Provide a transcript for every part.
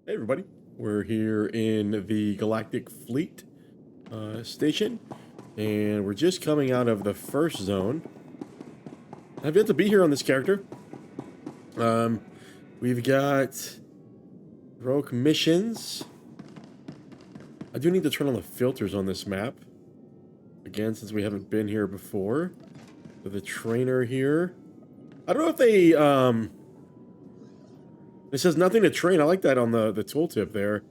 Hey everybody, we're here in the Galactic Fleet station, and we're just coming out of the first zone. I've yet to be here on this character. Um, we've got heroic missions. I do need to turn on the filters on this map, again, since we haven't been here before. So the trainer here. I don't know if it says nothing to train. I like that on the tooltip there.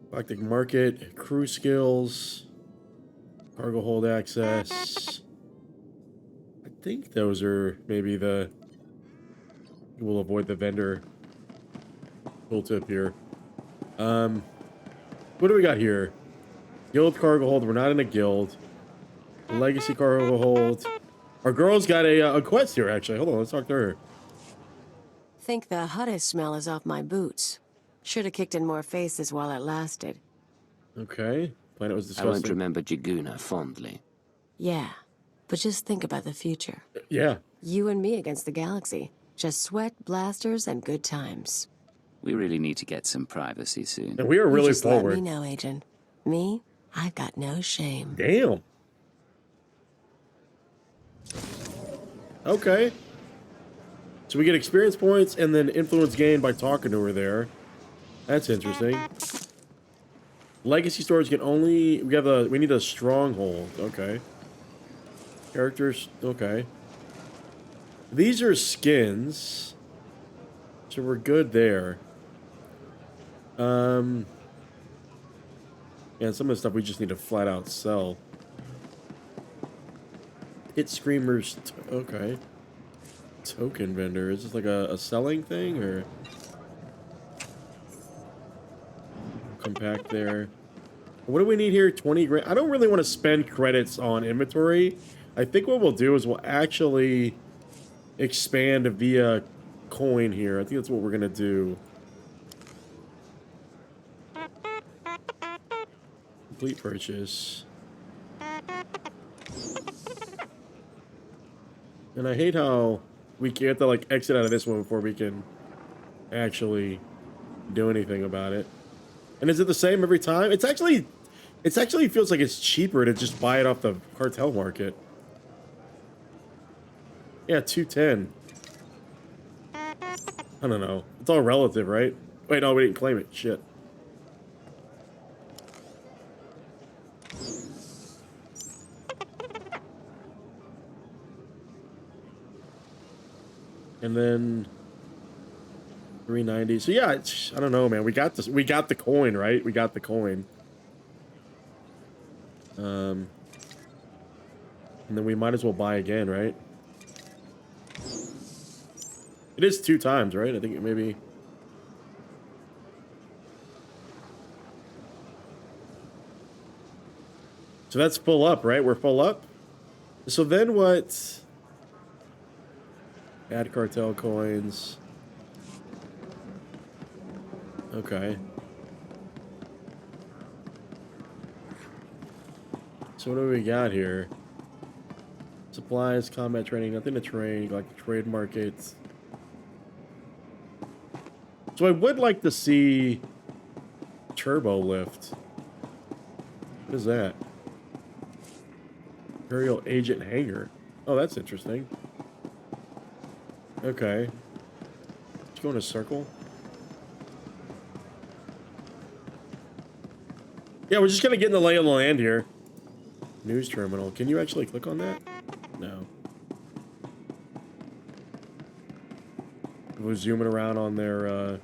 Galactic Market, crew skills, cargo hold access. I think those are maybe we'll avoid the vendor tooltip here. What do we got here? Guild cargo hold. We're not in a guild. Legacy cargo hold. Our girl's got a quest here, actually. Hold on, let's talk to her. Think the hottest smell is off my boots. Should have kicked in more faces while it lasted. Okay. Planet was I won't disgusting. remember Jaguna fondly. Yeah, but just think about the future. Yeah. You and me against the galaxy. Just sweat, blasters, and good times. We really need to get some privacy soon. And we are You really just let me forward. know, Agent. Me, I've got no shame. Damn. Okay. So we get experience points and then influence gained by talking to her there. That's interesting. Legacy storage can only... We need a stronghold. Okay. Characters... Okay. These are skins. So we're good there. Yeah, some of the stuff we just need to flat out sell. Hit screamers... Okay. Token vendor. Is this like a selling thing, or... Compact there. What do we need here? 20 grand. I don't really want to spend credits on inventory. I think what we'll do is we'll actually expand via coin here. I think that's what we're gonna do. Complete purchase. And I hate how we can't like exit out of this one before we can actually do anything about it. And is it the same every time? It's actually feels like it's cheaper to just buy it off the cartel market. Yeah, 210. I don't know. It's all relative, right? Wait, no, we didn't claim it. Shit. And then 390. So yeah, I don't know, man. We got this. We got the coin, right? We got the coin. And then we might as well buy again, right? It is 2 times, right? I think it maybe. So that's full up, right? We're full up. So then what? Add cartel coins. Okay. So what do we got here? Supplies, combat training, nothing to train, like trade markets. So I would like to see turbo lift. What is that? Imperial agent hangar. Oh, that's interesting. Okay. Let's go in a circle. Yeah, we're just gonna get in the lay of the land here. News terminal. Can you actually click on that? No. We're zooming around on their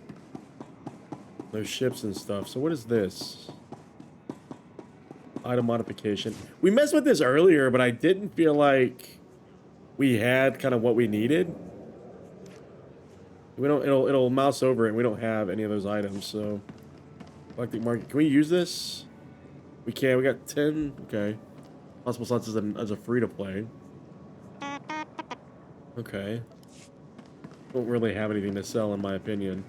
ships and stuff. So what is this? Item modification. We messed with this earlier, but I didn't feel like we had kind of what we needed. We don't. It'll mouse over it. And we don't have any of those items. So, Galactic Market. Can we use this? We can. We got 10. Okay. Possible slots as a free to play. Okay. Don't really have anything to sell, in my opinion.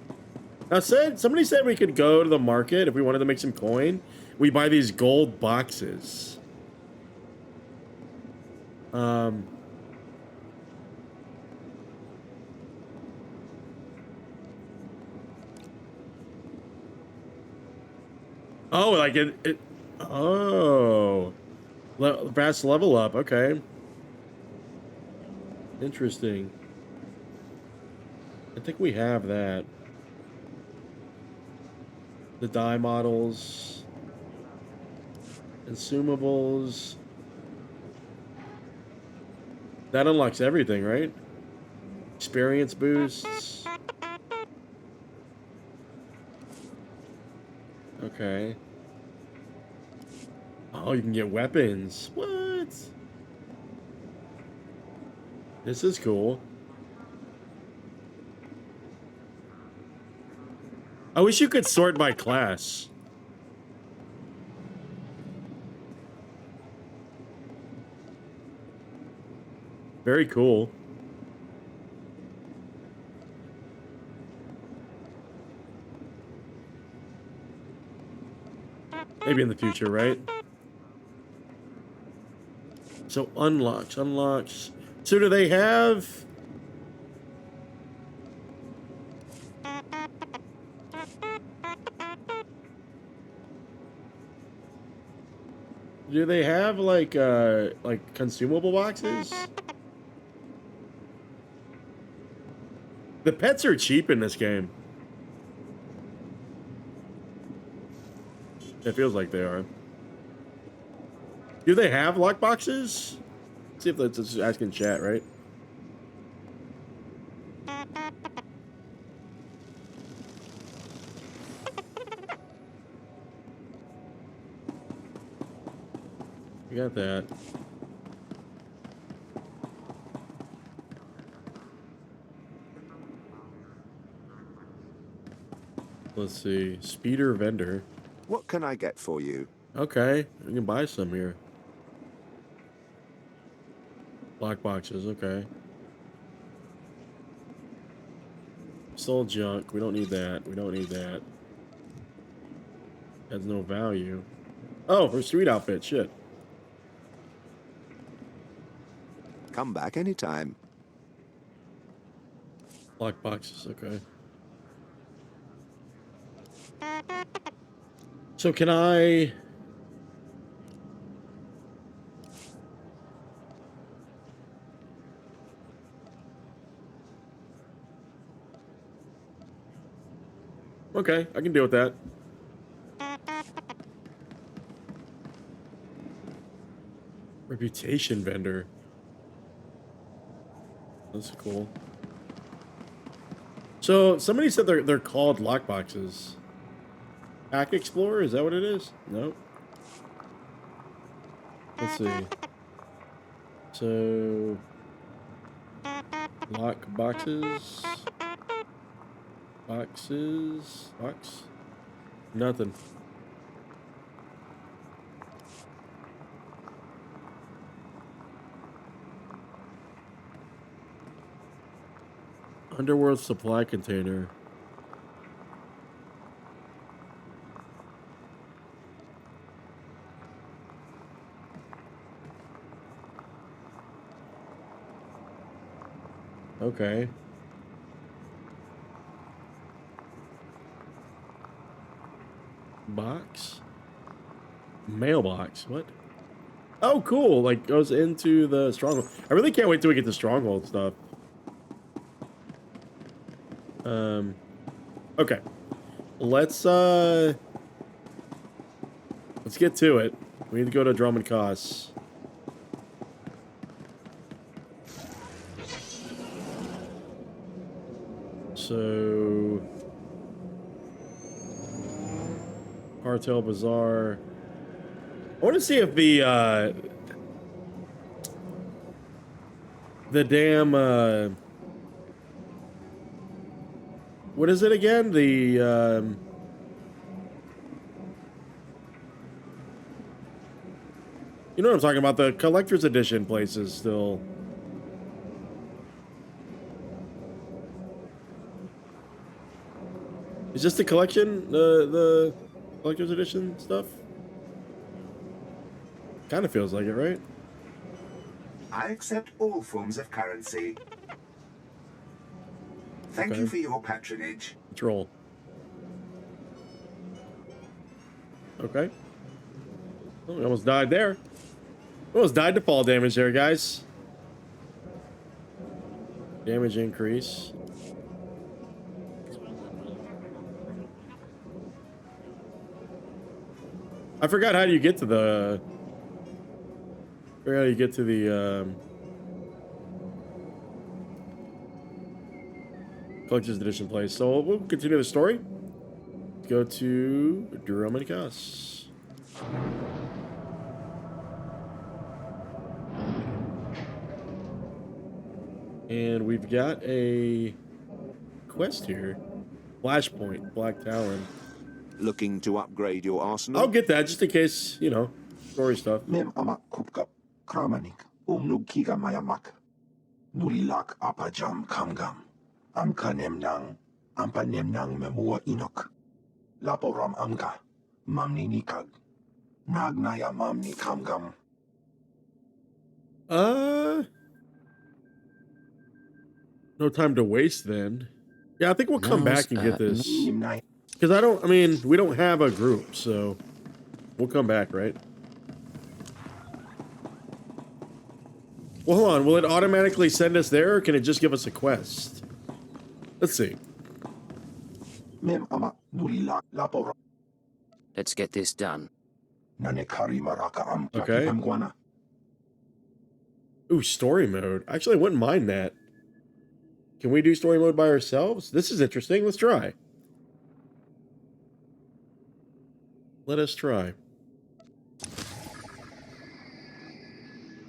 Now, somebody said we could go to the market if we wanted to make some coin. We buy these gold boxes. Oh, like it oh. Fast level up, okay. Interesting. I think we have that. The dye models, consumables. That unlocks everything, right? Experience boosts. Okay. Oh, you can get weapons. What? This is cool. I wish you could sort by class. Very cool. Maybe in the future, right? So unlocks. So do they have... Do they have like consumable boxes? The pets are cheap in this game. It feels like they are. Do they have lock boxes? See if that's just asking chat, right? You got that. Let's see. Speeder vendor. What can I get for you? Okay, we can buy some here. Lock boxes, okay. Sold junk. We don't need that. We don't need that. Has no value. Oh, her street outfit. Shit. Come back anytime. Lock boxes. Okay. So can I... Okay, I can deal with that. Reputation vendor. That's cool. So somebody said they're called lockboxes. Pack Explorer, is that what it is? No. Let's see. So lock boxes. Box? Nothing. Underworld supply container. Okay. Box? Mailbox. What? Oh, cool. Like, goes into the stronghold. I really can't wait till we get the stronghold stuff. Okay. Let's get to it. We need to go to Dromund Kaas. So... Cartel Bazaar. I want to see if the damn, what is it again? The, you know what I'm talking about? The collector's edition places still. Is this the collection? The collector's edition stuff? Kind of feels like it, right? I accept all forms of currency. Thank you for your patronage. Control. Okay. Oh, we almost died there. Almost died to fall damage there, guys. Damage increase. I forgot how do you get to the... I forgot how you get to the, Collector's Edition place. So we'll continue the story. Let's go to Dromund Kaas. And we've got a quest here. Flashpoint, Black Talon. Looking to upgrade your arsenal? I'll get that just in case, you know, story stuff. Mem amak kupkap kramanik umnug kiga mayamak. Nurilak apajam kamgam. Amkanem nang ampanem nang memua inok. Laporam amka. Mamni nikag. Nagnaya mamni kamgam. No time to waste then. Yeah, I think we'll come back and get this. Nimnai. Because we don't have a group, so we'll come back, right? Well, hold on. Will it automatically send us there, or can it just give us a quest? Let's see. Mem amak nurilak laporam. Let's get this done. Nanekari maraka am Okay. amguana. Ooh, story mode. Actually, I wouldn't mind that. Can we do story mode by ourselves? This is interesting. Let's try. Let us try.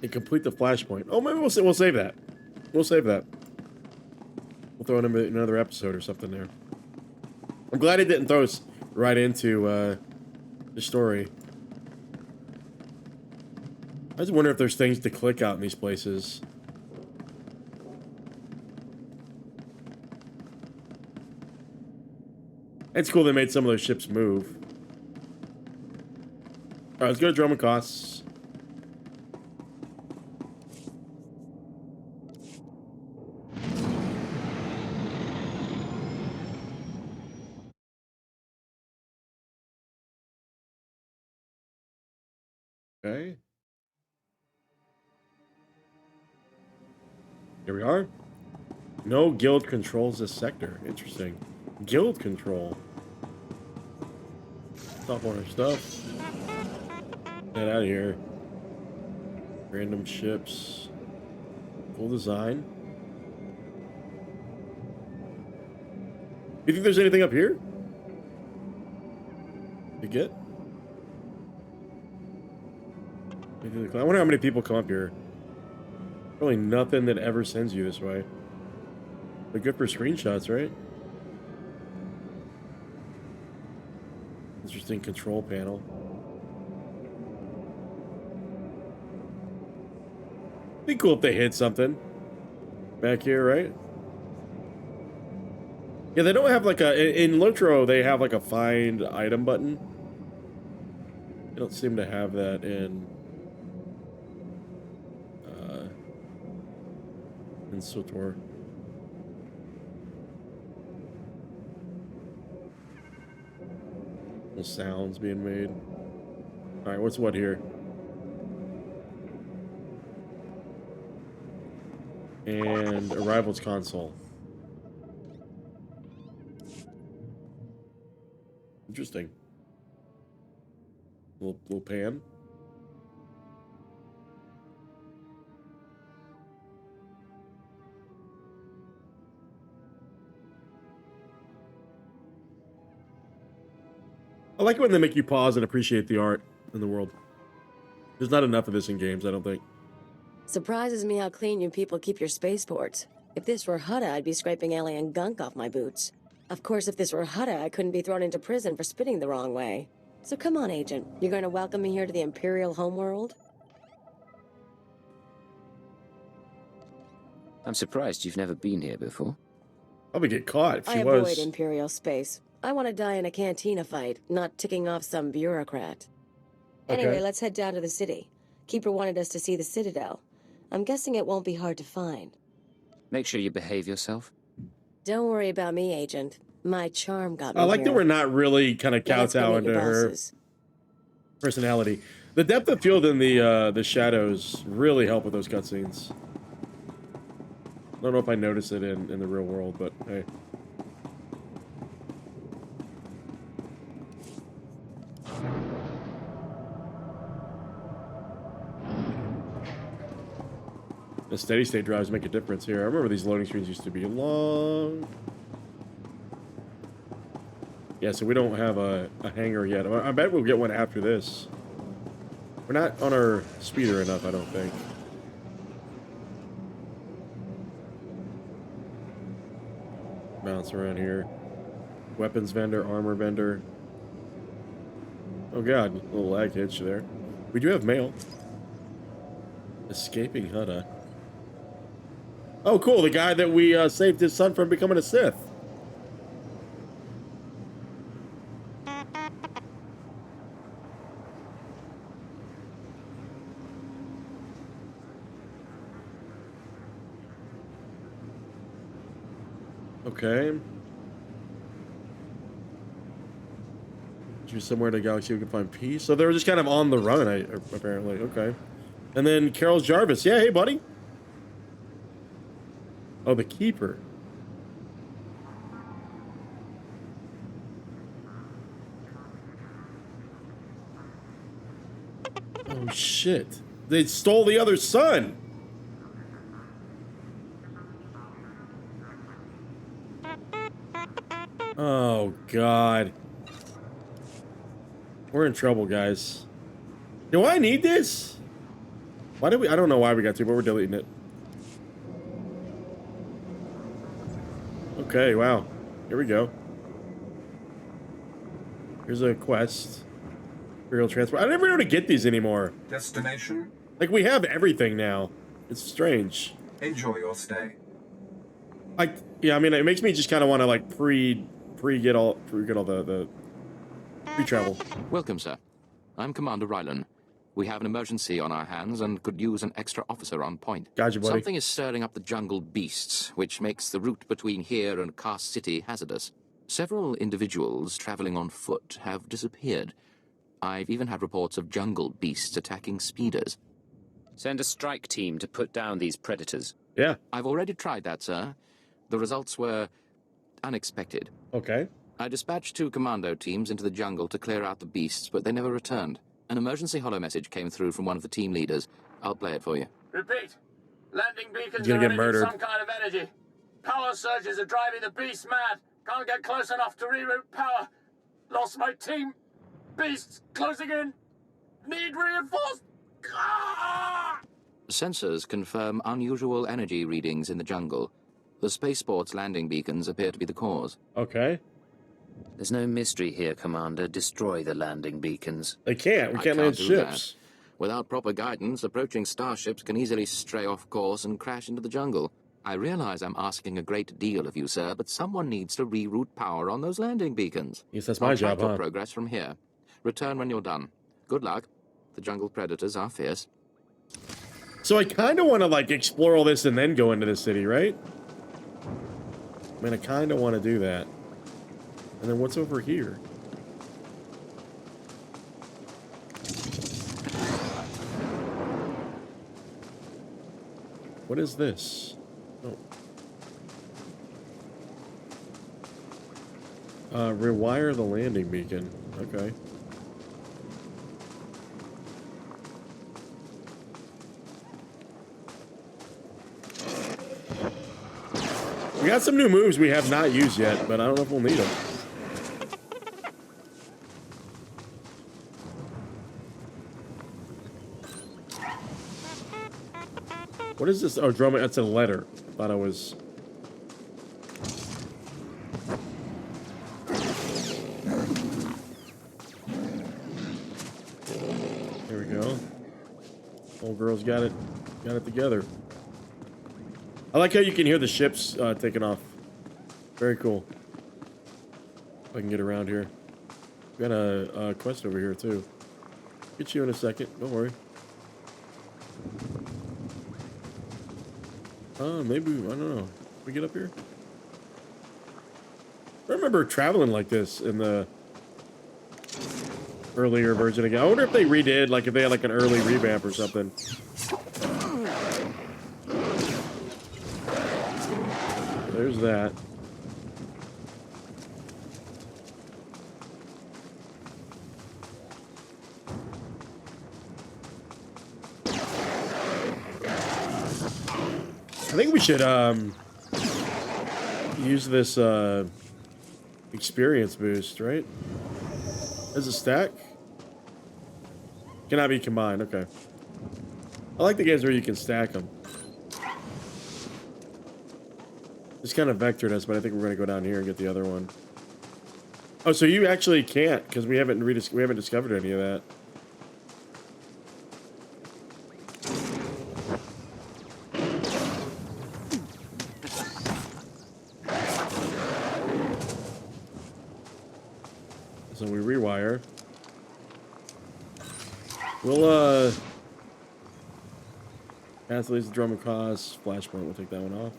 And complete the flashpoint. Oh, maybe we'll save that. We'll save that. We'll throw it in another episode or something there. I'm glad it didn't throw us right into the story. I just wonder if there's things to click out in these places. It's cool they made some of those ships move. Alright, let's go to Dromund Kaas. Okay. Here we are. No guild controls this sector. Interesting. Guild control. Stop on our stuff. Get out of here. Random ships. Cool design. You think there's anything up here? To get? I wonder how many people come up here. Probably nothing that ever sends you this way. But good for screenshots, right? Interesting control panel. Be cool if they hit something back here, right? Yeah, they don't have like a... In Lotro, they have like a find item button. They don't seem to have that in SWTOR. No sounds being made. Alright, what's what here? And arrivals console. Interesting. Little pan. I like it when they make you pause and appreciate the art in the world. There's not enough of this in games, I don't think. Surprises me how clean you people keep your spaceports. If this were Hutta, I'd be scraping alien gunk off my boots. Of course, if this were Hutta, I couldn't be thrown into prison for spitting the wrong way. So come on, Agent. You're going to welcome me here to the Imperial homeworld? I'm surprised you've never been here before. Probably get caught if I she avoid was. Imperial space. I want to die in a cantina fight, not ticking off some bureaucrat. Anyway, Okay. let's head down to the city. Keeper wanted us to see the Citadel. I'm guessing it won't be hard to find. Make sure you behave yourself. Don't worry about me, Agent. My charm got me I like here. that we're not really kind of Now let's go kowtowing meet to your her. bosses. personality. The depth of field and the shadows really help with those cutscenes. I don't know if I notice it in the real world, but hey. The steady state drives make a difference here. I remember these loading screens used to be long. Yeah, so we don't have a hangar yet. I bet we'll get one after this. We're not on our speeder enough, I don't think. Bounce around here. Weapons vendor, armor vendor. Oh god, a little lag hitch there. We do have mail. Escaping Hutta. Oh cool, the guy that we saved his son from becoming a Sith. Okay. Choose somewhere in the galaxy we can find peace. So they were just kind of on the run, apparently. Okay. And then Carol Jarvis. Yeah, hey, buddy. Oh, the Keeper. Oh, shit. They stole the other son. Oh, God. We're in trouble, guys. Do I need this? Why did we... I don't know why we got to, but we're deleting it. Okay, wow. Here we go. Here's a quest. Imperial transport. I never know how to get these anymore. Destination? Like, we have everything now. It's strange. Enjoy your stay. Yeah, I mean, it makes me just kind of want to, like, get all the pre-travel. Welcome, sir. I'm Commander Rylan. We have an emergency on our hands and could use an extra officer on point. Gotcha, buddy. Something is stirring up the jungle beasts, which makes the route between here and Kaas City hazardous. Several individuals traveling on foot have disappeared. I've even had reports of jungle beasts attacking speeders. Send a strike team to put down these predators. Yeah. I've already tried that, sir. The results were unexpected. Okay. I dispatched 2 commando teams into the jungle to clear out the beasts, but they never returned. An emergency holo message came through from one of the team leaders. I'll play it for you. Repeat. Landing beacons He's gonna are get emitting murdered. some kind of energy. Power surges are driving the beasts mad. Can't get close enough to reroute power. Lost my team. Beasts closing in. Need reinforced. Ah! Sensors confirm unusual energy readings in the jungle. The spaceport's landing beacons appear to be the cause. Okay. There's no mystery here, Commander. Destroy the landing beacons. They can't. We I can't land do ships. that. Without proper guidance, approaching starships can easily stray off course and crash into the jungle. I realize I'm asking a great deal of you, sir, but someone needs to reroute power on those landing beacons. Yes, that's my I'll job, track your huh? progress from here. Return when you're done. Good luck. The jungle predators are fierce. So I kind of want to, like, explore all this and then go into the city, right? I mean, I kind of want to do that. And then what's over here? What is this? Oh. Rewire the landing beacon. Okay. We got some new moves we have not used yet, but I don't know if we'll need them. What is this? Oh, Dromund. That's a letter. Thought I was. There we go. Old girl's got it together. I like how you can hear the ships taking off. Very cool. If I can get around here. We got a quest over here too. Get you in a second. Don't worry. Maybe, I don't know. We get up here? I remember traveling like this in the earlier version again. I wonder if they redid, like if they had like an early revamp or something. There's that. I think we should use this experience boost, right? As a stack? Cannot be combined, okay. I like the games where you can stack them. It's kind of vectored us, but I think we're gonna go down here and get the other one. Oh, so you actually can't, because we haven't discovered any of that. So we rewire. We'll cancel these Dromund Kaas flashpoint. We'll take that one off.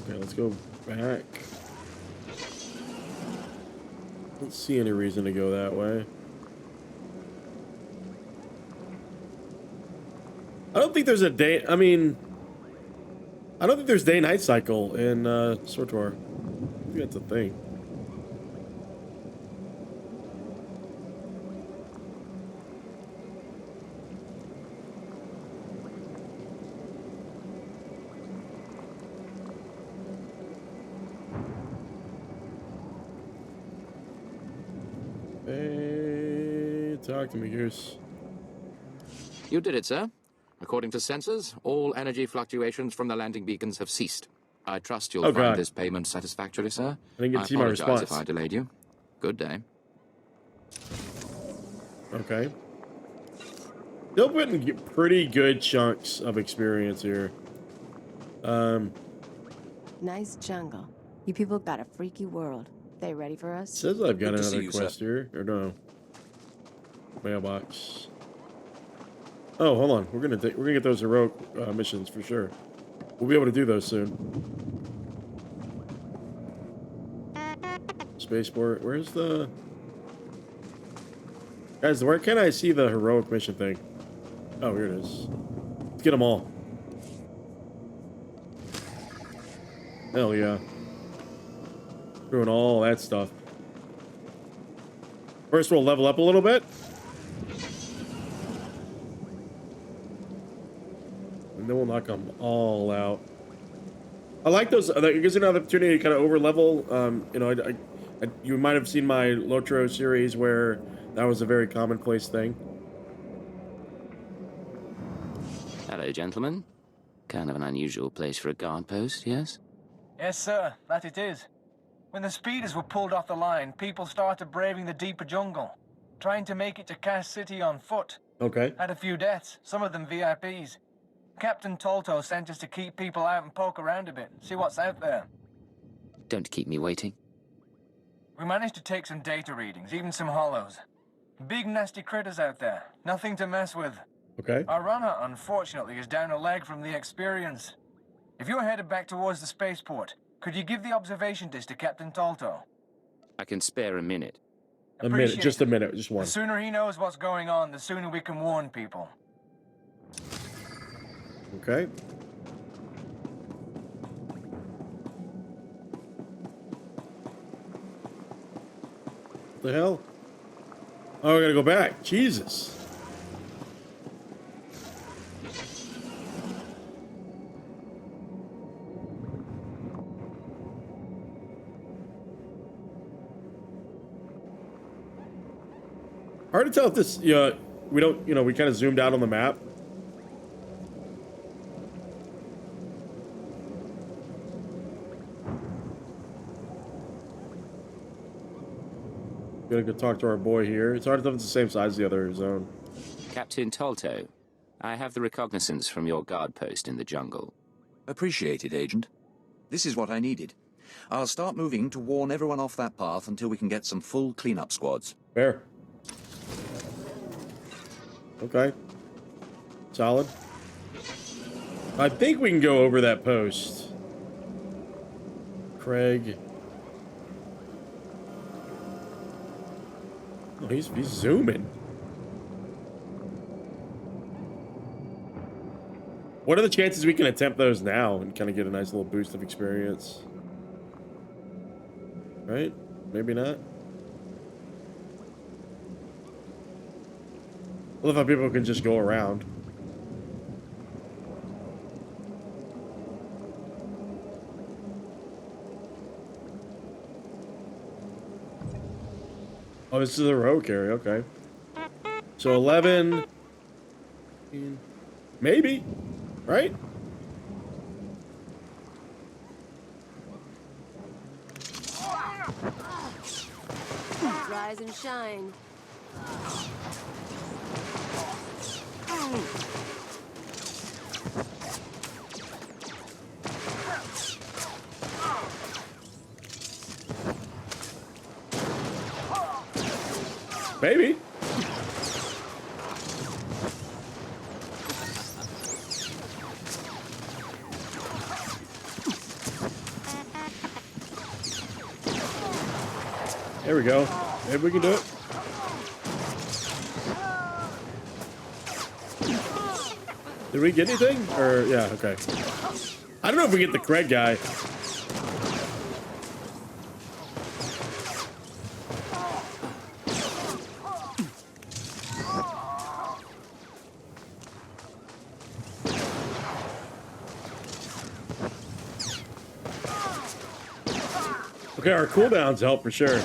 Okay, let's go back. Don't see any reason to go that way. I don't think there's a day. I mean, I don't think there's day-night cycle in SWTOR. I think that's a thing. Hey, talk to me, Goose. You did it, sir. According to sensors, all energy fluctuations from the landing beacons have ceased. I trust you'll find this payment satisfactory, sir. I didn't get to see my response. If I delayed you. Good day. Okay. Still putting pretty good chunks of experience here. Nice jungle. You people got a freaky world. They ready for us? Says I've got Good to see another you, quest sir. here. Or no. Mailbox. Oh, hold on. We're gonna get those heroic missions for sure. We'll be able to do those soon. Spaceport. Where's the... Guys, where can I see the heroic mission thing? Oh, here it is. Let's get them all. Hell yeah. Doing all that stuff. First, we'll level up a little bit. And then we'll knock them all out. I like those. It gives you an opportunity to kind of over level. You know, you might have seen my Lotro series where that was a very commonplace thing. Hello, gentlemen. Kind of an unusual place for a guard post, yes? Yes, sir, that it is. When the speeders were pulled off the line, people started braving the deeper jungle, trying to make it to Kaas City on foot. Okay. Had a few deaths, some of them VIPs. Captain Tolto sent us to keep people out and poke around a bit, see what's out there. Don't keep me waiting. We managed to take some data readings, even some hollows. Big nasty critters out there, nothing to mess with. Okay. Our runner, unfortunately, is down a leg from the experience. If you're headed back towards the spaceport, could you give the observation disc to Captain Tolto? I can spare a minute. A minute, just a minute, just one. The sooner he knows what's going on, the sooner we can warn people. Okay. What the hell? Oh, we gotta go back. Jesus. Hard to tell if this, we don't, we kind of zoomed out on the map. Gonna go talk to our boy here. It's hard to tell if it's the same size as the other zone. Captain Tolto, I have the recognizance from your guard post in the jungle. Appreciated, Agent. This is what I needed. I'll start moving to warn everyone off that path until we can get some full cleanup squads. Fair. Okay. Solid. I think we can go over that post. Craig. Oh, he's zooming. What are the chances we can attempt those now and kind of get a nice little boost of experience? Right? Maybe not. I love how people can just go around. Oh, this is a road carry, okay. So 11... Maybe, right? Rise and shine. Maybe. There we go. Maybe we can do it. Did we get anything? Or, yeah, okay. I don't know if we get the Craig guy. Okay, our cooldowns help for sure.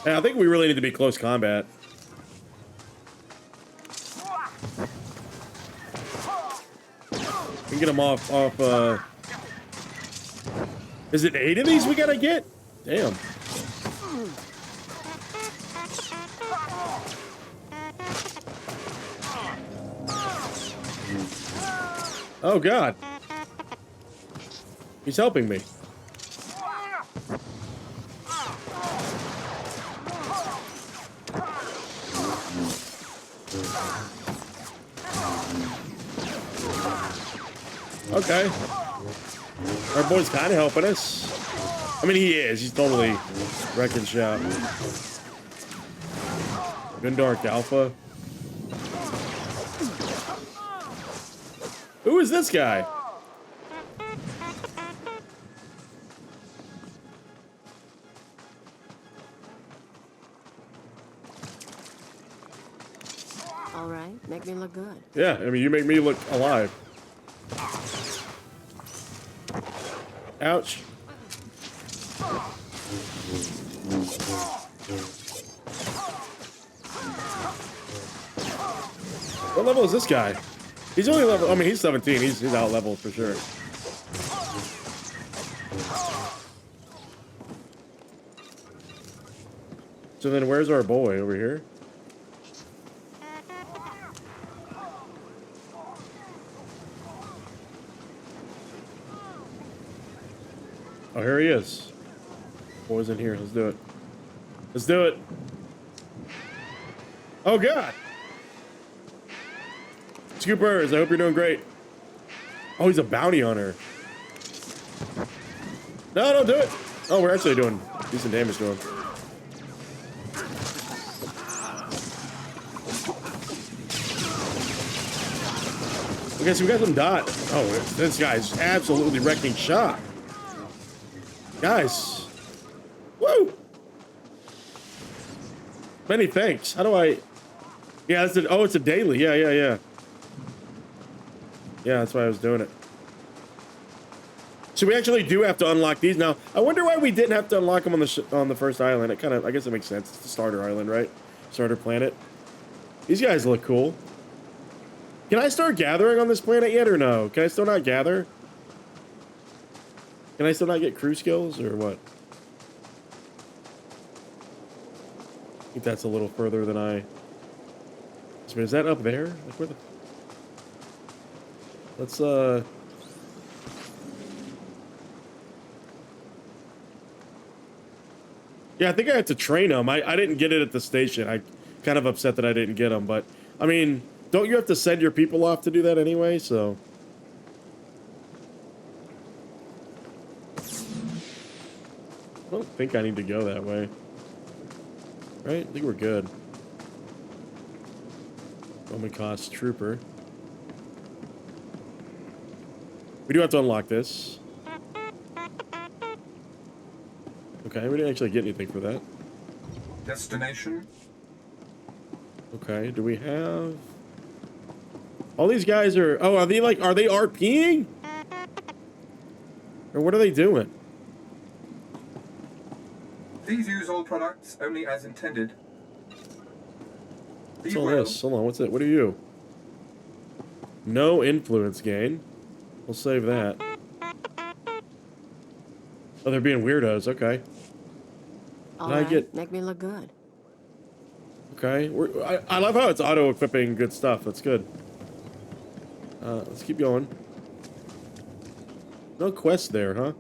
Yeah, I think we really need to be close combat. We can get them off, Is it 8 of these we gotta get? Damn. Oh, God. He's helping me. Okay. Our boy's kind of helping us. I mean, he is. He's totally wrecking shop. Gundark Alpha. Who is this guy? All right, make me look good. Yeah, I mean, you make me look alive. Ouch. What level is this guy? He's only level, I mean, he's 17. He's out leveled for sure. So then where's our boy? Over here? Oh, here he is. Boy's in here. Let's do it. Let's do it. Oh, God. Scoopers, I hope you're doing great. Oh, he's a bounty hunter. No, don't do it. Oh, we're actually doing decent damage to him. Okay, so we got some dot. Oh, this guy's absolutely wrecking shop. Guys. Woo! Many thanks. How do I... Yeah, that's oh, it's a daily. Yeah. Yeah, that's why I was doing it. So we actually do have to unlock these now. I wonder why we didn't have to unlock them on the first island. It kind of, I guess it makes sense. It's the starter island, right? Starter planet. These guys look cool. Can I start gathering on this planet yet or no? Can I still not gather? Can I still not get crew skills or what? I think that's a little further than I... Is that up there? Like where the... Let's, Yeah, I think I had to train them. I didn't get it at the station. I kind of upset that I didn't get them, but... I mean, don't you have to send your people off to do that anyway, so... don't think I need to go that way. Right? I think we're good. Dromund Kaas trooper. We do have to unlock this. Okay, we didn't actually get anything for that. Destination? Okay, do we have... All these guys are... Oh, are they RPing? Or what are they doing? Please use all products only as intended. What's all this? Hold on, what's it? What are you? No influence gain. We'll save that. Oh, they're being weirdos. Okay. All Did I right, get... make me look good. Okay. I love how it's auto-equipping good stuff. That's good. Let's keep going. No quest there, huh?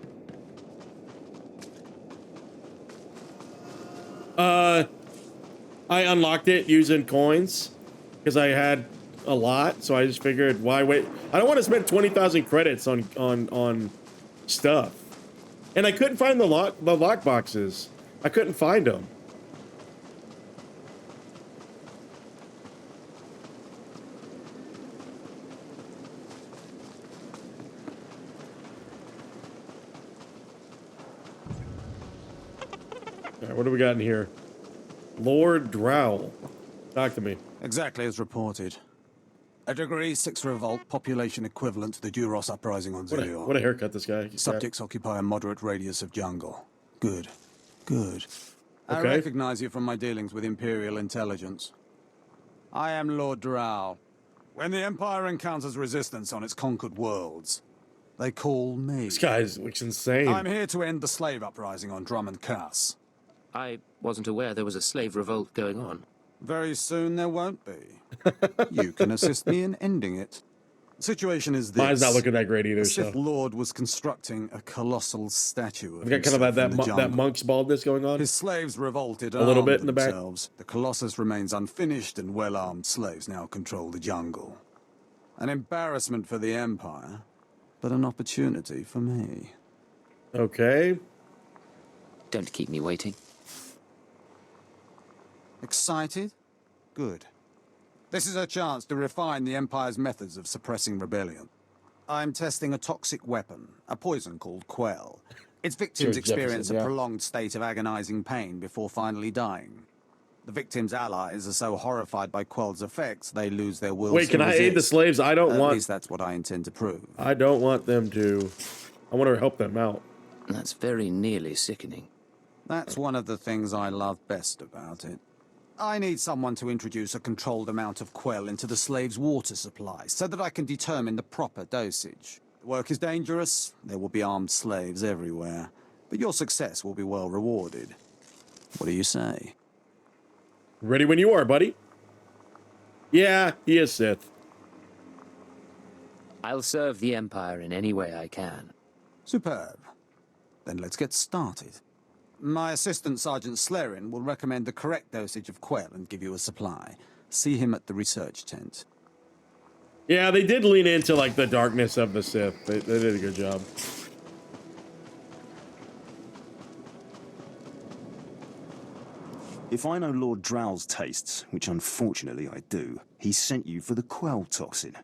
I unlocked it using coins because I had a lot, so I just figured, why wait? I don't want to spend 20,000 credits on stuff, and I couldn't find the lock boxes. I couldn't find them. All right, what do we got in here? Lord Drow. Talk to me. Exactly as reported. A Degree 6 revolt, population equivalent to the Duros uprising on Zelior. What a haircut this guy. Subjects occupy a moderate radius of jungle. Good. Good. I Okay. recognize you from my dealings with Imperial intelligence. I am Lord Drow. When the Empire encounters resistance on its conquered worlds, they call me. This guy looks insane. I'm here to end the slave uprising on Dromund Kaas. I wasn't aware there was a slave revolt going on. Very soon there won't be. You can assist me in ending it. The situation is this. Mine's not looking that great either, The so. Sith Lord was constructing a colossal statue of I've got kind of himself in the that jungle. monk's baldness going on. His slaves revolted A little bit armed in the back. themselves. The Colossus remains unfinished, and well-armed slaves now control the jungle. An embarrassment for the Empire, but an opportunity for me. Okay. Don't keep me waiting. Excited? Good. This is a chance to refine the Empire's methods of suppressing rebellion. I'm testing a toxic weapon, a poison called Quell. Its victims George experience Jefferson, a yeah. prolonged state of agonizing pain before finally dying. The victims' allies are so horrified by Quell's effects, they lose their will. Wait, can I aid the slaves? I don't want... At least that's what I intend to prove. I don't want them to... I want to help them out. That's very nearly sickening. That's one of the things I love best about it. I need someone to introduce a controlled amount of Quell into the slaves' water supply so that I can determine the proper dosage. The work is dangerous, there will be armed slaves everywhere, but your success will be well rewarded. What do you say? Ready when you are, buddy. Yeah, he is Sith. I'll serve the Empire in any way I can. Superb. Then let's get started. My assistant, Sergeant Slerin, will recommend the correct dosage of Quell and give you a supply. See him at the research tent. Yeah, they did lean into, like, the darkness of the Sith. They did a good job. If I know Lord Drow's tastes, which unfortunately I do, he sent you for the Quell toxin.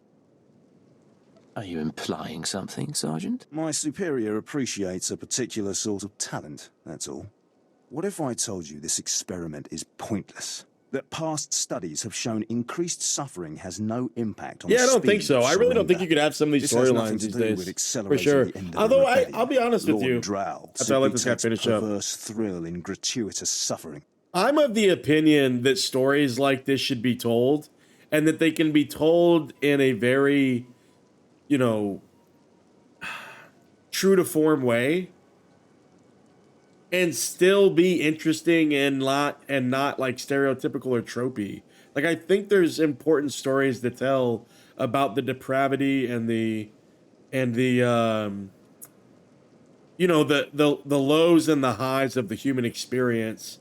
Are you implying something, Sergeant? My superior appreciates a particular sort of talent, that's all. What if I told you this experiment is pointless? That past studies have shown increased suffering has no impact on Yeah, I don't speed think so. of I really don't think surrender. you could have some of these This has nothing storylines to these do days. with For accelerating sure. the end of the Although rebellion. I'll be honest with Lord you. Drow After I let this guy simply finish takes up. perverse thrill in gratuitous suffering. I'm of the opinion that stories like this should be told, and that they can be told in a very, you know, true to form way, and still be interesting and not like stereotypical or tropey. Like, I think there's important stories to tell about the depravity and the you know, the lows and the highs of the human experience,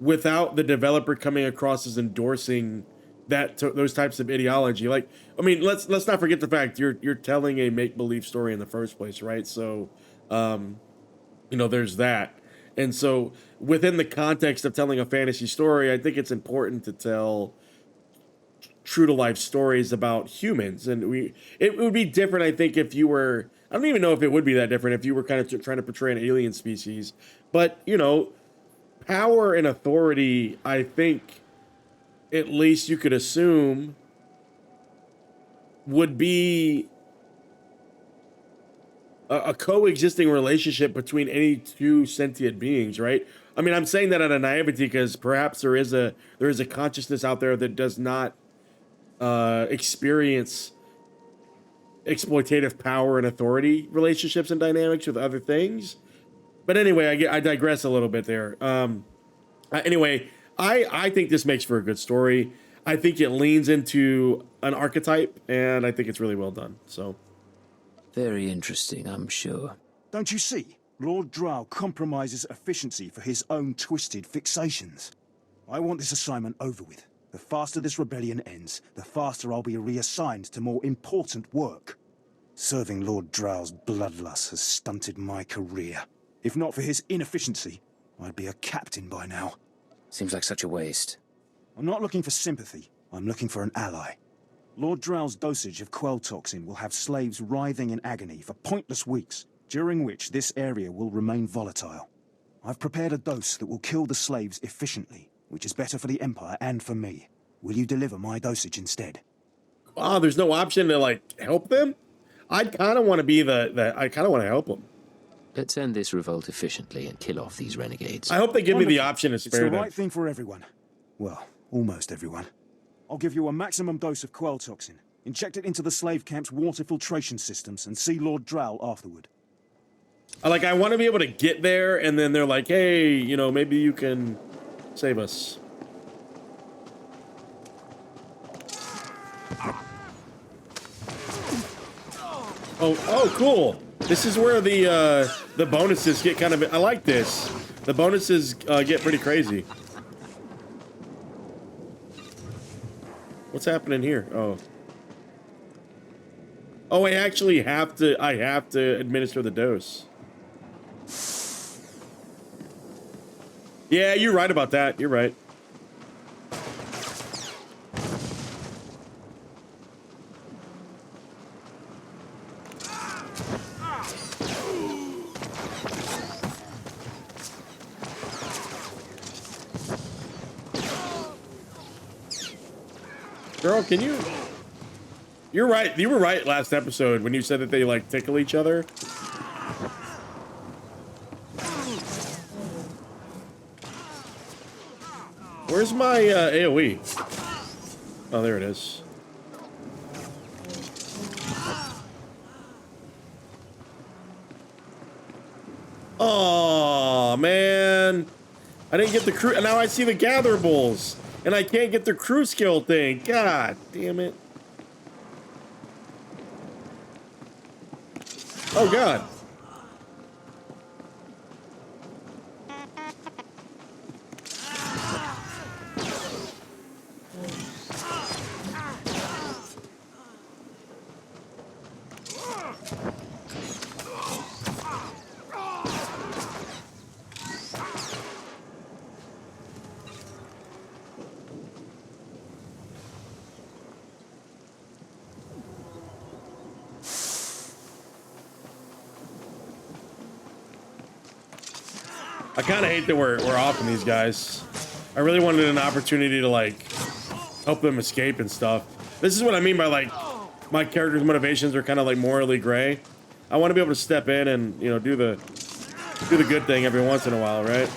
without the developer coming across as endorsing those types of ideology. Like, I mean, let's not forget the fact you're telling a make-believe story in the first place, right? So, you know, there's that. And so within the context of telling a fantasy story, I think it's important to tell true to life stories about humans. And it would be different, I think, if you were, I don't even know if it would be that different if you were kind of trying to portray an alien species. But, you know, power and authority, I think, at least you could assume, would be a coexisting relationship between any two sentient beings, right? I mean, I'm saying that out of naivety because perhaps there is a consciousness out there that does not experience exploitative power and authority relationships and dynamics with other things. But anyway, I digress a little bit there. Anyway, I think this makes for a good story. I think it leans into an archetype, and I think it's really well done. So. Very interesting, I'm sure. Don't you see? Lord Drow compromises efficiency for his own twisted fixations. I want this assignment over with. The faster this rebellion ends, the faster I'll be reassigned to more important work. Serving Lord Drow's bloodlust has stunted my career. If not for his inefficiency, I'd be a captain by now. Seems like such a waste. I'm not looking for sympathy. I'm looking for an ally. Lord Drow's dosage of quell toxin will have slaves writhing in agony for pointless weeks, during which this area will remain volatile. I've prepared a dose that will kill the slaves efficiently, which is better for the Empire and for me. Will you deliver my dosage instead? Oh, there's no option to, like, help them? I kind of want to be I kind of want to help them. Let's end this revolt efficiently and kill off these renegades. I hope they give me the option to spare them. It's the right thing for everyone. Well, almost everyone. I'll give you a maximum dose of quell toxin. Inject it into the slave camp's water filtration systems and see Lord Drow afterward. I want to be able to get there, and then they're like, hey, you know, maybe you can save us. Oh, cool. This is where the bonuses get kind of, I like this. The bonuses get pretty crazy. What's happening here? Oh, I actually have to administer the dose. Yeah, you're right about that. You're right. Girl, can you... You're right. You were right last episode when you said that they, like, tickle each other. Where's my AoE? Oh, there it is. Oh man. I didn't get the crew. Now I see the gatherables. And I can't get the crew skill thing. God damn it. Oh, God. I kind of hate that we're offing these guys. I really wanted an opportunity to, like, help them escape and stuff. This is what I mean by, like, my character's motivations are kind of, like, morally gray. I want to be able to step in and, you know, do the good thing every once in a while, right?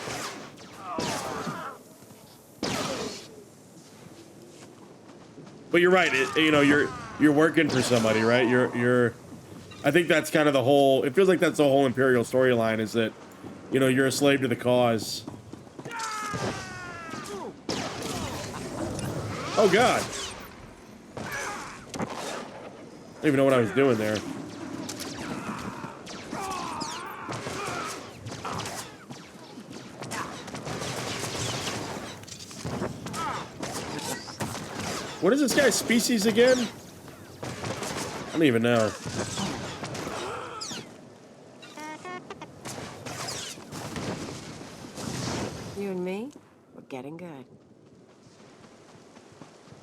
But you're right. You know, you're working for somebody, right? I think that's kind of the whole. It feels like that's the whole Imperial storyline. Is that, you know, you're a slave to the cause. Oh God! I don't even know what I was doing there. What is this guy's species again? I don't even know. you and me, we're getting good.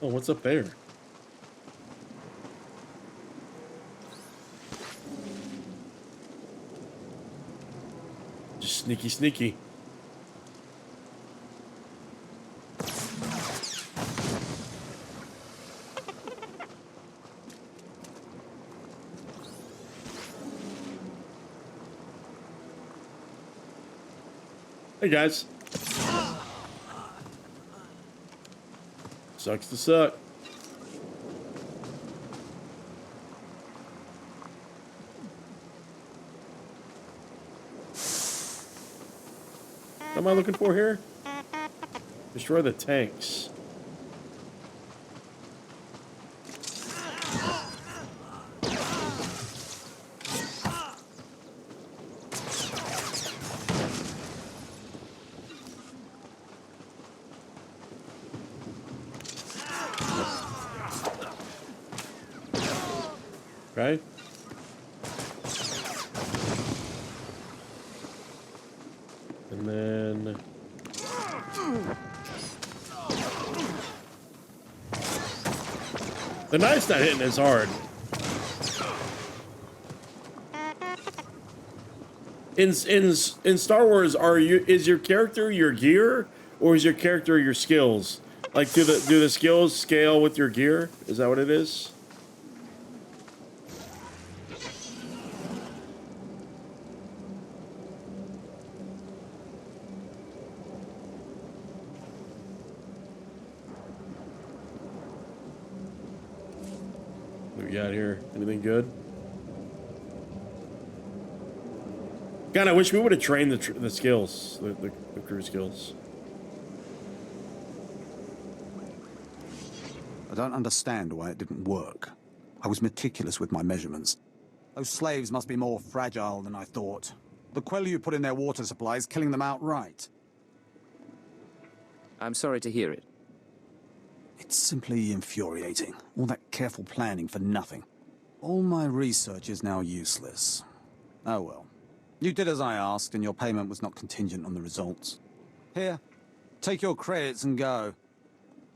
Oh, what's up there? Just sneaky, sneaky. Hey guys. Sucks to suck. What am I looking for here? Destroy the tanks. Okay. And then the knife's not hitting as hard. In Star Wars, is your character your gear, or is your character your skills? Like, do the skills scale with your gear? Is that what it is? What we got here? Anything good? God, I wish we would have trained the skills, the crew skills. I don't understand why it didn't work. I was meticulous with my measurements. Those slaves must be more fragile than I thought. The quell you put in their water supply is killing them outright. I'm sorry to hear it. It's simply infuriating. All that careful planning for nothing. All my research is now useless. Oh well. You did as I asked, and your payment was not contingent on the results. Here, take your credits and go.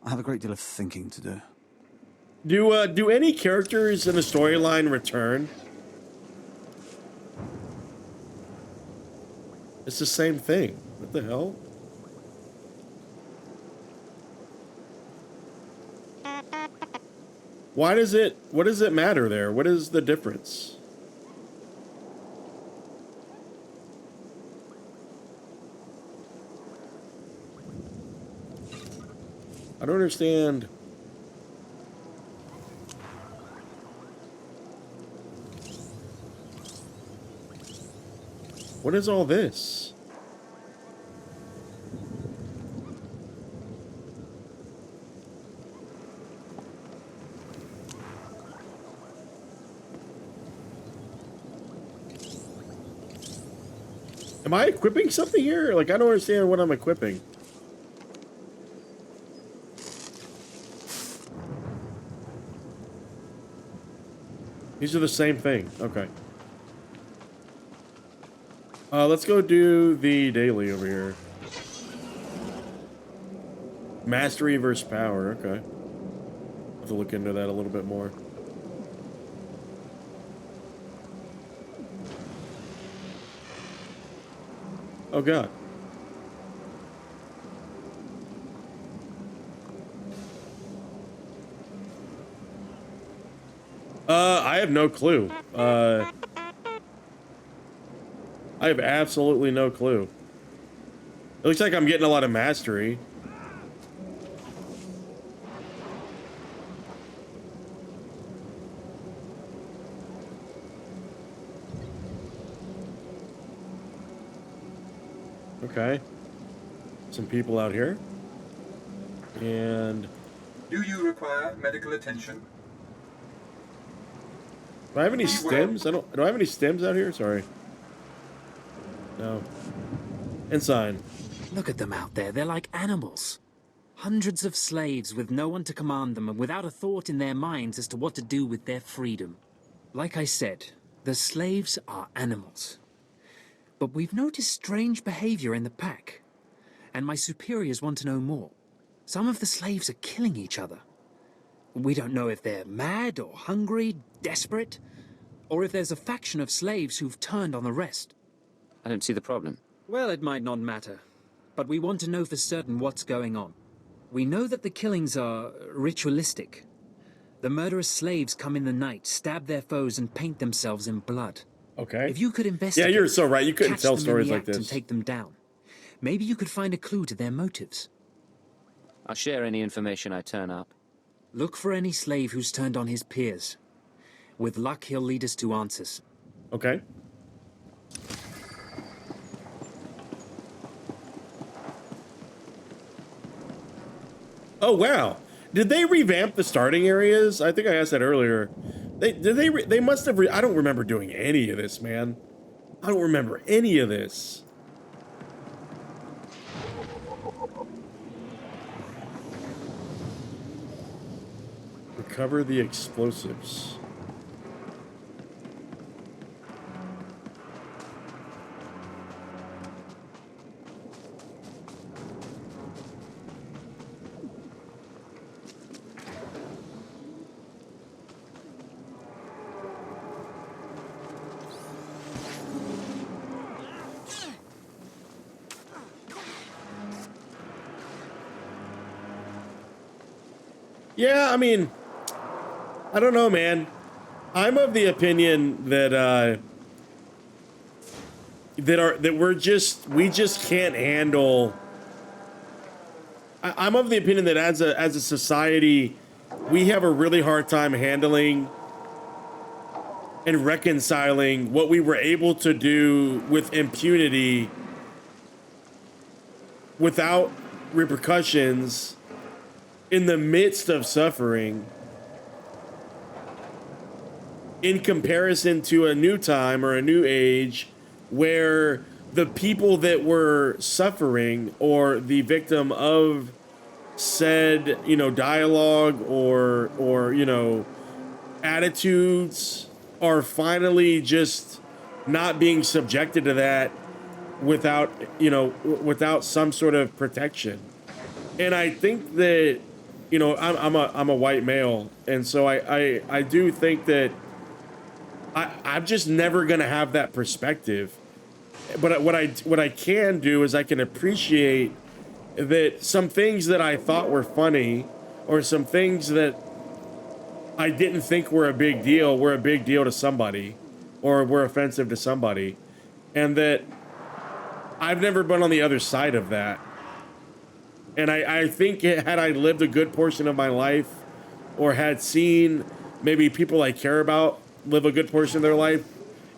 I have a great deal of thinking to do. Do any characters in the storyline return? It's the same thing. What the hell? What does it matter there? What is the difference? I don't understand. What is all this? Am I equipping something here? Like, I don't understand what I'm equipping. These are the same thing. Okay. Let's go do the daily over here. Mastery versus power. Okay. Have to look into that a little bit more. Oh God. I have no clue. I have absolutely no clue. It looks like I'm getting a lot of mastery. Okay. Some people out here. And do you require medical attention? Do I have any stems? Do I have any stems out here? Sorry. No. Ensign. Look at them out there. They're like animals. Hundreds of slaves with no one to command them and without a thought in their minds as to what to do with their freedom. Like I said, the slaves are animals. But we've noticed strange behavior in the pack. and my superiors want to know more. Some of the slaves are killing each other. We don't know if they're mad or hungry, desperate, or if there's a faction of slaves who've turned on the rest. I don't see the problem. Well, it might not matter, but we want to know for certain what's going on. We know that the killings are ritualistic. The murderous slaves come in the night, stab their foes, and paint themselves in blood. Okay. If you could investigate, yeah, you're so right. You couldn't catch tell them in stories the like act this. and take them down. Maybe you could find a clue to their motives. I'll share any information I turn up. Look for any slave who's turned on his peers. With luck, he'll lead us to answers. Okay. Oh wow! Did they revamp the starting areas? I think I asked that earlier. They must have. I don't remember doing any of this, man. I don't remember any of this. Recover the explosives. Yeah, I mean, I don't know, man. I'm of the opinion that we just can't handle. I'm of the opinion that as a society, we have a really hard time handling and reconciling what we were able to do with impunity without repercussions in the midst of suffering, in comparison to a new time or a new age where the people that were suffering or the victim of said, dialogue or attitudes are finally just not being subjected to that without some sort of protection. And I think that, I'm a white male, and so I do think that I'm just never gonna have that perspective. But what I can do is I can appreciate that some things that I thought were funny, or some things that I didn't think were a big deal to somebody, or were offensive to somebody, and that I've never been on the other side of that. And I think had I lived a good portion of my life, or had seen maybe people I care about live a good portion of their life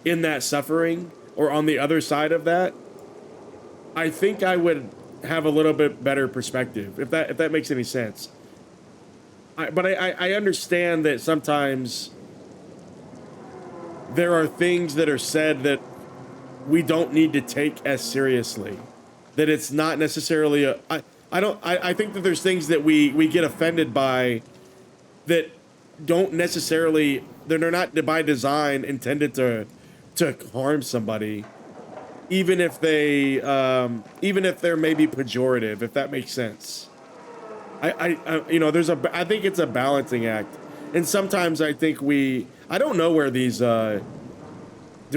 in that suffering, or on the other side of that, I think I would have a little bit better perspective, if that makes any sense. But I understand that sometimes there are things that are said that we don't need to take as seriously. That it's not necessarily I think that there's things that we get offended by that don't necessarily, they're not by design intended to harm somebody, even if they're maybe pejorative, if that makes sense. I think it's a balancing act, and sometimes I think I don't know where these do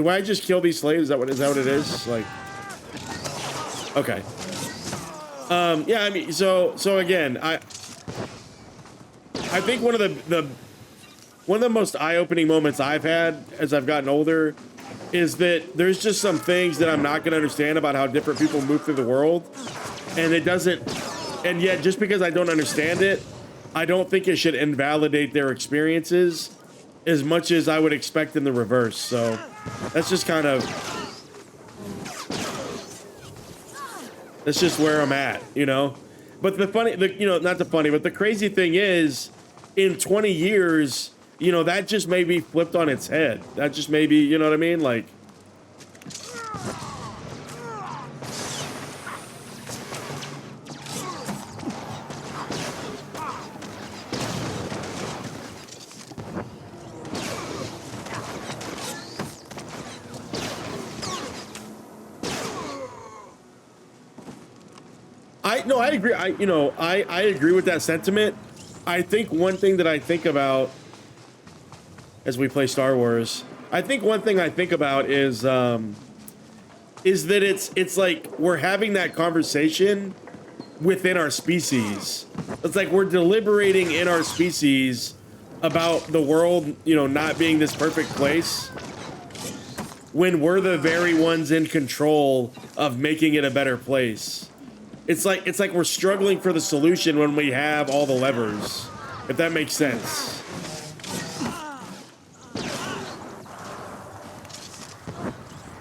I just kill these slaves? Is that what it is? Like, okay. Yeah, I mean, so again, I think one of the most eye-opening moments I've had as I've gotten older is that there's just some things that I'm not going to understand about how different people move through the world, and yet just because I don't understand it, I don't think it should invalidate their experiences as much as I would expect in the reverse. So that's just kind of, that's just where I'm at, But the crazy thing is, in 20 years, that just may be flipped on its head. That just may be, you know what I mean? Like, I agree. I agree with that sentiment. I think one thing that I think about as we play Star Wars, I think one thing I think about is that it's like we're having that conversation within our species. It's like we're deliberating in our species about the world, not being this perfect place, when we're the very ones in control of making it a better place. It's like we're struggling for the solution when we have all the levers, if that makes sense.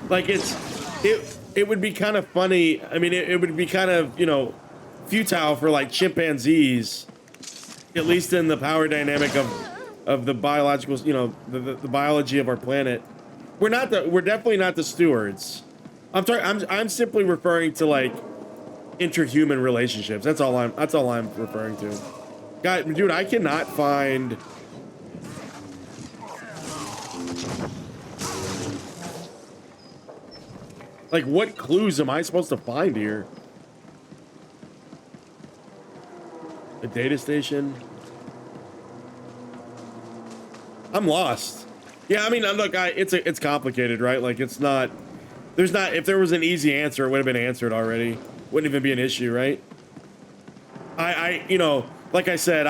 Like it would be kind of funny. I mean, it would be kind of, futile for like chimpanzees, at least in the power dynamic of the biological, the biology of our planet. We're definitely not the stewards. I'm simply referring to like interhuman relationships. That's all I'm referring to. God, dude, I cannot find like what clues am I supposed to find here? A data station. I'm lost. Yeah, I mean, look, it's complicated, right? Like, it's not. If there was an easy answer, it would have been answered already. Wouldn't even be an issue, right? Like I said,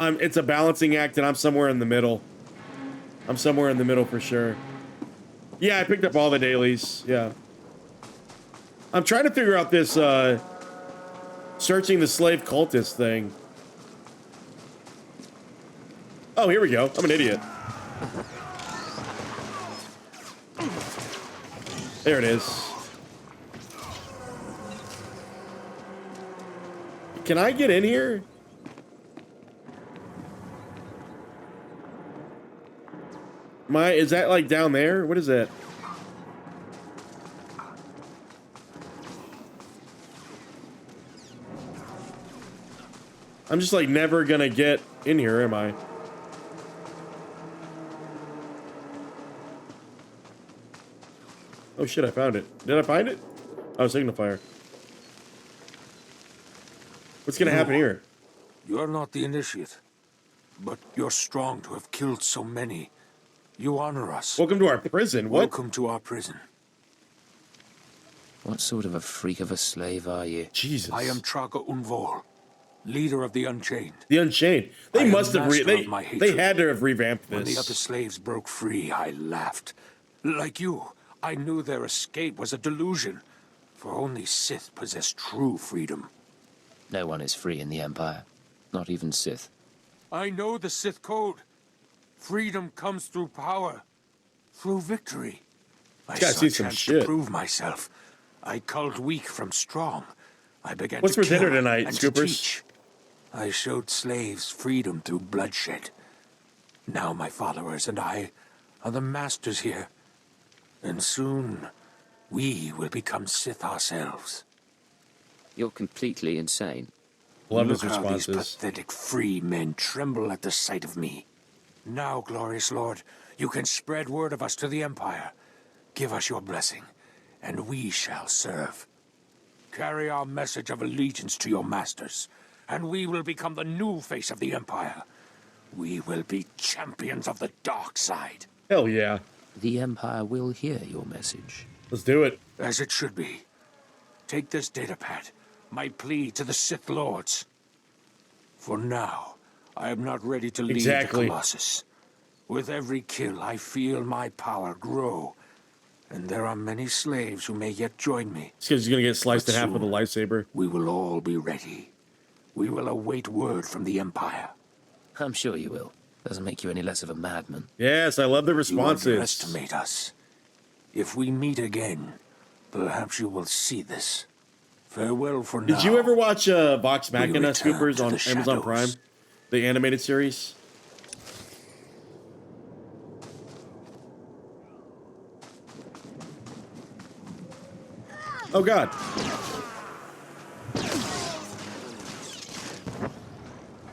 it's a balancing act, and I'm somewhere in the middle. I'm somewhere in the middle for sure. Yeah, I picked up all the dailies. Yeah. I'm trying to figure out this searching the slave cultist thing. Oh, here we go. I'm an idiot. There it is. Can I get in here? Is that like down there? What is that? I'm just like never gonna get in here, am I? Oh shit, I found it. Did I find it? Oh, signifier. What's gonna happen here? You're not the initiate, but you're strong to have killed so many. You honor us. Welcome to our prison. What? Welcome to our prison. What sort of a freak of a slave are you? Jesus. I am Traga Unvol, leader of the Unchained. The Unchained. They must have they had to have revamped this. When the other slaves broke free, I laughed. Like you, I knew their escape was a delusion, for only Sith possess true freedom. No one is free in the Empire, not even Sith. I know the Sith code. Freedom comes through power, through victory. I saw a chance to prove myself. I culled weak from strong. I began What's to for kill dinner tonight, and Scoopers? to teach. I showed slaves freedom through bloodshed. Now my followers and I are the masters here. And soon, we will become Sith ourselves. You're completely insane. Love his Look how these responses. pathetic free men tremble at the sight of me. Now, glorious Lord, you can spread word of us to the Empire. Give us your blessing, and we shall serve. Carry our message of allegiance to your masters, and we will become the new face of the Empire. We will be champions of the dark side. Hell yeah. The Empire will hear your message. Let's do it. As it should be. Take this datapad, my plea to the Sith Lords. For now, I am not ready to leave the Colossus. With every kill, I feel my power grow. And there are many slaves who may yet join me. This kid's gonna get sliced in half with a lightsaber. We will all be ready. We will await word from the Empire. I'm sure you will. Doesn't make you any less of a madman. Yes, I love the responses. You underestimate us. If we meet again, perhaps you will see this. Farewell for now. Did you ever watch Vox Machina, Scoopers, on Amazon Prime? The animated series? Oh god.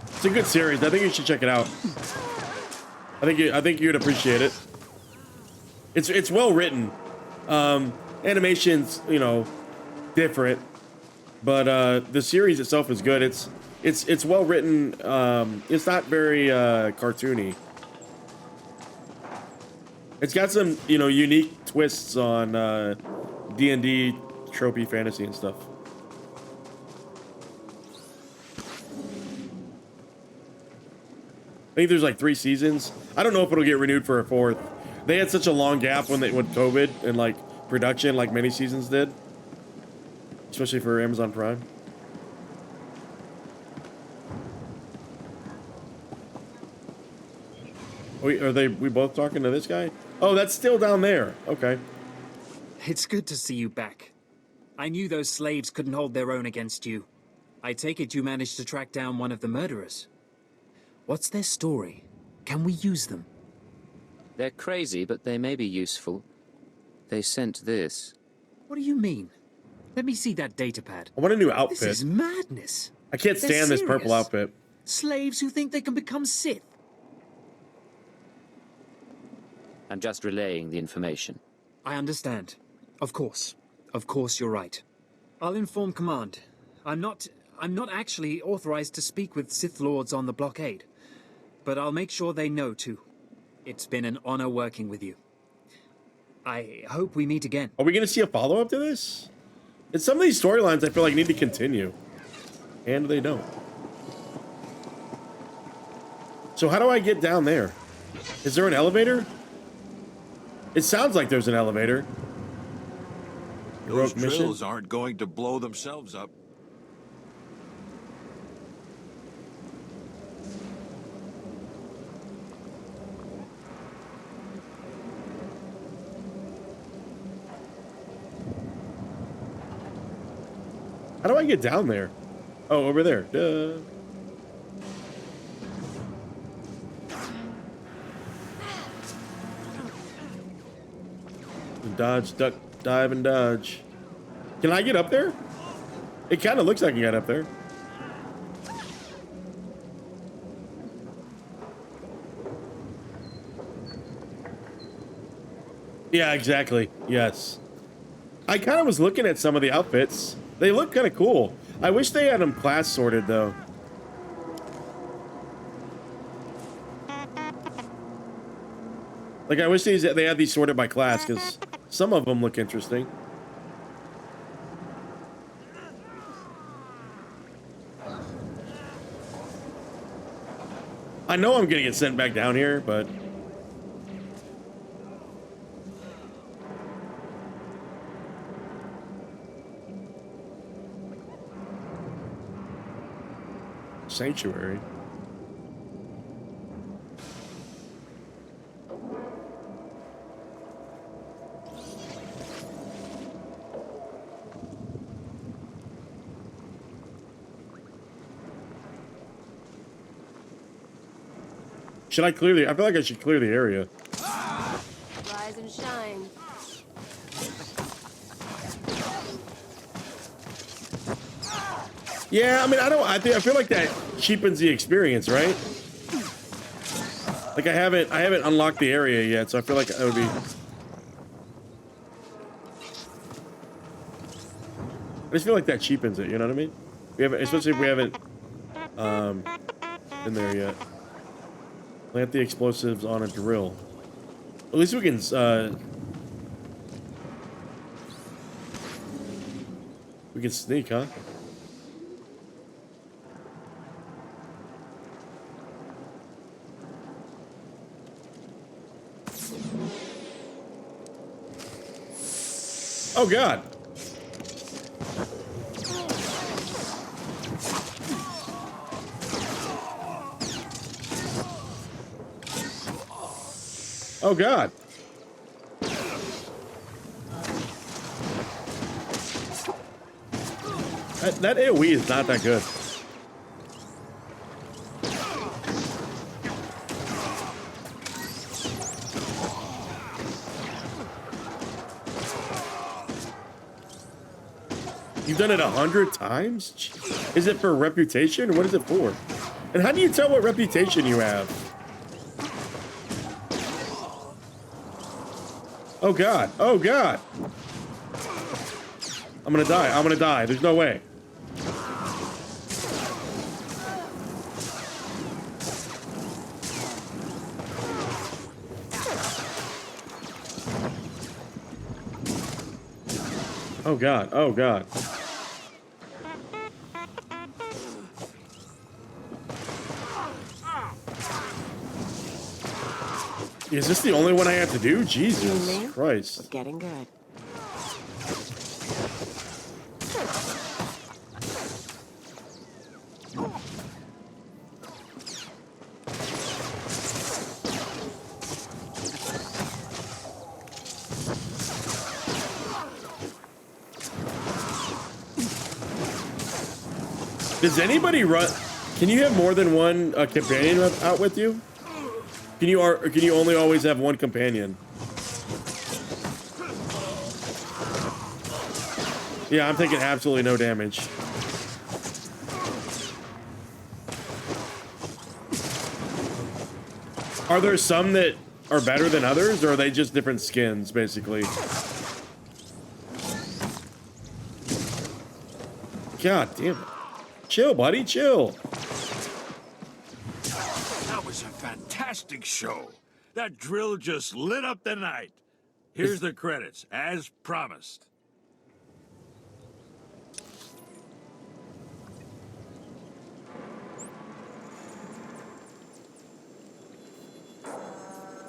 It's a good series. I think you should check it out. I think you'd appreciate it. It's well written. Animation's, different, but the series itself is good. It's well written. It's not very cartoony. It's got some, you know, unique twists on D&D tropey fantasy and stuff. I think there's like 3 seasons. I don't know if it'll get renewed for a 4th. They had such a long gap with COVID and like production, like many seasons did, especially for Amazon Prime. We both talking to this guy? Oh, that's still down there. Okay. It's good to see you back. I knew those slaves couldn't hold their own against you. I take it you managed to track down one of the murderers. What's their story? Can we use them? They're crazy, but they may be useful. They sent this. What do you mean? Let me see that datapad. I want a new outfit. This is madness. I can't stand this purple outfit. Slaves who think they can become Sith. I'm just relaying the information. I understand. Of course. Of course you're right. I'll inform command. I'm not actually authorized to speak with Sith Lords on the blockade. But I'll make sure they know too. It's been an honor working with you. I hope we meet again. Are we going to see a follow-up to this? And some of these storylines I feel like need to continue. And they don't. So how do I get down there? Is there an elevator? It sounds like there's an elevator. Those drills aren't going to blow themselves up. How do I get down there? Oh, over there. Duh. Dodge, duck, dive, and dodge. Can I get up there? It kind of looks like I got up there. Yeah, exactly. Yes. I kind of was looking at some of the outfits. They look kind of cool. I wish they had them class sorted, though. Like, I wish they had these sorted by class, because some of them look interesting. I know I'm gonna get sent back down here, but... Sanctuary. Should I clear the... I feel like I should clear the area. Rise and shine. Yeah, I mean, I feel like that cheapens the experience, right? Like I haven't unlocked the area yet, so I feel like it would be... I just feel like that cheapens it, you know what I mean? We haven't, especially if we haven't been there yet. Plant the explosives on a drill. At least we can sneak, huh? Oh God. Oh God. That AoE is not that good. You've done it 100 times? Is it for reputation? What is it for? And how do you tell what reputation you have? Oh God, oh God. I'm gonna die, I'm gonna die. There's no way. Oh god, oh god. Is this the only one I have to do? Jesus Christ. We're getting good. Does anybody run? Can you have more than one companion out with you? Can you only always have one companion? Yeah, I'm taking absolutely no damage. Are there some that are better than others, or are they just different skins, basically? God damn it. Chill, buddy, chill. That was a fantastic show. That drill just lit up the night. Here's the credits, as promised.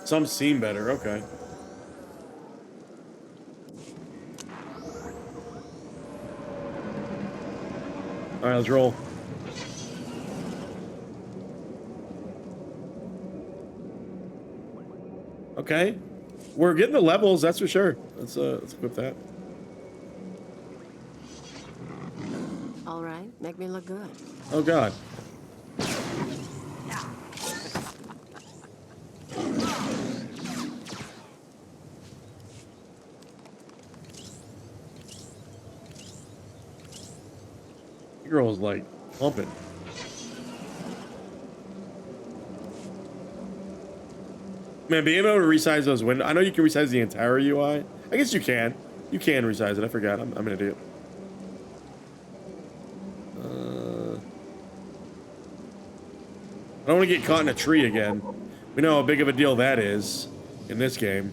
Some seem better, okay. All right, let's roll. Okay, we're getting the levels, that's for sure. Let's equip that. All right, make me look good. Oh god. The girl's like pumping. Man, being able to resize those windows. I know you can resize the entire UI. I guess you can. You can resize it. I forgot. I'm an idiot. I don't want to get caught in a tree again. We know how big of a deal that is in this game.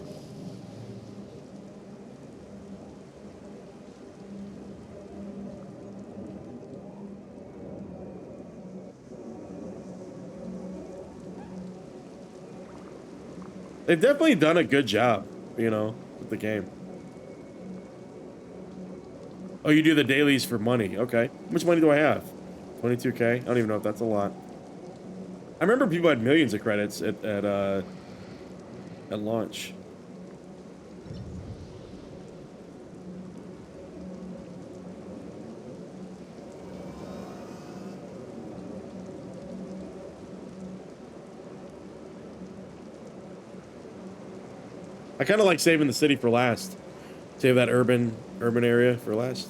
They've definitely done a good job, you know, with the game. Oh, you do the dailies for money. Okay. How much money do I have? 22K? I don't even know if that's a lot. I remember people had millions of credits at launch. I kind of like saving the city for last. Save that urban area for last.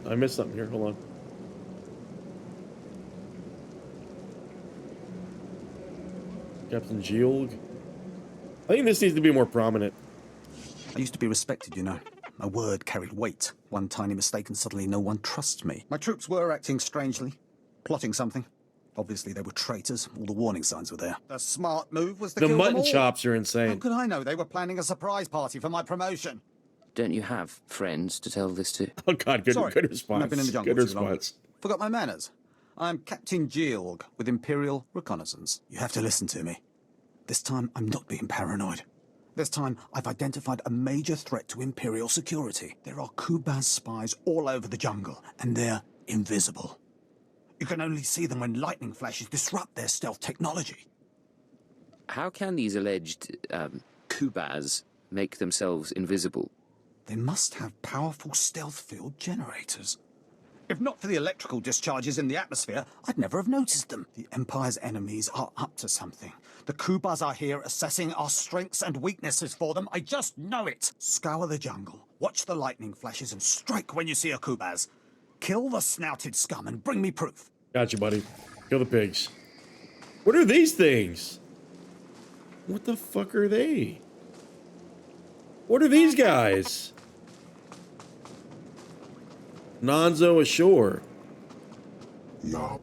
I missed something here. Hold on. Captain Georg. I think this needs to be more prominent. I used to be respected, you know. My word carried weight. One tiny mistake and suddenly no one trusts me. My troops were acting strangely. Plotting something. Obviously, they were traitors. All the warning signs were there. The smart move was to kill them all. The mutton chops are insane. How could I know they were planning a surprise party for my promotion? Don't you have friends to tell this to? Oh God, good response. I've been in the jungle Good too long. response. Forgot my manners. I'm Captain Georg with Imperial Reconnaissance. You have to listen to me. This time, I'm not being paranoid. This time, I've identified a major threat to Imperial security. There are Kubaz spies all over the jungle, and they're invisible. You can only see them when lightning flashes disrupt their stealth technology. How can these alleged Kubaz make themselves invisible? They must have powerful stealth field generators. If not for the electrical discharges in the atmosphere, I'd never have noticed them. The Empire's enemies are up to something. The Kubaz are here assessing our strengths and weaknesses for them. I just know it. Scour the jungle, watch the lightning flashes, and strike when you see a Kubaz. Kill the snouted scum and bring me proof. Gotcha, buddy. Kill the pigs. What are these things? What the fuck are they? What are these guys? Nonzo ashore. Look,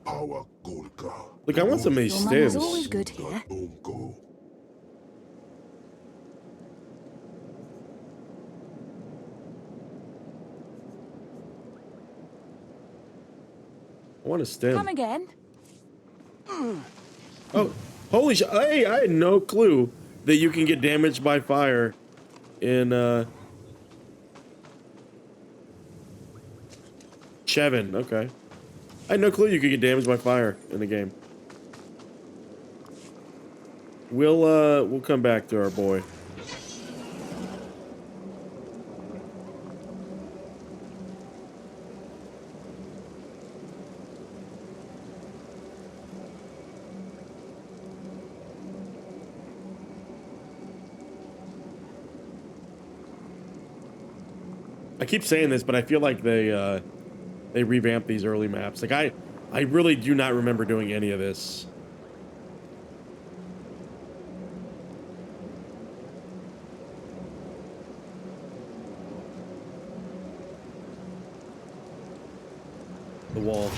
I want some of these stems. Always good here. want a stem. Come again? Oh, holy sh! Hey, I had no clue that you can get damaged by fire in Chevin. Okay, I had no clue you could get damaged by fire in the game. We'll come back to our boy. I keep saying this, but I feel like they revamped these early maps. Like I really do not remember doing any of this. The wall.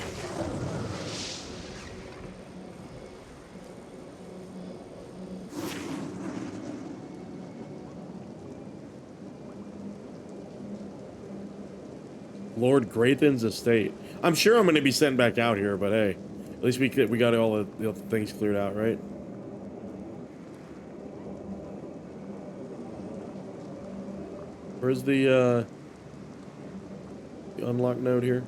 Lord Graythan's estate. I'm sure I'm going to be sent back out here, but hey, at least we got all the things cleared out, right? Where's the unlock node here?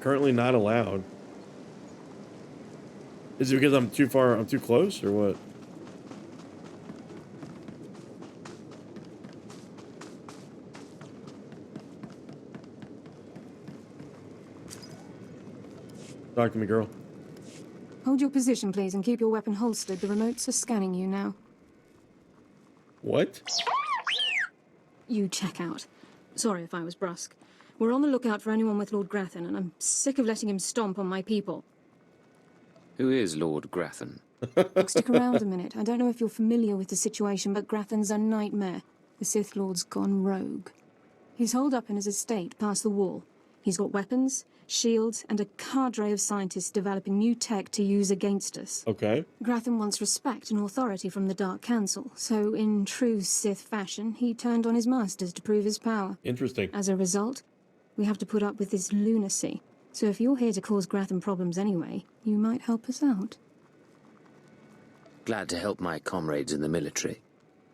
Currently not allowed. Is it because I'm too far, I'm too close, or what? Talk to me, girl. Hold your position, please, and keep your weapon holstered. The remotes are scanning you now. What? You check out. Sorry if I was brusque. We're on the lookout for anyone with Lord Grathan, and I'm sick of letting him stomp on my people. Who is Lord Grathan? Look, stick around a minute. I don't know if you're familiar with the situation, but Grathan's a nightmare. The Sith Lord's gone rogue. He's holed up in his estate past the wall. He's got weapons, shields, and a cadre of scientists developing new tech to use against us. Okay. Grathan wants respect and authority from the Dark Council, so in true Sith fashion, he turned on his masters to prove his power. Interesting. As a result, we have to put up with this lunacy. So if you're here to cause Grathan problems anyway, you might help us out. Glad to help my comrades in the military.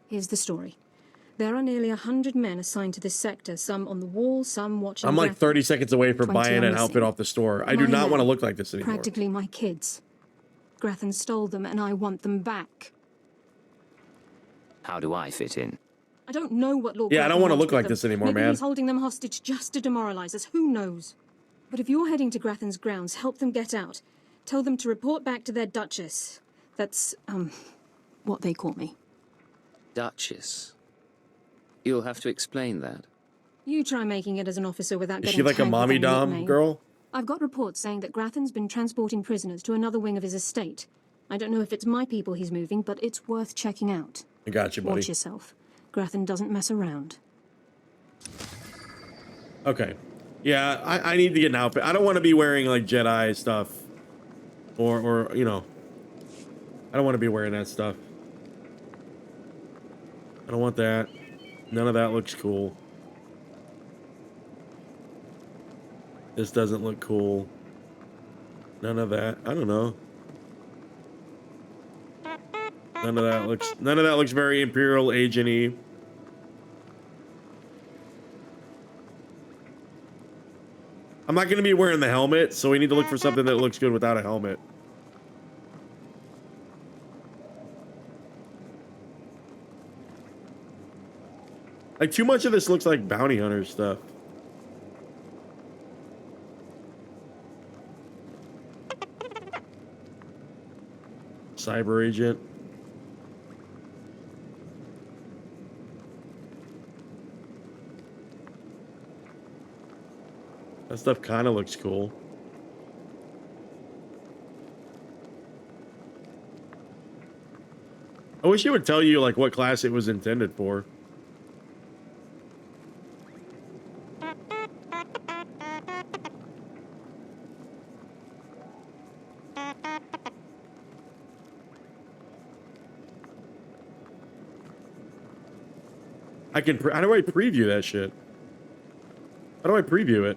Here's the story. There are nearly 100 men assigned to this sector, some on the wall, some watching. I'm like 30 seconds away from 20 buying are an outfit missing. off the store. I do My not men, want to look like this anymore. Practically my kids. Grathan stole them, and I want them back. How do I fit in? I don't know what Lord Yeah, I don't Grathan want to wants look with like them. this anymore, Maybe man. he's holding them hostage just to demoralize us. Who knows? But if you're heading to Grathan's grounds, help them get out. Tell them to report back to their Duchess. That's, what they call me. Duchess? You'll have to explain that. You try making it as an officer without Is getting she like a tagged with mommy their dom nickname. girl? I've got reports saying that Grathan's been transporting prisoners to another wing of his estate. I don't know if it's my people he's moving, but it's worth checking out. I got you, buddy. Watch yourself. Grathan doesn't mess around. Okay. Yeah, I need to get an outfit. I don't want to be wearing like Jedi stuff. Or you know. I don't want to be wearing that stuff. I don't want that. None of that looks cool. This doesn't look cool. None of that. I don't know. None of that looks very Imperial agent-y. I'm not going to be wearing the helmet, so we need to look for something that looks good without a helmet. Like, too much of this looks like bounty hunter stuff. Cyber agent. That stuff kind of looks cool. I wish it would tell you, like, what class it was intended for. I can. How do I preview that shit? How do I preview it?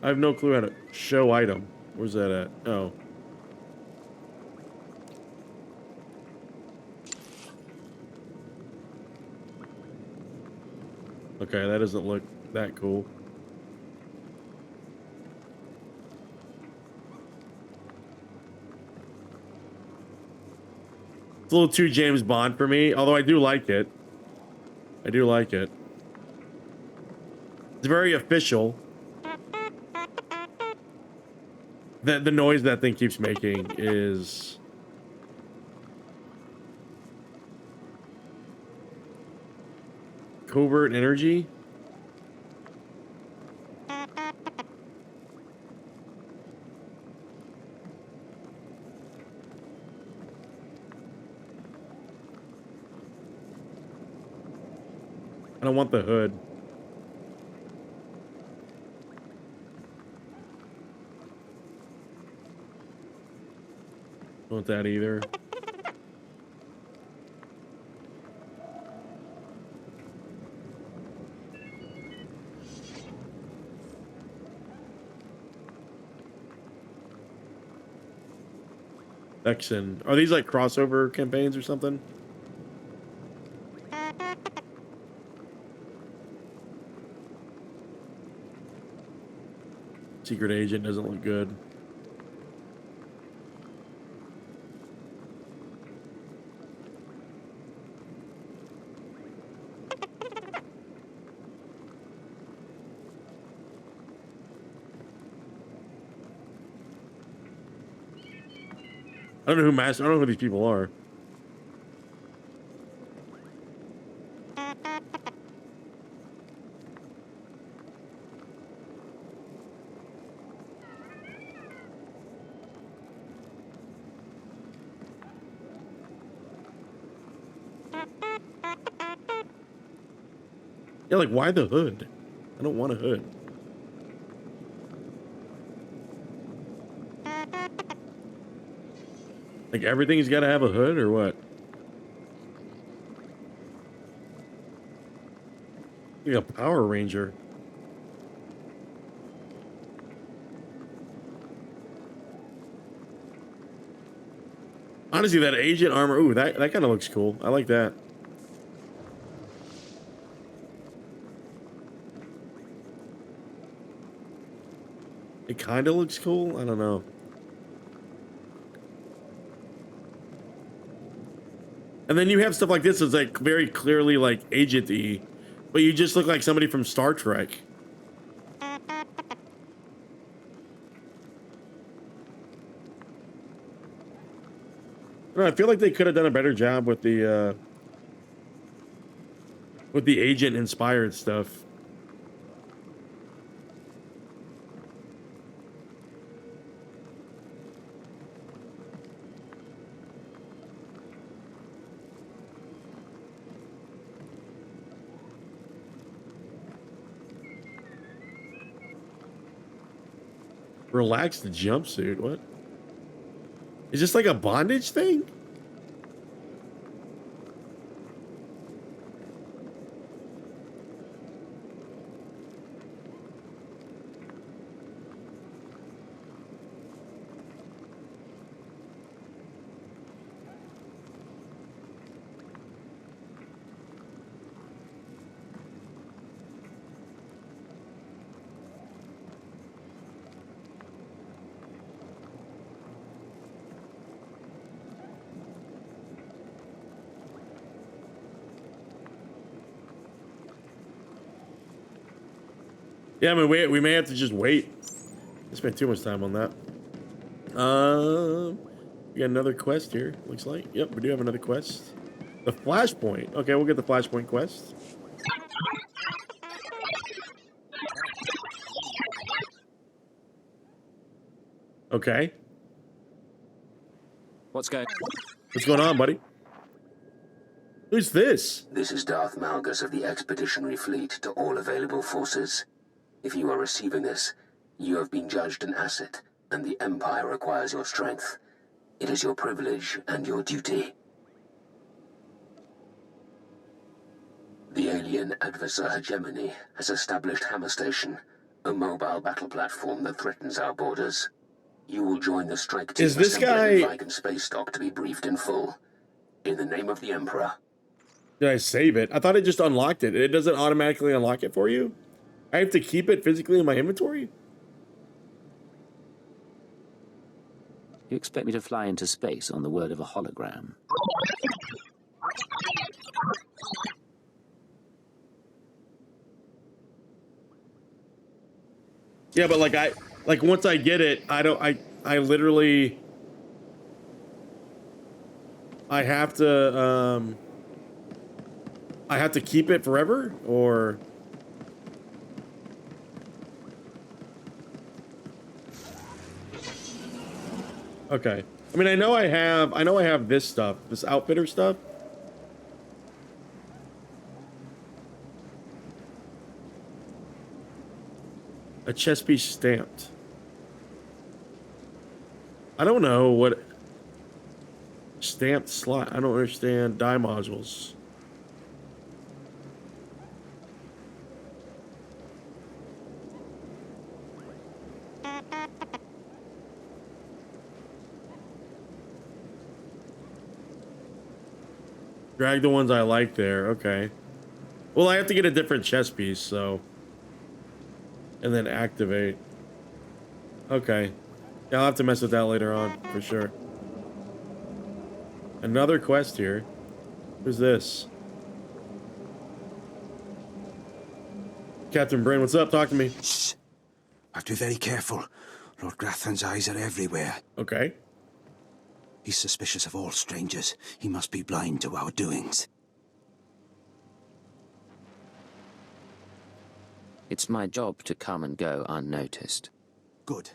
I have no clue how to show item. Where's that at? Oh. Okay, that doesn't look that cool. It's a little too James Bond for me, although I do like it. I do like it. It's very official. The noise that thing keeps making is... Covert energy? I don't want the hood. Don't want that either. Exen. Are these like crossover campaigns or something? Secret agent doesn't look good. I don't know who these people are. Yeah, like, why the hood? I don't want a hood. Like, everything's got to have a hood, or what? Like a Power Ranger. Honestly, that agent armor, ooh, that kind of looks cool. I like that. It kind of looks cool. I don't know. And then you have stuff like this that's like very clearly like agent-y, but you just look like somebody from Star Trek. I don't know, I feel like they could have done a better job with the agent-inspired stuff. Relaxed jumpsuit, what? Is this like a bondage thing? Yeah, I mean, we may have to just wait. I spent too much time on that. We got another quest here, looks like. Yep, we do have another quest. The Flashpoint. Okay, we'll get the Flashpoint quest. Okay. What's going on, buddy? Who's this? This is Darth Malgus of the Expeditionary Fleet to all available forces. If you are receiving this, you have been judged an asset. and the Empire requires your strength. It is your privilege and your duty. The alien adversar hegemony has established Hammer Station, a mobile battle platform that threatens our borders. You will join the strike team Is this assembling guy... Viking space stock to be briefed in full. In the name of the Emperor. Did I save it? I thought it just unlocked it. It doesn't automatically unlock it for you? I have to keep it physically in my inventory? You expect me to fly into space on the word of a hologram? Yeah, but like once I get it, I literally I have to keep it forever, or okay. I mean, I know I have this stuff, this outfitter stuff. A chess piece stamped. I don't know what stamped slot. I don't understand die modules. Drag the ones I like there. Okay. Well, I have to get a different chess piece, so. And then activate. Okay. Yeah, I'll have to mess with that later on, for sure. Another quest here. Who's this? Captain Bryn, what's up? Talk to me. Shh. Have to be very careful. Lord Grathan's eyes are everywhere. Okay. He's suspicious of all strangers. He must be blind to our doings. It's my job to come and go unnoticed. Good.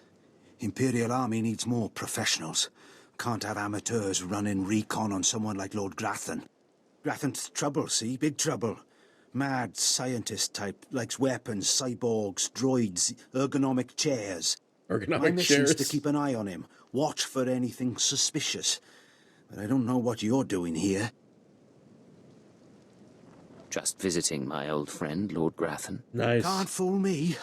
Imperial Army needs more professionals. Can't have amateurs running recon on someone like Lord Grathan. Grathan's trouble, see? Big trouble. Mad scientist type, likes weapons, cyborgs, droids, ergonomic chairs. My mission's to keep an eye on him. Watch for anything suspicious. But I don't know what you're doing here. Just visiting my old friend, Lord Grathan. Nice. Can't fool me.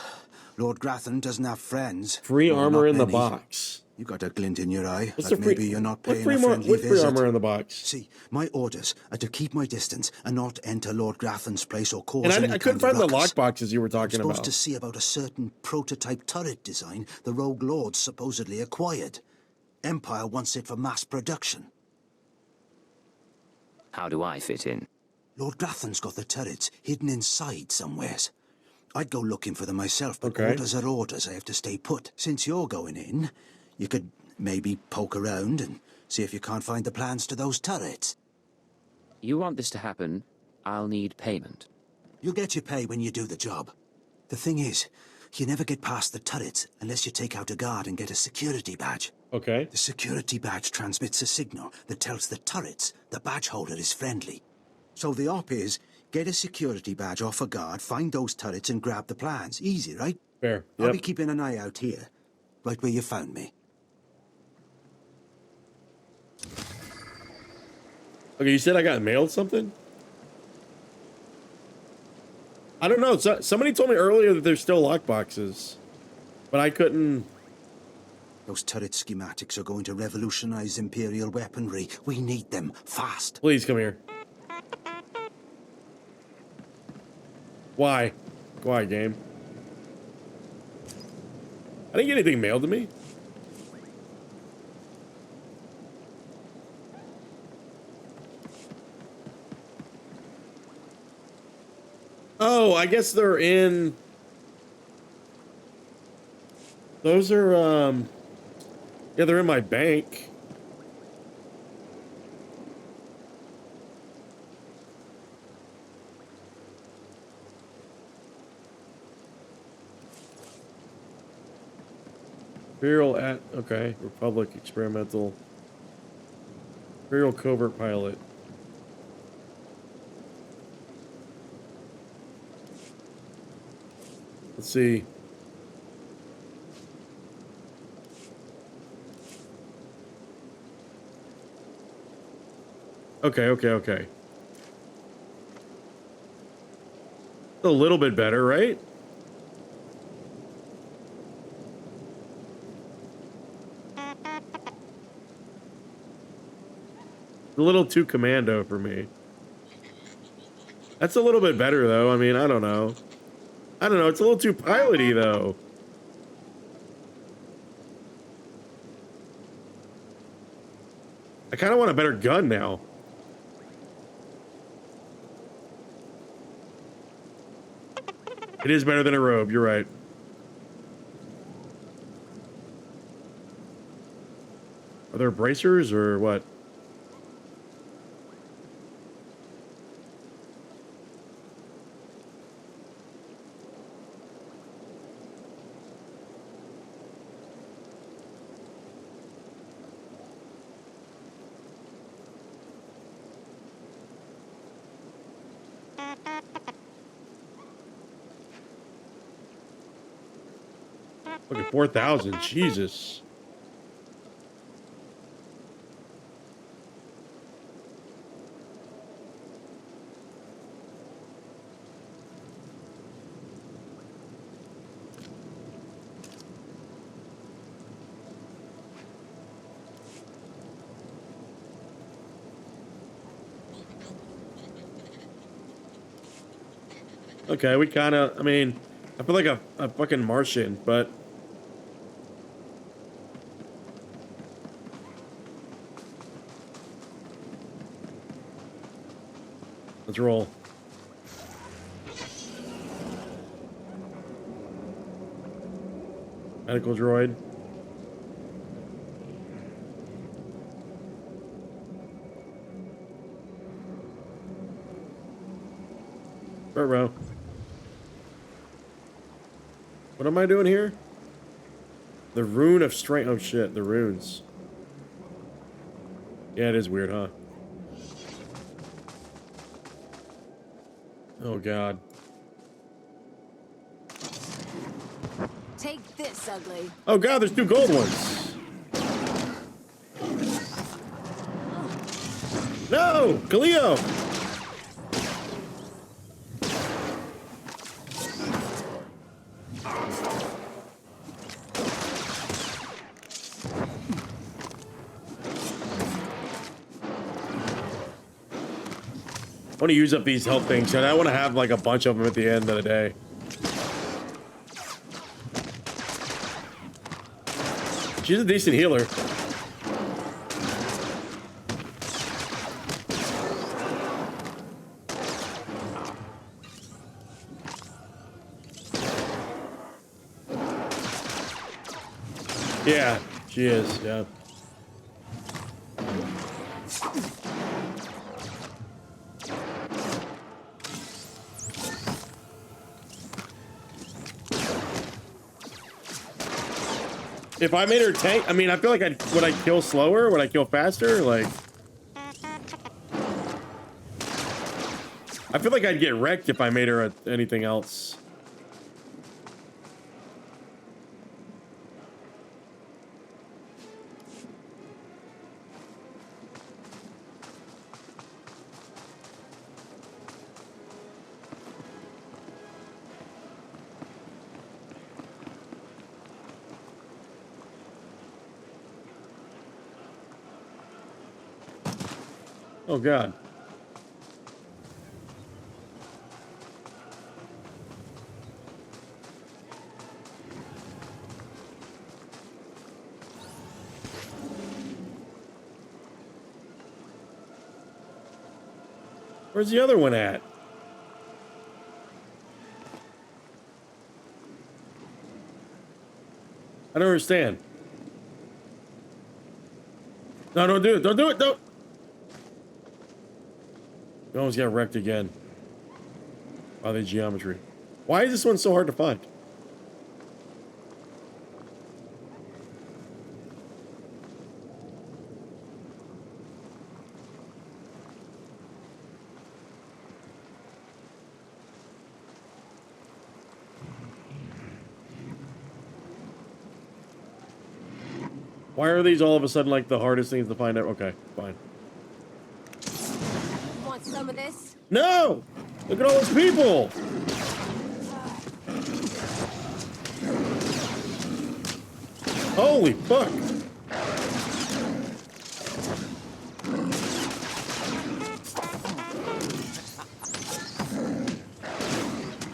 Lord Grathan doesn't have friends. Free No, armor not in the many. box. You got a glint in your eye. What's Like the free, maybe you're not what paying free, a friendly what free visit. armor in the box? See, my orders are to keep my distance and not enter Lord Grathan's place or cause And any I couldn't kind find of the ruckus. lockboxes you were talking I'm supposed about. to see about a certain prototype turret design the Rogue Lords supposedly acquired. Empire wants it for mass production. How do I fit in? Lord Grathan's got the turrets hidden inside somewheres. I'd go looking for them myself, but Okay. orders are orders. I have to stay put. Since you're going in, you could maybe poke around and see if you can't find the plans to those turrets. You want this to happen, I'll need payment. You'll get your pay when you do the job. The thing is, you never get past the turrets unless you take out a guard and get a security badge. Okay. The security badge transmits a signal that tells the turrets the badge holder is friendly. So the op is, get a security badge off a guard, find those turrets and grab the plans. Easy, right? Fair. I'll Yep. be keeping an eye out here, right where you found me. Okay, you said I got mailed something? I don't know. Somebody told me earlier that there's still lockboxes, but I couldn't. Those turret schematics are going to revolutionize Imperial weaponry. We need them fast. Please come here. Why? Why, game? I didn't get anything mailed to me. Oh, I guess they're in. Those are, yeah, they're in my bank. Imperial at, okay, Republic experimental. Imperial covert pilot. Let's see. Okay, okay, okay. A little bit better, right? A little too commando for me. That's a little bit better, though. I mean, I don't know. I don't know. It's a little too piloty, though. I kind of want a better gun now. It is better than a robe. You're right. Are there bracers or what? Look at 4,000. Jesus. Okay, we kind of, I mean, I feel like a fucking Martian, but... Let's roll. Medical droid. Row. What am I doing here? The rune of strength. Oh shit, the runes. Yeah, it is weird, huh? Oh god. Take this, ugly. Oh god, there's 2 gold ones. No! Kaleo! I want to use up these health things, and I want to have like a bunch of them at the end of the day. She's a decent healer. Yeah, she is, yeah. If I made her tank, I mean, I feel like would I kill slower? Would I kill faster? Like, I feel like I'd get wrecked if I made her anything else. Oh god. Where's the other one at? I don't understand. No, don't do it. Don't do it. Don't. You almost got wrecked again. By the geometry. Why is this one so hard to find? Why are these all of a sudden like the hardest things to find out? Okay, fine. Want some of this? No! Look at all those people! Holy fuck!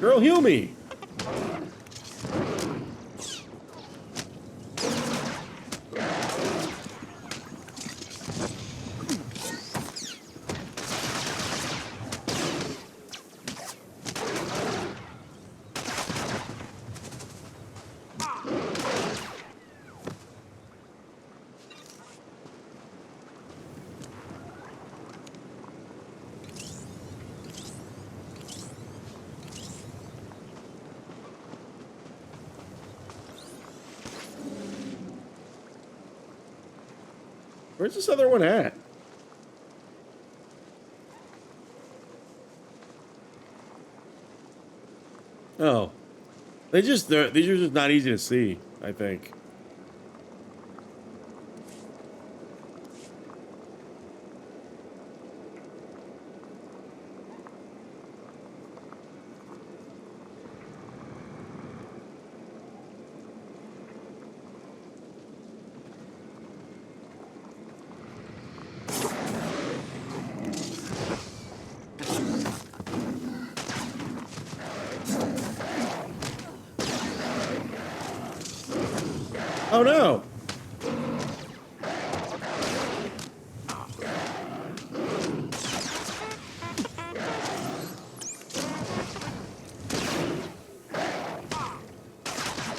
Girl, heal me! Where's this other one at? Oh. These are just not easy to see, I think. Oh no!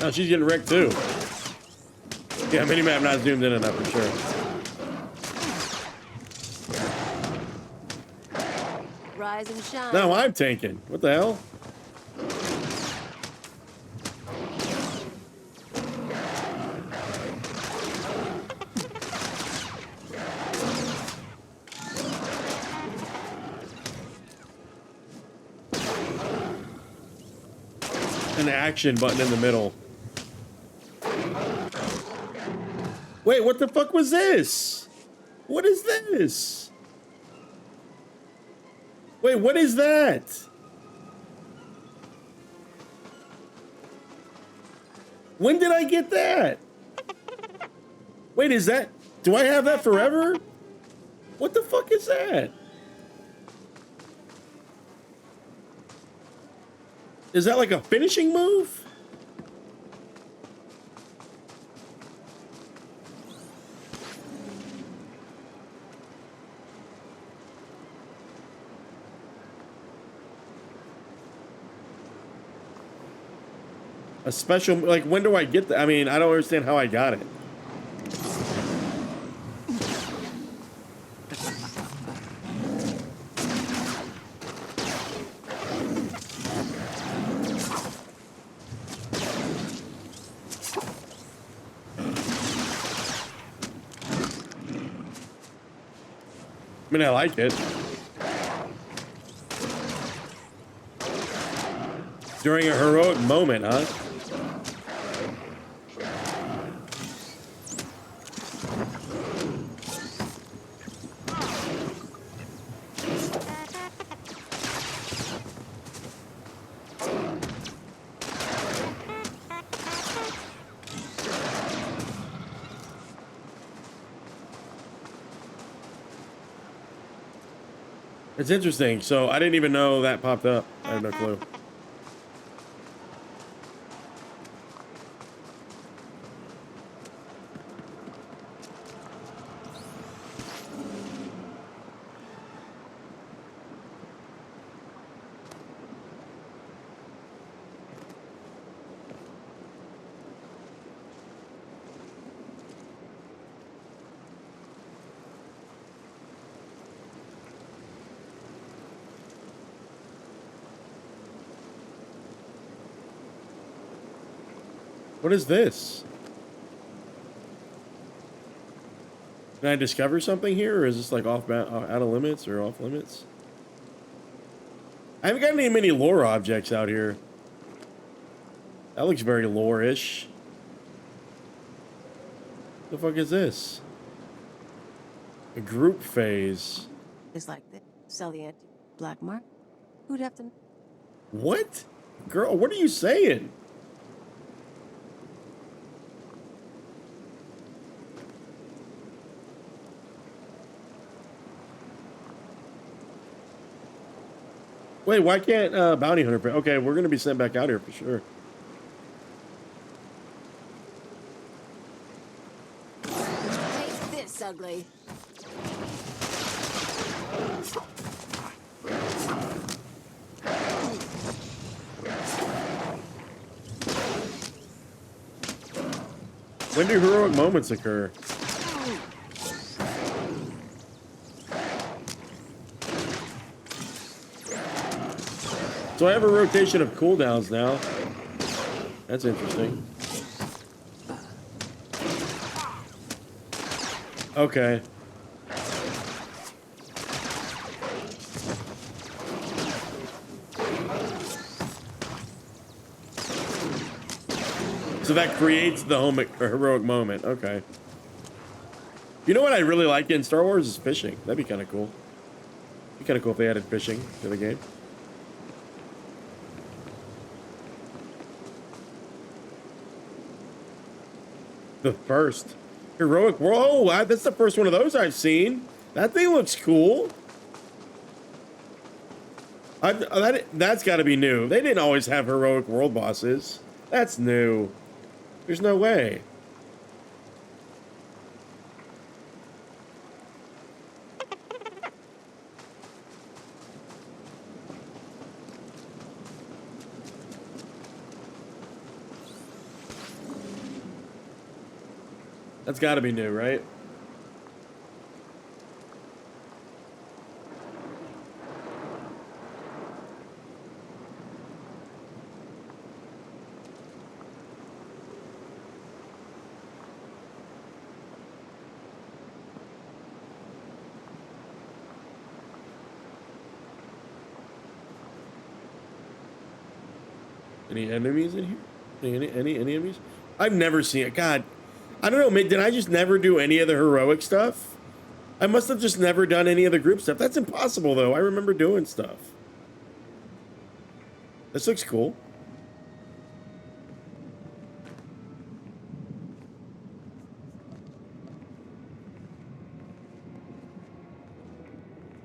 Oh, she's getting wrecked too. Yeah, minimap not zoomed in enough for sure. Rise and shine. No, I'm tanking. What the hell? An action button in the middle. Wait, what the fuck was this? What is this? Wait, what is that? When did I get that? Wait, is that... Do I have that forever? What the fuck is that? Is that like a finishing move? A special, like, when do I get that? I mean, I don't understand how I got it. I mean, I like it. During a heroic moment, huh? It's interesting. So I didn't even know that popped up. I have no clue. What is this? Can I discover something here, or is this like out of limits or off limits? I haven't got many lore objects out here. That looks very lore-ish. The fuck is this? A group phase. It's like this. Sell the black mark? Who'd have to... What? Girl, what are you saying? Wait, why can't bounty hunter... Okay, we're going to be sent back out here for sure. Taste this, ugly. When do heroic moments occur? So I have a rotation of cooldowns now. That's interesting. Okay. So that creates the heroic moment. Okay. You know what I really like in Star Wars is fishing. That'd be kind of cool. Be kind of cool if they added fishing to the game. The first heroic world. Oh, that's the first one of those I've seen. That thing looks cool. That's got to be new. They didn't always have heroic world bosses. That's new. There's no way. That's got to be new, right? Any enemies in here? Any enemies? I've never seen it. God, I don't know. Did I just never do any of the heroic stuff? I must have just never done any of the group stuff. That's impossible, though. I remember doing stuff. This looks cool.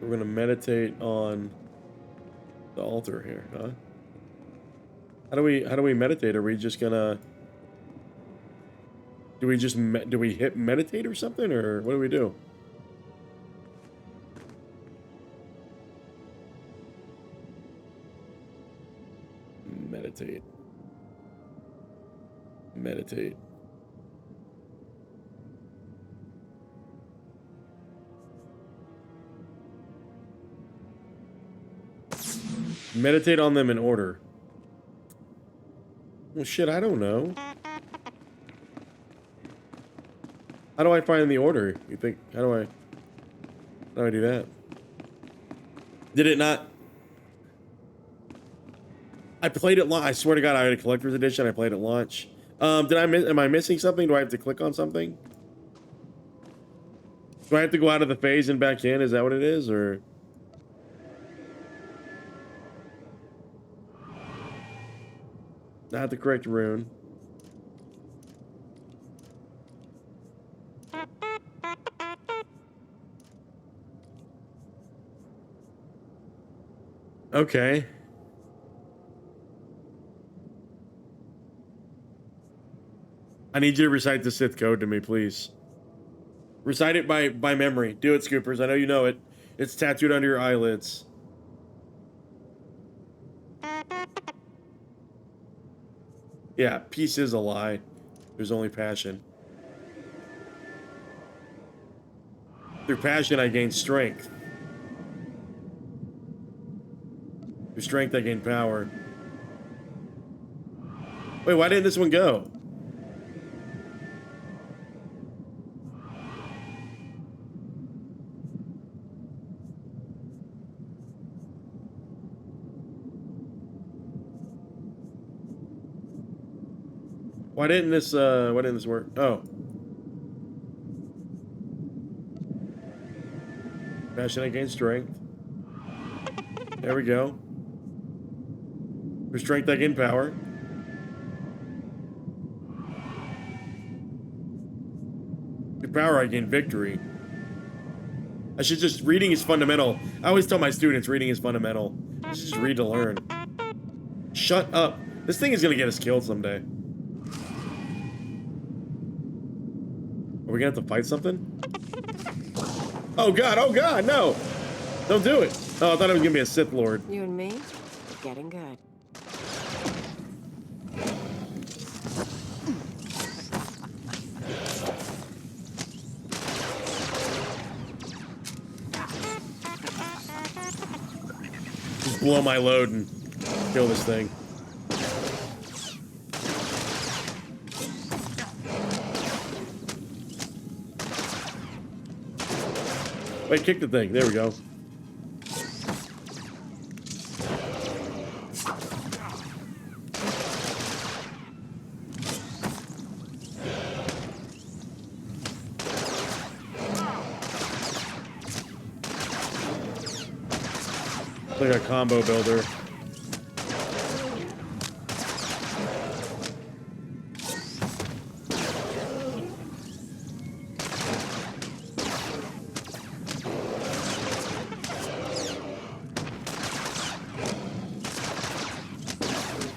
We're gonna meditate on the altar here, huh? How do we meditate? Are we just gonna... Do we hit meditate or something, or what do we do? Meditate. Meditate. Meditate on them in order. Well, shit, I don't know. How do I find the order? You think? How do I do that? Did it not? I played it launch. I swear to God, I had a collector's edition. I played it launch. Am I missing something? Do I have to click on something? Do I have to go out of the phase and back in? Is that what it is, or? Not the correct rune. Okay. I need you to recite the Sith code to me, please. Recite it by memory. Do it, Scoopers. I know you know it. It's tattooed under your eyelids. Yeah, peace is a lie. There's only passion. Through passion, I gain strength. Through strength, I gain power. Wait, why didn't this one go? Why didn't this work? Oh. Passion, I gain strength. There we go. For strength, I gain power. With power, I gain victory. I should just... Reading is fundamental. I always tell my students reading is fundamental. You should just read to learn. Shut up. This thing is gonna get us killed someday. Are we gonna have to fight something? Oh god, no! Don't do it! Oh, I thought it was gonna be a Sith Lord. You and me, we're getting good. Just blow my load and kill this thing. Wait, kick the thing. There we go. It's like a combo builder.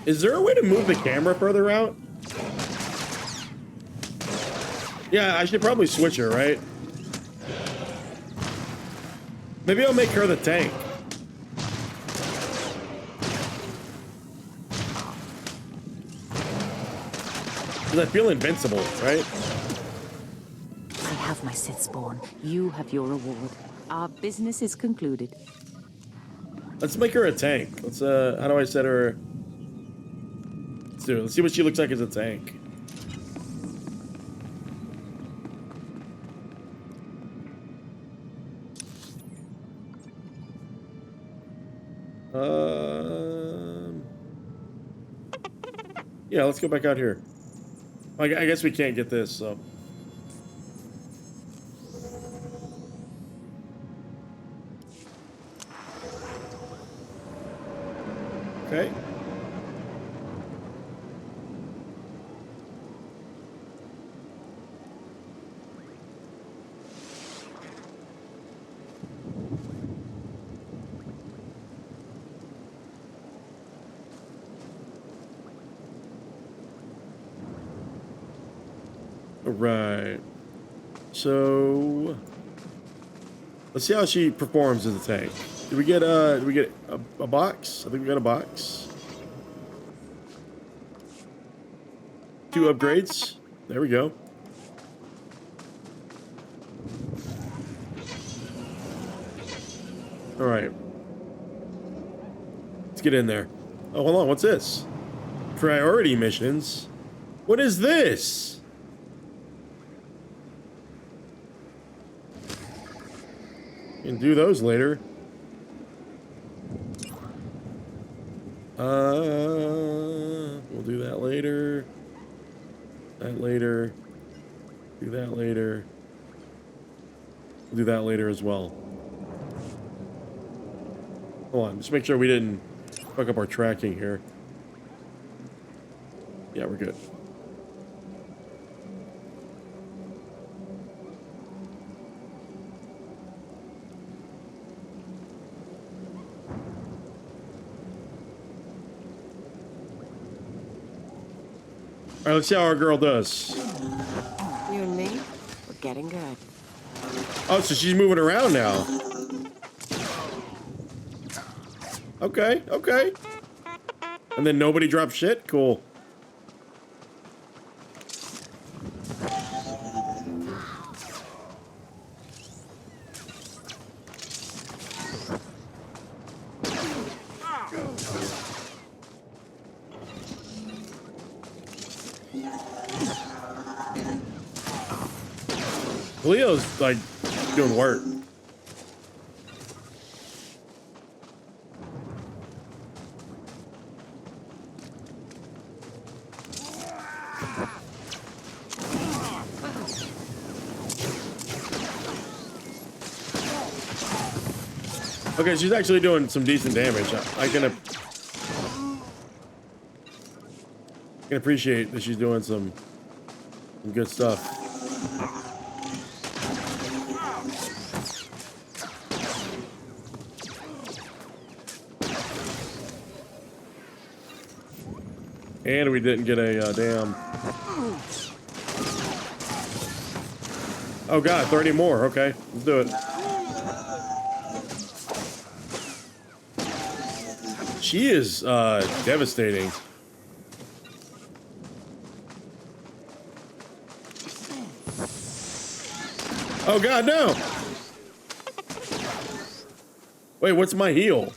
Is there a way to move the camera further out? Yeah, I should probably switch her, right? Maybe I'll make her the tank. Because I feel invincible, right? I have my Sith spawn. You have your reward. Our business is concluded. Let's make her a tank. Let's, how do I set her? Let's do it. Let's see what she looks like as a tank. Yeah, let's go back out here. I guess we can't get this, so. Okay. Right. So let's see how she performs as a tank. Did we get a box? I think we got a box. 2 upgrades. There we go. All right. Let's get in there. Oh, hold on. What's this? Priority missions. What is this? Can do those later. We'll do that later. That later. Do that later. We'll do that later as well. Hold on, just make sure we didn't fuck up our tracking here. Yeah, we're good. All right, let's see how our girl does. You and me, we're getting good. Oh, so she's moving around now. Okay, okay. And then nobody drops shit? Cool. Leo's like doing work. Okay, she's actually doing some decent damage. I can appreciate that she's doing some good stuff. And we didn't get a damn... Oh god, 30 more. Okay, let's do it. She is devastating. Oh god, no! Wait, what's my heal?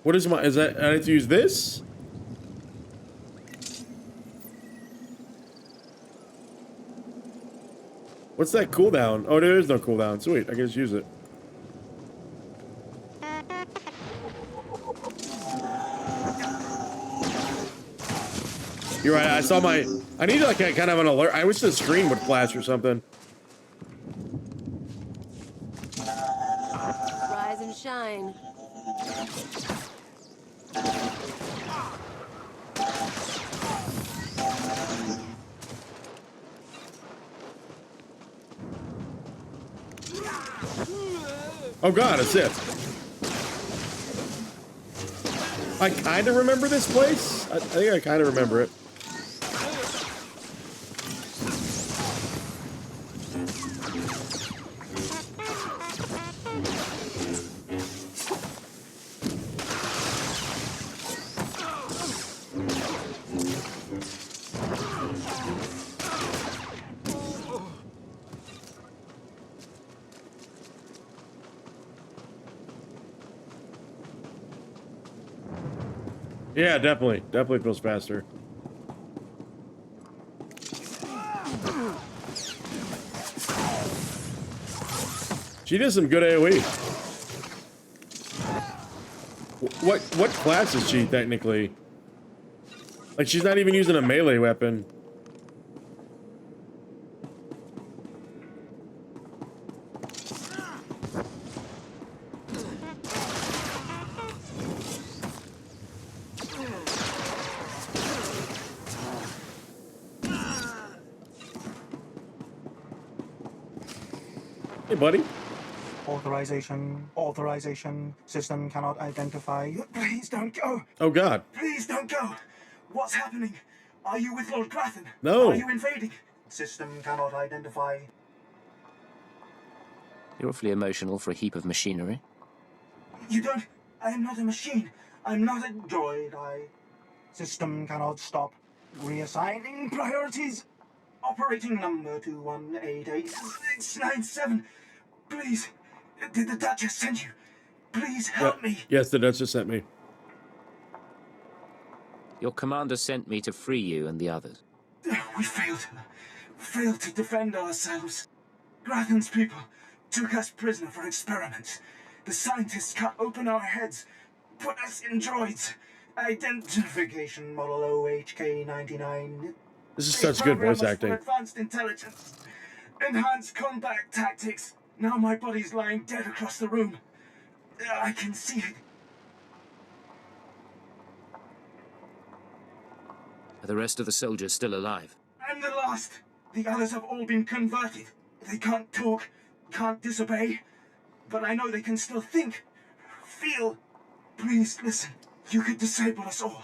What is my... Is that... I need to use this? What's that cooldown? Oh, there is no cooldown. Sweet, I can just use it. You're right, I saw my... I need like a kind of an alert. I wish the screen would flash or something. Rise and shine. Oh god, a Sith. I kind of remember this place. I think I kind of remember it. Yeah, definitely. Definitely feels faster. She did some good AoE. What class is she technically? Like she's not even using a melee weapon. Hey, buddy. Authorization. System cannot identify. Please don't go. Oh, God. Please don't go. What's happening? Are you with Lord Grathan? No. Are you invading? System cannot identify. You're awfully emotional for a heap of machinery. You don't... I am not a machine. I'm not a droid. System cannot stop. Reassigning priorities. Operating number 2188-697. Please, did the Duchess send you? Please help me. Yes, the Duchess sent me. Your commander sent me to free you and the others. We failed her. Failed to defend ourselves. Grathan's people took us prisoner for experiments. The scientists cut open our heads, put us in droids. Identification model OHK-99. This is such good voice acting. Advanced intelligence. Enhanced combat tactics. Now my body's lying dead across the room. I can see it. Are the rest of the soldiers still alive? I'm the last. The others have all been converted. They can't talk, can't disobey. But I know they can still think, feel. Please listen. You could disable us all.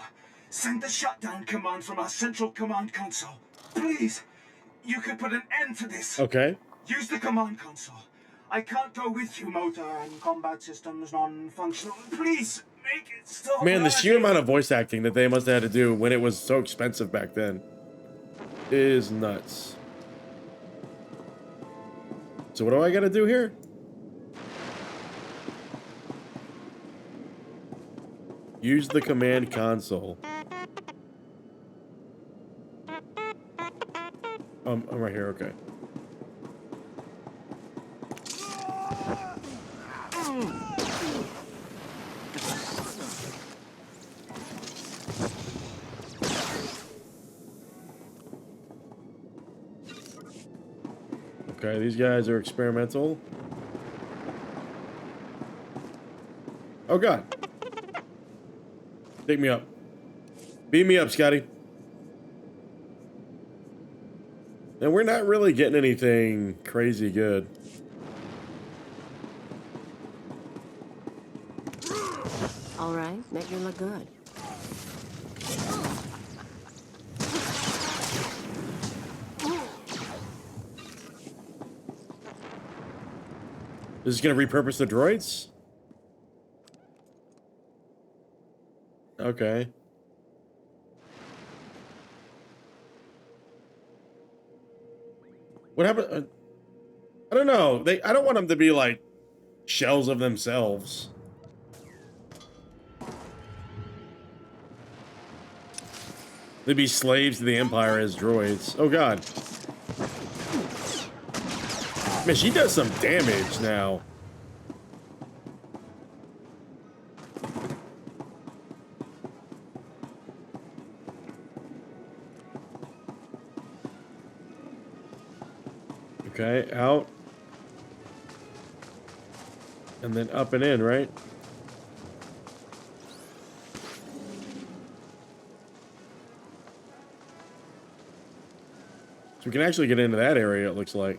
Send the shutdown command from our central command console. Please. You could put an end to this. Okay. Use the command console. I can't go with you, motor and combat systems non-functional. Please, make it stop. Man, the sheer amount of voice acting that they must have had to do when it was so expensive back then is nuts. So what do I gotta do here? Use the command console. I'm right here, okay. Okay, these guys are experimental. Oh, God. Take me up. Beam me up, Scotty. And we're not really getting anything crazy good. All right, make you look good. Is this going to repurpose the droids? Okay. What happened? I don't know. I don't want them to be like shells of themselves. They'd be slaves to the Empire as droids. Oh, God. Man, she does some damage now. Okay, out. And then up and in, right? So we can actually get into that area, it looks like.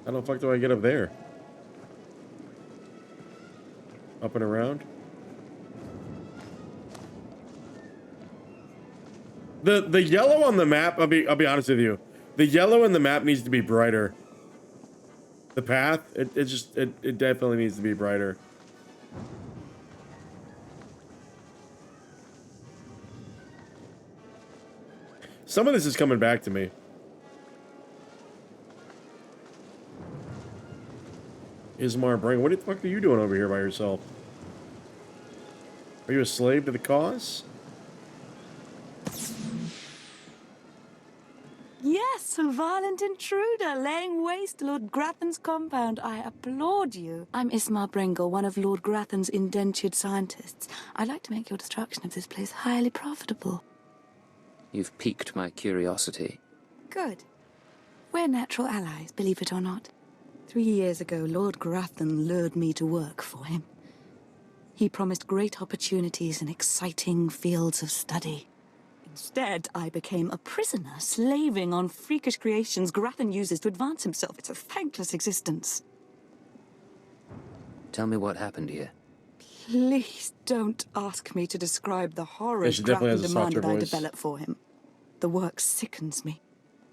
How the fuck do I get up there? Up and around? The yellow on the map, I'll be honest with you. The yellow in the map needs to be brighter. The path, it definitely needs to be brighter. Some of this is coming back to me. Ismar Bring, what the fuck are you doing over here by yourself? Are you a slave to the cause? Yes, a violent intruder laying waste to Lord Grathan's compound. I applaud you. I'm Ismar Brengle, one of Lord Grathan's indentured scientists. I'd like to make your destruction of this place highly profitable. You've piqued my curiosity. Good. We're natural allies, believe it or not. 3 years ago, Lord Grathan lured me to work for him. He promised great opportunities and exciting fields of study. Instead, I became a prisoner, slaving on freakish creations Grathan uses to advance himself. It's a thankless existence. Tell me what happened here. Please don't ask me to describe the horrors she definitely Grathan has a softer demanded I voice. develop for him. The work sickens me.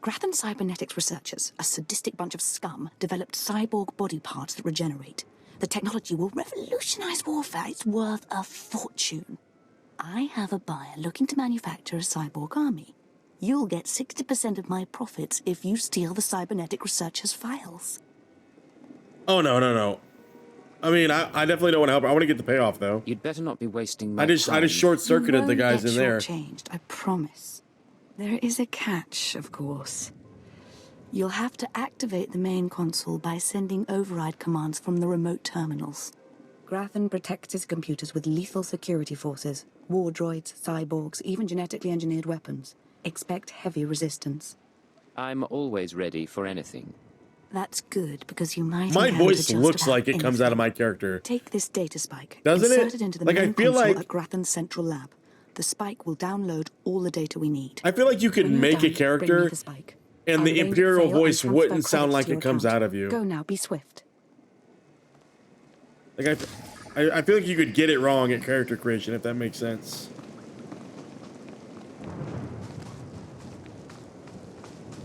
Grathan cybernetics researchers, a sadistic bunch of scum, developed cyborg body parts that regenerate. The technology will revolutionize warfare. It's worth a fortune. I have a buyer looking to manufacture a cyborg army. You'll get 60% of my profits if you steal the cybernetic researchers' files. Oh, no. I mean, I definitely don't want to help her. I want to get the payoff, though. You'd better not be wasting my I just short-circuited the guys in there. Changed, I promise. There is a catch, of course. You'll have to activate the main console by sending override commands from the remote terminals. Grathan protects his computers with lethal security forces. War droids, cyborgs, even genetically engineered weapons. Expect heavy resistance. I'm always ready for anything. That's good, because you might My encounter voice just looks about like it comes out of my character. Take this data spike. Doesn't insert it? Into the Like, I main feel console like- at Grathan's central lab. The spike will download all the data we need. I feel like you could When you're make done, a bring me character the spike. and I'll the arrange Imperial sale and voice transfer wouldn't sound credits like to your it comes account. out of you. Go now, be swift. Like I feel like you could get it wrong at character creation, if that makes sense.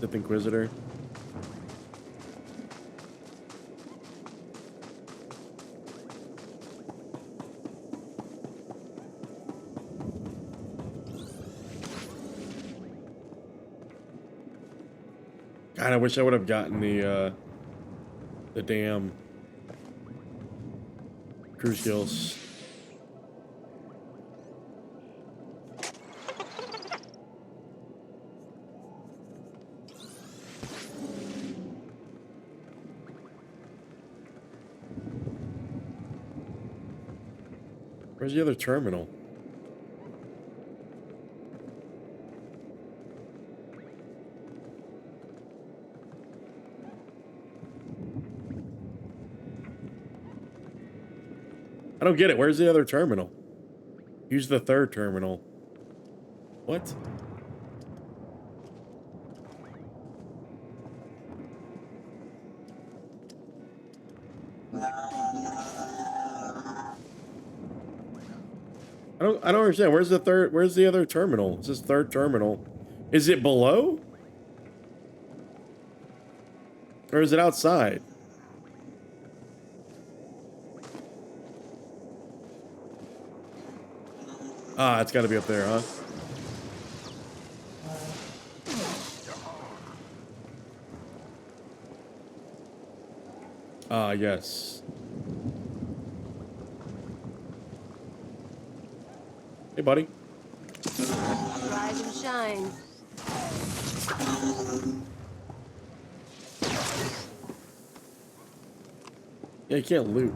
Sith Inquisitor. God, I wish I would have gotten the damn crew skills. Where's the other terminal? I don't get it. Where's the other terminal? Use the third terminal. What? I don't understand. Where's the other terminal? It's this third terminal. Is it below? Or is it outside? Ah, it's gotta be up there, huh? Ah, yes. Hey, buddy. Rise and shine. Yeah, you can't loot.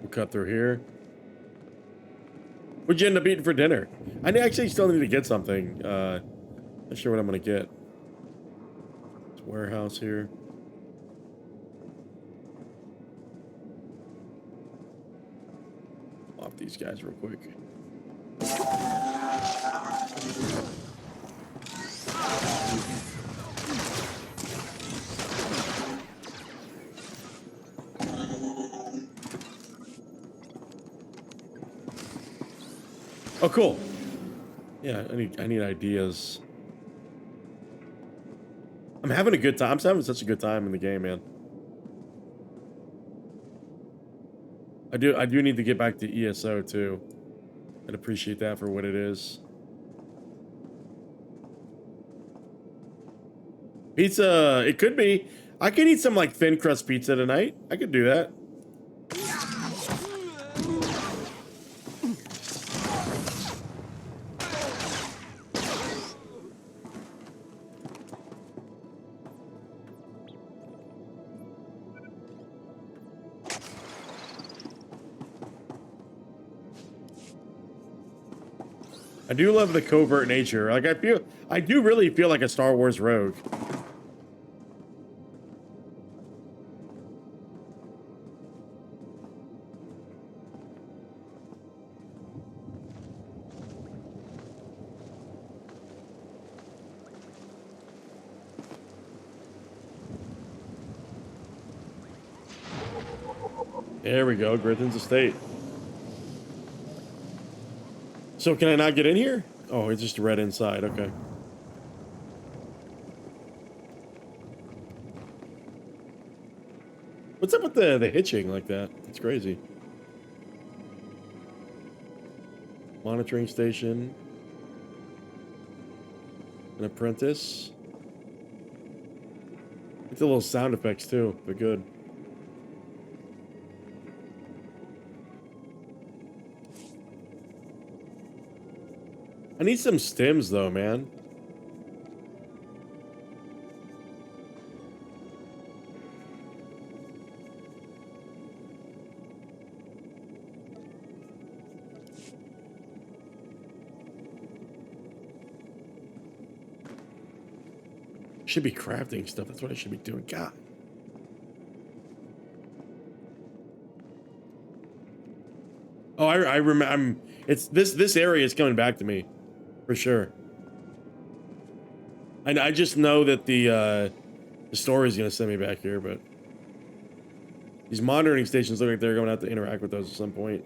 We'll cut through here. What'd you end up eating for dinner? I actually still need to get something. Not sure what I'm gonna get. This warehouse here. Off these guys real quick. Oh, cool. Yeah, I need ideas. I'm having a good time. I'm having such a good time in the game, man. I do need to get back to ESO too. I'd appreciate that for what it is. Pizza, it could be. I could eat some like thin crust pizza tonight. I could do that. I do love the covert nature. Like I do really feel like a Star Wars rogue. There we go, Gritton's estate. So can I not get in here? Oh, it's just red inside. Okay. What's up with the hitching like that? It's crazy. Monitoring station. An apprentice. It's a little sound effects too. They're good. I need some stims though, man. Should be crafting stuff. That's what I should be doing. God. Oh, I remember. It's this area is coming back to me. For sure. And I just know that the story is gonna send me back here, but these monitoring stations look like they're going to have to interact with those at some point.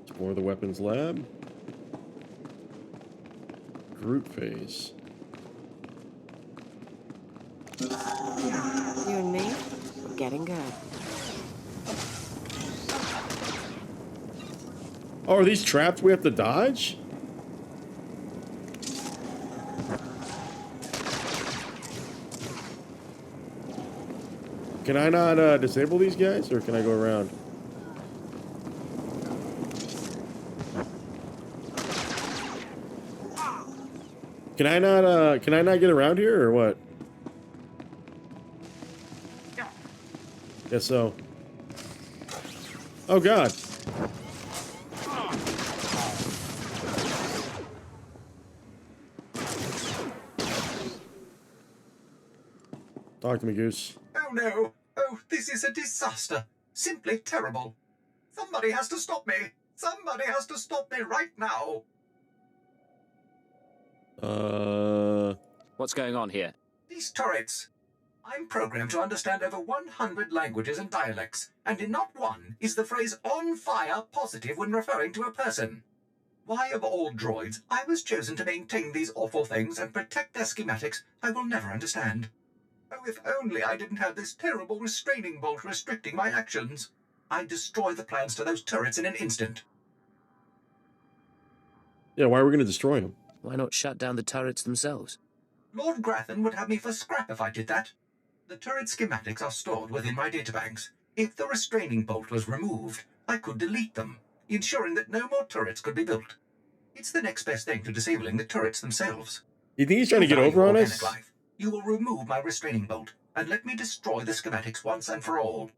Explore the weapons lab. Group phase. You and me, we're getting good. Oh, are these traps we have to dodge? Can I not disable these guys, or can I go around? Can I not get around here or what? Guess so. Oh God. Talk to me, Goose. Oh no! Oh, this is a disaster! Simply terrible! Somebody has to stop me! Somebody has to stop me right now! What's going on here? These turrets! I'm programmed to understand over 100 languages and dialects, and in not one is the phrase on fire positive when referring to a person. Why, of all droids, I was chosen to maintain these awful things and protect their schematics, I will never understand. Oh, if only I didn't have this terrible restraining bolt restricting my actions. I'd destroy the plans to those turrets in an instant. Yeah, why are we going to destroy them? Why not shut down the turrets themselves? Lord Grathan would have me for scrap if I did that. The turret schematics are stored within my databanks. If the restraining bolt was removed, I could delete them, ensuring that no more turrets could be built. It's the next best thing to disabling the turrets themselves. You think he's trying to get over on us? Life, you will remove my restraining bolt, and let me destroy the schematics once and for all.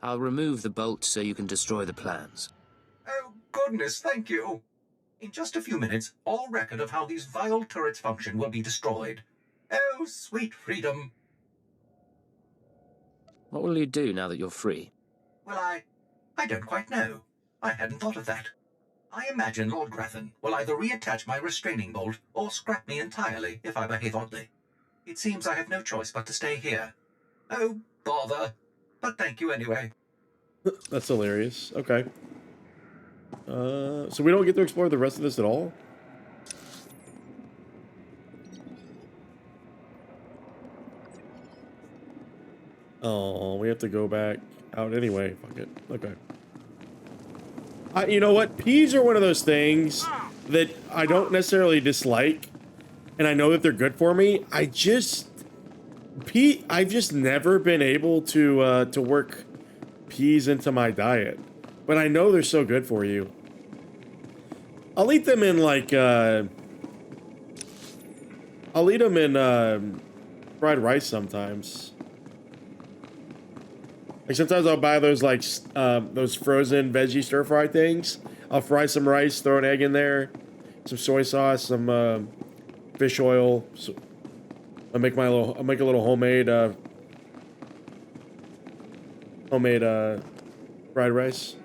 I'll remove the bolt so you can destroy the plans. Oh, goodness, thank you. In just a few minutes, all record of how these vile turrets function will be destroyed. Oh, sweet freedom. What will you do now that you're free? Well, I don't quite know. I hadn't thought of that. I imagine Lord Grathan will either reattach my restraining bolt or scrap me entirely if I behave oddly. It seems I have no choice but to stay here. Oh, bother. But thank you anyway. That's hilarious. Okay. So we don't get to explore the rest of this at all? Oh, we have to go back out anyway. Fuck it. Okay. You know what? Peas are one of those things that I don't necessarily dislike, and I know that they're good for me. I've just never been able to work peas into my diet, but I know they're so good for you. I'll eat them in like I'll eat them in fried rice sometimes. Like sometimes I'll buy those like those frozen veggie stir fry things. I'll fry some rice, throw an egg in there, some soy sauce, some fish oil. So I'll make a little homemade fried rice.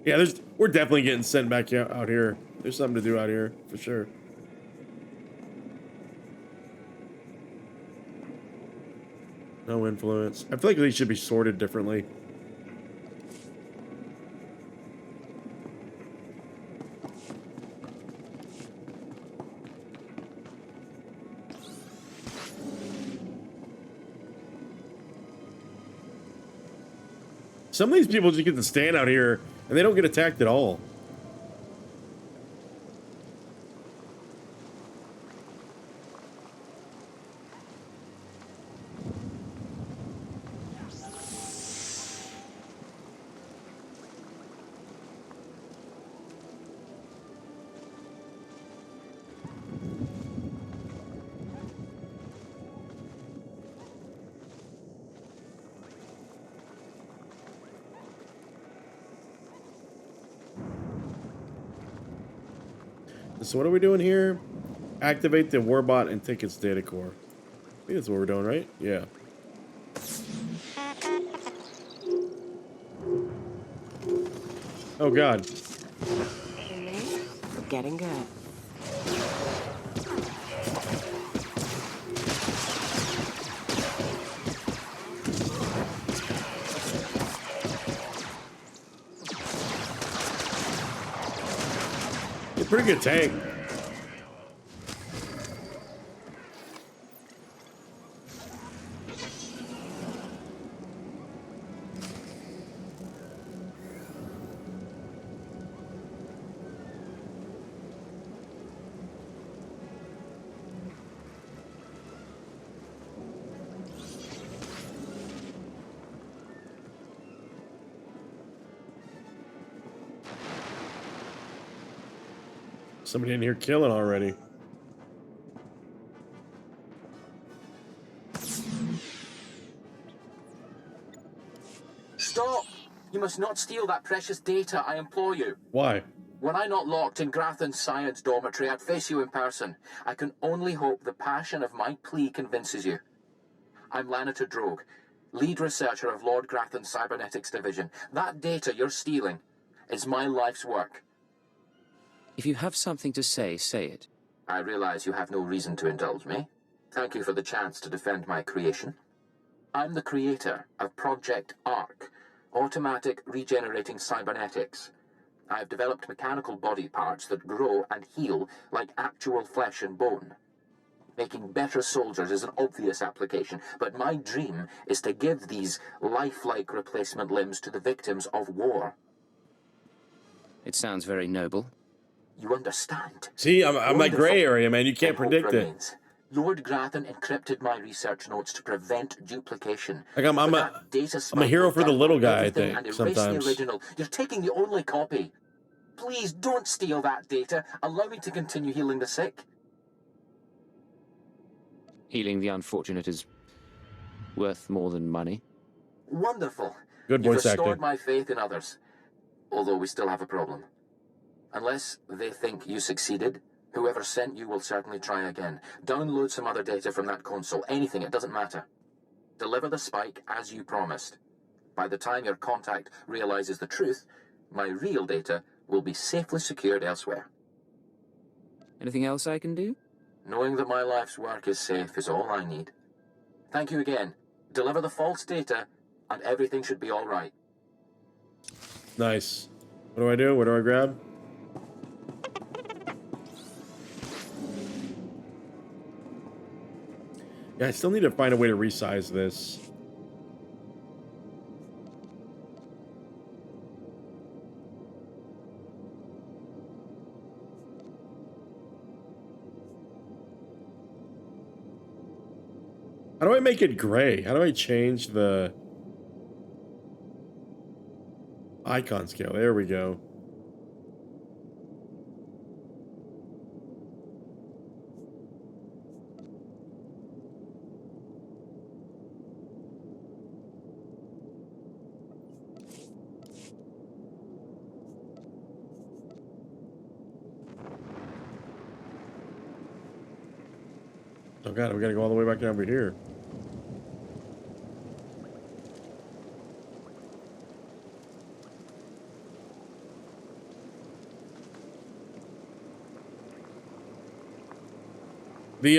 Yeah, we're definitely getting sent back out here. There's something to do out here for sure. No influence. I feel like these should be sorted differently. Some of these people just get to stand out here and they don't get attacked at all. So what are we doing here? Activate the warbot and take its data core. I think that's what we're doing, right? Yeah. Oh God. We're getting good. Pretty good tank. Somebody in here killing already. Stop! You must not steal that precious data, I implore you. Why? Were I not locked in Grathan's science dormitory, I'd face you in person. I can only hope the passion of my plea convinces you. I'm Lanator Drogue, lead researcher of Lord Grathan's Cybernetics Division. That data you're stealing is my life's work. If you have something to say, say it. I realize you have no reason to indulge me. Thank you for the chance to defend my creation. I'm the creator of Project ARC, Automatic Regenerating Cybernetics. I've developed mechanical body parts that grow and heal like actual flesh and bone. Making better soldiers is an obvious application, but my dream is to give these lifelike replacement limbs to the victims of war. It sounds very noble. You understand? See, I'm that gray area, man. You can't predict it. Lord Grathan encrypted my research notes to prevent duplication. Like I'm a hero for the little guy, I think, sometimes. The original. You're taking the only copy. Please don't steal that data. Allow me to continue healing the sick. Healing the unfortunate is worth more than money. Wonderful. Good voice You've restored acting. my faith in others. Although we still have a problem. Unless they think you succeeded, whoever sent you will certainly try again. Download some other data from that console. Anything, it doesn't matter. Deliver the spike as you promised. By the time your contact realizes the truth, my real data will be safely secured elsewhere. Anything else I can do? Knowing that my life's work is safe is all I need. Thank you again. Deliver the false data, and everything should be all right. Nice. What do I do? What do I grab? Yeah, I still need to find a way to resize this. How do I make it gray? How do I change the icon scale? There we go. Oh god, we gotta go all the way back down over here.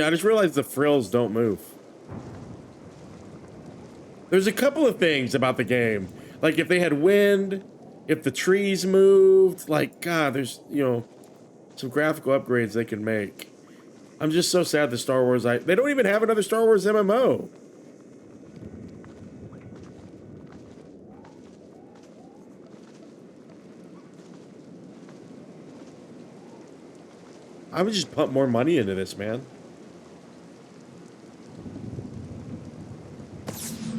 I just realized the frills don't move. There's a couple of things about the game. Like if they had wind, if the trees moved, like, God, there's, you know, some graphical upgrades they can make. I'm just so sad the Star Wars, they don't even have another Star Wars MMO. I would just pump more money into this, man.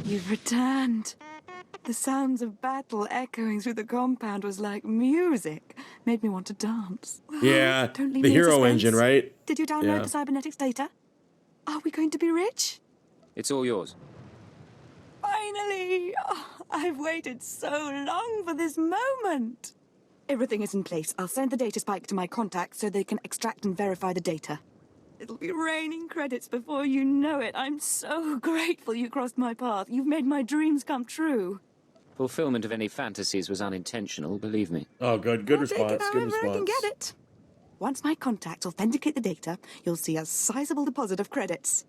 You've returned. The sounds of battle echoing through the compound was like music. Made me want to dance. Yeah, Don't leave the me in hero suspense. engine, right? Did you download Yeah. the cybernetics data? Are we going to be rich? It's all yours. Finally! Oh, I've waited so long for this moment. Everything is in place. I'll send the data spike to my contacts so they can extract and verify the data. It'll be raining credits before you know it. I'm so grateful you crossed my path. You've made my dreams come true. Fulfillment of any fantasies was unintentional, believe me. Oh, good. Good I'll take response. it Good however I can response. get it. Once my contacts authenticate the data, you'll see a sizable deposit of credits.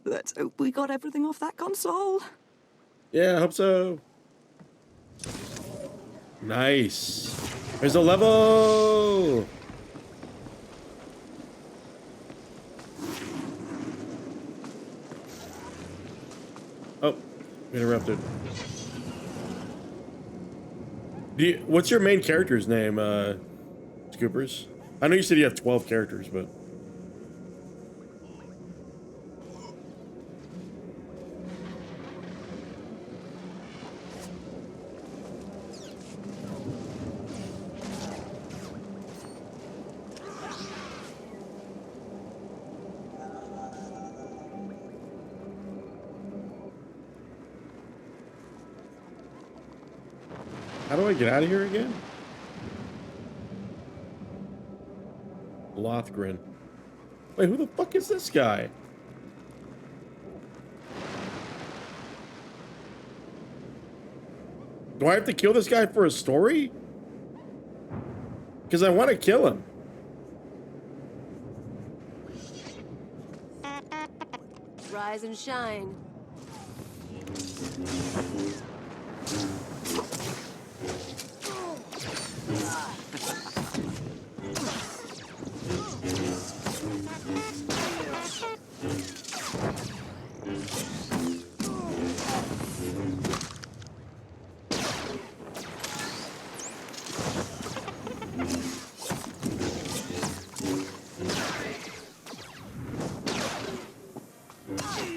Let's hope we got everything off that console. Yeah, I hope so. Nice. There's a level. Oh, interrupted. What's your main character's name, Scoopers? I know you said you have 12 characters, but... How do I get out of here again? Lothgren. Wait, who the fuck is this guy? Do I have to kill this guy for a story? Because I want to kill him. Rise and shine.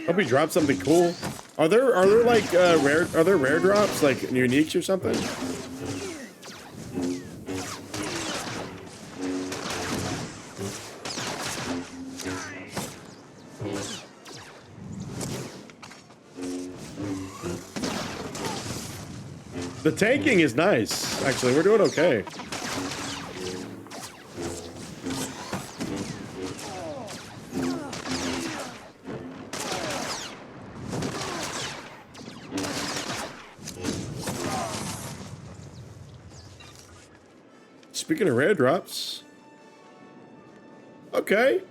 Hope he dropped something cool. Are there like rare drops, like uniques or something? The tanking is nice. Actually, we're doing okay. Speaking of rare drops. Okay.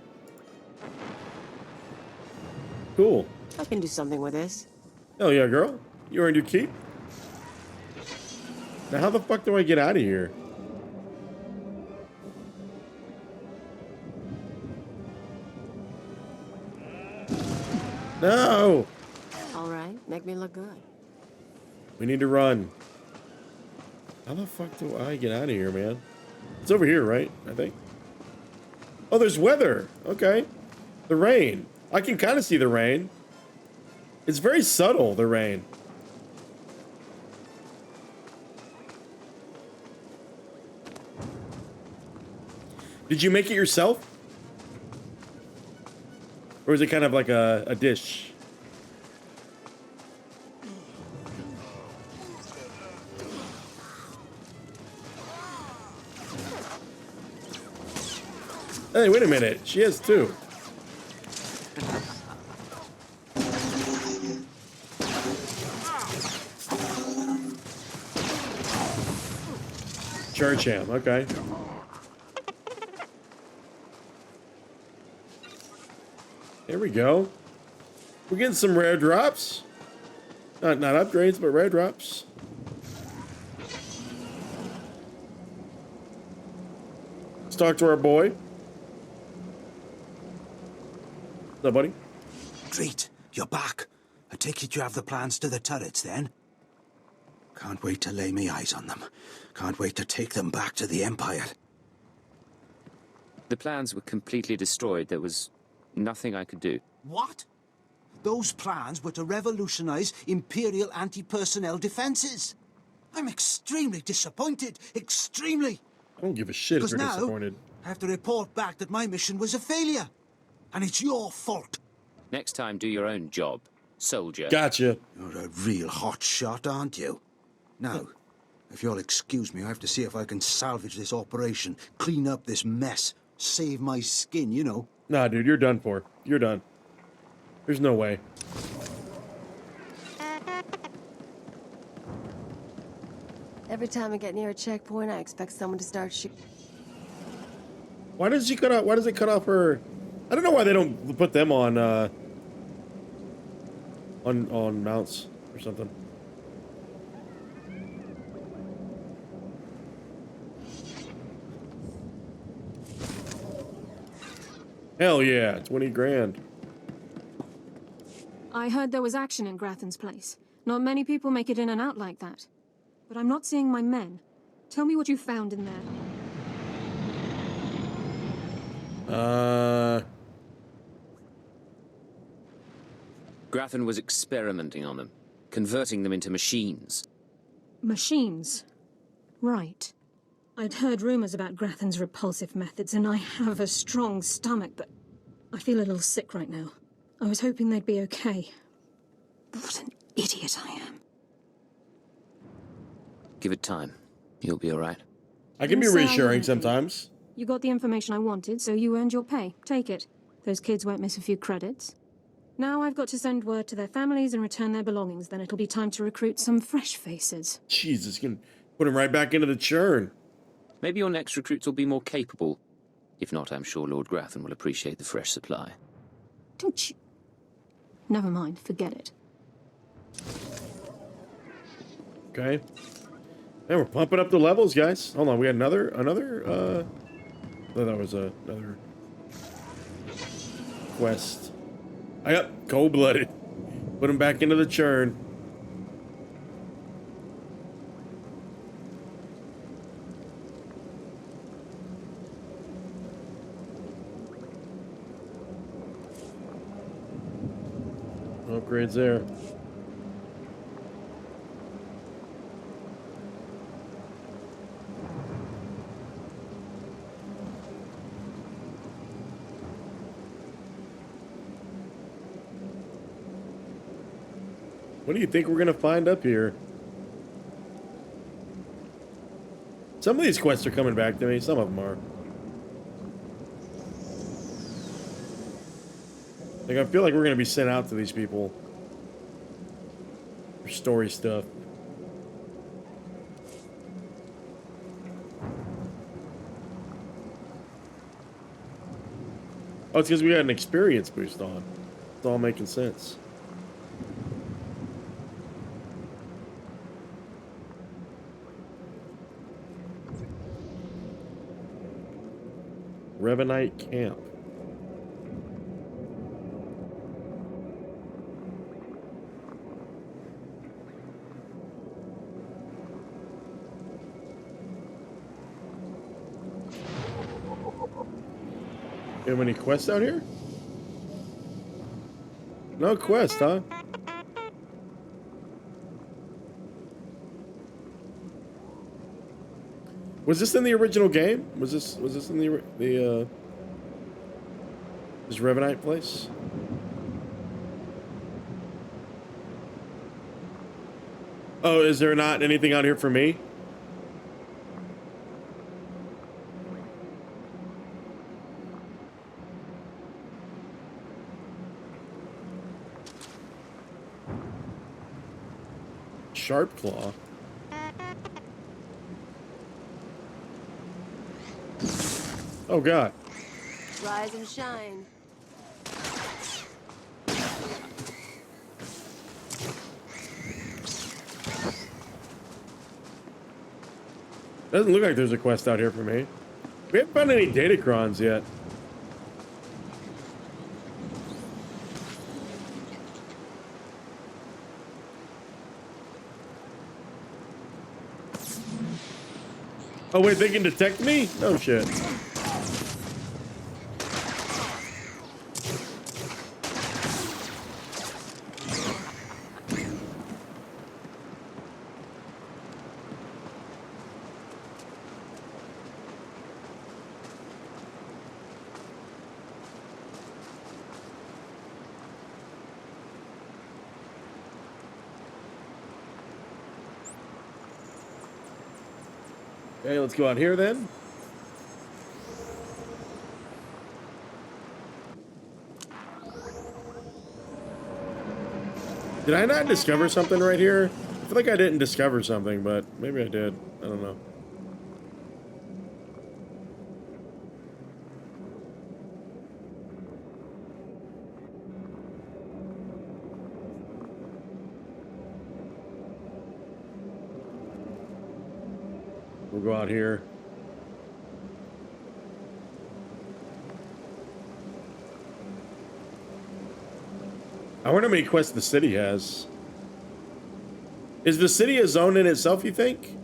Cool. I can do something with this. Hell yeah, girl. You earned your keep. Now how the fuck do I get out of here? No! Alright, make me look good. We need to run. How the fuck do I get out of here, man? It's over here, right? I think. Oh, there's weather. Okay. The rain. I can kind of see the rain. It's very subtle, the rain. Did you make it yourself? Or is it kind of like a dish? Hey, wait a minute. She has two. Church ham, okay. There we go. We're getting some rare drops. Not upgrades, but rare drops. Let's talk to our boy. What's up, buddy? Great, you're back. I take it you have the plans to the turrets, then? Can't wait to lay my eyes on them. Can't wait to take them back to the Empire. The plans were completely destroyed. There was nothing I could do. What? Those plans were to revolutionize Imperial anti-personnel defenses. I'm extremely disappointed. Extremely. I don't give a shit if you're disappointed. I have to report back that my mission was a failure. And it's your fault. Next time, do your own job, soldier. Gotcha. You're a real hot shot, aren't you? Now, if you'll excuse me, I have to see if I can salvage this operation, clean up this mess, save my skin, you know. Nah, dude, you're done for. You're done. There's no way. Every time I get near a checkpoint, I expect someone to start shooting. Why does she cut off? Why does it cut off her? I don't know why they don't put them on mounts or something. Hell yeah, 20 grand. I heard there was action in Grathan's place. Not many people make it in and out like that. But I'm not seeing my men. Tell me what you found in there. Grathan was experimenting on them, converting them into machines. Machines? Right. I'd heard rumors about Grathan's repulsive methods, and I have a strong stomach, but I feel a little sick right now. I was hoping they'd be okay. What an idiot I am. Give it time. You'll be all right. I can be Didn't say I reassuring wouldn't be. sometimes. You got the information I wanted, so you earned your pay. Take it. Those kids won't miss a few credits. Now I've got to send word to their families and return their belongings. Then it'll be time to recruit some fresh faces. Jesus, gonna put him right back into the churn. Maybe your next recruits will be more capable. If not, I'm sure Lord Grathan will appreciate the fresh supply. Don't you... Never mind, forget it. Okay. And we're pumping up the levels, guys. Hold on, we had another, oh, that was another quest. I got cold-blooded. Put him back into the churn. Upgrades there. What do you think we're gonna find up here? Some of these quests are coming back to me, some of them are. Like, I feel like we're gonna be sent out to these people for story stuff. Oh, it's because we got an experience boost on. It's all making sense. Revanite Camp. You have any quests out here? No quest, huh? Was this in the original game? Was this in the this Revanite place? Oh, is there not anything out here for me? Sharp Claw. Oh God. Rise and shine. Doesn't look like there's a quest out here for me. We haven't found any Datacrons yet. Oh wait, they can detect me? No shit. Okay, let's go out here then. Did I not discover something right here? I feel like I didn't discover something, but maybe I did. I don't know. We'll go out here. I wonder how many quests the city has. Is the city a zone in itself, you think?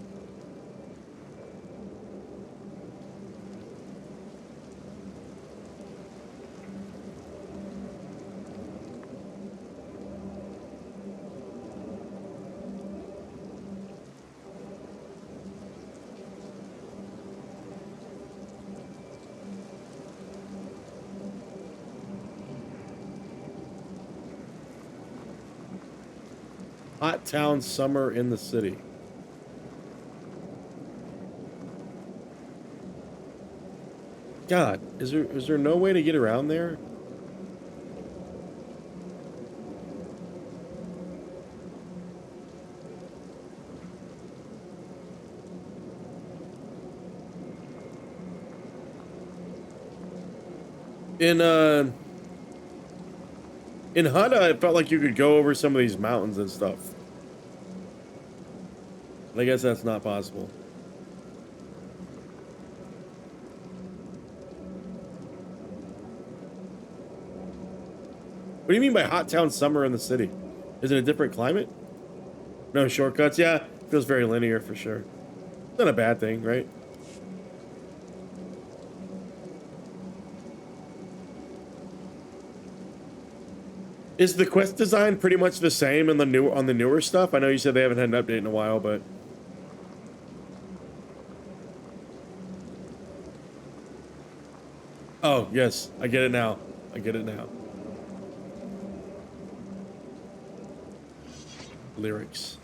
Hot town summer in the city. God, is there no way to get around there? In Hutta, it felt like you could go over some of these mountains and stuff. I guess that's not possible. What do you mean by hot town summer in the city? Is it a different climate? No shortcuts? Yeah, feels very linear for sure. It's not a bad thing, right? Is the quest design pretty much the same in the newer stuff? I know you said they haven't had an update in a while, but oh yes, I get it now. I get it now. Lyrics.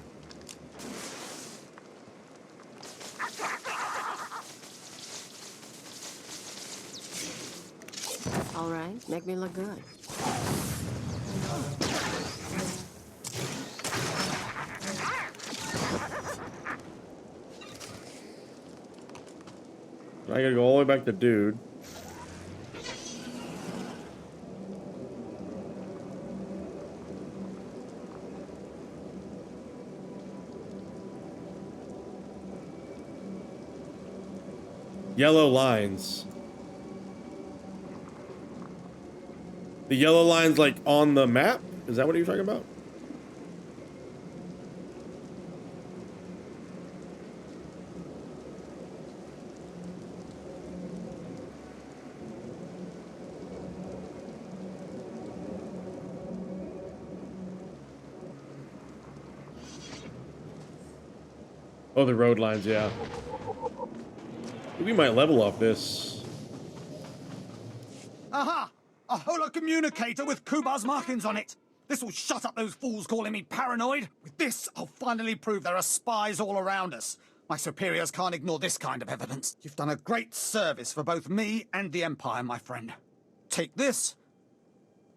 All right, make me look good. I gotta go all the way back to dude. Yellow lines. The yellow lines like on the map? Is that what you're talking about? Oh, the road lines, yeah. We might level off this. Aha! A holocommunicator with Kubar's markings on it. This will shut up those fools calling me paranoid. With this, I'll finally prove there are spies all around us. My superiors can't ignore this kind of evidence. You've done a great service for both me and the Empire, my friend. Take this,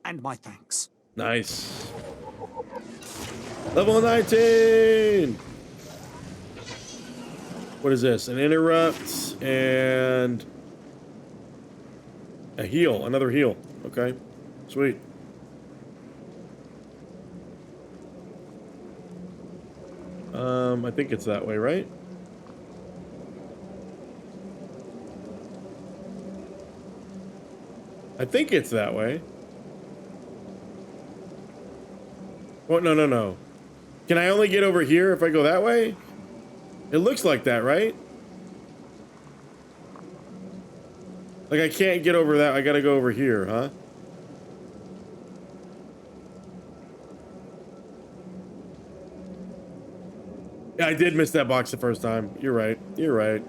and my thanks. Nice. Level 19! What is this? An interrupt and a heal. Another heal. Okay. Sweet. I think it's that way, right? I think it's that way. Oh, no, no, no. Can I only get over here if I go that way? It looks like that, right? Like I can't get over that. I gotta go over here, huh? Yeah, I did miss that box the first time. You're right. You're right.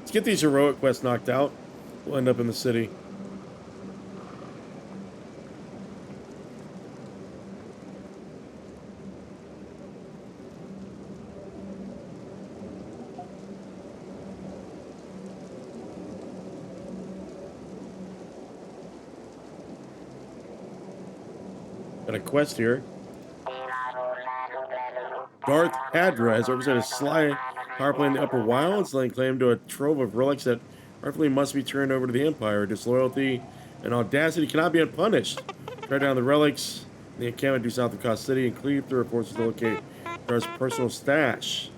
Let's get these heroic quests knocked out. We'll end up in the city. Got a quest here. Darth Hadra has represented a sly power play in the Upper Wilds, laying claim to a trove of relics that rightfully must be turned over to the Empire. Disloyalty and audacity cannot be unpunished. Track down the relics in the encampment due south of Kaas City and cleave through forces to locate Darth's personal stash.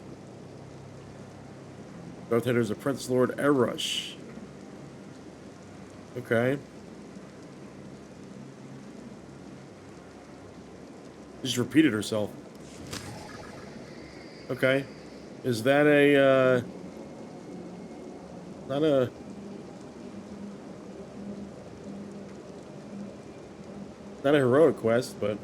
Darth Hadra is a Prince Lord Erush. Okay. Just repeated herself. Okay. Is that a, not a... Not a heroic quest, but...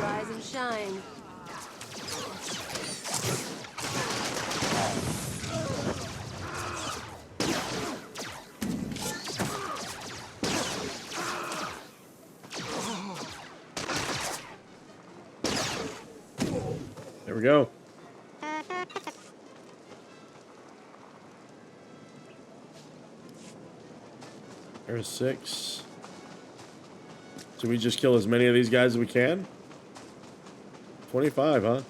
Rise and shine. There we go. There's 6. So we just kill as many of these guys as we can? 25, huh?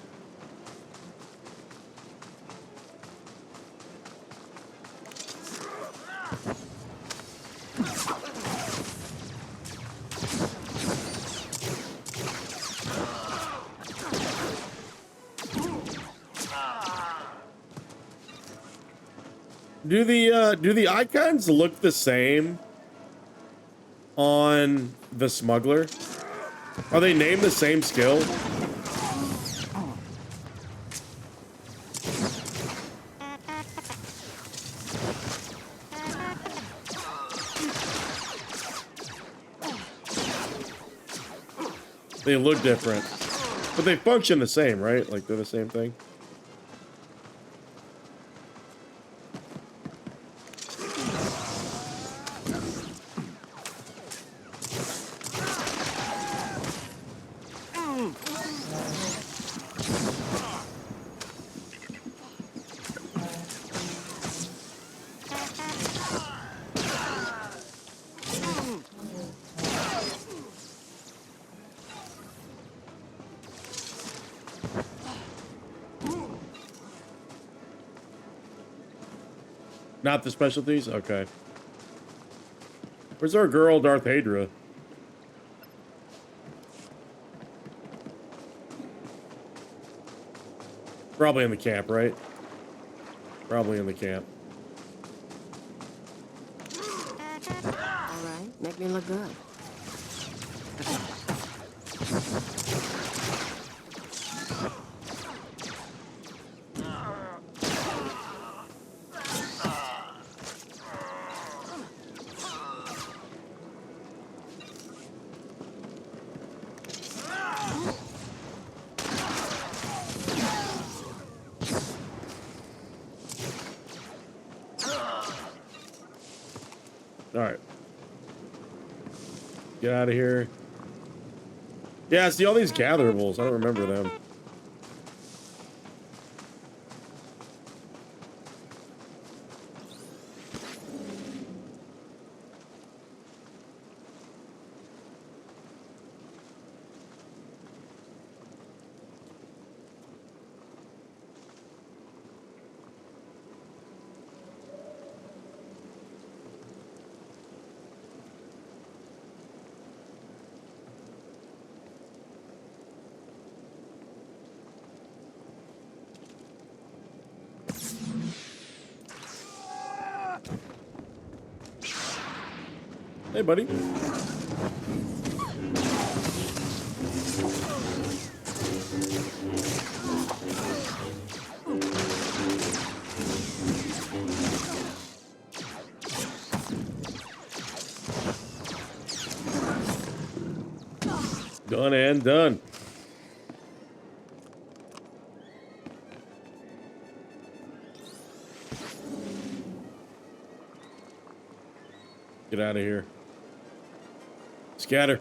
Do the icons look the same on the smuggler? Are they named the same skill? They look different, but they function the same, right? Like they're the same thing. Not the specialties? Okay. Where's our girl, Darth Hadra? Probably in the camp, right? Probably in the camp. All right, make me look good. Alright. Get out of here. Yeah, see all these gatherables. I don't remember them. Hey, buddy. Done and done. Get out of here. Scatter.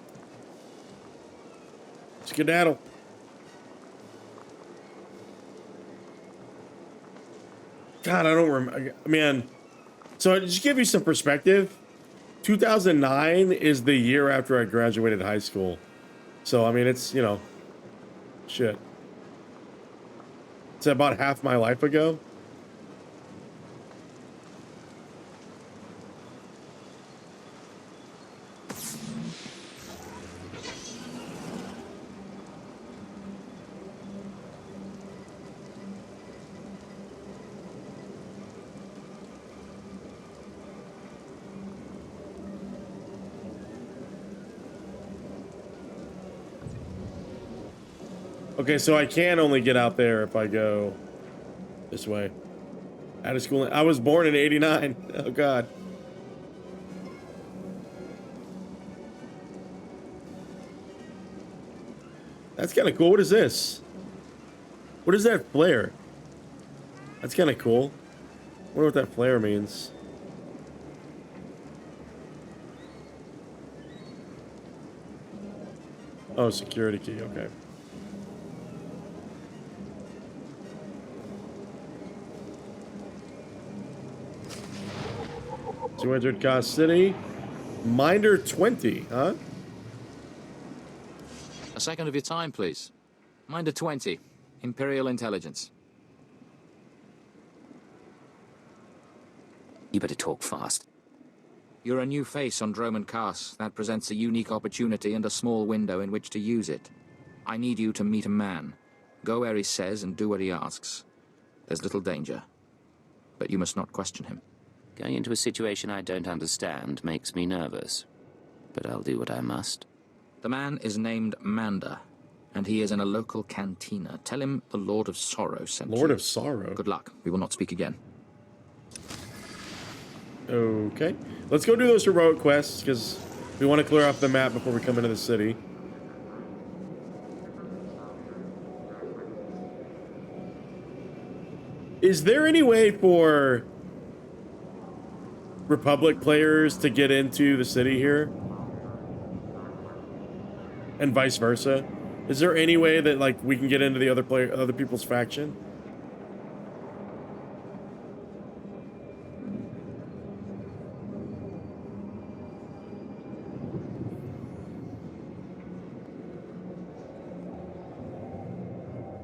Skedaddle. God, I don't remember. Man, so to just give you some perspective, 2009 is the year after I graduated high school. So, I mean, it's, you know, shit. It's about half my life ago. Okay, so I can only get out there if I go this way. Out of school. I was born in 89. Oh, God. That's kind of cool. What is this? What is that flare? That's kind of cool. I wonder what that flare means. Oh, security key. Okay. you entered Kaas City. Minder 20, huh? A second of your time, please. Minder 20. Imperial Intelligence. You better talk fast. You're a new face on Dromund Kaas. That presents a unique opportunity and a small window in which to use it. I need you to meet a man. Go where he says and do what he asks. There's little danger. But you must not question him. Going into a situation I don't understand makes me nervous. But I'll do what I must. The man is named Manda, and he is in a local cantina. Tell him the Lord of Sorrow sent you. Lord of Sorrow? Good luck. We will not speak again. Okay. Let's go do those heroic quests, because we want to clear off the map before we come into the city. Is there any way for Republic players to get into the city here? And vice versa? Is there any way that, like, we can get into the other people's faction?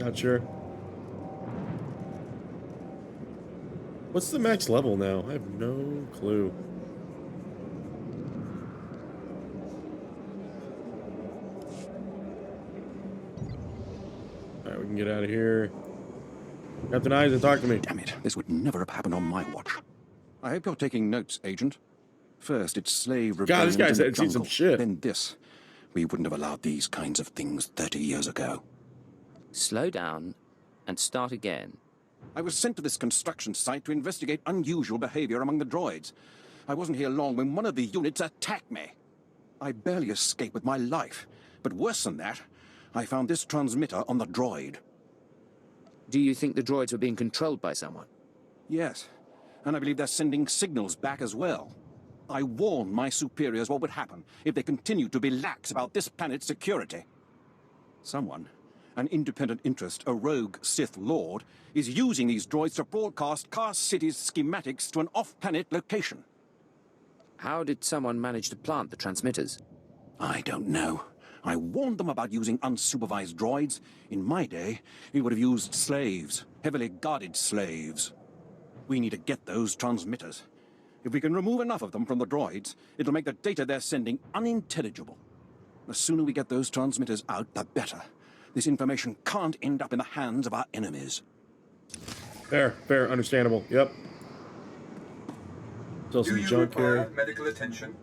Not sure. What's the max level now? I have no clue. Alright, we can get out of here. Captain Eyes, talk to me. Damn it, this would never have happened on my watch. I hope you're taking notes, Agent. First, it's slave rebellion. God, this guy's in the had seen some jungle. shit. Then this. We wouldn't have allowed these kinds of things 30 years ago. Slow down and start again. I was sent to this construction site to investigate unusual behavior among the droids. I wasn't here long when one of the units attacked me. I barely escaped with my life. But worse than that, I found this transmitter on the droid. Do you think the droids were being controlled by someone? Yes, and I believe they're sending signals back as well. I warned my superiors what would happen if they continued to be lax about this planet's security. Someone, an independent interest, a rogue Sith Lord, is using these droids to broadcast Kaas City's schematics to an off-planet location. How did someone manage to plant the transmitters? I don't know. I warned them about using unsupervised droids. In my day, we would have used slaves, heavily guarded slaves. We need to get those transmitters. If we can remove enough of them from the droids, it'll make the data they're sending unintelligible. The sooner we get those transmitters out, the better. This information can't end up in the hands of our enemies. Fair, understandable. Yep. Still Do some you junk require here. medical attention?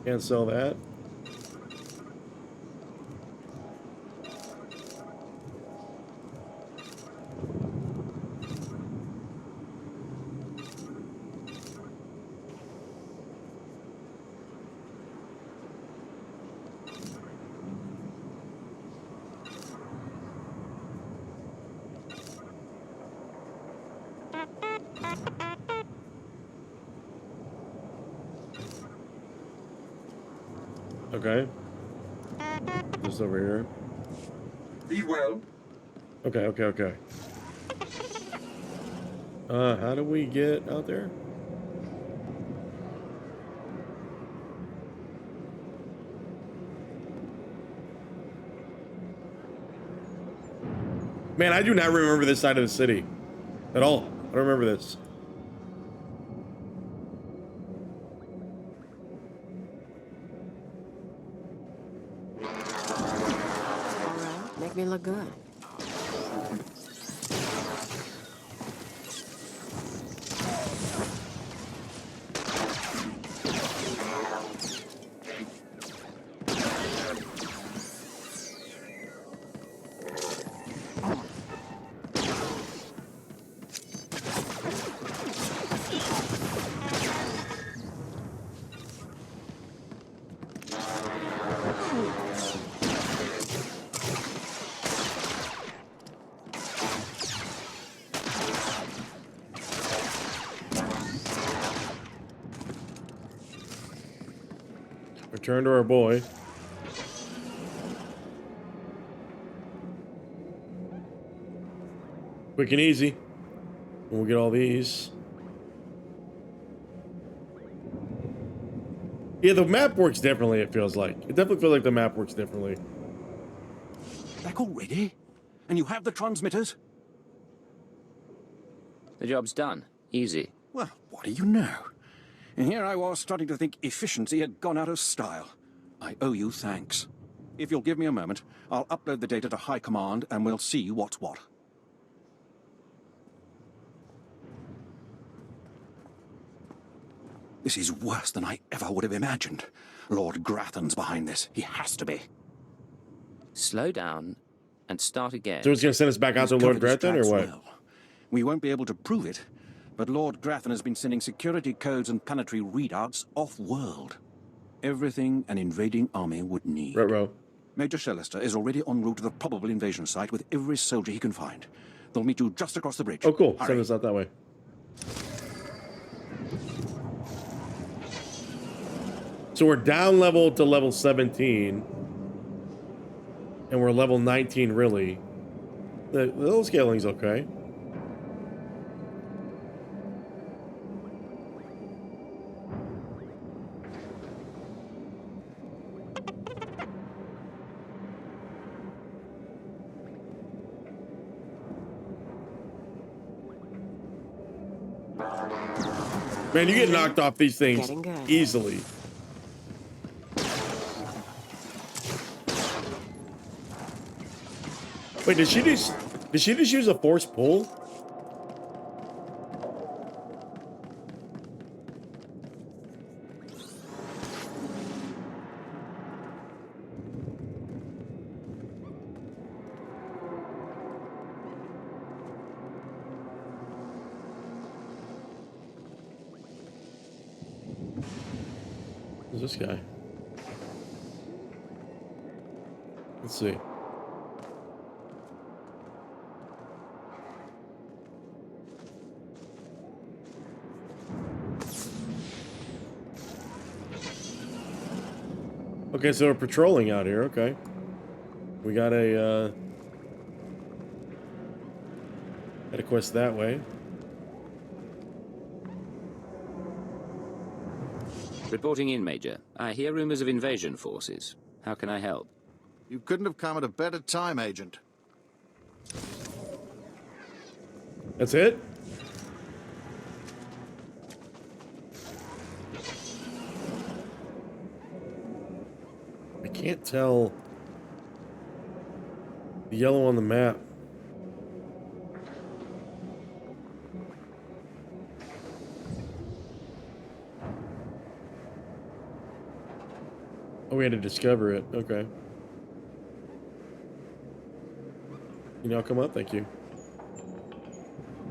Can't sell that. Okay. Just over here. Be well. Okay. How do we get out there? Man, I do not remember this side of the city at all. I don't remember this. Make me look good. Return to our boy. Quick and easy. And we'll get all these. Yeah, the map works differently, it feels like. It definitely feels like the map works differently. Back already? And you have the transmitters? The job's done. Easy. Well, what do you know? And here I was starting to think efficiency had gone out of style. I owe you thanks. If you'll give me a moment, I'll upload the data to High Command and we'll see what's what. This is worse than I ever would have imagined. Lord Grathan's behind this. He has to be. Slow down and start again. So he's going to send us back out to Lord Grathan, or what? Well. We won't be able to prove it, but Lord Grathan has been sending security codes and planetary readouts off-world. Everything an invading army would need. Ruh-roh. Major Shellister is already en route to the probable invasion site with every soldier he can find. They'll meet you just across the bridge. Oh, cool. Hurry. Send us out that way. So we're down level to level 17. And we're level 19, really. The little scaling's okay. Man, you get knocked off these things easily. Wait, did she just use a force pull? Who's this guy? Let's see. Okay, so we're patrolling out here, okay. We got a quest that way. Reporting in, Major. I hear rumors of invasion forces. How can I help? You couldn't have come at a better time, Agent. That's it? I can't tell the yellow on the map. Oh, we had to discover it. Okay. You know, come up. Thank you.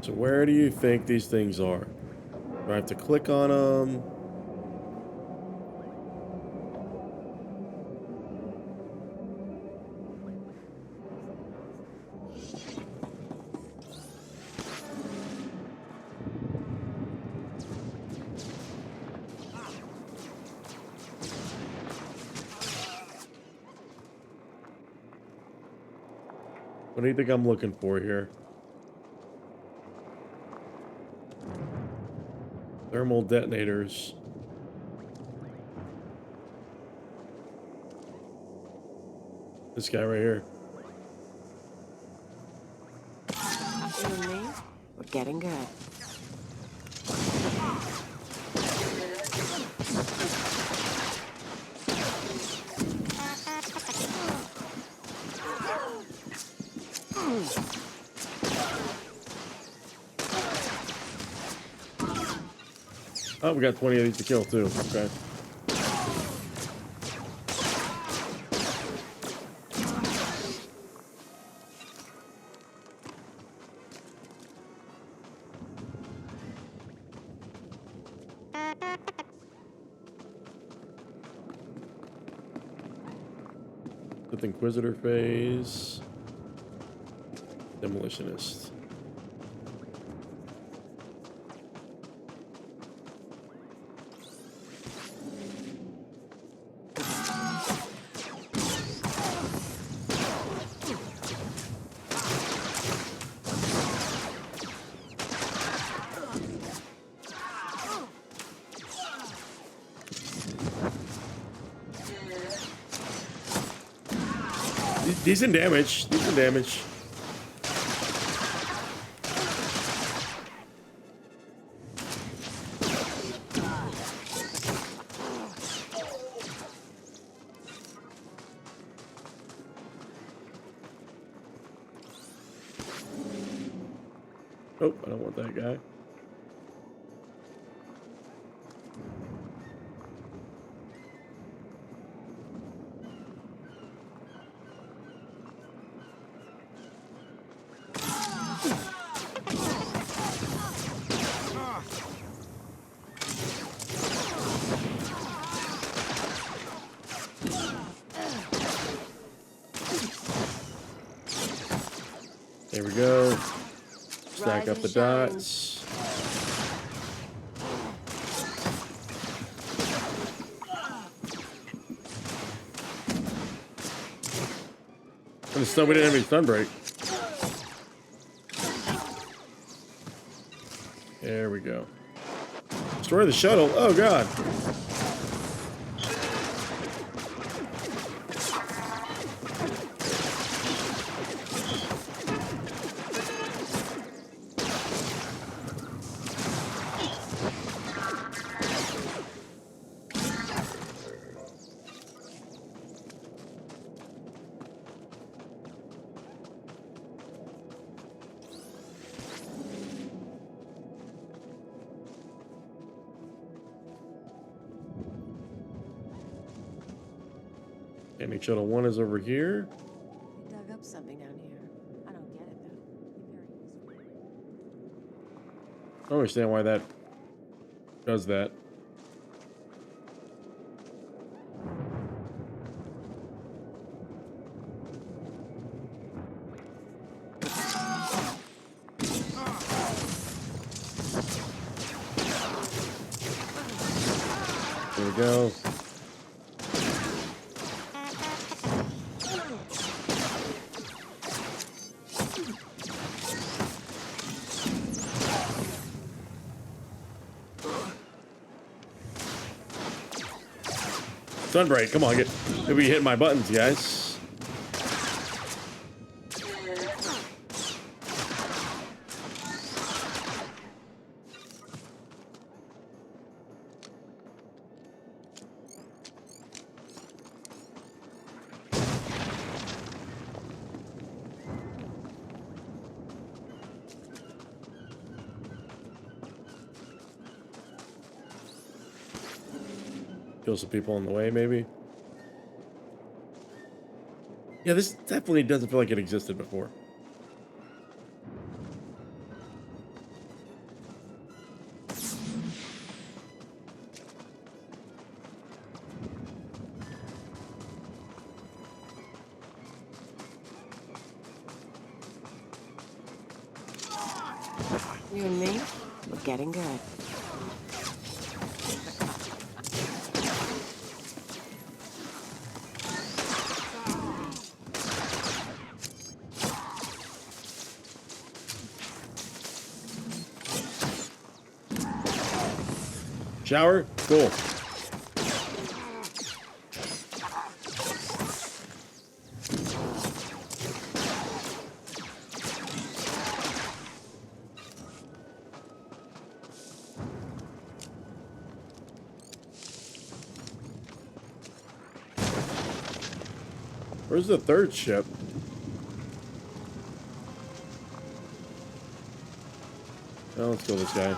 So where do you think these things are? Do I have to click on them? What do you think I'm looking for here? Thermal detonators. This guy right here. You and me, we're getting good. Oh, we got 20 of these to kill too. Okay. With Inquisitor phase. Demolitionist. Decent damage. Decent damage. Oh, I don't want that guy. There we go. Stack up the dots. And the we didn't have any stun break. There we go. Destroy the shuttle. Oh god. Gaming shuttle 1 is over here. He dug up something down here. I don't get it though. I don't understand why that does that. There we go. Sunbreak, come on, maybe hit my buttons, guys. Kill some people on the way, maybe. Yeah, this definitely doesn't feel like it existed before. You and me, we're getting good. Shower? Cool. Where's the third ship? Oh, let's kill this guy.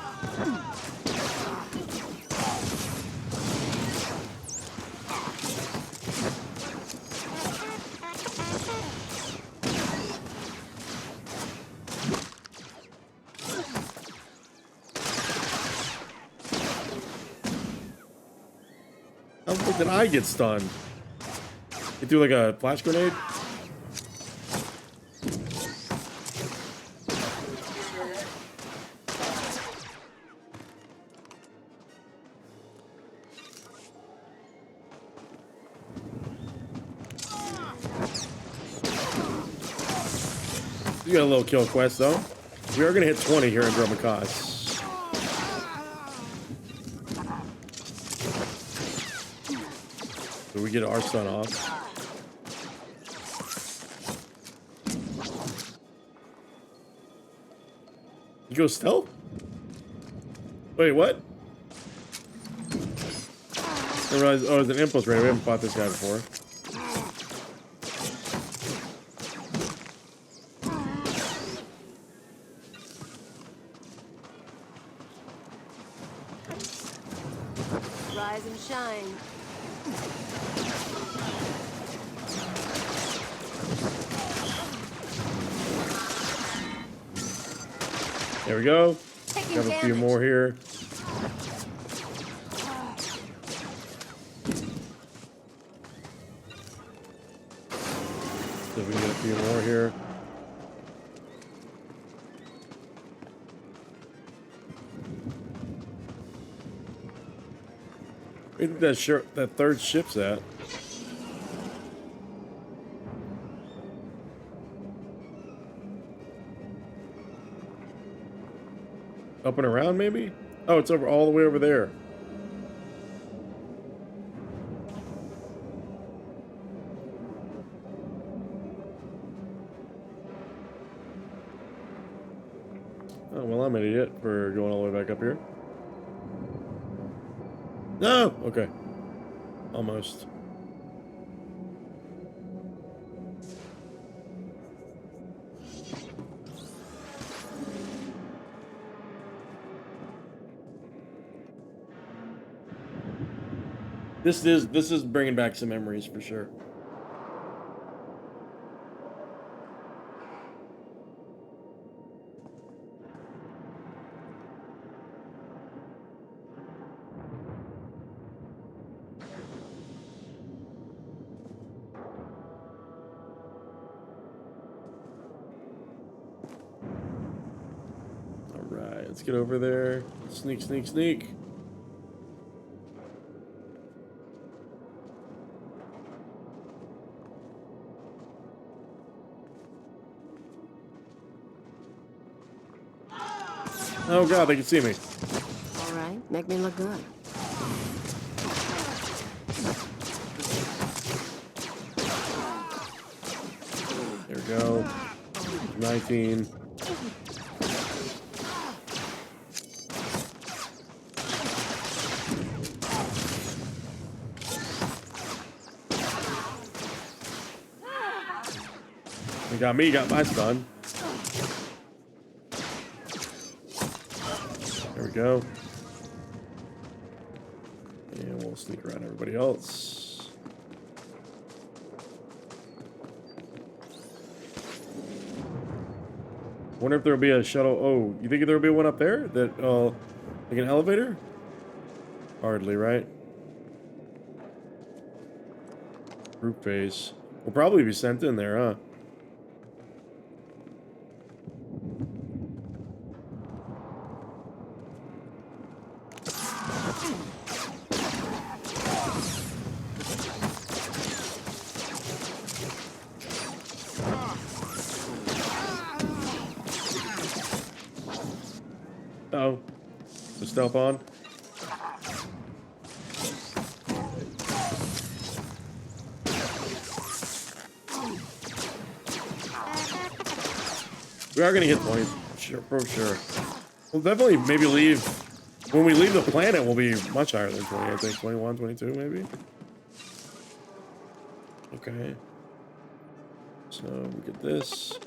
How the fuck did I get stunned? He threw like a flash grenade? You got a little kill quest though. We are gonna hit 20 here in Dromund Kaas. So we get our stun off. You go stealth? Wait, what? I realized, oh, it's an impulse raider. We haven't fought this guy before. Rise and shine. There we go. Taking Got a few damage. more here. So we can get a few more here. Where do you think that third ship's at? Up and around, maybe? Oh, it's over all the way over there. Oh, well, I'm an idiot for going all the way back up here. No! Okay. Almost. This is bringing back some memories for sure. All right, let's get over there. Sneak, sneak, sneak. Oh god, they can see me. All right, make me look good. There we go. 19. They got me, got my stun. There we go. And we'll sneak around everybody else. Wonder if there'll be a shuttle. Oh, you think there'll be one up there? That, like an elevator? Hardly, right? Group base. We'll probably be sent in there, huh? Oh, the stealth on. We are gonna hit 20, sure, for sure. We'll definitely maybe leave. When we leave the planet, we'll be much higher than 20. I think 21, 22, maybe. Okay. So we get this.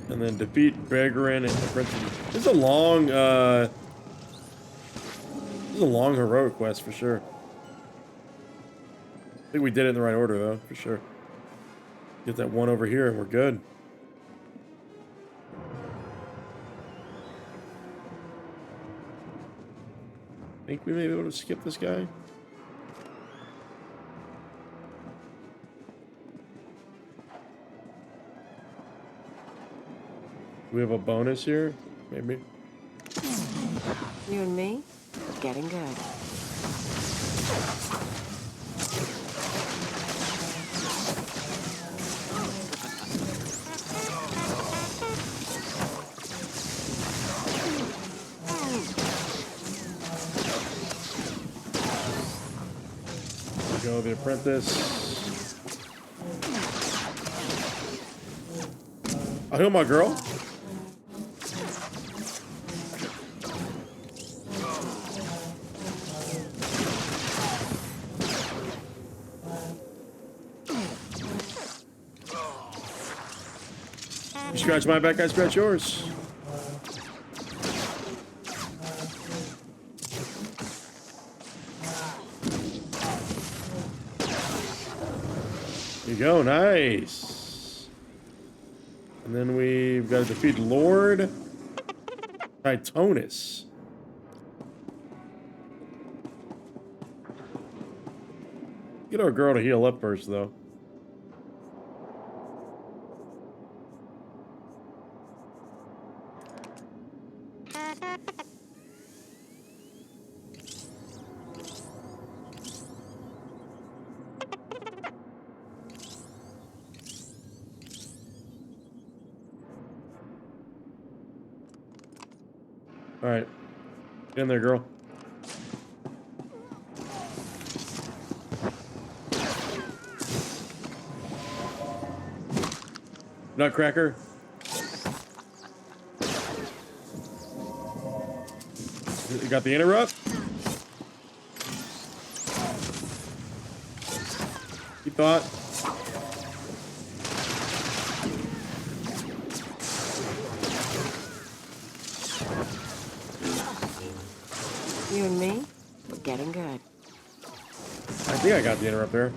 And then defeat Begarin and the Prince. This is a long, heroic quest for sure. I think we did it in the right order though, for sure. Get that one over here and we're good. Think we may be able to skip this guy? We have a bonus here, maybe. You and me, getting good. There we go, the apprentice. I'll heal my girl. You scratch my back, I scratch yours. There you go, nice. And then we've got to defeat Lord Titonus. Get our girl to heal up first, though. All right, get in there, girl. Nutcracker. You got the interrupt? You thought? You and me, we're getting good. I think I got the interrupt there.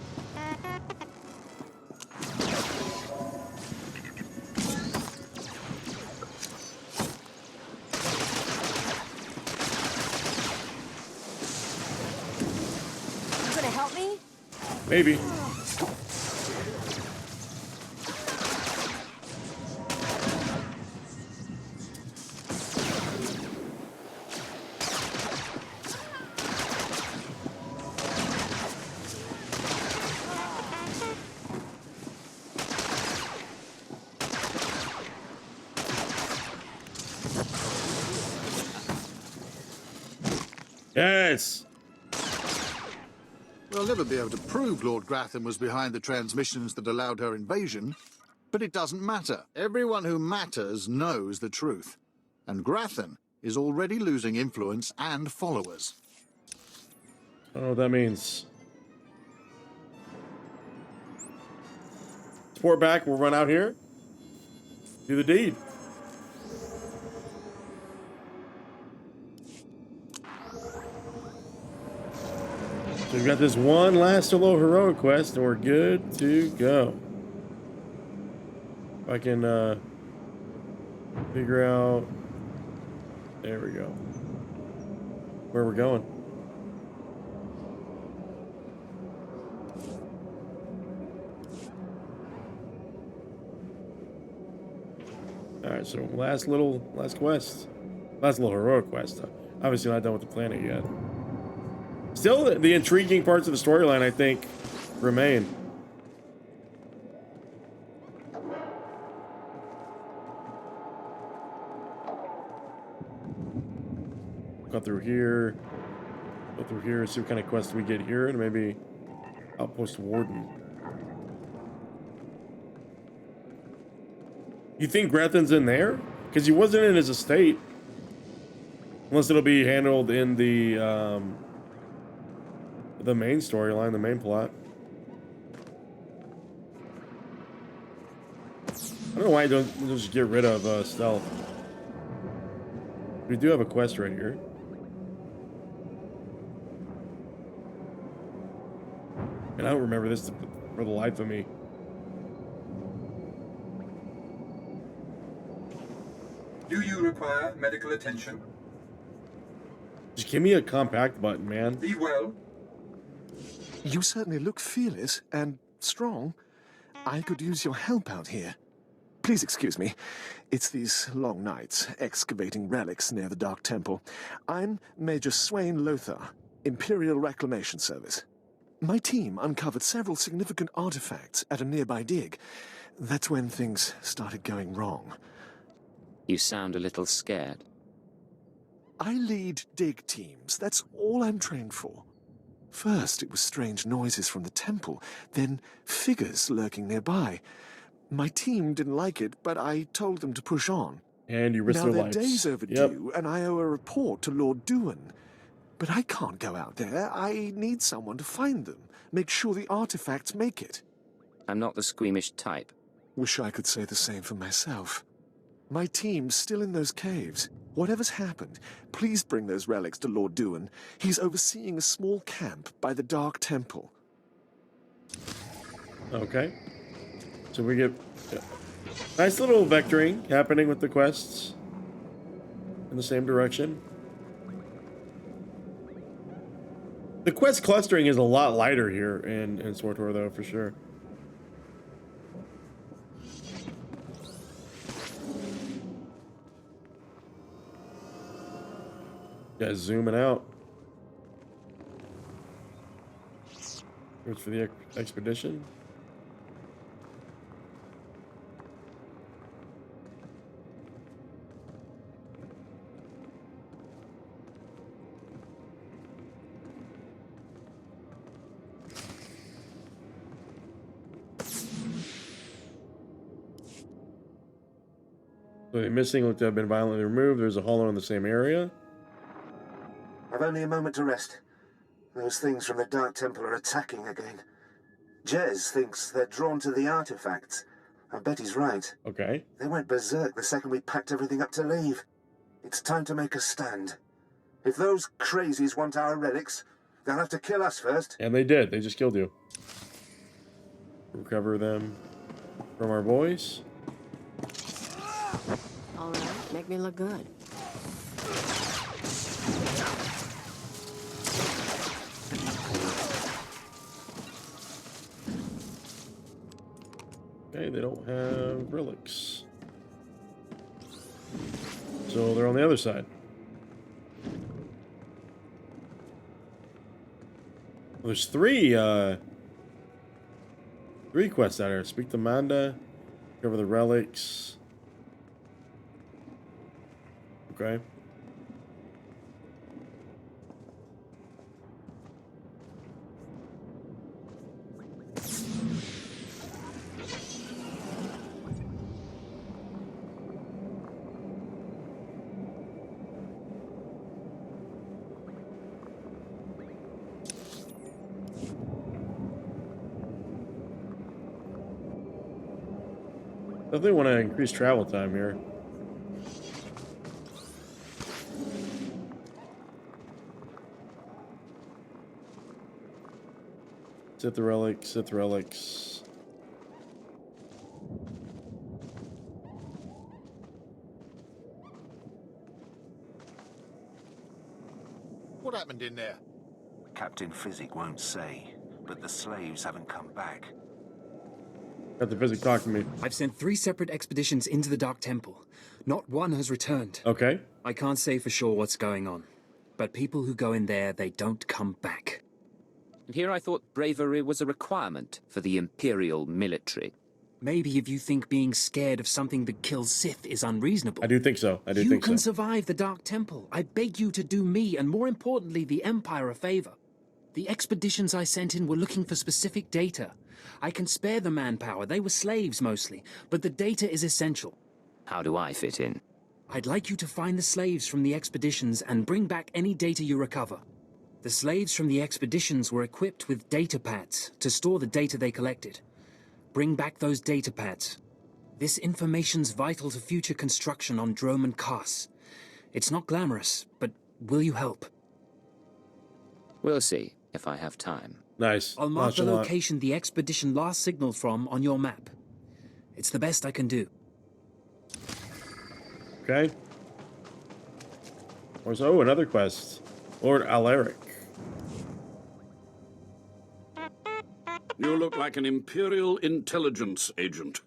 You gonna help me? Maybe. Yes. We'll never be able to prove Lord Grathan was behind the transmissions that allowed her invasion, but it doesn't matter. Everyone who matters knows the truth, and Grathan is already losing influence and followers. I don't know what that means. Support back, we'll run out here. Do the deed. So we've got this one last solo heroic quest, and we're good to go. If I can figure out. There we go. Where we're going. All right, so last quest, last little heroic quest. Obviously not done with the planet yet. Still, the intriguing parts of the storyline, I think, remain. Go through here, see what kind of quest we get here, and maybe Outpost Warden. You think Grathan's in there? Because he wasn't in his estate. Unless it'll be handled in the main storyline, the main plot. I don't know why I don't just get rid of stealth. We do have a quest right here. And I don't remember this for the life of me. Do you require medical attention? Just give me a compact button, man. Be well. You certainly look fearless and strong. I could use your help out here. Please excuse me. It's these long nights, excavating relics near the Dark Temple. I'm Major Swain Lothar, Imperial Reclamation Service. My team uncovered several significant artifacts at a nearby dig. That's when things started going wrong. You sound a little scared. I lead dig teams. That's all I'm trained for. First, it was strange noises from the temple, then figures lurking nearby. My team didn't like it, but I told them to push on. And you risked Now their they're lives. days overdue, and I owe a report to Lord Duan. But I can't go out there. I need someone to find them. Make sure the artifacts make it. I'm not the squeamish type. Wish I could say the same for myself. My team's still in those caves. Whatever's happened, please bring those relics to Lord Duan. He's overseeing a small camp by the Dark Temple. Okay. So we get nice little vectoring happening with the quests in the same direction. The quest clustering is a lot lighter here in SWTOR, though, for sure. Guys zooming out. Here's for the expedition. So the missing look to have been violently removed. There's a hollow in the same area. I've only a moment to rest. Those things from the Dark Temple are attacking again. Jez thinks they're drawn to the artifacts. I bet he's right. Okay. They went berserk the second we packed everything up to leave. It's time to make a stand. If those crazies want our relics, they'll have to kill us first. And they did. They just killed you. Recover them from our boys. All right, make me look good. Okay, they don't have relics. So they're on the other side. There's three quests out here. Speak to Manda, cover the relics. Okay. Definitely want to increase travel time here. Sith relics, Sith relics. What happened in there? Captain Physic won't say, but the slaves haven't come back. Got the Physic talk to me. I've sent 3 separate expeditions into the Dark Temple. Not one has returned. Okay. I can't say for sure what's going on. But people who go in there, they don't come back. And here I thought bravery was a requirement for the Imperial military. Maybe if you think being scared of something that kills Sith is unreasonable. I do think so. I do you think so. can survive the Dark Temple. I beg you to do me, and more importantly, the Empire a favor. The expeditions I sent in were looking for specific data. I can spare the manpower. They were slaves mostly, but the data is essential. How do I fit in? I'd like you to find the slaves from the expeditions and bring back any data you recover. The slaves from the expeditions were equipped with data pads to store the data they collected. Bring back those data pads. This information's vital to future construction on Dromund Kaas. It's not glamorous, but will you help? We'll see, if I have time. Nice. I'll mark the location the expedition last signaled from on your map. It's the best I can do. Okay. Oh, another quest. Lord Alaric. You look like an Imperial intelligence agent.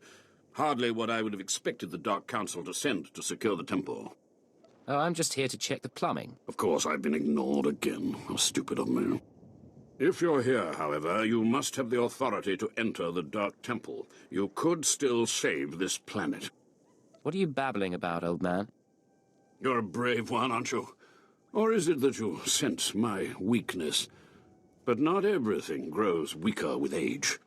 Hardly what I would have expected the Dark Council to send to secure the temple. Oh, I'm just here to check the plumbing. Of course, I've been ignored again. How stupid of me. If you're here, however, you must have the authority to enter the Dark Temple. You could still save this planet. What are you babbling about, old man? You're a brave one, aren't you? Or is it that you sense my weakness? But not everything grows weaker with age.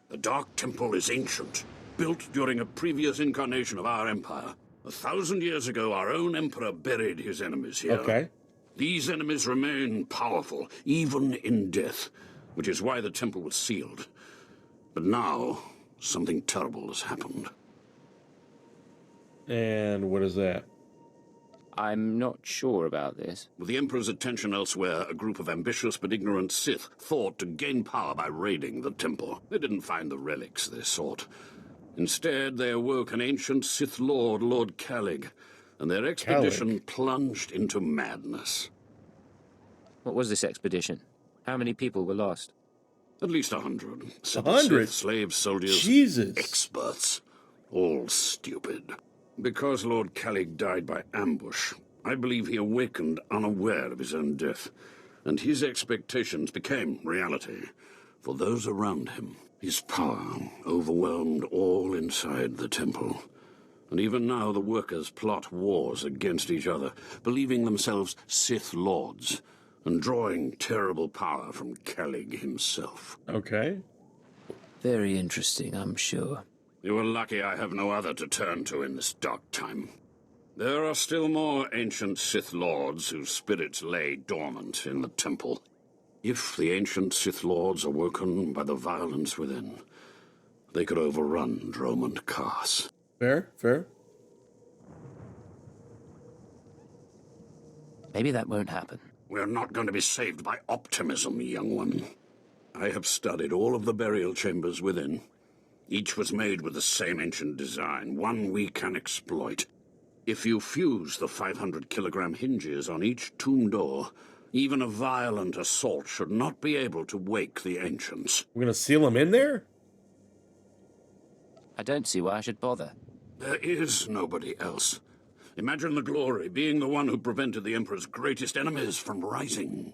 The Dark Temple is ancient. built during a previous incarnation of our empire. 1,000 years ago, our own emperor buried his enemies here. Okay. These enemies remain powerful, even in death, which is why the temple was sealed. But now, something terrible has happened. And what is that? I'm not sure about this. With the Emperor's attention elsewhere, a group of ambitious but ignorant Sith thought to gain power by raiding the temple. They didn't find the relics they sought. Instead, they awoke an ancient Sith Lord, Lord Kalig, and their expedition plunged into madness. What was this expedition? How many people were lost? At least 100. 100? Sith, slaves, soldiers, Jesus. experts. All stupid. Because Lord Kalig died by ambush, I believe he awakened unaware of his own death, and his expectations became reality for those around him. His power overwhelmed all inside the temple. And even now the workers plot wars against each other, believing themselves Sith Lords, and drawing terrible power from Kalig himself. Okay. Very interesting, I'm sure. You are lucky I have no other to turn to in this dark time. There are still more ancient Sith Lords whose spirits lay dormant in the temple. If the ancient Sith Lords are woken by the violence within, they could overrun Dromund Kaas. Fair, fair. Maybe that won't happen. We're not going to be saved by optimism, young one. I have studied all of the burial chambers within. Each was made with the same ancient design, one we can exploit. If you fuse the 500-kilogram hinges on each tomb door, even a violent assault should not be able to wake the ancients. We're gonna seal them in there? I don't see why I should bother. There is nobody else. Imagine the glory, being the one who prevented the Emperor's greatest enemies from rising.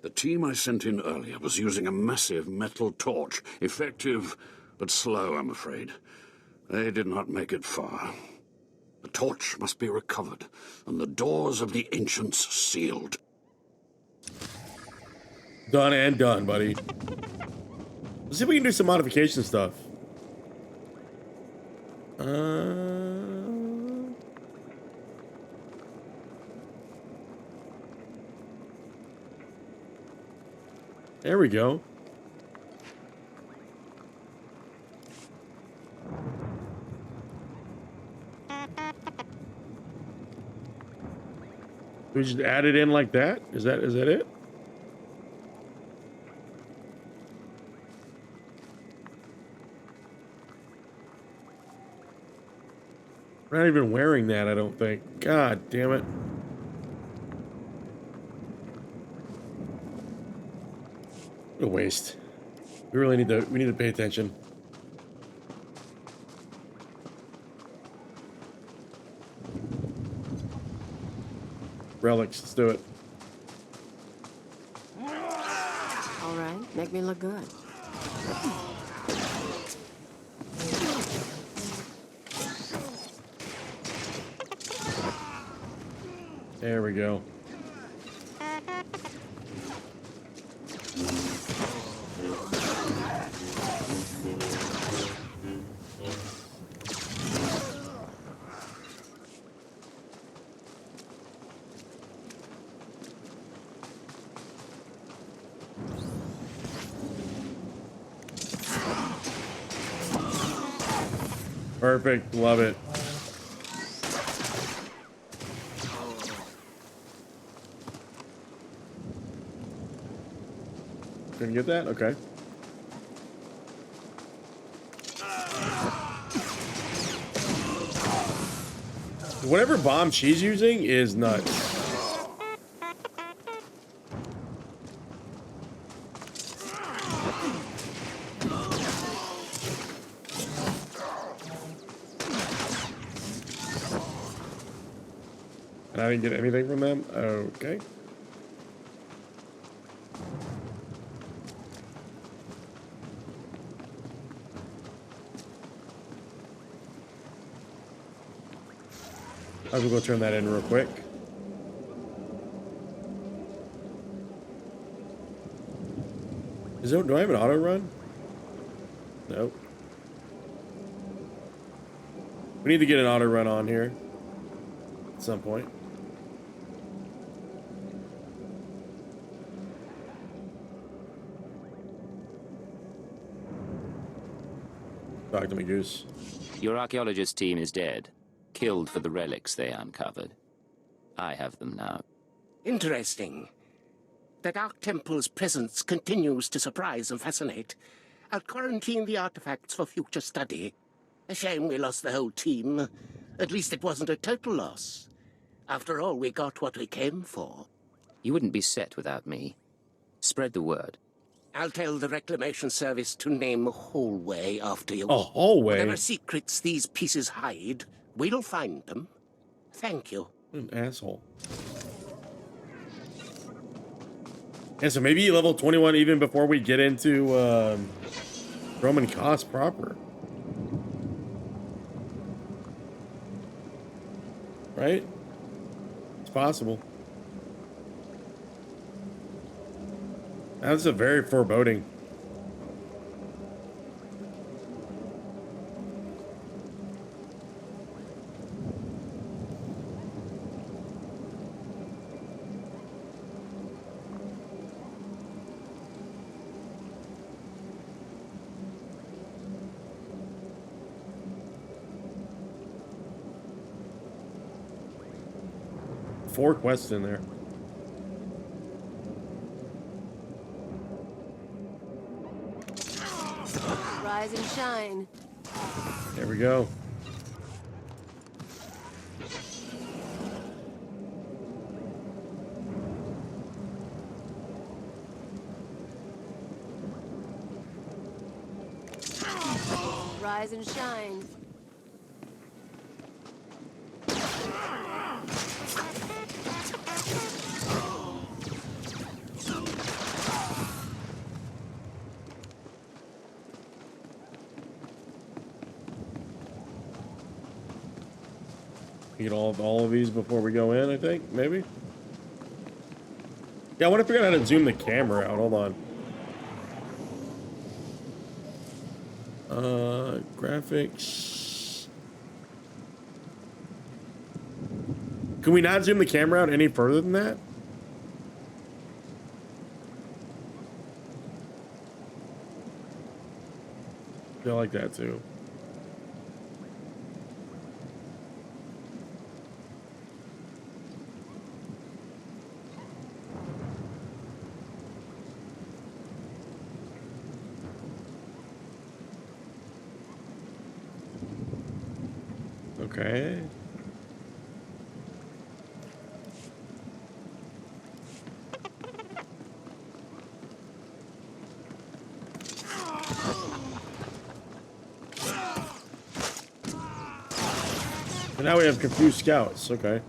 The team I sent in earlier was using a massive metal torch, effective but slow, I'm afraid. They did not make it far. The torch must be recovered, and the doors of the ancients sealed. Done and done, buddy. Let's see if we can do some modification stuff. There we go. We just add it in like that? Is that it? We're not even wearing that, I don't think. God damn it. What a waste. We really need to pay attention. Relics, let's do it. All right, make me look good. There we go. Perfect, love it. Couldn't get that? Okay. Whatever bomb she's using is nuts. And I didn't get anything from them? Okay. I will go turn that in real quick. Do I have an auto run? Nope. We need to get an auto run on here at some point. Talk to me, Goose. Your archaeologist team is dead, killed for the relics they uncovered. I have them now. Interesting. The Dark Temple's presence continues to surprise and fascinate. I'll quarantine the artifacts for future study. A shame we lost the whole team. At least it wasn't a total loss. After all, we got what we came for. You wouldn't be set without me. Spread the word. I'll tell the Reclamation Service to name a hallway after you. A hallway? Whatever secrets these pieces hide, we'll find them. Thank you. What an asshole. Yeah, so maybe level 21 even before we get into Dromund Kaas proper. Right? It's possible. That's a very foreboding. Four quests in there. Rise and shine. There we go. Rise and shine. Get all of these before we go in, I think, maybe. Yeah, I want to figure out how to zoom the camera out. Hold on. Graphics. Can we not zoom the camera out any further than that? I feel like that too. Okay. And now we have confused scouts. Okay.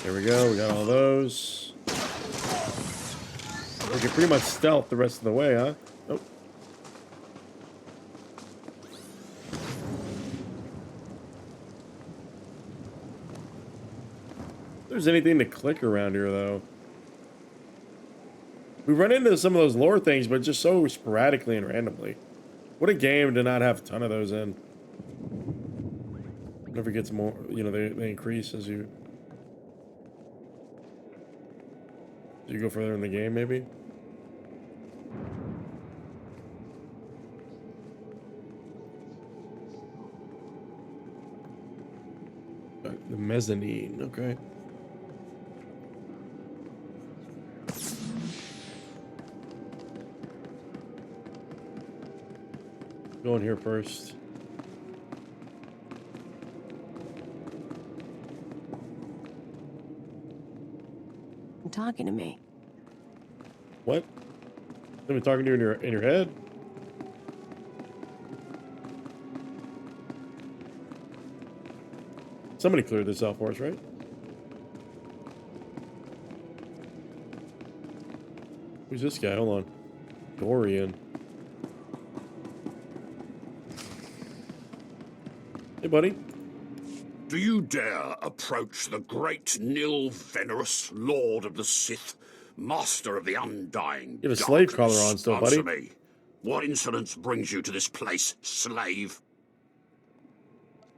There we go. We got all those. We can pretty much stealth the rest of the way, huh? Nope. If there's anything to click around here, though. We run into some of those lore things, but just so sporadically and randomly. What a game to not have a ton of those in. Never gets more, you know, they increase as you go further in the game, maybe. The mezzanine, okay. Go in here first. You're talking to me. What? Somebody talking to you in your head? Somebody cleared this out for us, right? Who's this guy? Hold on. Dorian. Hey, buddy. Do you dare approach the great Nil Venerus, Lord of the Sith, Master of the Undying You have a slave Darkness? collar on still, Answer buddy. me. What insolence brings you to this place, slave?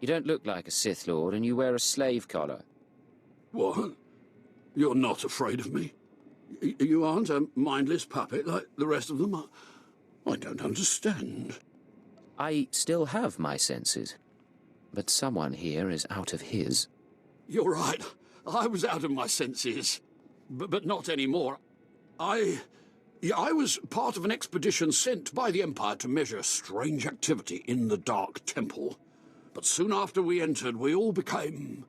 You don't look like a Sith Lord, and you wear a slave collar. What? You're not afraid of me? You aren't a mindless puppet like the rest of them? I don't understand. I still have my senses, but someone here is out of his. You're right. I was out of my senses. But not anymore. I was part of an expedition sent by the Empire to measure strange activity in the Dark Temple. But soon after we entered, we all became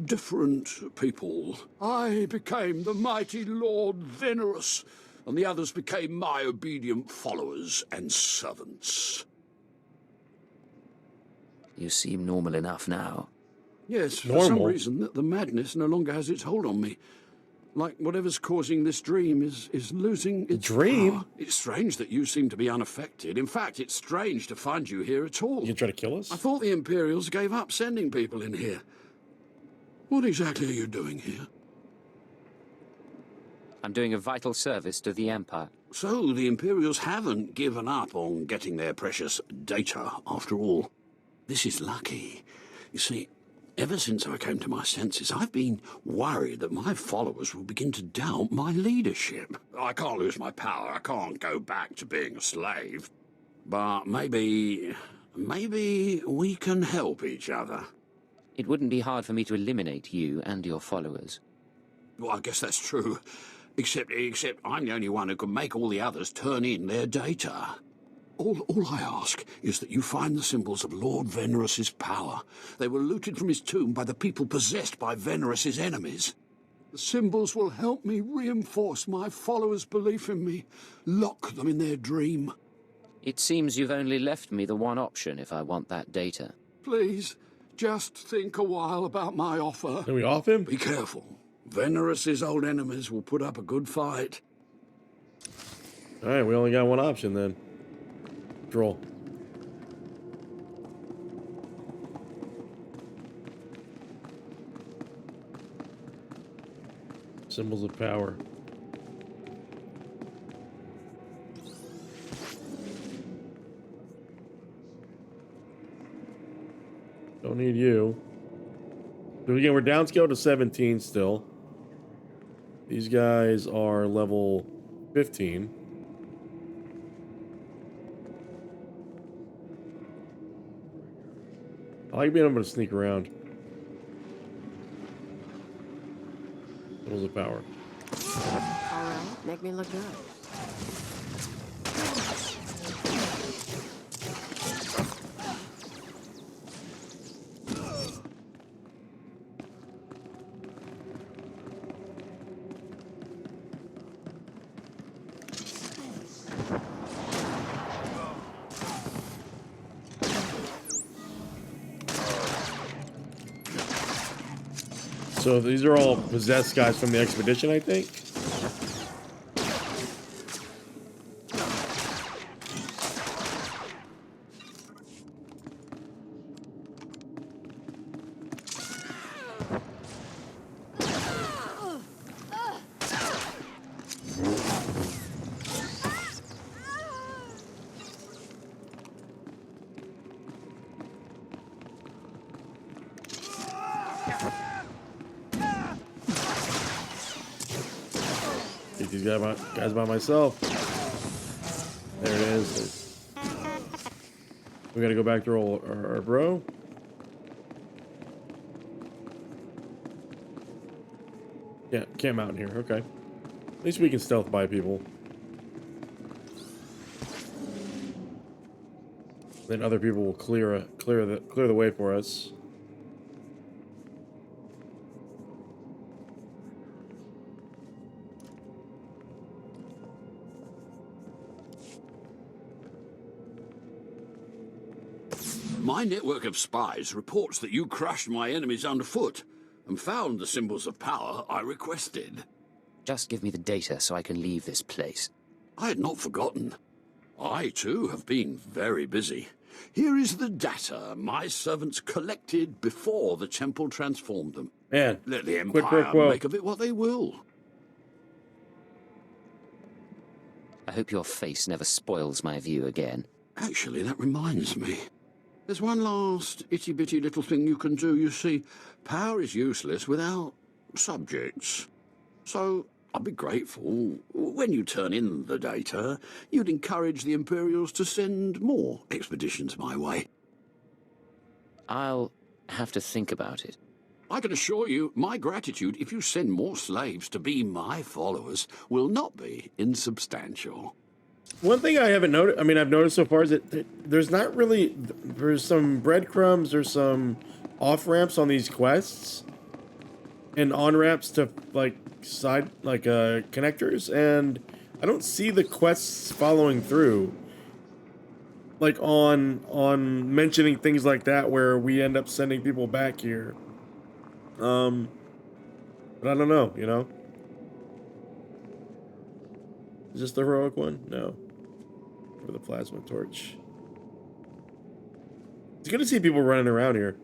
different people. I became the mighty Lord Venerus, and the others became my obedient followers and servants. You seem normal enough now. Yes, for some reason, the madness no longer has its hold on me. Like whatever's causing this dream is losing its dream? power. It's strange that you seem to be unaffected. In fact, it's strange to find you here at all. You try to kill us? I thought the Imperials gave up sending people in here. What exactly are you doing here? I'm doing a vital service to the Empire. So the Imperials haven't given up on getting their precious data, after all. This is lucky. You see, ever since I came to my senses, I've been worried that my followers will begin to doubt my leadership. I can't lose my power. I can't go back to being a slave. But maybe we can help each other. It wouldn't be hard for me to eliminate you and your followers. Well, I guess that's true. Except I'm the only one who can make all the others turn in their data. All I ask is that you find the symbols of Lord Venerus's power. They were looted from his tomb by the people possessed by Venerus's enemies. The symbols will help me reinforce my followers' belief in me, lock them in their dream. It seems you've only left me the one option if I want that data. Please, just think a while about my offer. Can we off him? Be careful. Venerus's old enemies will put up a good fight. All right, we only got one option then. Droll. Symbols of power. Don't need you. So again, we're downscaled to 17 still. These guys are level 15. I like being able to sneak around. Symbols of power. All right, make me look good. So these are all possessed guys from the expedition, I think. Get these guys by myself. There it is. We gotta go back to our bro. Yeah, camp out in here. Okay. At least we can stealth by people. Then other people will clear the way for us. My network of spies reports that you crushed my enemies underfoot and found the symbols of power I requested. Just give me the data so I can leave this place. I had not forgotten. I, too, have been very busy. Here is the data my servants collected before the temple transformed them. Man, let the quid pro Empire quo. make of it what they will. I hope your face never spoils my view again. Actually, that reminds me. There's one last itty-bitty little thing you can do. You see, power is useless without subjects. So I'd be grateful when you turn in the data, you'd encourage the Imperials to send more expeditions my way. I'll have to think about it. I can assure you, my gratitude, if you send more slaves to be my followers, will not be insubstantial. One thing I haven't noticed, I mean, I've noticed so far is that there's not really, there's some breadcrumbs or some off-ramps on these quests and on-ramps to, like, side, like, connectors, and I don't see the quests following through. Like, on mentioning things like that where we end up sending people back here. But I don't know, you know? Is this the heroic one? No. Or the plasma torch. It's good to see people running around here.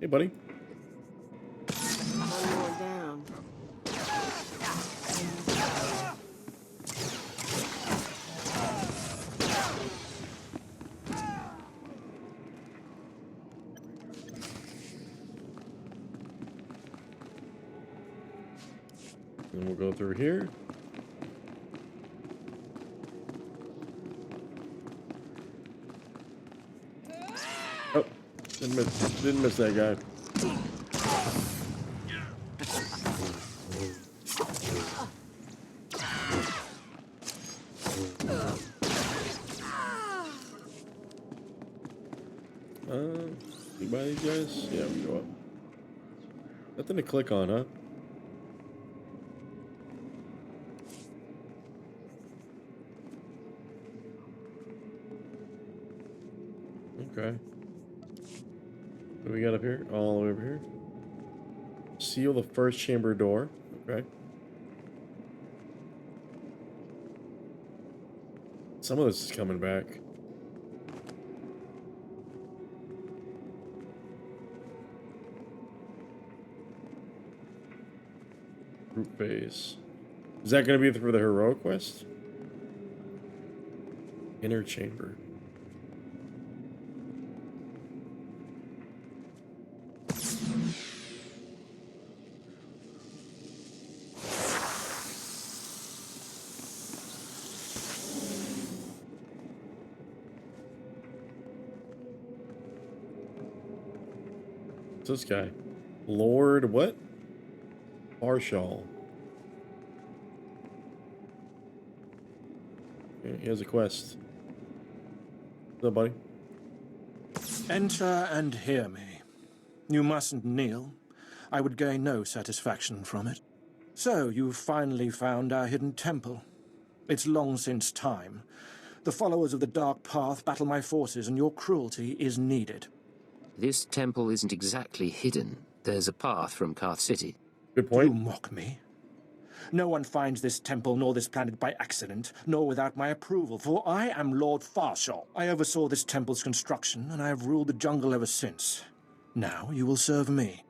Hey, buddy. One more down. And we'll go through here. Oh, didn't miss that guy. You buy these guys? Yeah, we go up. Nothing to click on, huh? Okay. What do we got up here? All the way over here. Seal the first chamber door. Okay. Some of this is coming back. Group phase. Is that going to be for the heroic quest? Inner chamber. What's this guy? Lord what? Marshall. Okay, he has a quest. What's up, buddy? Enter and hear me. You mustn't kneel. I would gain no satisfaction from it. So, you've finally found our hidden temple. It's long since time. The followers of the Dark Path battle my forces, and your cruelty is needed. This temple isn't exactly hidden. There's a path from Kaas City. Good point. You mock me. No one finds this temple nor this planet by accident, nor without my approval, for I am Lord Farshall. I oversaw this temple's construction, and I have ruled the jungle ever since. Now you will serve me.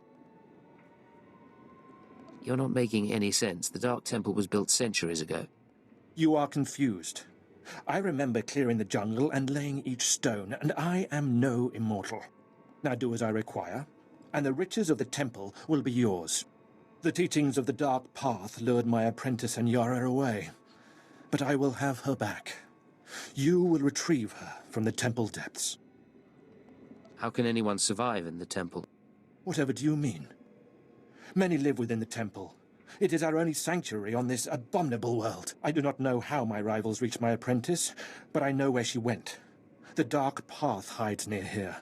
You're not making any sense. The Dark Temple was built centuries ago. You are confused. I remember clearing the jungle and laying each stone, and I am no immortal. Now do as I require, and the riches of the temple will be yours. The teachings of the Dark Path lured my apprentice Anyara away, but I will have her back. You will retrieve her from the temple depths. How can anyone survive in the temple? Whatever do you mean? Many live within the temple. It is our only sanctuary on this abominable world. I do not know how my rivals reached my apprentice, but I know where she went. The Dark Path hides near here.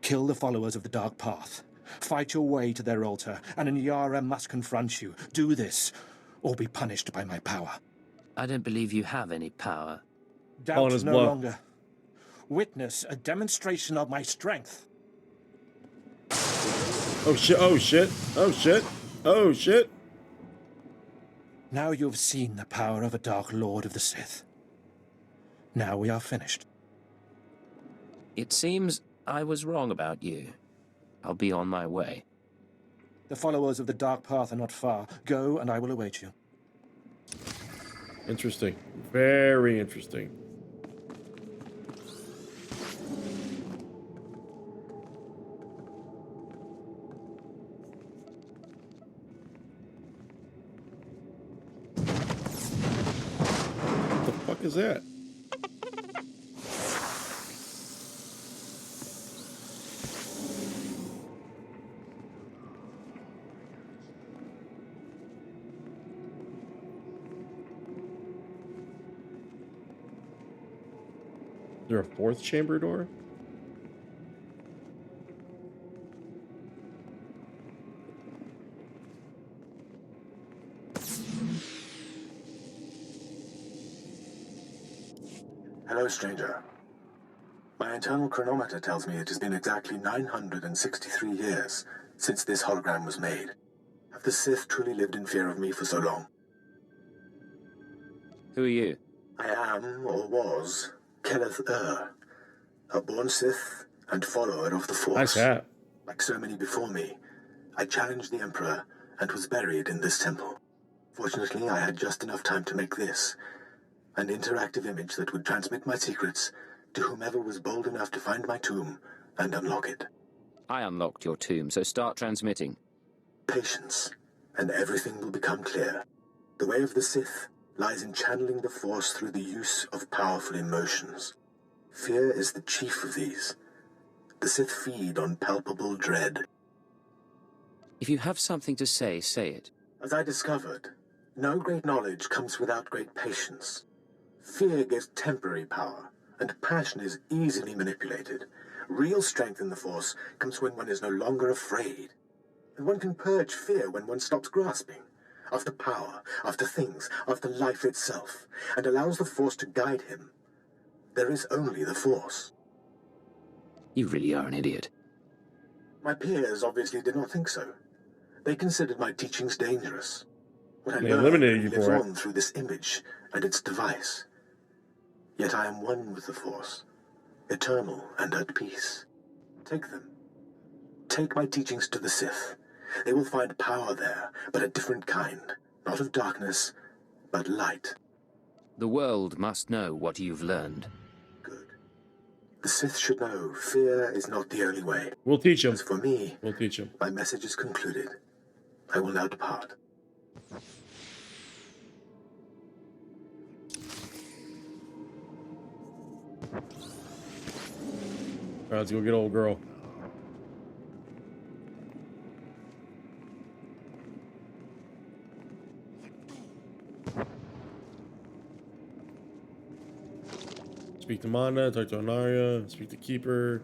Kill the followers of the Dark Path. Fight your way to their altar, and Anyara must confront you. Do this, or be punished by my power. I don't believe you have any power. Doubt no longer. Witness a demonstration of my strength. Oh shit, oh shit, oh shit, oh shit. Now you have seen the power of a Dark Lord of the Sith. Now we are finished. It seems I was wrong about you. I'll be on my way. The followers of the Dark Path are not far. Go, and I will await you. Interesting. Very interesting. What the fuck is that? Is there a fourth chamber door? Hello, stranger. My internal chronometer tells me it has been exactly 963 years since this hologram was made. Have the Sith truly lived in fear of me for so long? Who are you? I am, or was, Kenneth a born Sith and follower of the Force. Nice hat. Like so many before me, I challenged the Emperor and was buried in this temple. Fortunately, I had just enough time to make this, an interactive image that would transmit my secrets to whomever was bold enough to find my tomb and unlock it. I unlocked your tomb, so start transmitting. Patience, and everything will become clear. The way of the Sith lies in channeling the Force through the use of powerful emotions. Fear is the chief of these. The Sith feed on palpable dread. If you have something to say, say it. As I discovered, no great knowledge comes without great patience. Fear gives temporary power, and passion is easily manipulated. Real strength in the Force comes when one is no longer afraid. And one can purge fear when one stops grasping after power, after things, after life itself, and allows the Force to guide him. There is only the Force. You really are an idiot. My peers obviously did not think so. They considered my teachings dangerous. What I They learned eliminated you lives for it. on through this image and its device. Yet I am one with the Force, eternal and at peace. Take them. Take my teachings to the Sith. They will find power there, but a different kind. Not of darkness, but light. The world must know what you've learned. The Sith should know fear is not the only way. We'll teach them. As for me, we'll teach them. My message is concluded. I will now depart. All right, let's go get old girl. Speak to Mana, talk to Onaria, speak to Keeper,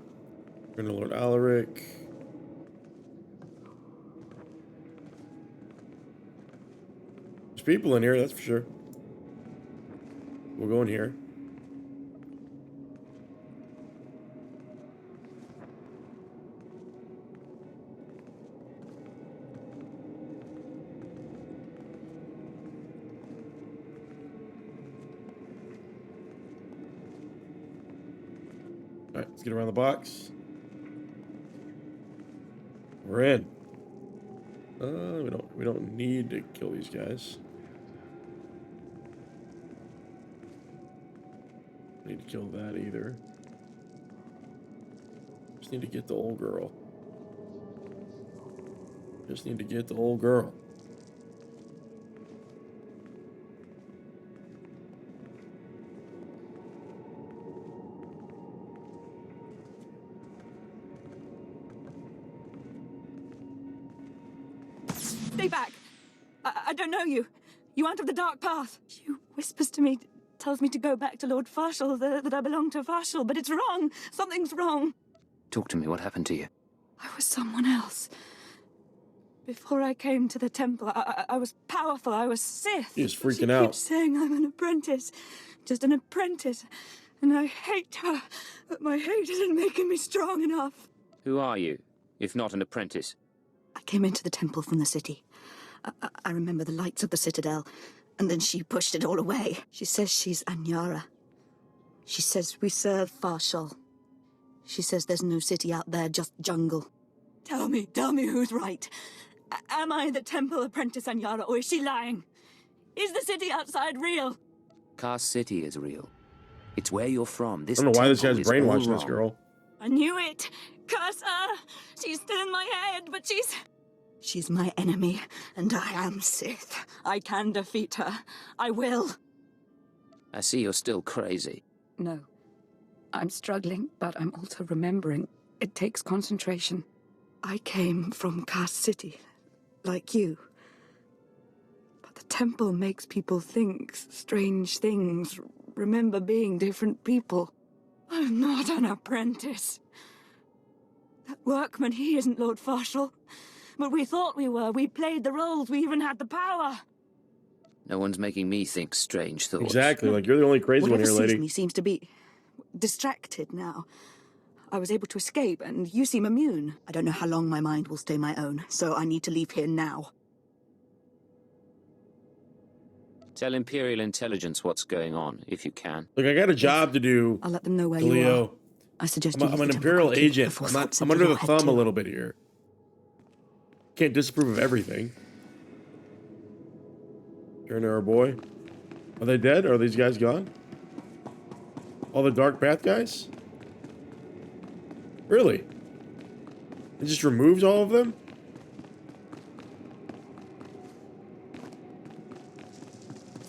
turn to Lord Alaric. There's people in here, that's for sure. We'll go in here. Alright, let's get around the box. We're in. We don't need to kill these guys. Need to kill that either. Just need to get the old girl. Just need to get the old girl. Stay back! I don't know you. You aren't of the Dark Path. You whispers to me, tells me to go back to Lord Farshall, that I belong to Farshall, but it's wrong. Something's wrong. Talk to me, what happened to you? I was someone else. Before I came to the temple, I was powerful, I was Sith. He was freaking she out. Keeps saying I'm an apprentice. Just an apprentice. and I hate her, but my hate isn't making me strong enough. Who are you, if not an apprentice? I came into the temple from the city. I remember the lights of the citadel, and then she pushed it all away. She says she's Anyara. She says we serve Farshal. She says there's no city out there, just jungle. Tell me who's right. Am I the temple apprentice Anyara, or is she lying? Is the city outside real? Kaas City is real. It's where you're from. This I don't know why this temple guy's is all brainwashing this wrong. girl. I knew it! Curse her! She's still in my head, but she's my enemy, and I am Sith. I can defeat her. I will. I see you're still crazy. No. I'm struggling, but I'm also remembering. It takes concentration. I came from Kaas City, like you. But the temple makes people think strange things, remember being different people. I'm not an apprentice. That workman, he isn't Lord Farshal. But we thought we were. We played the roles. We even had the power. No one's making me think strange thoughts. Exactly, like you're the only crazy one here, Whatever lady. sees me seems to be distracted now. I was able to escape, and you seem immune. I don't know how long my mind will stay my own, so I need to leave here now. Tell Imperial Intelligence what's going on, if you can. Look, I got a job to do. I'll let them know where you Leo. are. I suggest I'm an Imperial agent. I'm under the thumb a little bit here. Can't disapprove of everything. Turn to our boy. Are they dead? Are these guys gone? All the Dark Path guys? Really? It just removes all of them?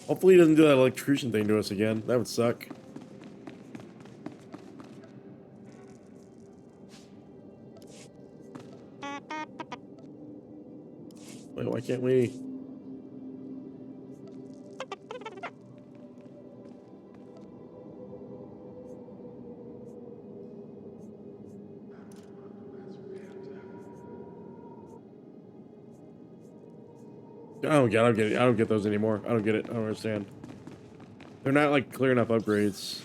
Hopefully he doesn't do that electrocution thing to us again. That would suck. Wait, why can't we? I don't get it. I don't get those anymore. I don't get it. I don't understand. They're not like clear enough upgrades.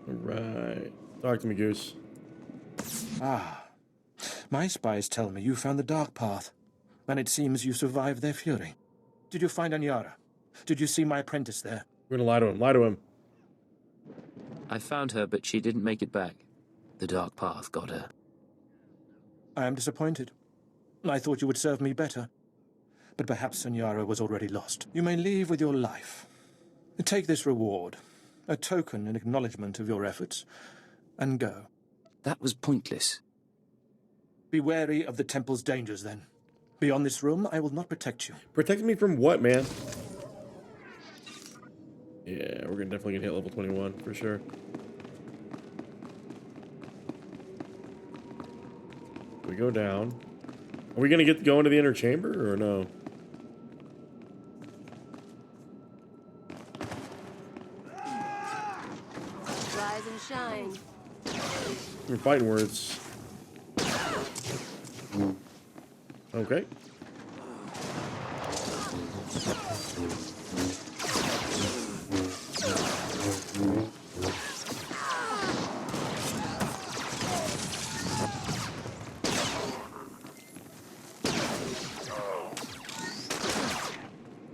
Alright. Talk to me, Goose. Ah. My spies tell me you found the Dark Path, and it seems you survived their fury. Did you find Anyara? Did you see my apprentice there? We're gonna lie to him. Lie to him. I found her, but she didn't make it back. The Dark Path got her. I am disappointed. I thought you would serve me better. But perhaps Anyara was already lost. You may leave with your life. Take this reward, a token in acknowledgement of your efforts, and go. That was pointless. Be wary of the temple's dangers, then. Beyond this room, I will not protect you. Protect me from what, man? Yeah, we're definitely gonna hit level 21 for sure. We go down. Are we gonna go into the inner chamber or no? Rise and shine. We're fighting words. Okay.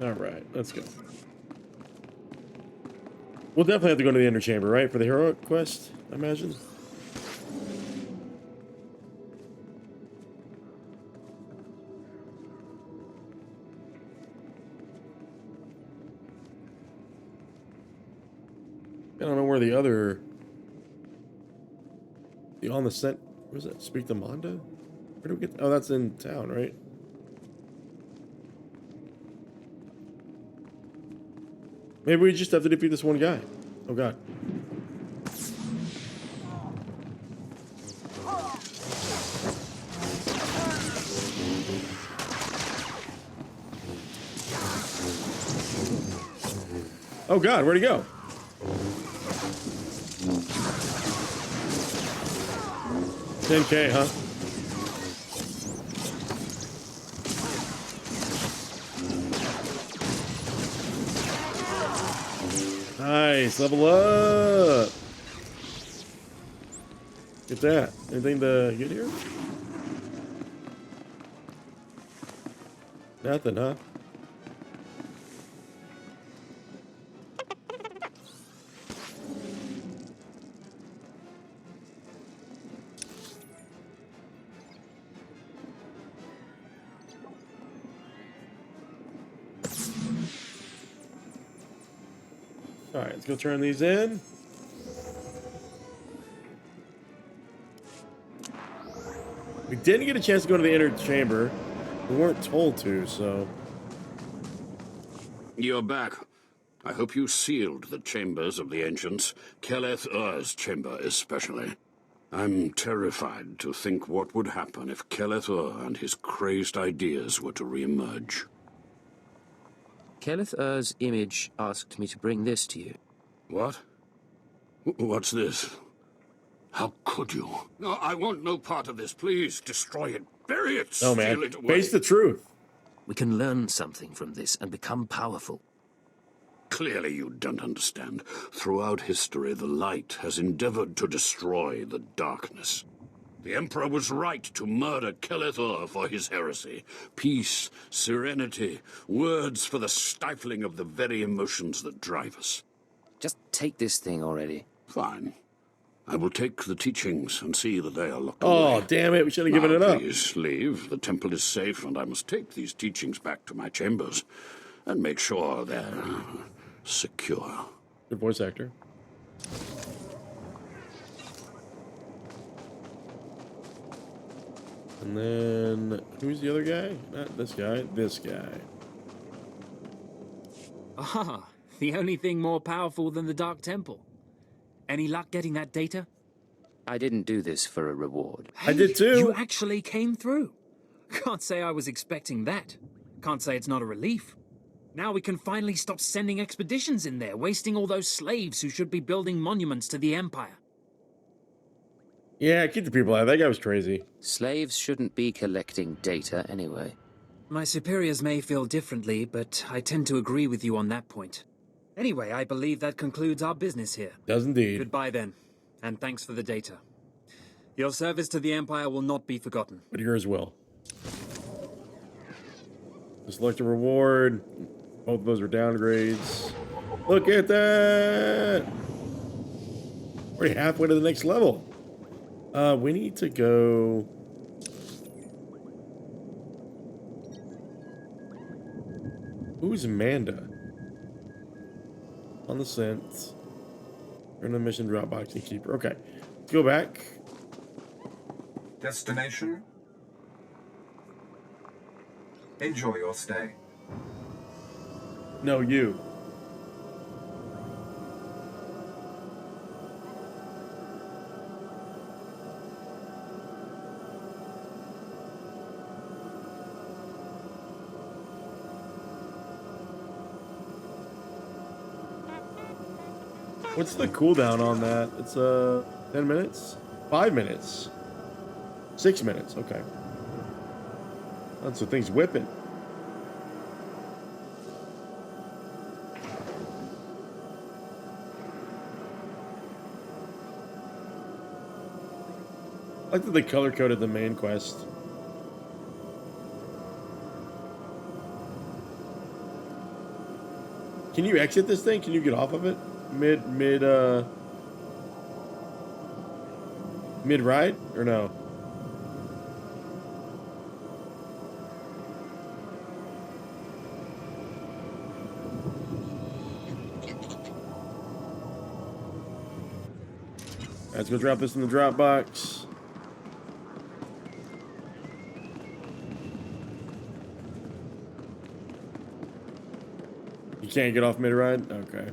All right, let's go. We'll definitely have to go to the inner chamber, right? For the heroic quest, I imagine. I don't know where the other... The on the scent... Where's that? Speak to Manda? Where do we get... Oh, that's in town, right? Maybe we just have to defeat this one guy. Oh, God. Oh, God, where'd he go? 10K, huh? Nice, level up. Get that. Anything to get here? Nothing, huh? All right, let's go turn these in. We didn't get a chance to go to the inner chamber. We weren't told to, so... You're back. I hope you sealed the chambers of the ancients, SWTOR's chamber especially. I'm terrified to think what would happen if SWTOR and his crazed ideas were to re-emerge. SWTOR's image asked me to bring this to you. What? What's this? How could you? No, I want no part of this. Please, destroy it. Bury it. No, man. Steal it away. Face the truth. We can learn something from this and become powerful. Clearly you don't understand. Throughout history, the light has endeavored to destroy the darkness. The Emperor was right to murder SWTOR for his heresy. Peace, serenity, words for the stifling of the very emotions that drive us. Just take this thing already. Fine. I will take the teachings and see that they are locked away. Oh, damn it. We should have given it up. Please leave. The temple is safe, and I must take these teachings back to my chambers and make sure they're secure. Good voice actor. And then, who's the other guy? Not this guy, this guy. Ah, the only thing more powerful than the Dark Temple. Any luck getting that data? I didn't do this for a reward. I did too. You actually came through. Can't say I was expecting that. Can't say it's not a relief. Now we can finally stop sending expeditions in there, wasting all those slaves who should be building monuments to the Empire. Yeah, keep the people out. That guy was crazy. Slaves shouldn't be collecting data anyway. My superiors may feel differently, but I tend to agree with you on that point. Anyway, I believe that concludes our business here. Does indeed. Goodbye then, and thanks for the data. Your service to the Empire will not be forgotten. But yours will. Select a reward. Both of those are downgrades. Look at that! Already halfway to the next level. We need to go... Who's Amanda? On the scent. Earn a mission Dropbox and keeper. Okay. Let's go back. Destination? Enjoy your stay. No, you. What's the cooldown on that? It's 10 minutes? 5 minutes? 6 minutes, okay. That's the thing's whipping. I like that they color-coded the main quest. Can you exit this thing? Can you get off of it? Mid-ride? Or no? Let's go drop this in the Dropbox. You can't get off mid-ride? Okay.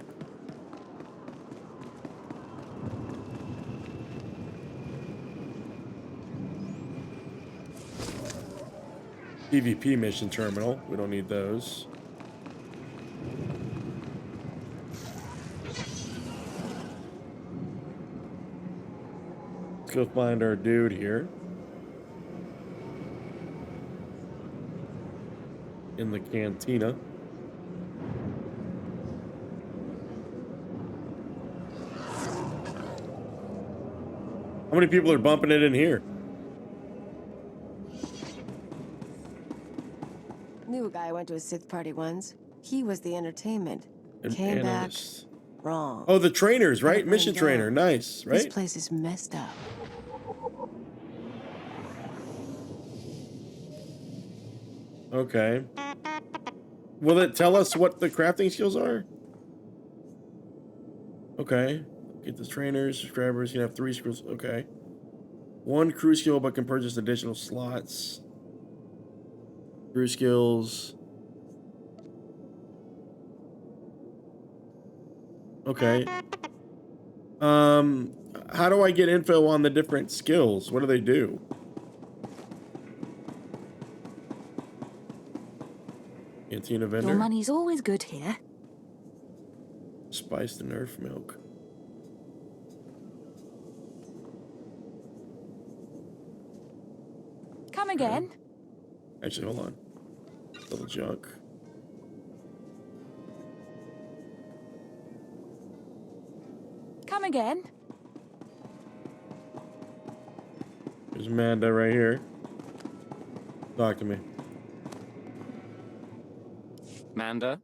PvP mission terminal. We don't need those. Let's go find our dude here. In the cantina. How many people are bumping it in here? Knew a guy I went to a Sith party once. He was the entertainment. An Came back analyst. wrong. Oh, the trainers, right? Gotta Mission bring trainer. down. Nice, right? This place is messed up. Okay. Will it tell us what the crafting skills are? Okay. Get the trainers, subscribers. You can have 3 skills. Okay. 1 crew skill, but can purchase additional slots. Crew skills. Okay. How do I get info on the different skills? What do they do? Cantina vendor. Your money's always good here. Spiced and earth milk. Come again. Actually, hold on. Little junk. Come again. There's Amanda right here. Talk to me. Manda,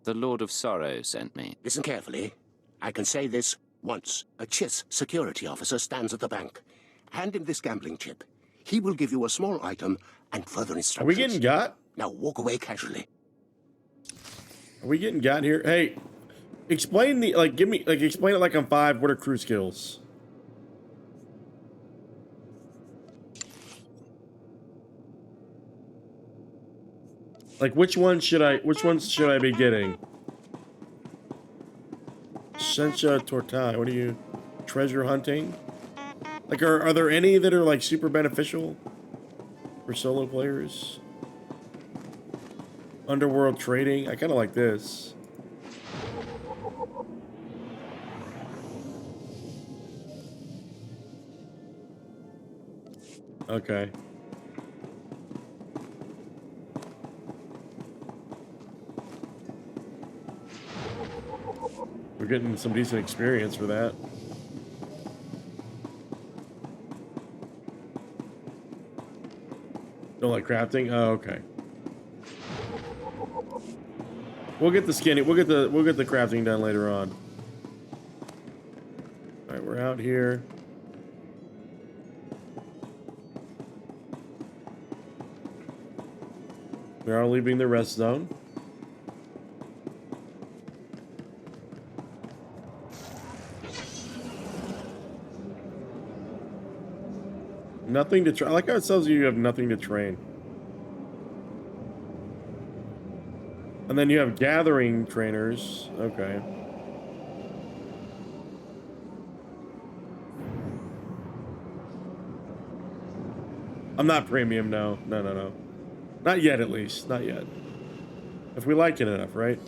the Lord of Sorrow sent me. Listen carefully. I can say this once. A Chiss security officer stands at the bank. Hand him this gambling chip. He will give you a small item and further instructions. Are we getting got? Now walk away casually. Are we getting got here? Hey, explain the, like, give me, like, explain it like I'm 5. What are crew skills? Like, which ones should I be getting? SWTOR. What are you? Treasure hunting? Like, are there any that are, like, super beneficial for solo players? Underworld trading? I kind of like this. Okay. We're getting some decent experience for that. Don't like crafting? Oh, okay. We'll get the skinny. We'll get the crafting done later on. All right, we're out here. We are leaving the rest zone. Nothing to train. I like how it tells you have nothing to train. And then you have gathering trainers. Okay. I'm not premium, no. No. Not yet, at least. Not yet. If we like it enough, right?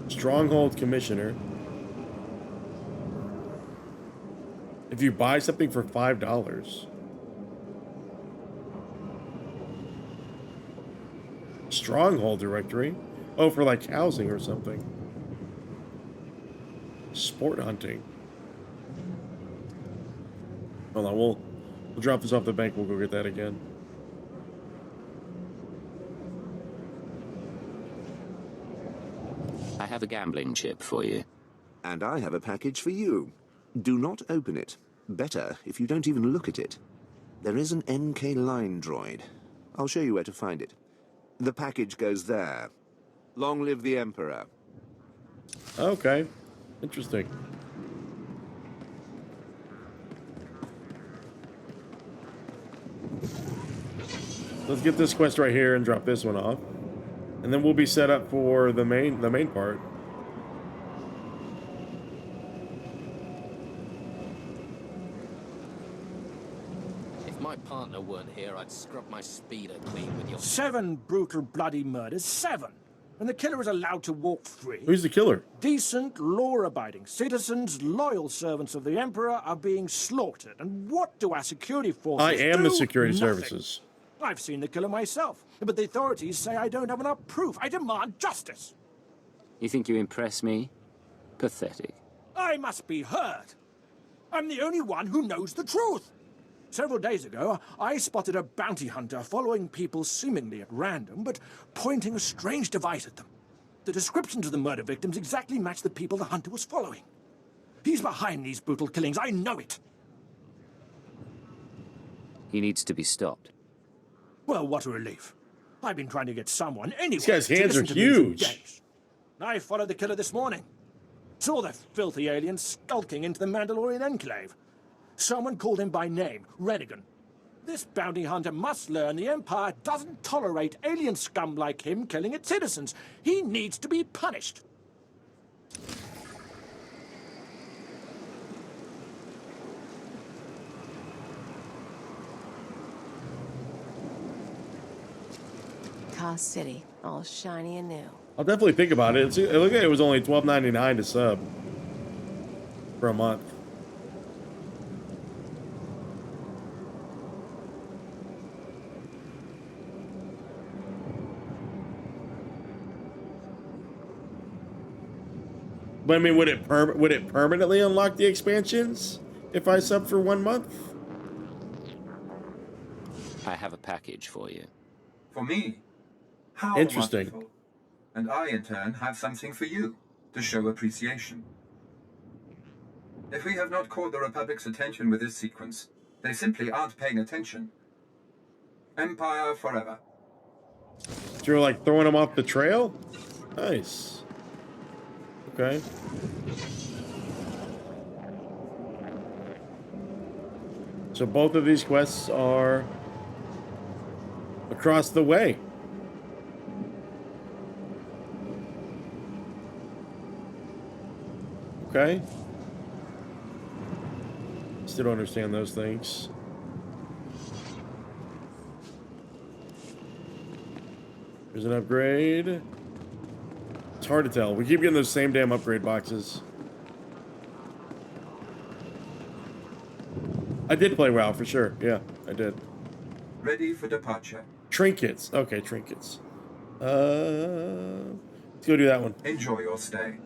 Stronghold Commissioner. If you buy something for $5. Stronghold Directory? Oh, for like housing or something. Sport hunting. Hold on, we'll drop this off the bank. We'll go get that again. I have a gambling chip for you. And I have a package for you. Do not open it. Better if you don't even look at it. There is an NK line droid. I'll show you where to find it. The package goes there. Long live the Emperor. Okay. Interesting. Let's get this quest right here and drop this one off. And then we'll be set up for the main part. If my partner weren't here, I'd scrub my speeder clean with your... 7 brutal bloody murders. 7! and the killer is allowed to walk free. Who's the killer? Decent, law-abiding citizens, loyal servants of the Emperor are being slaughtered. And what do our security forces I am the do? security Nothing. services. I've seen the killer myself, but the authorities say I don't have enough proof. I demand justice. You think you impress me? Pathetic. I must be heard. I'm the only one who knows the truth. Several days ago, I spotted a bounty hunter following people seemingly at random, but pointing a strange device at them. The descriptions of the murder victims exactly match the people the hunter was following. He's behind these brutal killings, I know it. He needs to be stopped. Well, what a relief. I've been trying to get someone anyway. These guys' hands to are listen to me for huge. days. I followed the killer this morning. Saw the filthy alien skulking into the Mandalorian enclave. Someone called him by name, Renegan. This bounty hunter must learn the Empire doesn't tolerate alien scum like him killing its citizens. He needs to be punished. Kaas City, all shiny and new. I'll definitely think about it. It looked like it was only $12.99 to sub for a month. But I mean, would it permanently unlock the expansions if I sub for 1 month? I have a package for you. For me? How Interesting. wonderful. And I, in turn, have something for you, to show appreciation. If we have not caught the Republic's attention with this sequence, they simply aren't paying attention. Empire forever. So you're like throwing them off the trail? Nice. Okay. So both of these quests are across the way. Okay. Still don't understand those things. There's an upgrade. It's hard to tell. We keep getting those same damn upgrade boxes. I did play WoW for sure. Yeah, I did. Ready for departure. Trinkets. Okay, trinkets. Let's go do that one. Enjoy your stay.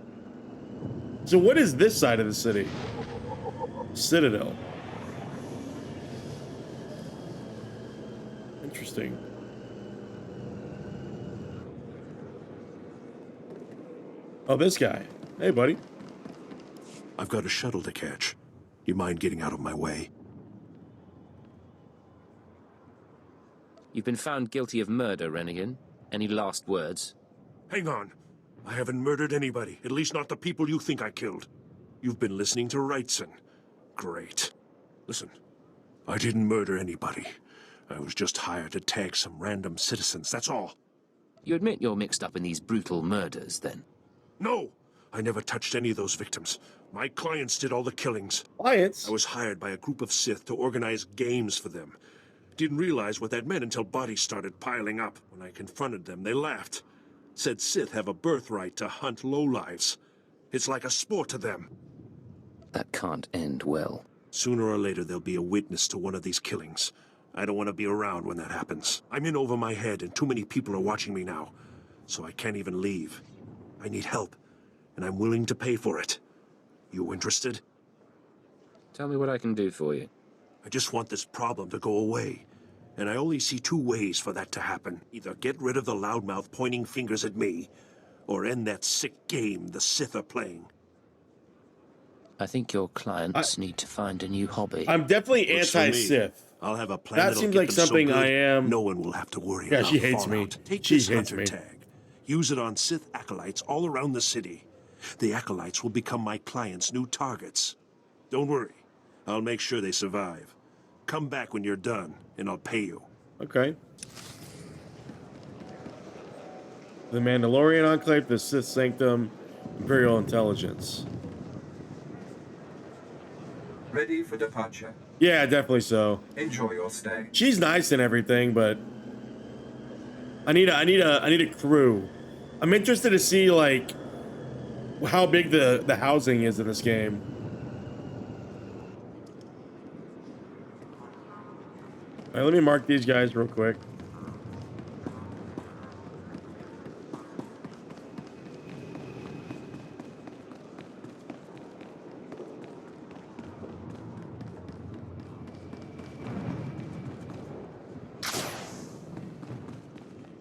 So what is this side of the city? Citadel. Interesting. Oh, this guy. Hey, buddy. I've got a shuttle to catch. You mind getting out of my way? You've been found guilty of murder, Renegan. Any last words? Hang on. I haven't murdered anybody, at least not the people you think I killed. You've been listening to Wrightson. Great. Listen, I didn't murder anybody. I was just hired to tag some random citizens, that's all. You admit you're mixed up in these brutal murders, then? No! I never touched any of those victims. My clients did all the killings. Clients? I was hired by a group of Sith to organize games for them. Didn't realize what that meant until bodies started piling up. When I confronted them, they laughed. Said Sith have a birthright to hunt lowlives. It's like a sport to them. That can't end well. Sooner or later, there'll be a witness to one of these killings. I don't want to be around when that happens. I'm in over my head, and too many people are watching me now. So I can't even leave. I need help, and I'm willing to pay for it. You interested? Tell me what I can do for you. I just want this problem to go away. And I only see two ways for that to happen. Either get rid of the loudmouth pointing fingers at me, or end that sick game the Sith are playing. I think your clients need to find a new hobby. I'm definitely Works for me. anti-Sith. I'll have a plan That that'll seems get like them so something good, I am. No one will have to worry Yeah, about she hates me. fallout. Take She this hates hunter me. tag. Use it on Sith acolytes all around the city. The acolytes will become my clients' new targets. Don't worry. I'll make sure they survive. Come back when you're done, and I'll pay you. Okay. The Mandalorian Enclave, the Sith Sanctum, Imperial Intelligence. Ready for departure. Yeah, definitely so. Enjoy your stay. She's nice and everything, but I need a crew. I'm interested to see, like, how big the housing is in this game. All right, let me mark these guys real quick.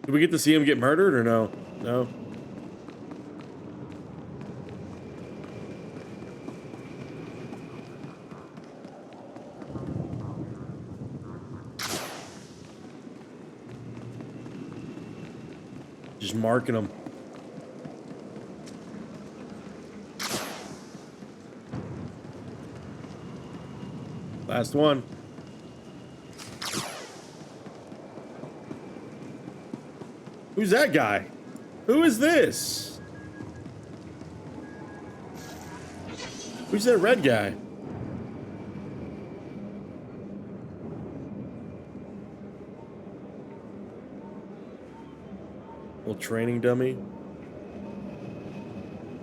Did we get to see him get murdered or no? No. Just marking them. Last one. Who's that guy? Who is this? Who's that red guy? Little training dummy.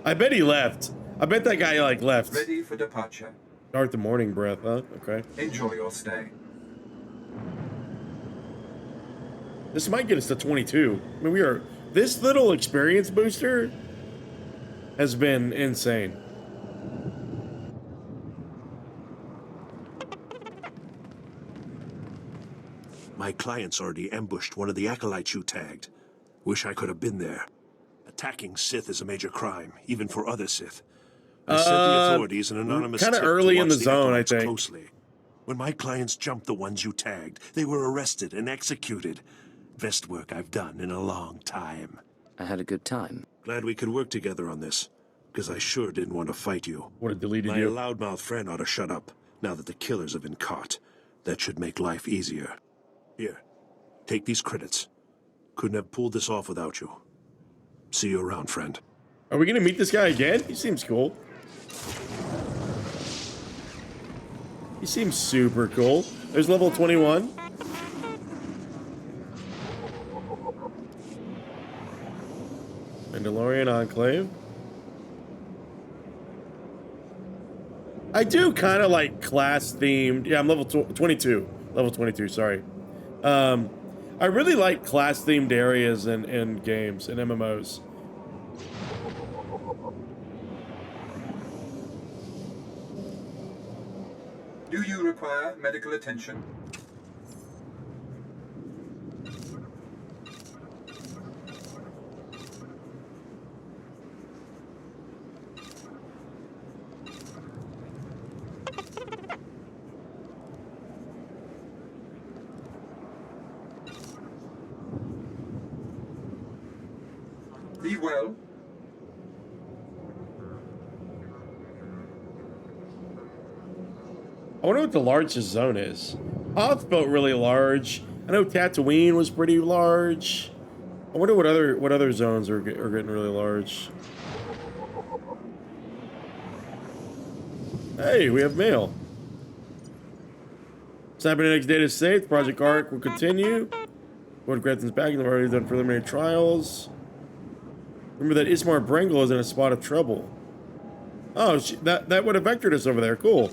I bet he left. I bet that guy like left. Ready for departure. Start the morning breath, huh? Okay. Enjoy your stay. This might get us to 22. I mean, we are... This little experience booster has been insane. My client's already ambushed one of the acolytes you tagged. Wish I could have been there. Attacking Sith is a major crime, even for other Sith. I sent the authorities an anonymous kind of tip early to in the watch zone, I acolytes think. closely. When my clients jumped the ones you tagged, they were arrested and executed. Best work I've done in a long time. I had a good time. Glad we could work together on this, because I sure didn't want to fight you. Would have deleted my you. My loudmouth friend ought to shut up, now that the killers have been caught. That should make life easier. Here, take these credits. Couldn't have pulled this off without you. See you around, friend. Are we gonna meet this guy again? He seems cool. He seems super cool. There's level 21. Mandalorian Enclave. I do kind of like class themed. Yeah, I'm level 22. Level 22, sorry. I really like class themed areas in games and MMOs. Do you require medical attention? Be well. I wonder what the largest zone is. Hoth felt really large. I know Tatooine was pretty large. I wonder what other zones are getting really large. Hey, we have mail. Cybernetics data safe. Project Arc will continue. Lord Grethen's back. They've already done preliminary trials. Remember that Ismar Brengel is in a spot of trouble. Oh, that would have vectored us over there. Cool.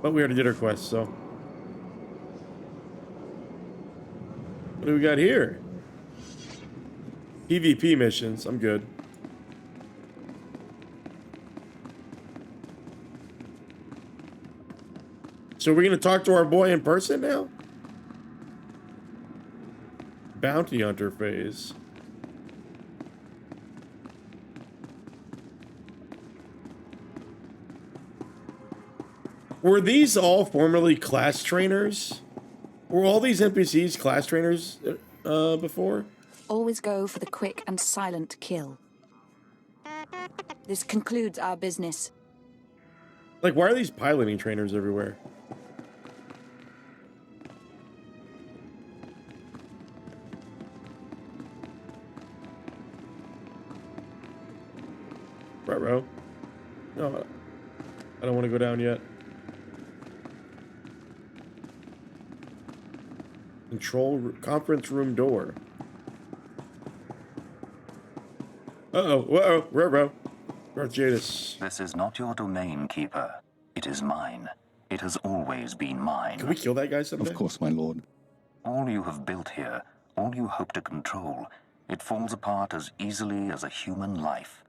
But we already did our quest, so. What do we got here? PvP missions. I'm good. So we're going to talk to our boy in person now? Bounty Hunter phase. Were these all formerly class trainers? Were all these NPCs class trainers before? Always go for the quick and silent kill. This concludes our business. Like, why are these piloting trainers everywhere? Ruh-roh. No, I don't want to go down yet. Control conference room door. Uh-oh. Ruh-roh. Darth Jadis. This is not your domain, Keeper. It is mine. It has always been mine. Can we kill that guy someday? Of course, my lord. All you have built here, all you hope to control, it falls apart as easily as a human life.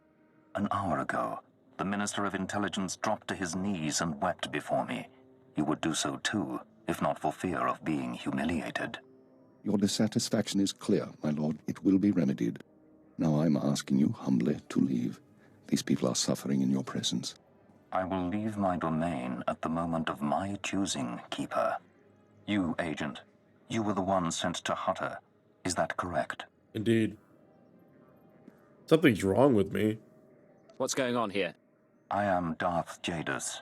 An hour ago, the Minister of Intelligence dropped to his knees and wept before me. You would do so too, if not for fear of being humiliated. Your dissatisfaction is clear, my lord. It will be remedied. Now I'm asking you humbly to leave. These people are suffering in your presence. I will leave my domain at the moment of my choosing, Keeper. You, Agent, you were the one sent to Hutter. Is that correct? Indeed. Something's wrong with me. What's going on here? I am Darth Jadis.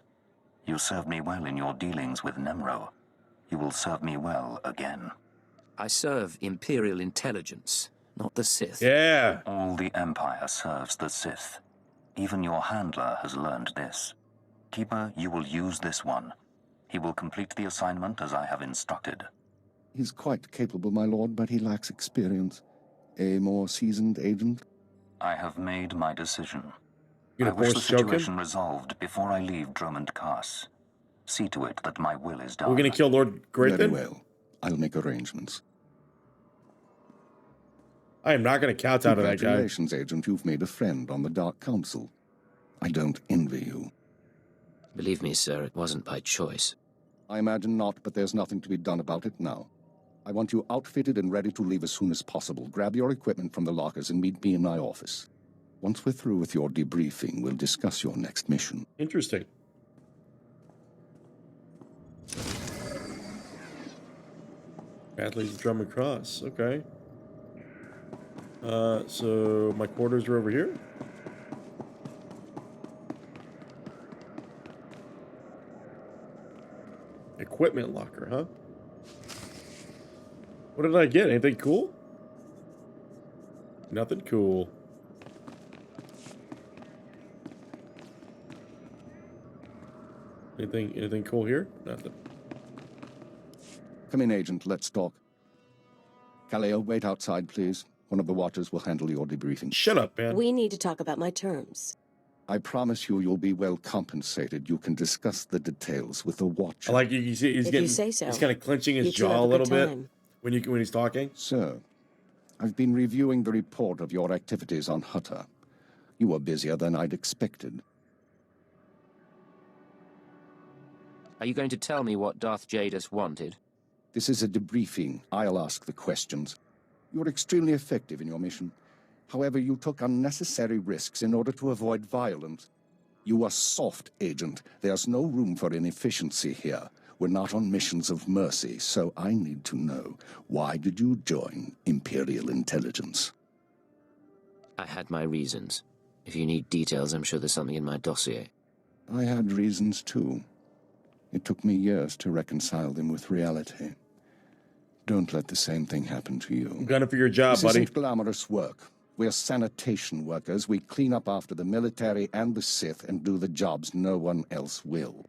You served me well in your dealings with Nemro. You will serve me well again. I serve Imperial intelligence, not the Sith. Yeah. All the Empire serves the Sith. Even your handler has learned this. Keeper, you will use this one. He will complete the assignment as I have instructed. He's quite capable, my lord, but he lacks experience. A more seasoned agent? I have made my decision. You I gonna wish the force choke him? situation resolved before I leave Dromund Kaas. See to it that my will is done. We're gonna kill Lord Graythan? Very well. I'll make arrangements. I am not gonna count out of that guy. Congratulations, Agent. You've made a friend on the Dark Council. I don't envy you. Believe me, sir, it wasn't by choice. I imagine not, but there's nothing to be done about it now. I want you outfitted and ready to leave as soon as possible. Grab your equipment from the lockers and meet me in my office. Once we're through with your debriefing, we'll discuss your next mission. Interesting. Athletes Dromund Kaas. Okay. So my quarters are over here. Equipment locker, huh? What did I get? Anything cool? Nothing cool. Anything cool here? Nothing. Come in, Agent. Let's talk. Kaleo, wait outside, please. One of the watchers will handle your debriefing. Shut up, man. We need to talk about my terms. I promise you, you'll be well compensated. You can discuss the details with the watcher. I like you see he's If getting, you say so. he's kind of clenching his You two have jaw a a little good bit time. when he's talking. Sir, I've been reviewing the report of your activities on Hutter. You were busier than I'd expected. Are you going to tell me what Darth Jadis wanted? This is a debriefing. I'll ask the questions. You're extremely effective in your mission. However, you took unnecessary risks in order to avoid violence. You are soft, Agent. There's no room for inefficiency here. We're not on missions of mercy, so I need to know, why did you join Imperial Intelligence? I had my reasons. If you need details, I'm sure there's something in my dossier. I had reasons, too. It took me years to reconcile them with reality. Don't let the same thing happen to you. I'm gunning for your job, This buddy. isn't glamorous work. We're sanitation workers. We clean up after the military and the Sith and do the jobs no one else will.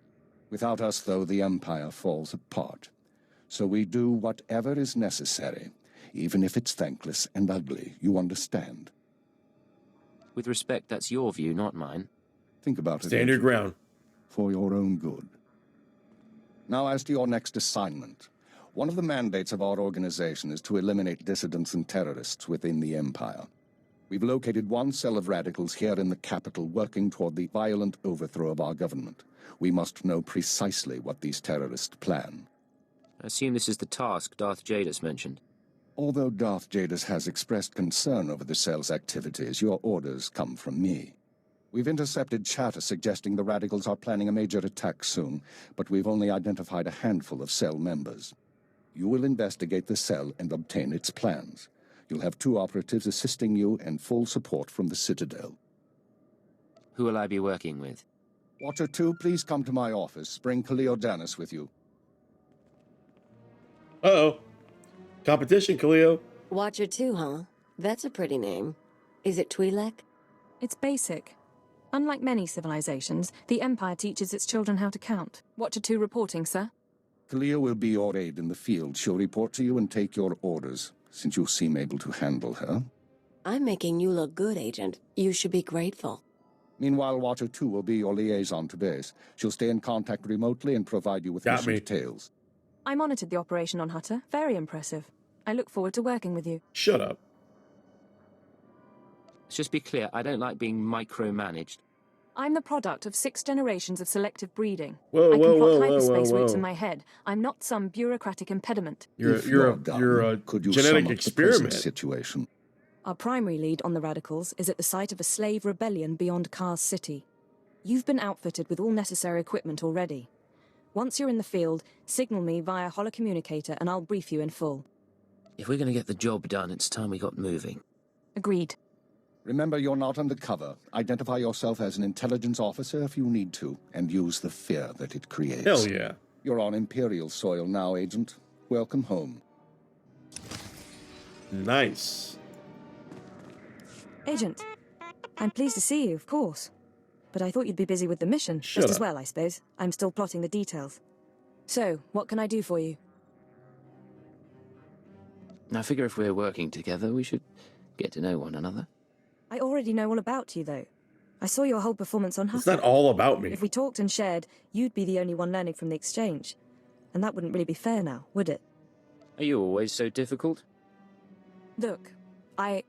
Without us, though, the Empire falls apart. So we do whatever is necessary, even if it's thankless and ugly. You understand? With respect, that's your view, not mine. Think about it. Stand your Agent. ground. For your own good. Now, as to your next assignment. One of the mandates of our organization is to eliminate dissidents and terrorists within the Empire. We've located one cell of radicals here in the capital working toward the violent overthrow of our government. We must know precisely what these terrorists plan. I assume this is the task Darth Jadis mentioned. Although Darth Jadis has expressed concern over the cell's activities, your orders come from me. We've intercepted chatter suggesting the radicals are planning a major attack soon, but we've only identified a handful of cell members. You will investigate the cell and obtain its plans. You'll have 2 operatives assisting you and full support from the Citadel. Who will I be working with? Watcher 2, please come to my office. Bring Kaleo Danis with you. Uh-oh. Competition, Kaleo. Watcher 2, huh? That's a pretty name. Is it Twi'lek? It's basic. Unlike many civilizations, the Empire teaches its children how to count. Watcher 2 reporting, sir. Kaleo will be your aide in the field. She'll report to you and take your orders, since you seem able to handle her. I'm making you look good, Agent. You should be grateful. Meanwhile, Watcher 2 will be your liaison to base. She'll stay in contact remotely and provide you with mission details. I monitored the operation on Hutter. Very impressive. I look forward to working with you. Shut up. Let's just be clear, I don't like being micromanaged. I'm the product of 6 generations of selective breeding. Whoa, I can whoa, plot whoa, hyperspace whoa, routes whoa. in my head. I'm not some bureaucratic impediment. You're a Could you genetic sum up the experiment. present situation? Our primary lead on the radicals is at the site of a slave rebellion beyond Kaas City. You've been outfitted with all necessary equipment already. Once you're in the field, signal me via holocommunicator and I'll brief you in full. If we're going to get the job done, it's time we got moving. Agreed. Remember, you're not undercover. Identify yourself as an intelligence officer if you need to, and use the fear that it creates. Hell yeah. You're on Imperial soil now, Agent. Welcome home. Nice. Agent, I'm pleased to see you, of course. But I thought you'd be busy with the mission, Shut just as up. well, I suppose. I'm still plotting the details. So, what can I do for you? I figure if we're working together, we should get to know one another. I already know all about you, though. I saw your whole performance on Hutter. It's not all about me. If we talked and shared, you'd be the only one learning from the exchange. And that wouldn't really be fair now, would it? Are you always so difficult? Look, I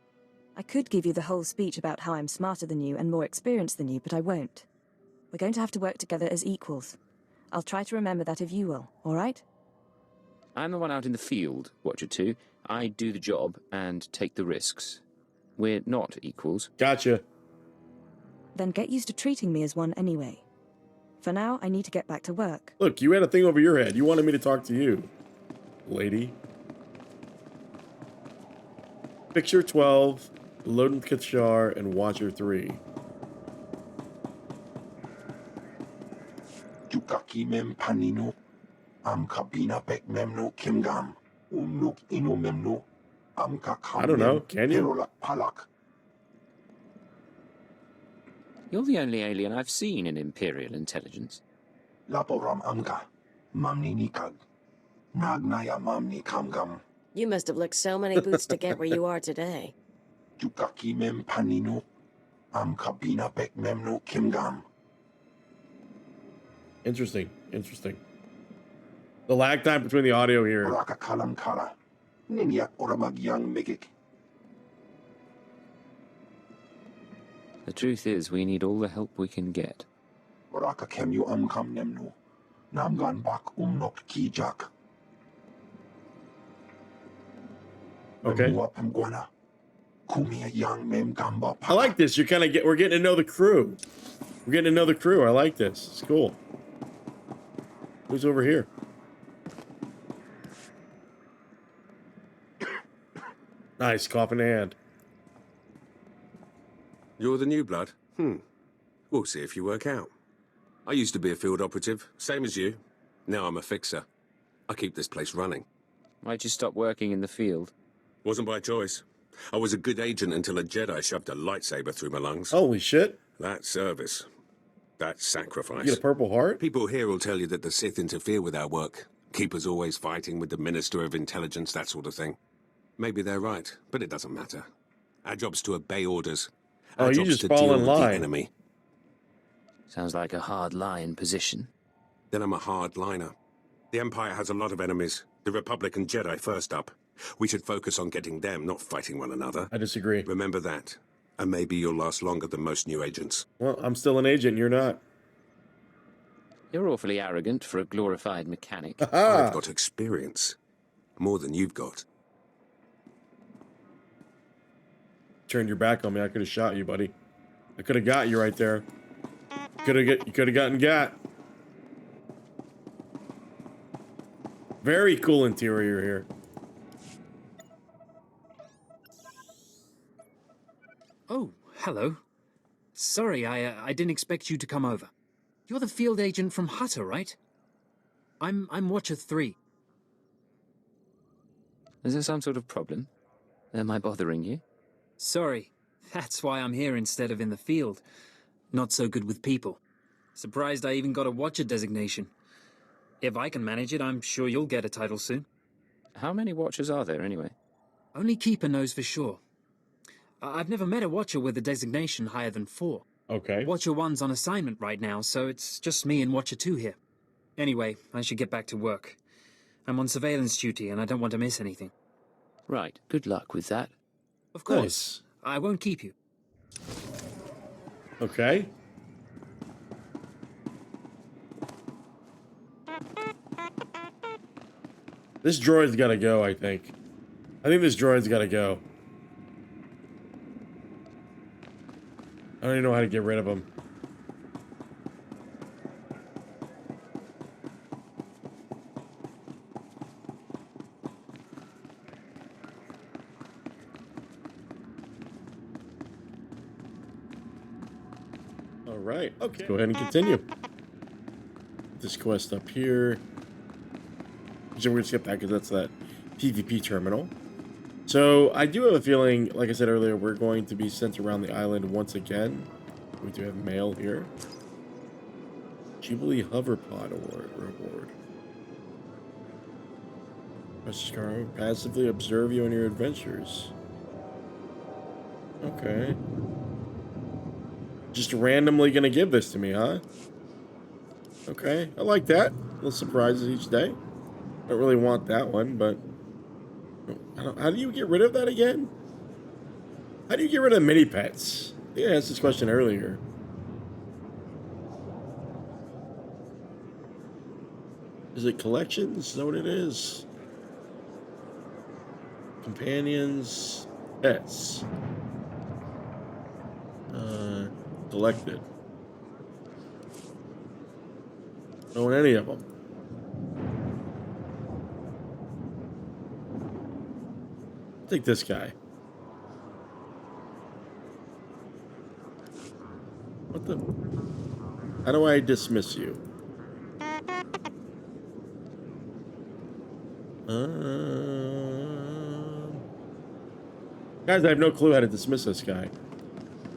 could give you the whole speech about how I'm smarter than you and more experienced than you, but I won't. We're going to have to work together as equals. I'll try to remember that if you will, all right? I'm the one out in the field, Watcher 2. I do the job and take the risks. We're not equals. Gotcha. Then get used to treating me as one anyway. For now, I need to get back to work. Look, you had a thing over your head. You wanted me to talk to you, lady. Picture 12, Dromund Kaas and Watcher 3. Jukaki mem panino, am kabina pek memno kimgam, umnuk ino memno, am kakam. I don't know, can you? Palak. You're the only alien I've seen in Imperial intelligence. Laporam amga, mamni nikag, nagnaya mamni kamgam. You must have licked so many boots to get where you are today. Jukaki mem panino, am kabina pek memno kimgam. Interesting. Interesting. The lag time between the audio here. Raka kalam kala, ninyak oramag yang megik. The truth is, we need all the help we can get. Raka kem you amkam nemno, namgan bak umnok kijak. Okay. Kumia yang mem gamba. I like this. You're kind of we're getting to know the crew. We're getting to know the crew. I like this. It's cool. Who's over here? Nice, cough in hand. You're the new blood? We'll see if you work out. I used to be a field operative, same as you. Now I'm a fixer. I keep this place running. Why'd you stop working in the field? Wasn't by choice. I was a good agent until a Jedi shoved a lightsaber through my lungs. Holy shit. That service. That sacrifice. You get a Purple Heart? People here will tell you that the Sith interfere with our work. Keep us always fighting with the Minister of Intelligence, that sort of thing. Maybe they're right, but it doesn't matter. Our job's to obey orders. Oh, Our you job's just to fall deal in with line. the enemy. Sounds like a hard line position. Then I'm a hard liner. The Empire has a lot of enemies. The Republic and Jedi first up. We should focus on getting them, not fighting one another. I disagree. Remember that. And maybe you'll last longer than most new agents. Well, I'm still an agent. You're not. You're awfully arrogant for a glorified mechanic. I've got experience. More than you've got. Turned your back on me. I could have shot you, buddy. I could have got you right there. You could have gotten got. Very cool interior here. Oh, hello. Sorry, I didn't expect you to come over. You're the field agent from Hutter, right? I'm Watcher 3. Is there some sort of problem? Am I bothering you? Sorry. That's why I'm here instead of in the field. Not so good with people. Surprised I even got a Watcher designation. If I can manage it, I'm sure you'll get a title soon. How many Watchers are there, anyway? Only Keeper knows for sure. I've never met a Watcher with a designation higher than 4. Okay. Watcher 1's on assignment right now, so it's just me and Watcher 2 here. Anyway, I should get back to work. I'm on surveillance duty and I don't want to miss anything. Right, good luck with that. Of course. I won't keep you. Okay. This droid's gotta go, I think. I think this droid's gotta go. I don't even know how to get rid of him. Alright, okay. Go ahead and continue. This quest up here. So we're gonna skip that because that's that PvP terminal. So I do have a feeling, like I said earlier, we're going to be sent around the island once again. We do have mail here. Jubilee Hoverpod reward. Press Scar passively observe you on your adventures. Okay. Just randomly gonna give this to me, huh? Okay, I like that. Little surprises each day. Don't really want that one, but how do you get rid of that again? How do you get rid of mini pets? I think I asked this question earlier. Is it collections? Is that what it is? Companions, pets. Collected. Don't want any of them. Take this guy. What the? How do I dismiss you? Guys, I have no clue how to dismiss this guy.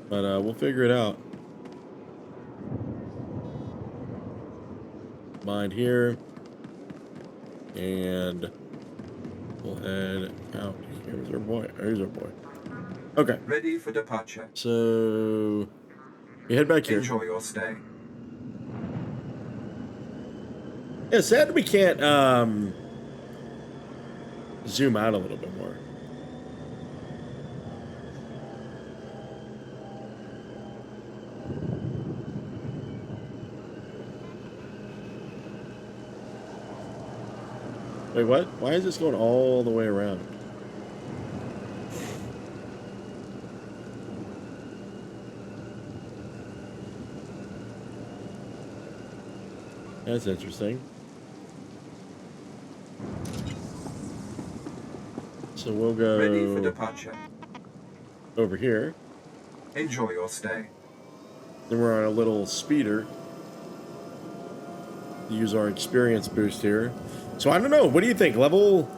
But we'll figure it out. Mind here. And we'll head out. Here's our boy. Here's our boy. Okay. Ready for departure. So we head back here. Enjoy your stay. Yeah, sad we can't zoom out a little bit more. Wait, what? Why is this going all the way around? That's interesting. So we'll go Ready for departure. Over here. Enjoy your stay. Then we're on a little speeder. Use our experience boost here. So I don't know. What do you think? Level...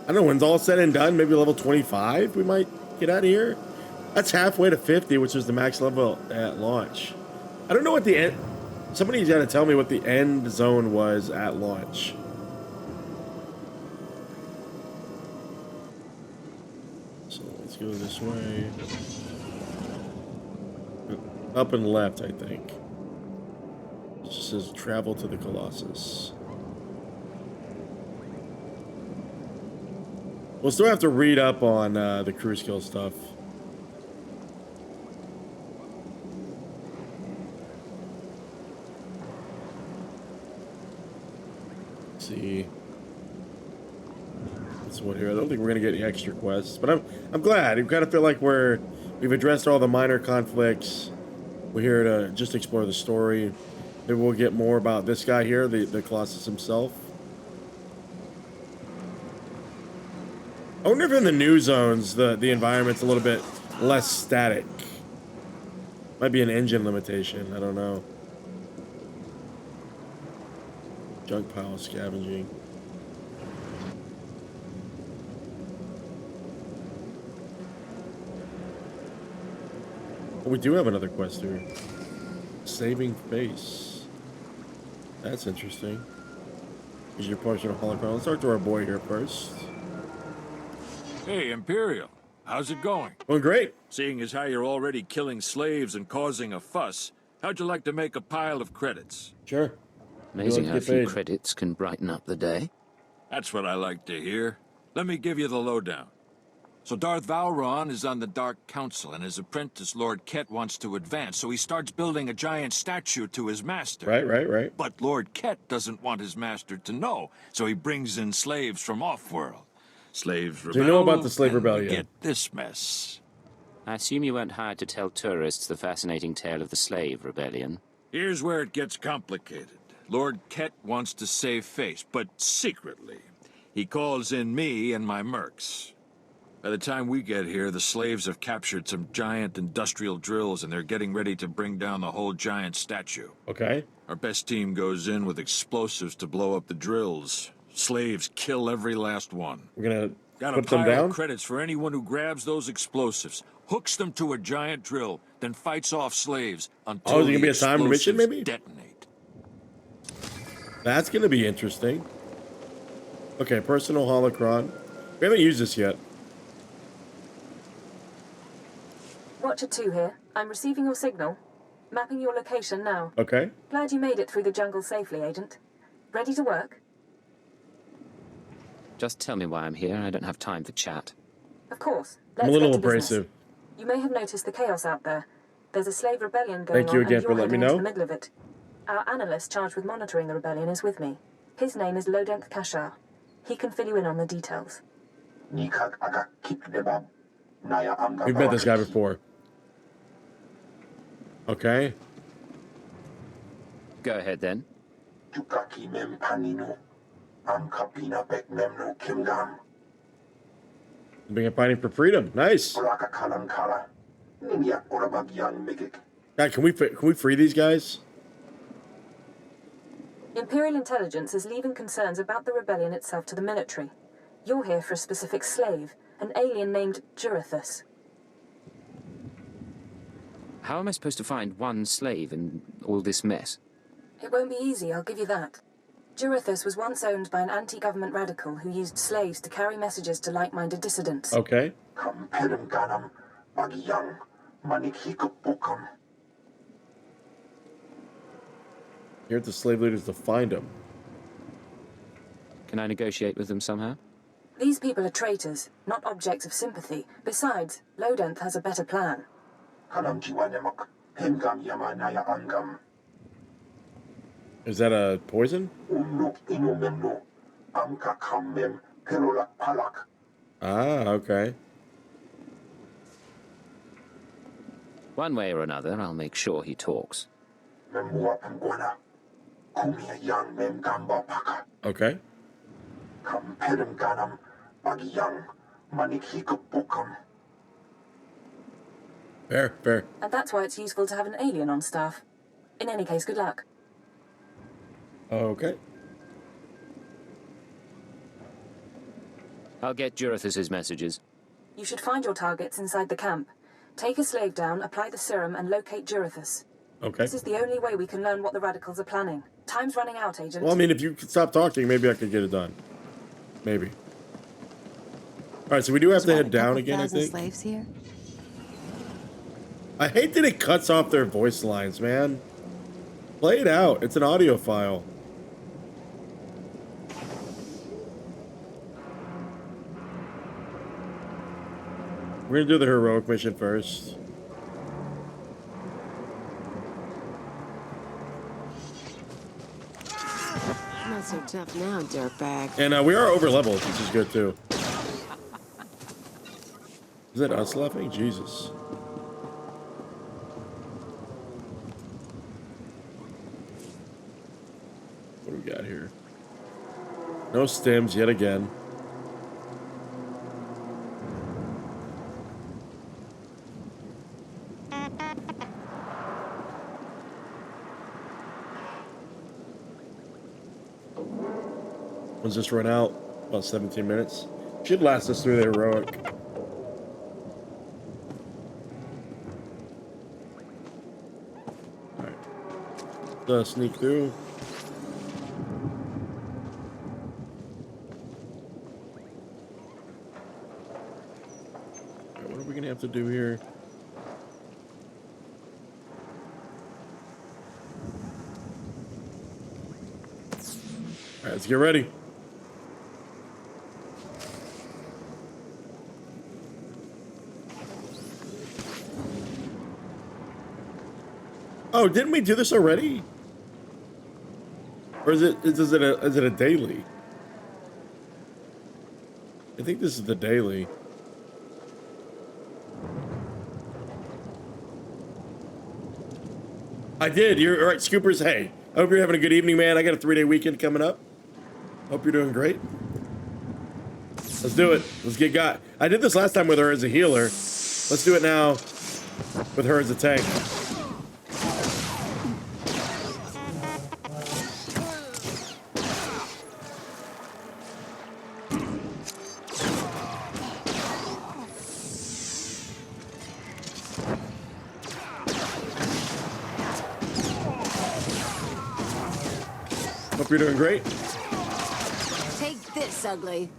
I don't know. When's all said and done, maybe level 25 we might get out of here? That's halfway to 50, which is the max level at launch. I don't know what the end... Somebody's got to tell me what the end zone was at launch. So let's go this way. Up and left, I think. It just says travel to the Colossus. We'll still have to read up on the crew skill stuff. Let's see. This one here. I don't think we're gonna get any extra quests, but I'm glad. We kind of feel like we've addressed all the minor conflicts. We're here to just explore the story. Maybe we'll get more about this guy here, the Colossus himself. I wonder if in the new zones, the environment's a little bit less static. Might be an engine limitation, I don't know. Junk pile scavenging. Oh, we do have another quest here. Saving face. That's interesting. Is your partial holocron? Let's talk to our boy here first. Hey, Imperial. How's it going? Well, great. Seeing as how you're already killing slaves and causing a fuss, how'd you like to make a pile of credits? Sure. Amazing how few credits can brighten up the day. That's what I like to hear. Let me give you the lowdown. So Darth Valron is on the Dark Council, and his apprentice, Lord Ket, wants to advance, so he starts building a giant statue to his master. Right. But Lord Ket doesn't want his master to know, so he brings in slaves from off-world. Slaves rebel. Do you know about the slave and we rebellion? Get this mess. I assume you weren't hired to tell tourists the fascinating tale of the slave rebellion. Here's where it gets complicated. Lord Ket wants to save face, but secretly. He calls in me and my mercs. By the time we get here, the slaves have captured some giant industrial drills, and they're getting ready to bring down the whole giant statue. Okay. Our best team goes in with explosives to blow up the drills. Slaves kill every last one. We're gonna Got a put them pile down? of credits for anyone who grabs those explosives, hooks them to a giant drill, then fights off slaves until is it gonna be a timed mission, maybe? detonate. That's gonna be interesting. Okay, personal holocron. We haven't used this yet. Watcher 2 here. I'm receiving your signal. Mapping your location now. Okay. Glad you made it through the jungle safely, Agent. Ready to work? Just tell me why I'm here. I don't have time for chat. Of course. I'm a Let's little get to business. abrasive. You may have noticed the chaos out there. There's a slave rebellion going Thank you on, again and for you're letting me heading know. into the middle of it. Our analyst charged with monitoring the rebellion is with me. His name is Dromund Kaas. He can fill you in on the details. We've met this guy before. Okay. Go ahead then. Being fighting for freedom. Nice. God, can we free these guys? Imperial intelligence is leaving concerns about the rebellion itself to the military. You're here for a specific slave, an alien named Jurithus. How am I supposed to find one slave in all this mess? It won't be easy, I'll give you that. Jurithus was once owned by an anti-government radical who used slaves to carry messages to like-minded dissidents. Okay. Here at the slave leaders to find him. Can I negotiate with them somehow? These people are traitors, not objects of sympathy. Besides, Lodenth has a better plan. Is that a poison? Ah, okay. One way or another, I'll make sure he talks. Okay. Fair. And that's why it's useful to have an alien on staff. In any case, good luck. Okay. I'll get Jurithus's messages. You should find your targets inside the camp. Take a slave down, apply the serum, and locate Jurithus. Okay. This is the only way we can learn what the radicals are planning. Time's running out, Agent. Well, I mean, if you could stop talking, maybe I could get it done. Maybe. All right, so we do have to head down again, I think. Slaves here? I hate that it cuts off their voice lines, man. Play it out. It's an audio file. We're gonna do the heroic mission first. Not so tough now, dirtbag. And we are over leveled, which is good too. Is that us laughing? Jesus. What do we got here? No stems yet again. When's this run out? About 17 minutes. Should last us through the heroic. Alright. Sneak through. have to do here? All right, let's get ready. Oh, didn't we do this already? Or is it a daily? I think this is the daily. I did. You're all right, Scoopers. Hey, I hope you're having a good evening, man. I got a 3-day weekend coming up. Hope you're doing great. Let's do it. Let's get got. I did this last time with her as a healer. Let's do it now with her as a tank. Hope you're doing great. Take this, ugly.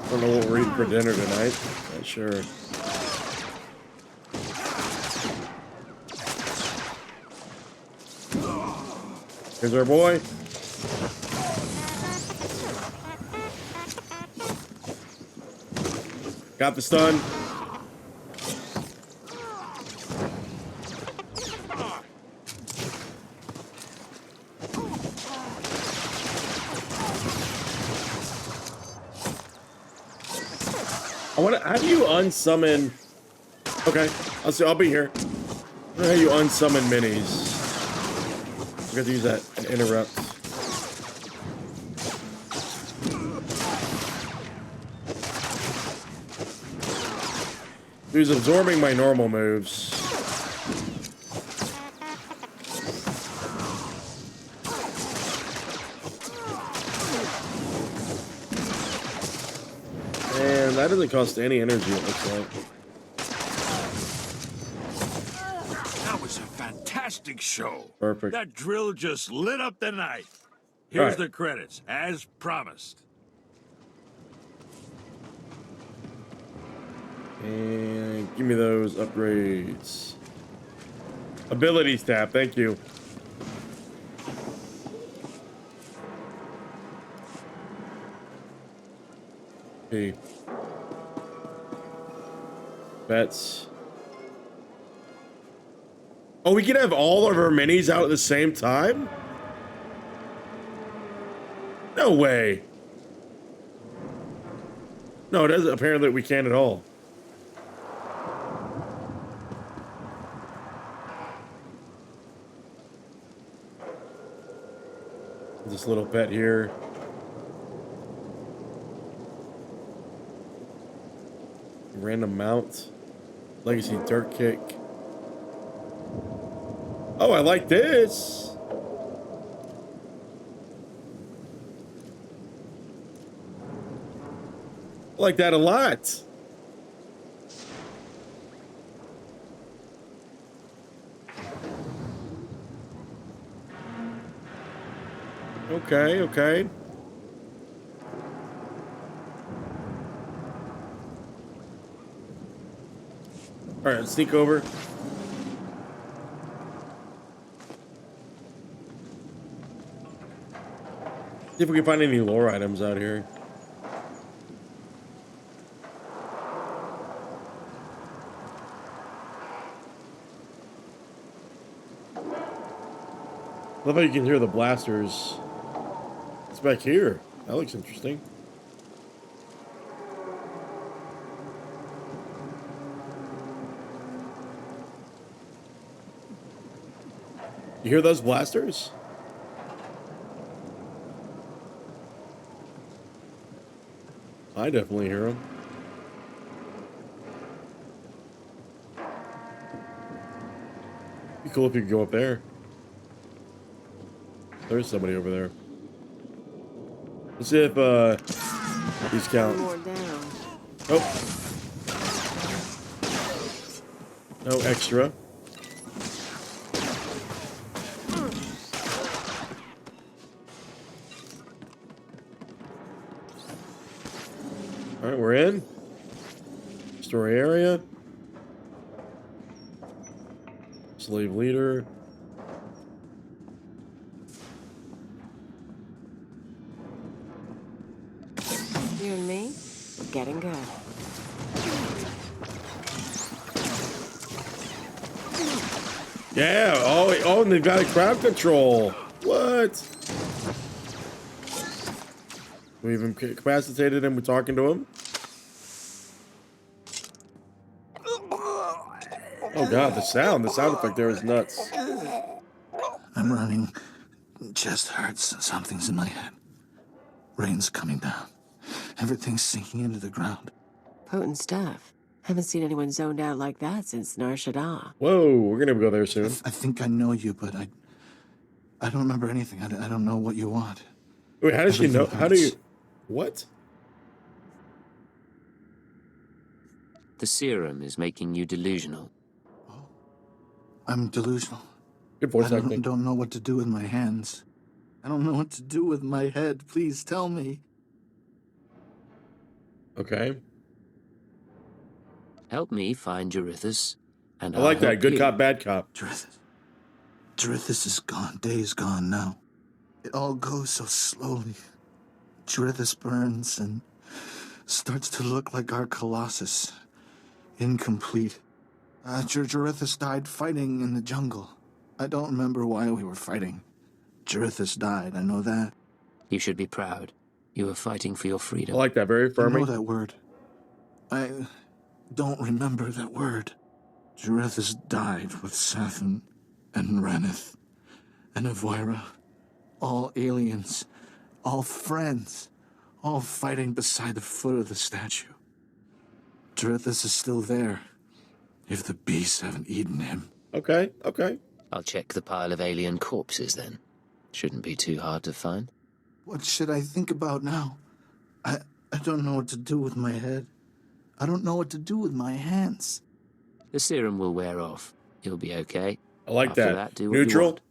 I don't know what we're eating for dinner tonight. Not sure. Here's our boy. Got the stun. How do you unsummon? Okay, I'll be here. I don't know how you unsummon minis. I got to use that and interrupt. He's absorbing my normal moves. And that doesn't cost any energy, it looks like. That was a fantastic show. Perfect. That drill just lit up the night. Here's right. the credits, as promised. And give me those upgrades. Abilities tab, thank you. Okay. Bets. Oh, we can have all of our minis out at the same time? No way. No, it doesn't. Apparently we can't at all. This little pet here. Random mount. Legacy dirt kick. Oh, I like this. I like that a lot. Okay, okay. All right, let's sneak over. See if we can find any lore items out here. Love how you can hear the blasters. It's back here. That looks interesting. You hear those blasters? I definitely hear them. Be cool if you could go up there. There's somebody over there. Let's see if these count. Oh. No extra. All right, we're in. Story area. Slave leader. You and me, we're getting good. Yeah. Oh, and they've got a crowd control. What? We've incapacitated him. We're talking to him. Oh god, the sound effect there is nuts. I'm running. Chest hurts. Something's in my head. Rain's coming down. Everything's sinking into the ground. Potent stuff. Haven't seen anyone zoned out like that since Nar Shaddaa. Whoa, we're gonna go there soon. I think I know you, but I don't remember anything. I don't know what you want. Wait, how does she know? How do you... What? The serum is making you delusional. I'm delusional. Good voice I acting. don't know what to do with my hands. I don't know what to do with my head. Please tell me. Okay. Help me find Jarithus, and I like that. Good cop, bad cop. Jarithus is gone. Day is gone now. It all goes so slowly. Jarithus burns and starts to look like our Colossus. Incomplete. Jarithus died fighting in the jungle. I don't remember why we were fighting. Jarithus died, I know that. You should be proud. You were fighting for your freedom. I like that. Very affirming. I know that word. I don't remember that word. Jarithus died with Sathan and Ranith and Avoira. All aliens. All friends. All fighting beside the foot of the statue. Jarithus is still there. If the beasts haven't eaten him. Okay, okay. I'll check the pile of alien corpses then. Shouldn't be too hard to find. What should I think about now? I don't know what to do with my head. I don't know what to do with my hands. The serum will wear off. You'll be okay. I like After that. do what you Neutral. want.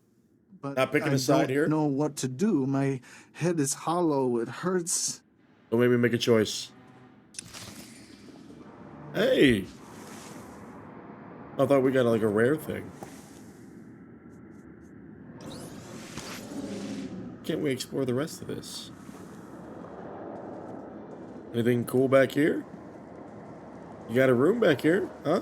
But Not picking a side here. I don't know what to do. My head is hollow. It hurts. Don't make me make a choice. Hey. I thought we got like a rare thing. Can't we explore the rest of this? Anything cool back here? You got a room back here, huh?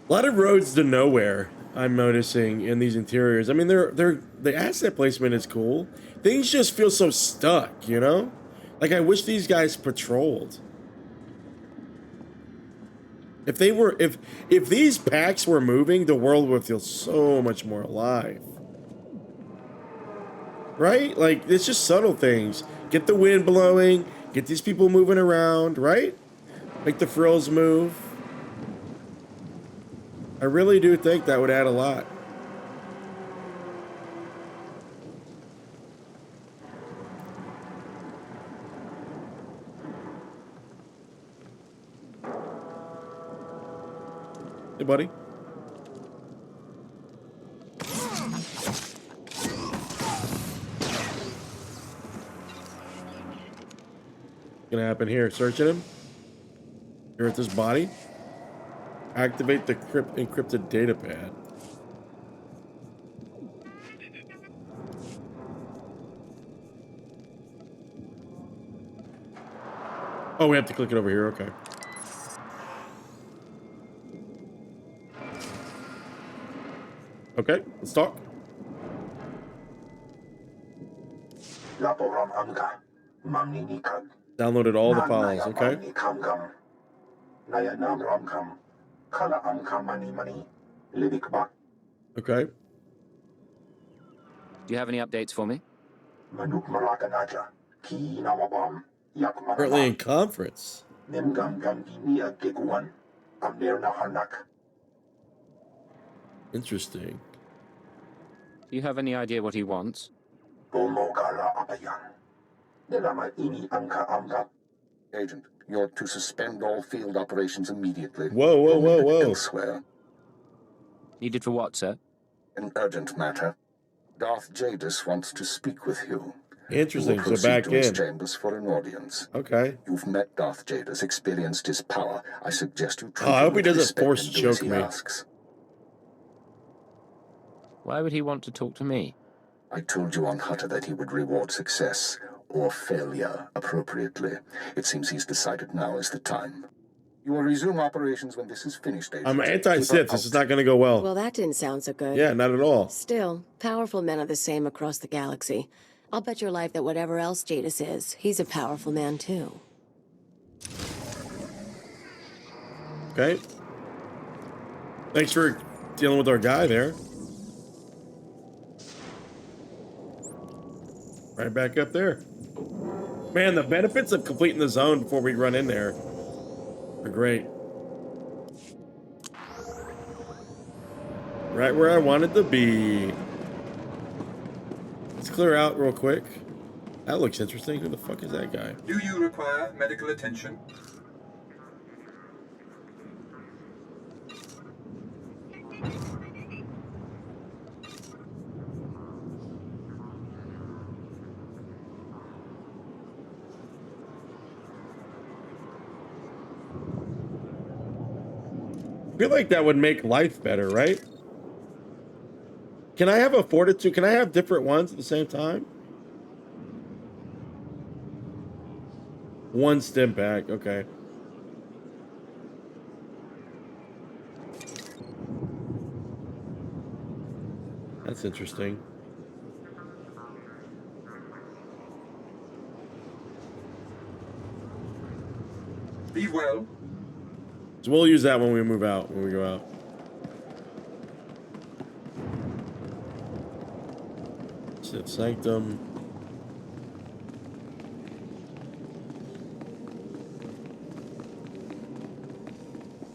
A lot of roads to nowhere, I'm noticing in these interiors. I mean, the asset placement is cool. Things just feel so stuck, you know? Like I wish these guys patrolled. If these packs were moving, the world would feel so much more alive. Right? Like, it's just subtle things. Get the wind blowing, get these people moving around, right? Make the frills move. I really do think that would add a lot. Hey, buddy. Gonna happen here? Searching him. Here at this body. Activate the encrypted data pad. Oh, we have to click it over here. Okay. Okay, let's talk. Downloaded all the files, okay? Okay. Do you have any updates for me? Currently in conference. Interesting. Do you have any idea what he wants? Agent, you're to suspend all field operations immediately. Whoa, whoa, whoa, whoa. Elsewhere. Needed for what, sir? An urgent matter. Darth Jadis wants to speak with you. Interesting. You will So proceed back to his in. chambers for an audience. Okay. You've met Darth Jadus, experienced his power. I suggest you treat Oh, I him hope he with doesn't respect force and do as choke he me. asks. Why would he want to talk to me? I told you on Hutta that he would reward success or failure appropriately. It seems he's decided now is the time. You will resume operations when this is finished, Agent. I'm anti-Sith. Keep her This is out. not going to go well. Well, that didn't sound so good. Yeah, not at all. Still, powerful men are the same across the galaxy. I'll bet your life that whatever else Jadus is, he's a powerful man too. Okay. Thanks for dealing with our guy there. Right back up there. Man, the benefits of completing the zone before we run in there are great. Right where I wanted to be. Let's clear out real quick. That looks interesting. Who the fuck is that guy? Do you require medical attention? I feel like that would make life better, right? Can I have a fortitude? Can I have different ones at the same time? One stim pack, okay. That's interesting. Be well. So we'll use that when we move out, when we go out. Sith Sanctum.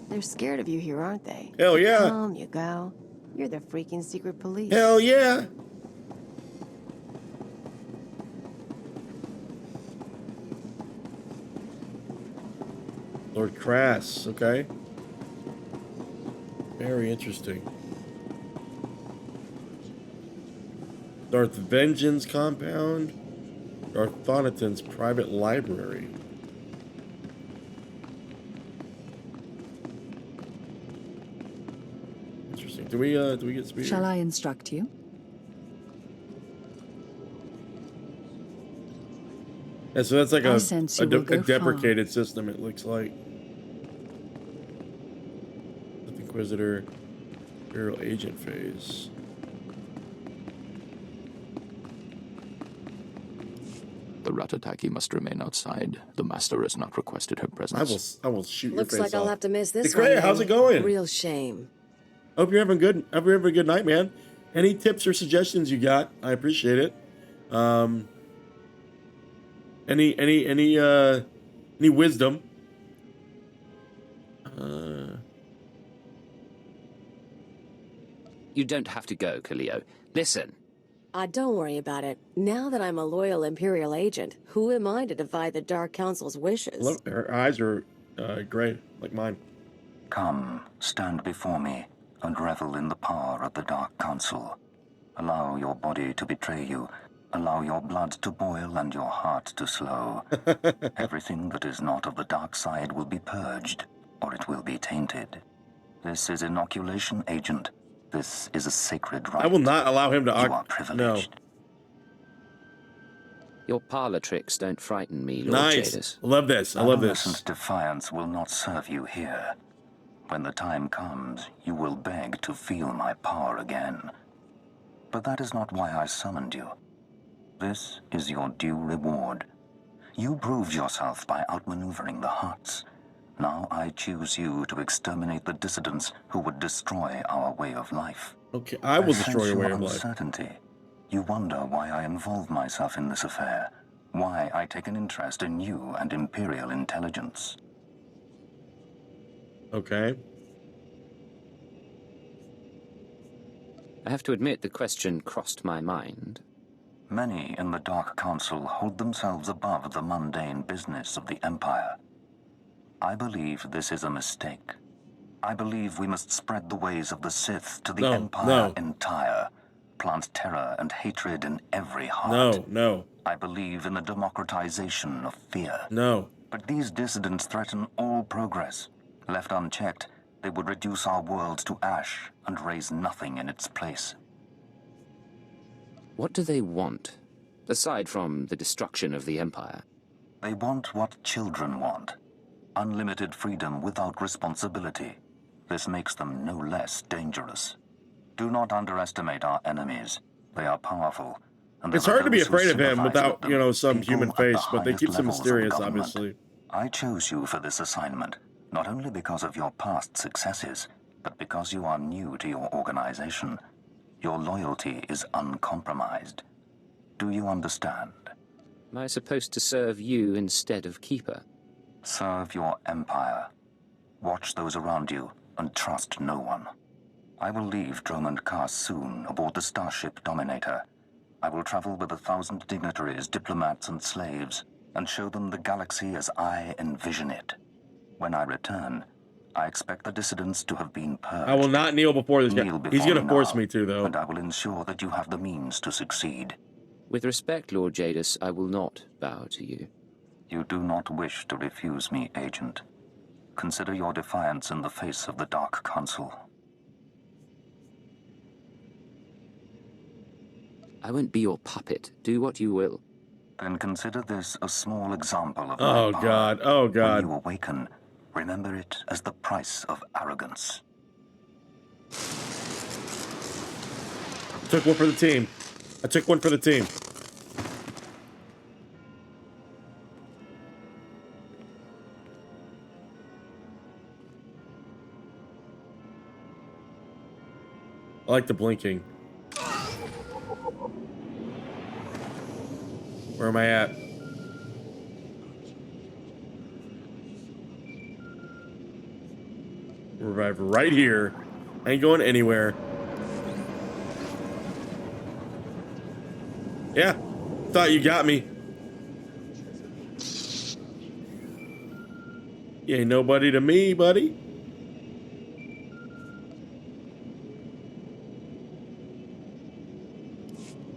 They're scared of you here, aren't they? Hell yeah. Home you go. You're the freaking secret police. Hell yeah. Lord Kaas, okay. Very interesting. Darth Vengeance compound. Darth Thanaton's private library. Interesting. Do we get speed? Shall I instruct you? Yeah, so that's like I sense you will go a deprecated system, it looks like. Sith Inquisitor, Imperial Agent phase. The Ratataki must remain outside. The Master has not requested her presence. I will shoot your Looks face like I'll off. have to miss this Hey, Gray, one. how's then. it going? Real shame. Hope you're having good. Hope you're having a good night, man. Any tips or suggestions you got? I appreciate it. Any wisdom? You don't have to go, Kaleo. Listen. Don't worry about it. Now that I'm a loyal Imperial agent, who am I to defy the Dark Council's wishes? Look, her eyes are gray, like mine. Come, stand before me, and revel in the power of the Dark Council. Allow your body to betray you. Allow your blood to boil and your heart to slow. Everything that is not of the dark side will be purged, or it will be tainted. This is inoculation, Agent. This is a sacred right. I will not allow him to. You are privileged. No. Your parlor tricks don't frighten me, Lord Nice. Jadis. Love this. I love this. Adolescent defiance will not serve you here. When the time comes, you will beg to feel my power again. But that is not why I summoned you. This is your due reward. You proved yourself by outmaneuvering the Hutts. Now I choose you to exterminate the dissidents who would destroy our way of life. Okay, I will destroy your way of life. Uncertainty. You wonder why I involve myself in this affair. Why I take an interest in you and Imperial intelligence. Okay. I have to admit the question crossed my mind. Many in the Dark Council hold themselves above the mundane business of the Empire. I believe this is a mistake. I believe we must spread the ways of the Sith to the Empire entire. plant terror and hatred in every heart. No. I believe in the democratization of fear. No. But these dissidents threaten all progress. Left unchecked, they would reduce our world to ash and raise nothing in its place. What do they want, aside from the destruction of the Empire? They want what children want. Unlimited freedom without responsibility. This makes them no less dangerous. Do not underestimate our enemies. They are powerful. And it's hard to be afraid of him without, you know, some human face, but they keep him mysterious, obviously. I chose you for this assignment, not only because of your past successes, but because you are new to your organization. Your loyalty is uncompromised. Do you understand? Am I supposed to serve you instead of Keeper? Serve your empire. Watch those around you and trust no one. I will leave Dromund Kaas soon aboard the starship Dominator. I will travel with 1,000 dignitaries, diplomats, and slaves, and show them the galaxy as I envision it. When I return, I expect the dissidents to have been purged. I will not kneel before this guy. He's going to force me to, though. And I will ensure that you have the means to succeed. With respect, Lord Jadis, I will not bow to you. You do not wish to refuse me, Agent. Consider your defiance in the face of the Dark Council. I won't be your puppet. Do what you will. Then consider this a small example of Oh, my power. God. Oh, God. When you awaken, remember it as the price of arrogance. Took one for the team. I took one for the team. I like the blinking. Where am I at? Revive right here. I ain't going anywhere. Yeah, thought you got me. You ain't nobody to me, buddy.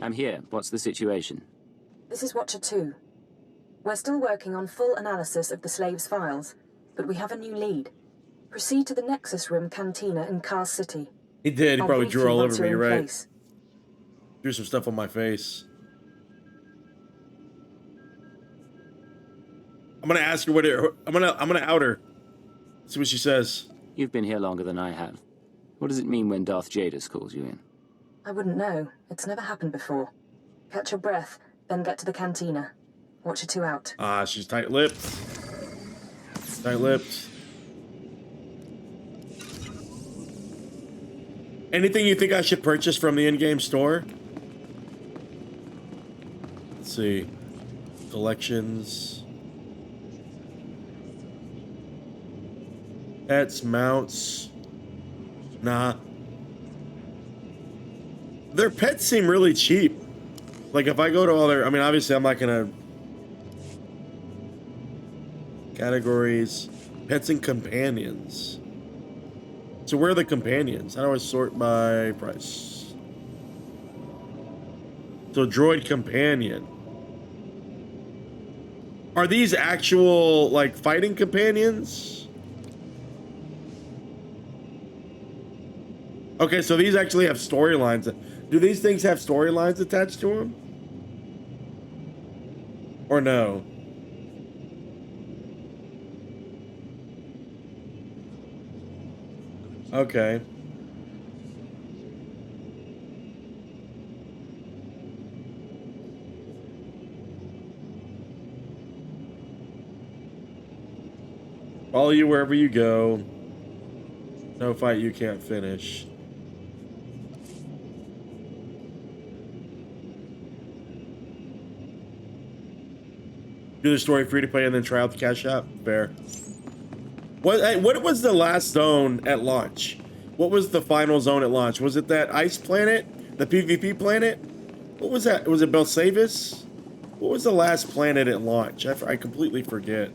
I'm here. What's the situation? This is Watcher 2. We're still working on full analysis of the slaves' files, but we have a new lead. Proceed to the Nexus Room Cantina in Kaas City. He did. He I'll probably brief drew you all once over me, you're in right? place. Drew some stuff on my face. I'm gonna ask her what it. I'm gonna out her. See what she says. You've been here longer than I have. What does it mean when Darth Jadis calls you in? I wouldn't know. It's never happened before. Catch your breath, then get to the cantina. Watcher 2 out. Ah, she's tight-lipped. Tight-lipped. Anything you think I should purchase from the in-game store? Let's see. Collections. Pets, mounts. Nah. Their pets seem really cheap. Like, if I go to all their... I mean, obviously, I'm not gonna... Categories. Pets and companions. So where are the companions? How do I sort by price? So droid companion. Are these actual, like, fighting companions? Okay, so these actually have storylines. Do these things have storylines attached to them? Or no? Okay. Follow you wherever you go. No fight you can't finish. Do the story free to play and then try out the cash shop. Fair. What was the last zone at launch? What was the final zone at launch? Was it that ice planet? The PvP planet? What was that? Was it Belsavis? What was the last planet at launch? I completely forget.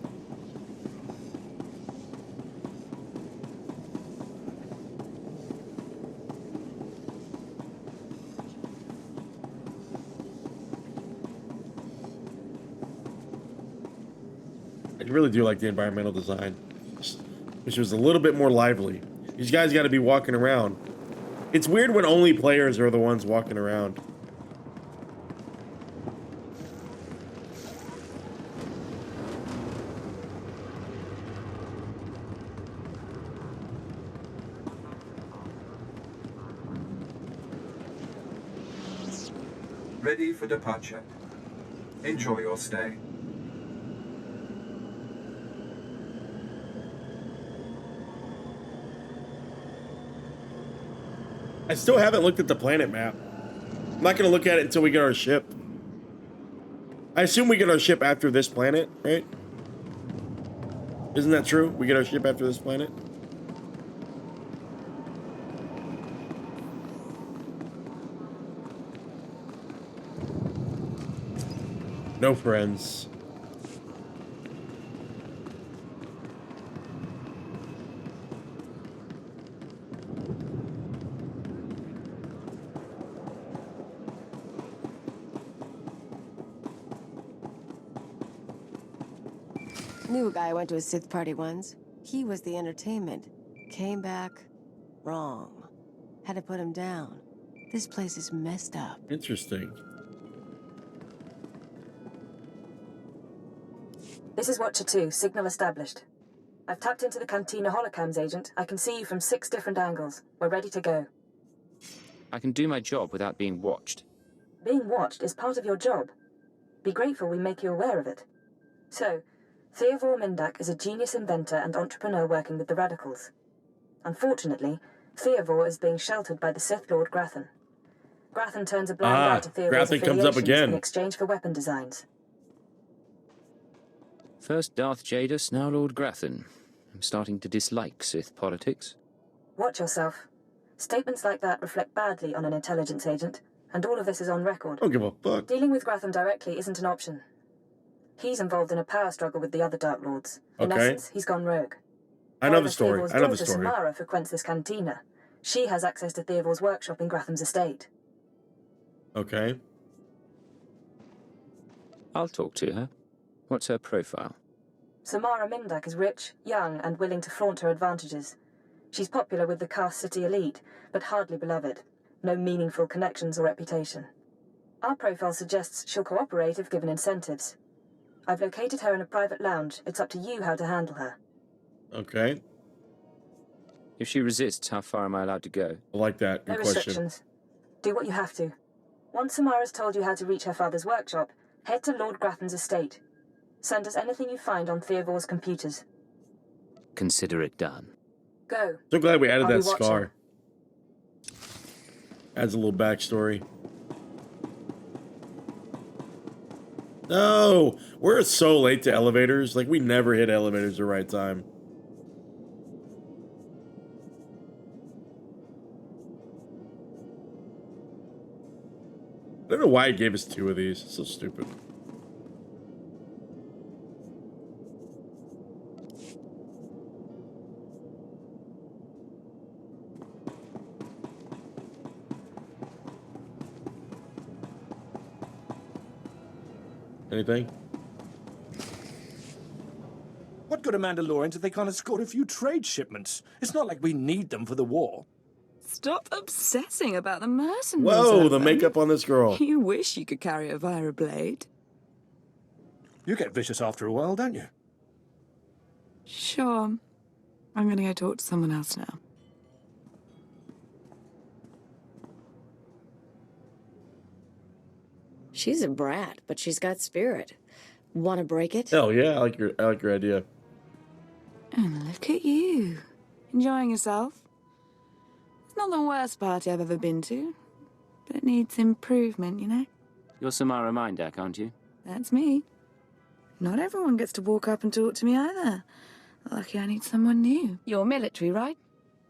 I really do like the environmental design. Which was a little bit more lively. These guys got to be walking around. It's weird when only players are the ones walking around. Ready for departure. Enjoy your stay. I still haven't looked at the planet map. I'm not going to look at it until we get our ship. I assume we get our ship after this planet, right? Isn't that true? We get our ship after this planet? No friends. Knew a guy who went to a Sith party once. He was the entertainment. Came back wrong. Had to put him down. This place is messed up. Interesting. This is Watcher 2, signal established. I've tapped into the Cantina holocams, Agent. I can see you from 6 different angles. We're ready to go. I can do my job without being watched. Being watched is part of your job. Be grateful we make you aware of it. So, Theovor Mindak is a genius inventor and entrepreneur working with the Radicals. Unfortunately, Theovor is being sheltered by the Sith Lord Grathan. Grathan turns a blind eye to Theovor's Grathan comes up again. in exchange for weapon designs. First Darth Jadus, now Lord Grathan. I'm starting to dislike Sith politics. Watch yourself. Statements like that reflect badly on an intelligence agent, and all of this is on record. Don't give a fuck. Dealing with Grathan directly isn't an option. He's involved in a power struggle with the other Dark Lords. In essence, he's gone rogue. I know the story. I know the story. Samara frequents this cantina. She has access to Theovor's workshop in Grathan's estate. Okay. I'll talk to her. What's her profile? Samara Mindak is rich, young, and willing to flaunt her advantages. She's popular with the Kaas City elite, but hardly beloved. No meaningful connections or reputation. Our profile suggests she'll cooperate if given incentives. I've located her in a private lounge. It's up to you how to handle her. Okay. If she resists, how far am I allowed to go? I like that. Good no question. restrictions. Do what you have to. Once Samara's told you how to reach her father's workshop, head to Lord Grathan's estate. Send us anything you find on Theovor's computers. Consider it done. Go. So glad we added I'll be that scar. Adds a little backstory. No! We're so late to elevators. Like, we never hit elevators the right time. I don't know why it gave us 2 of these. It's so stupid. Anything? What good are Mandalorians if they can't escort a few trade shipments? It's not like we need them for the war. Stop obsessing about the mercenaries. Whoa, the Owen. makeup on this girl. You wish you could carry a Vira blade. You get vicious after a while, don't you? Sure. I'm gonna go talk to someone else now. She's a brat, but she's got spirit. Want to break it? Hell yeah, I like your idea. And look at you. Enjoying yourself. It's not the worst party I've ever been to, but it needs improvement, you know? You're Samara Mindak, aren't you? That's me. Not everyone gets to walk up and talk to me either. Lucky I need someone new. You're military, right?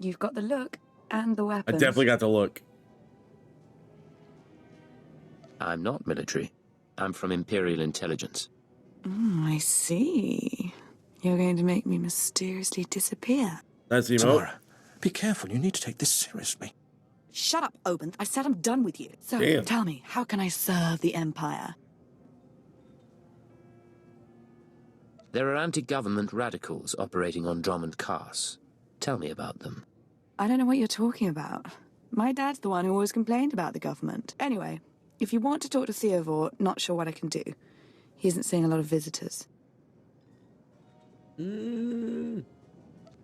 You've got the look and the I weapons. definitely got the look. I'm not military. I'm from Imperial Intelligence. I see. You're going to make me mysteriously disappear. That's the Samara, be careful. You need to take this seriously. Shut up, Oben. I said I'm done with you. So, Damn. tell me, how can I serve the Empire? There are anti-government radicals operating on Dromund Kaas. Tell me about them. I don't know what you're talking about. My dad's the one who always complained about the government. Anyway, if you want to talk to SWTOR, not sure what I can do. He isn't seeing a lot of visitors.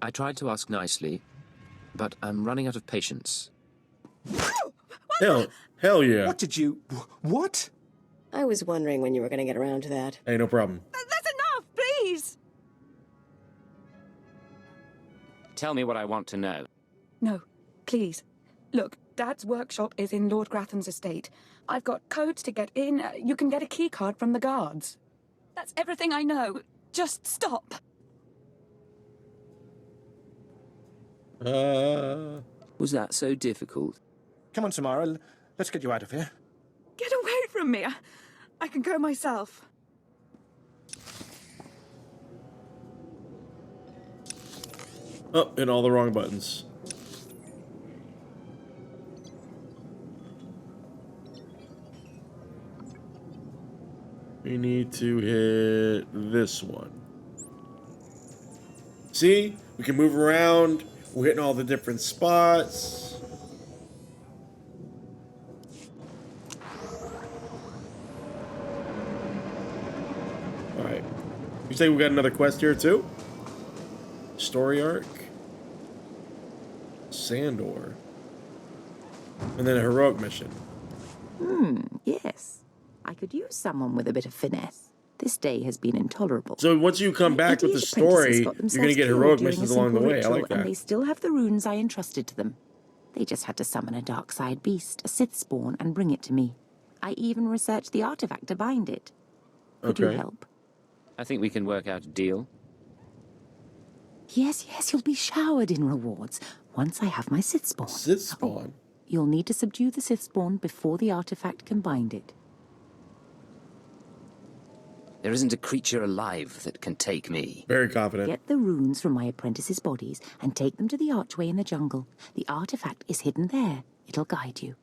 I tried to ask nicely, but I'm running out of patience. Hell yeah. What did you... What? I was wondering when you were going to get around to that. Hey, no problem. That's enough, please! Tell me what I want to know. No, please. Look, Dad's workshop is in Lord Grathan's estate. I've got codes to get in. You can get a key card from the guards. That's everything I know. Just stop. Was that so difficult? Come on, Samara. Let's get you out of here. Get away from me. I can go myself. Oh, and all the wrong buttons. We need to hit this one. See? We can move around. We're hitting all the different spots. Alright. You say we got another quest here too? Story arc. SWTOR. And then a heroic mission. Yes. I could use someone with a bit of finesse. This day has been intolerable. So once you come back with the story, you're going to get heroic missions along the way. I like that. And they still have the runes I entrusted to them. They just had to summon a dark side beast, a Sith spawn, and bring it to me. I even researched the artifact to bind it. Could you help? I think we can work out a deal. Yes, you'll be showered in rewards once I have my Sith spawn. Sith spawn? You'll need to subdue the Sith spawn before the artifact can bind it. There isn't a creature alive that can take me. Very confident. Get the runes from my apprentices' bodies and take them to the archway in the jungle. The artifact is hidden there. It'll guide you.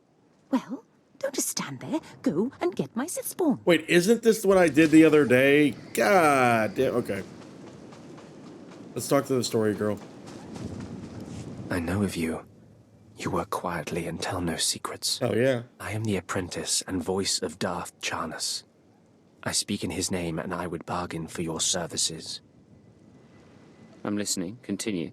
Well, don't just stand there. Go and get my Sith spawn. Wait, isn't this what I did the other day? God damn. Okay. Let's talk to the story girl. I know of you. You work quietly and tell no secrets. Oh, yeah. I am the apprentice and voice of Darth Charnas. I speak in his name, and I would bargain for your services. I'm listening. Continue.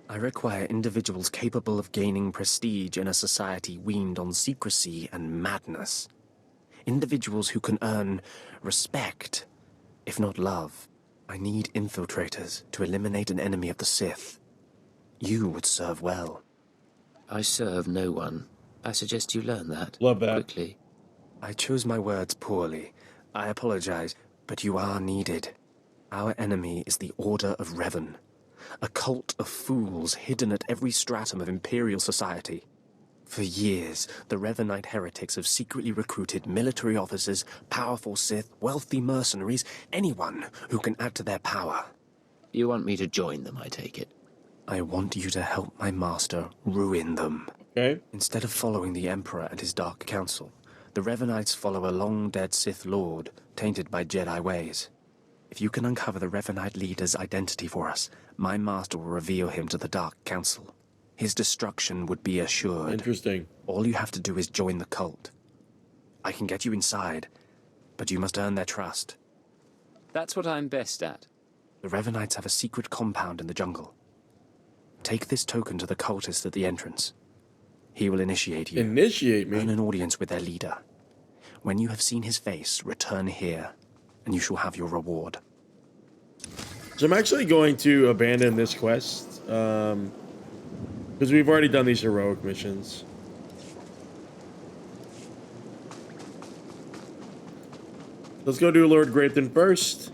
I require individuals capable of gaining prestige in a society weaned on secrecy and madness. Individuals who can earn respect, if not love. I need infiltrators to eliminate an enemy of the Sith. You would serve well. I serve no one. I suggest you learn that. Love that. Quickly. I chose my words poorly. I apologize, but you are needed. Our enemy is the Order of Revan, a cult of fools hidden at every stratum of Imperial society. For years, the Revanite heretics have secretly recruited military officers, powerful Sith, wealthy mercenaries, anyone who can add to their power. You want me to join them, I take it? I want you to help my master ruin them. Okay. Instead of following the Emperor and his Dark Council, the Revanites follow a long-dead Sith Lord, tainted by Jedi ways. If you can uncover the Revanite leader's identity for us, my master will reveal him to the Dark Council. His destruction would be assured. Interesting. All you have to do is join the cult. I can get you inside, but you must earn their trust. That's what I'm best at. The Revanites have a secret compound in the jungle. Take this token to the cultist at the entrance. He will initiate you. Initiate me? Earn an audience with their leader. When you have seen his face, return here, and you shall have your reward. So I'm actually going to abandon this quest, because we've already done these heroic missions. Let's go do Lord Grathan first.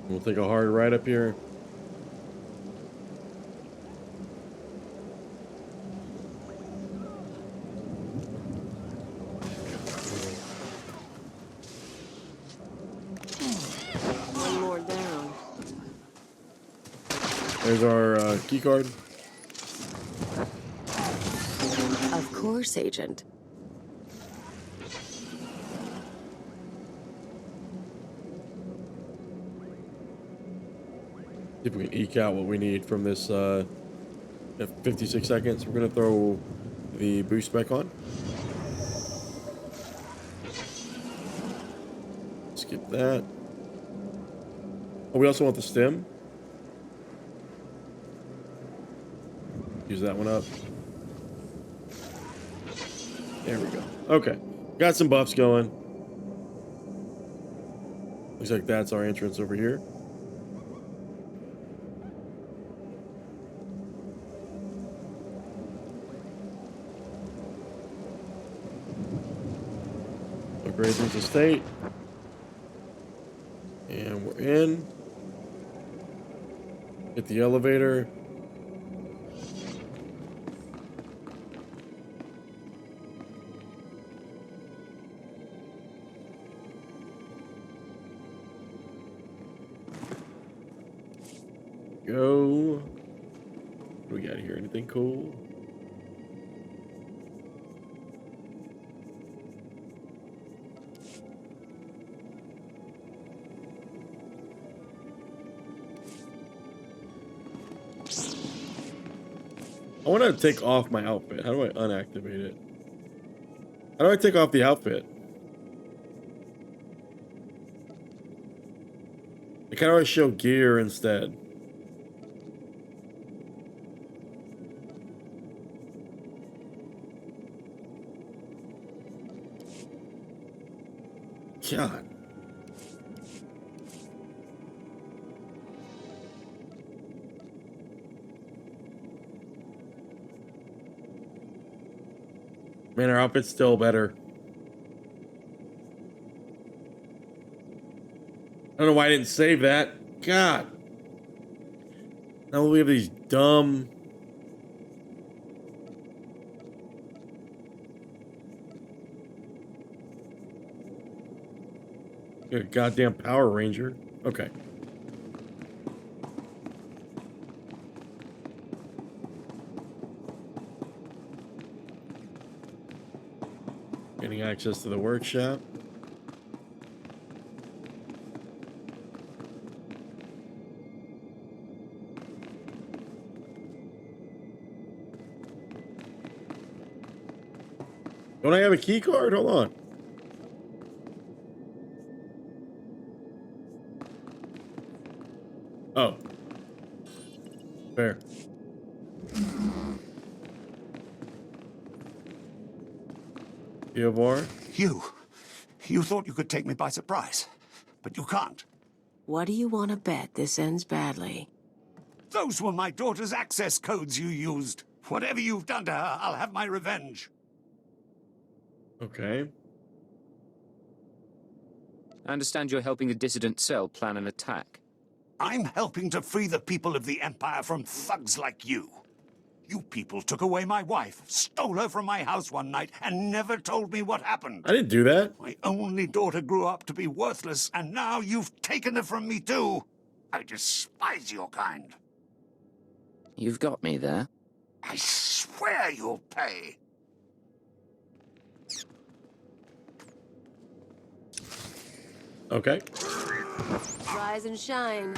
We'll take a hard right up here. There's our key card. Of course, Agent. See if we can eke out what we need from this 56 seconds. We're going to throw the boost back on. Skip that. Oh, we also want the stem. Use that one up. There we go. Okay. Got some buffs going. Looks like that's our entrance over here. Grayson's estate. And we're in. Hit the elevator. Go. What do we got here? Anything cool? I want to take off my outfit. How do I unactivate it? How do I take off the outfit? Like, how do I show gear instead? God. Man, our outfit's still better. I don't know why I didn't save that. God. Now we have these dumb... You're a goddamn Power Ranger. Okay. Getting access to the workshop. Don't I have a key card? Hold on. Oh. Fair. SWTOR? You thought you could take me by surprise, but you can't. What do you want to bet this ends badly? Those were my daughter's access codes you used. Whatever you've done to her, I'll have my revenge. Okay. I understand you're helping the dissident cell plan an attack. I'm helping to free the people of the Empire from thugs like you. You people took away my wife, stole her from my house one night, and never told me what happened. I didn't do that. My only daughter grew up to be worthless, and now you've taken her from me too. I despise your kind. You've got me there. I swear you'll pay. Okay. Rise and shine.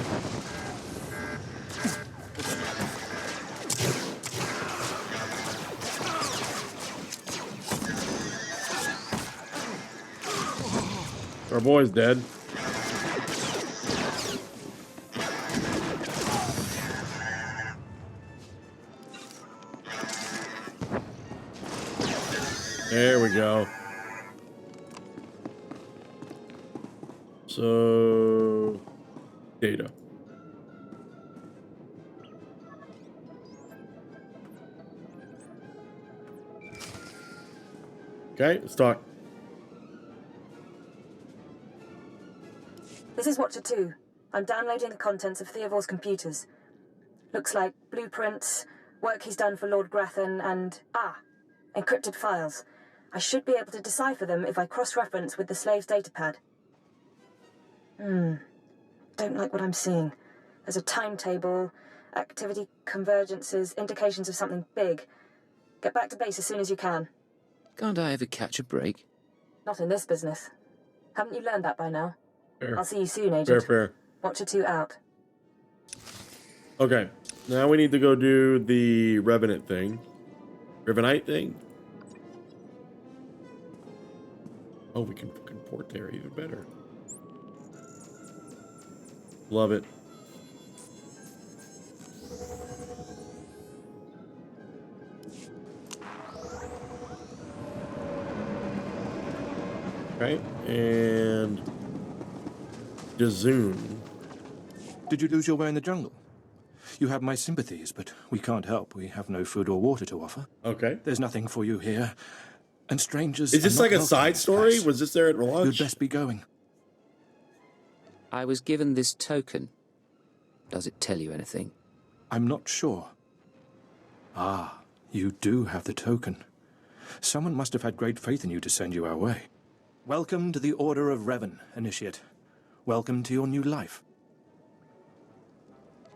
Our boy's dead. There we go. So, data. Okay, let's talk. This is Watcher 2. I'm downloading the contents of Theovor's computers. Looks like blueprints, work he's done for Lord Grathan, and... encrypted files. I should be able to decipher them if I cross-reference with the slave's datapad. Don't like what I'm seeing. There's a timetable, Activity, convergences, indications of something big. Get back to base as soon as you can. Can't I ever catch a break? Not in this business. Haven't you learned that by now? Fair. I'll see you soon, Agent. Fair. Watcher 2 out. Okay. Now we need to go do the Revenant thing. Revenite thing? Oh, we can fucking port there even better. Love it. Okay, and Jazoon. Did you lose your way in the jungle? You have my sympathies, but we can't help. We have no food or water to offer. Okay. There's nothing for you here. And strangers Is this are like not a side welcome story? in this Was this there at place. launch? You'd best be going. I was given this token. Does it tell you anything? I'm not sure. Ah, you do have the token. Someone must have had great faith in you to send you our way. Welcome to the Order of Revan, Initiate. Welcome to your new life.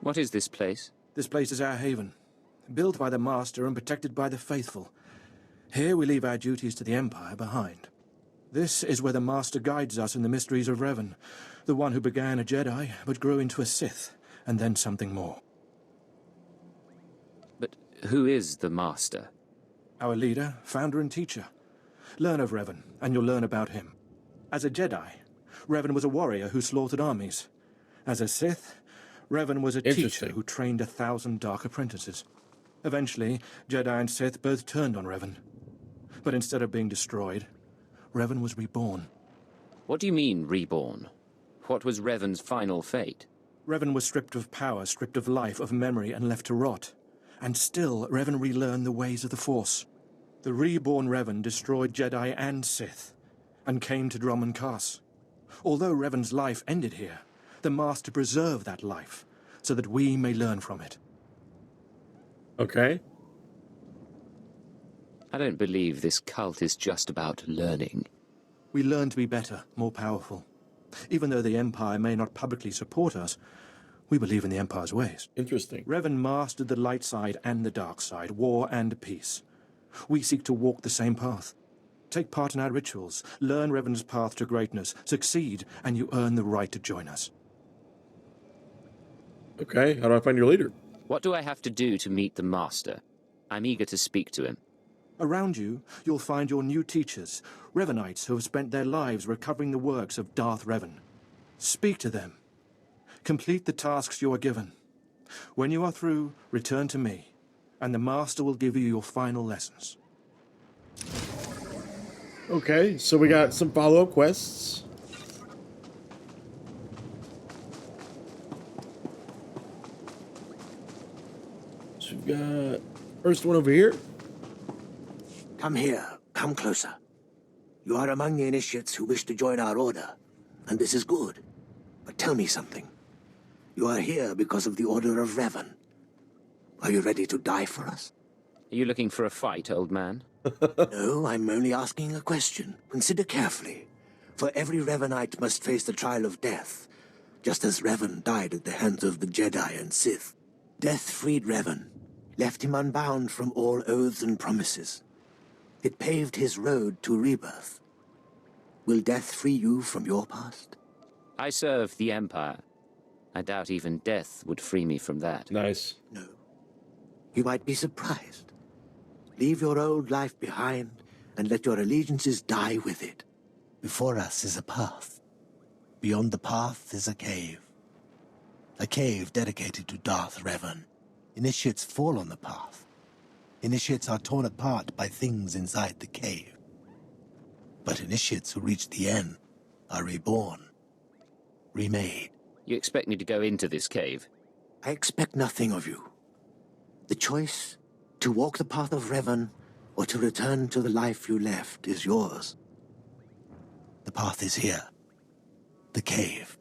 What is this place? This place is our haven, built by the Master and protected by the faithful. Here we leave our duties to the Empire behind. This is where the Master guides us in the mysteries of Revan, the one who began a Jedi but grew into a Sith, and then something more. But who is the Master? Our leader, founder and teacher. Learn of Revan, and you'll learn about him. As a Jedi, Revan was a warrior who slaughtered armies. As a Sith, Revan was a teacher who trained 1,000 dark apprentices. Eventually, Jedi and Sith both turned on Revan. But instead of being destroyed, Revan was reborn. What do you mean, reborn? What was Revan's final fate? Revan was stripped of power, stripped of life, of memory, and left to rot. And still, Revan relearned the ways of the Force. The reborn Revan destroyed Jedi and Sith, and came to Dromund Kaas. Although Revan's life ended here, the Master preserved that life, so that we may learn from it. Okay. I don't believe this cult is just about learning. We learn to be better, more powerful. Even though the Empire may not publicly support us, we believe in the Empire's ways. Interesting. Revan mastered the light side and the dark side, war and peace. We seek to walk the same path. Take part in our rituals, learn Revan's path to greatness, succeed, and you earn the right to join us. Okay, how do I find your leader? What do I have to do to meet the Master? I'm eager to speak to him. Around you, you'll find your new teachers, Revanites who have spent their lives recovering the works of Darth Revan. Speak to them. Complete the tasks you are given. When you are through, return to me, and the Master will give you your final lessons. Okay, so we got some follow-up quests. So we've got first one over here. Come here. Come closer. You are among the initiates who wish to join our order, and this is good. But tell me something. You are here because of the Order of Revan. Are you ready to die for us? Are you looking for a fight, old man? No, I'm only asking a question. Consider carefully. For every Revanite must face the trial of death, just as Revan died at the hands of the Jedi and Sith. Death freed Revan, left him unbound from all oaths and promises. It paved his road to rebirth. Will death free you from your past? I serve the Empire. I doubt even death would free me from that. Nice. No. You might be surprised. Leave your old life behind and let your allegiances die with it. Before us is a path. Beyond the path is a cave. A cave dedicated to Darth Revan. Initiates fall on the path. Initiates are torn apart by things inside the cave. But initiates who reach the end are reborn. Remade. You expect me to go into this cave? I expect nothing of you. The choice to walk the path of Revan or to return to the life you left is yours. The path is here. The cave.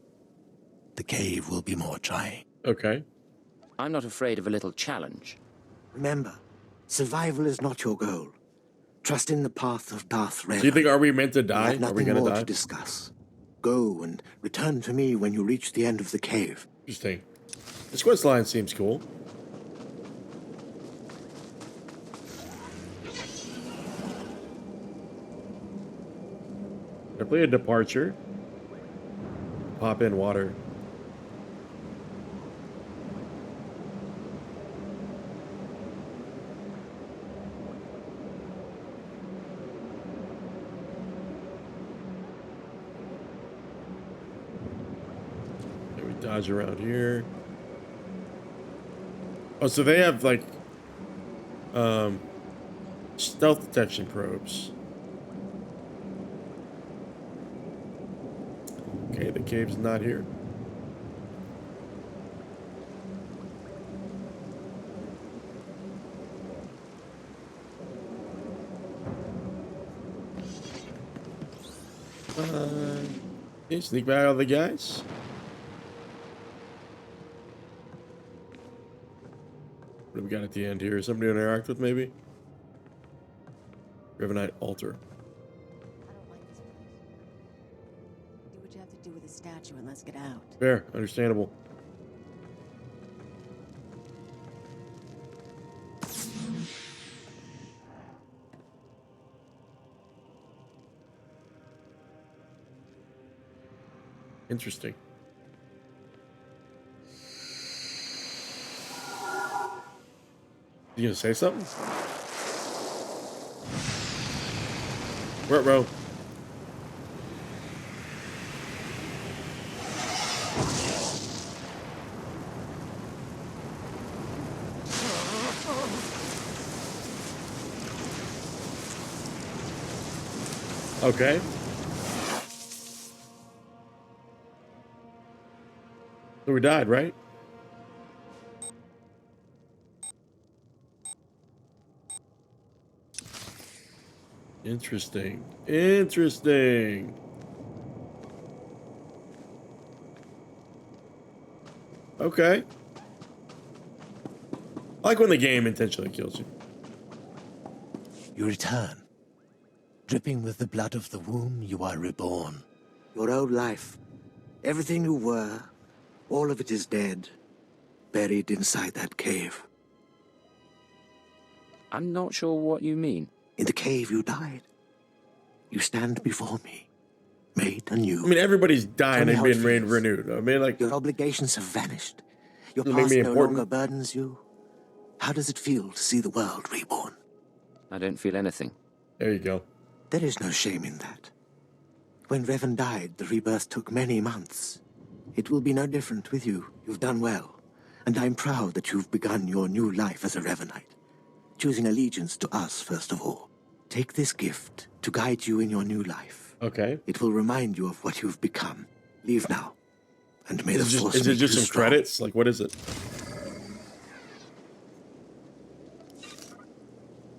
The cave will be more trying. Okay. I'm not afraid of a little challenge. Remember, survival is not your goal. Trust in the path of Darth Revan. Do you think, are we meant to die? We have Are we nothing gonna more die? to discuss. Go and return to me when you reach the end of the cave. Interesting. This quest line seems cool. Definitely a departure. Pop in water. Okay, we dodge around here. Oh, so they have like stealth detection probes. Okay, the cave's not here. Okay, sneak by all the guys. What do we got at the end here? Somebody to interact with, maybe? Revenite altar. Do what you have to do with the statue and let's get out. Fair, understandable. Interesting. You gonna say something? Bro. Okay. So we died, right? Interesting. Interesting. Okay. I like when the game intentionally kills you. You return. Dripping with the blood of the womb, you are reborn. Your old life, everything you were, all of it is dead, buried inside that cave. I'm not sure what you mean. In the cave you died. You stand before me, made anew. I mean, everybody's dying Tell me and how being it made feels. renewed. I mean, like... Your obligations have vanished. Your Does it make past me no important? longer burdens you. How does it feel to see the world reborn? I don't feel anything. There you go. There is no shame in that. When Revan died, the rebirth took many months. It will be no different with you. You've done well. And I'm proud that you've begun your new life as a Revanite, choosing allegiance to us first of all. Take this gift to guide you in your new life. Okay. It will remind you of what you've become. Leave now, and may the Force Is it make just you some strong. credits? Like, what is it?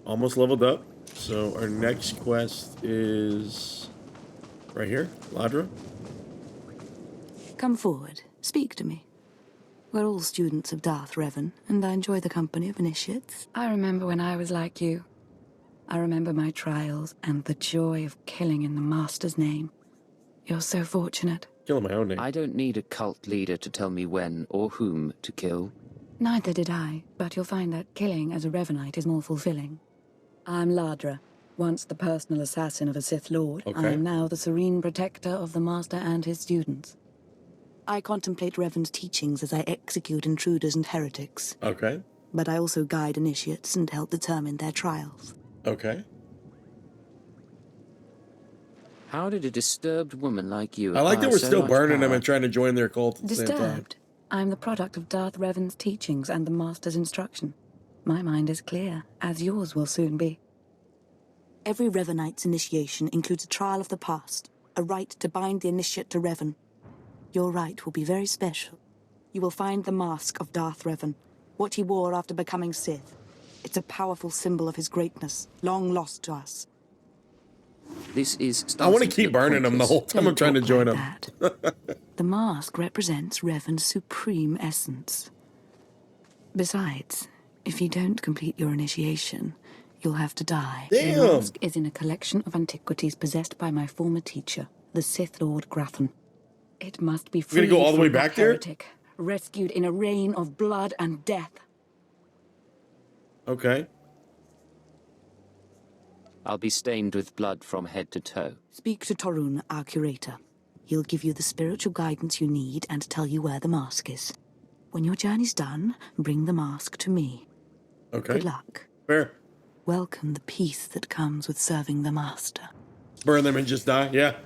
Almost leveled up. So our next quest is right here, Ladra. Come forward. Speak to me. We're all students of Darth Revan, and I enjoy the company of initiates. I remember when I was like you. I remember my trials and the joy of killing in the Master's name. You're so fortunate. Killing my own name. I don't need a cult leader to tell me when or whom to kill. Neither did I, but you'll find that killing as a Revanite is more fulfilling. I'm Ladra, once the personal assassin of a Sith Lord. Okay. I am now the serene protector of the Master and his students. I contemplate Revan's teachings as I execute intruders and heretics. Okay. But I also guide initiates and help determine their trials. Okay. How did a disturbed woman like you I like that acquire we're so still much burning them power? and trying to join their cult at the same time. Disturbed. I'm the product of Darth Revan's teachings and the Master's instruction. My mind is clear, as yours will soon be. Every Revanite's initiation includes a trial of the past, a rite to bind the initiate to Revan. Your rite will be very special. You will find the mask of Darth Revan, what he wore after becoming Sith. It's a powerful symbol of his greatness, long lost to us. This is. I want to keep burning them the whole time I'm trying to join them. The mask represents Revan's supreme essence. Besides, if you don't complete your initiation, you'll have to die. Damn. The mask is in a collection of antiquities possessed by my former teacher, the Sith Lord Grathan. It must be We're freed gonna go all the from way the back there? heretic, rescued in a rain of blood and death. Okay. I'll be stained with blood from head to toe. Speak to Torun, our curator. He'll give you the spiritual guidance you need and tell you where the mask is. When your journey's done, bring the mask to me. Okay. Good luck. Fair. Welcome the peace that comes with serving the master. Burn them and just die? Yeah.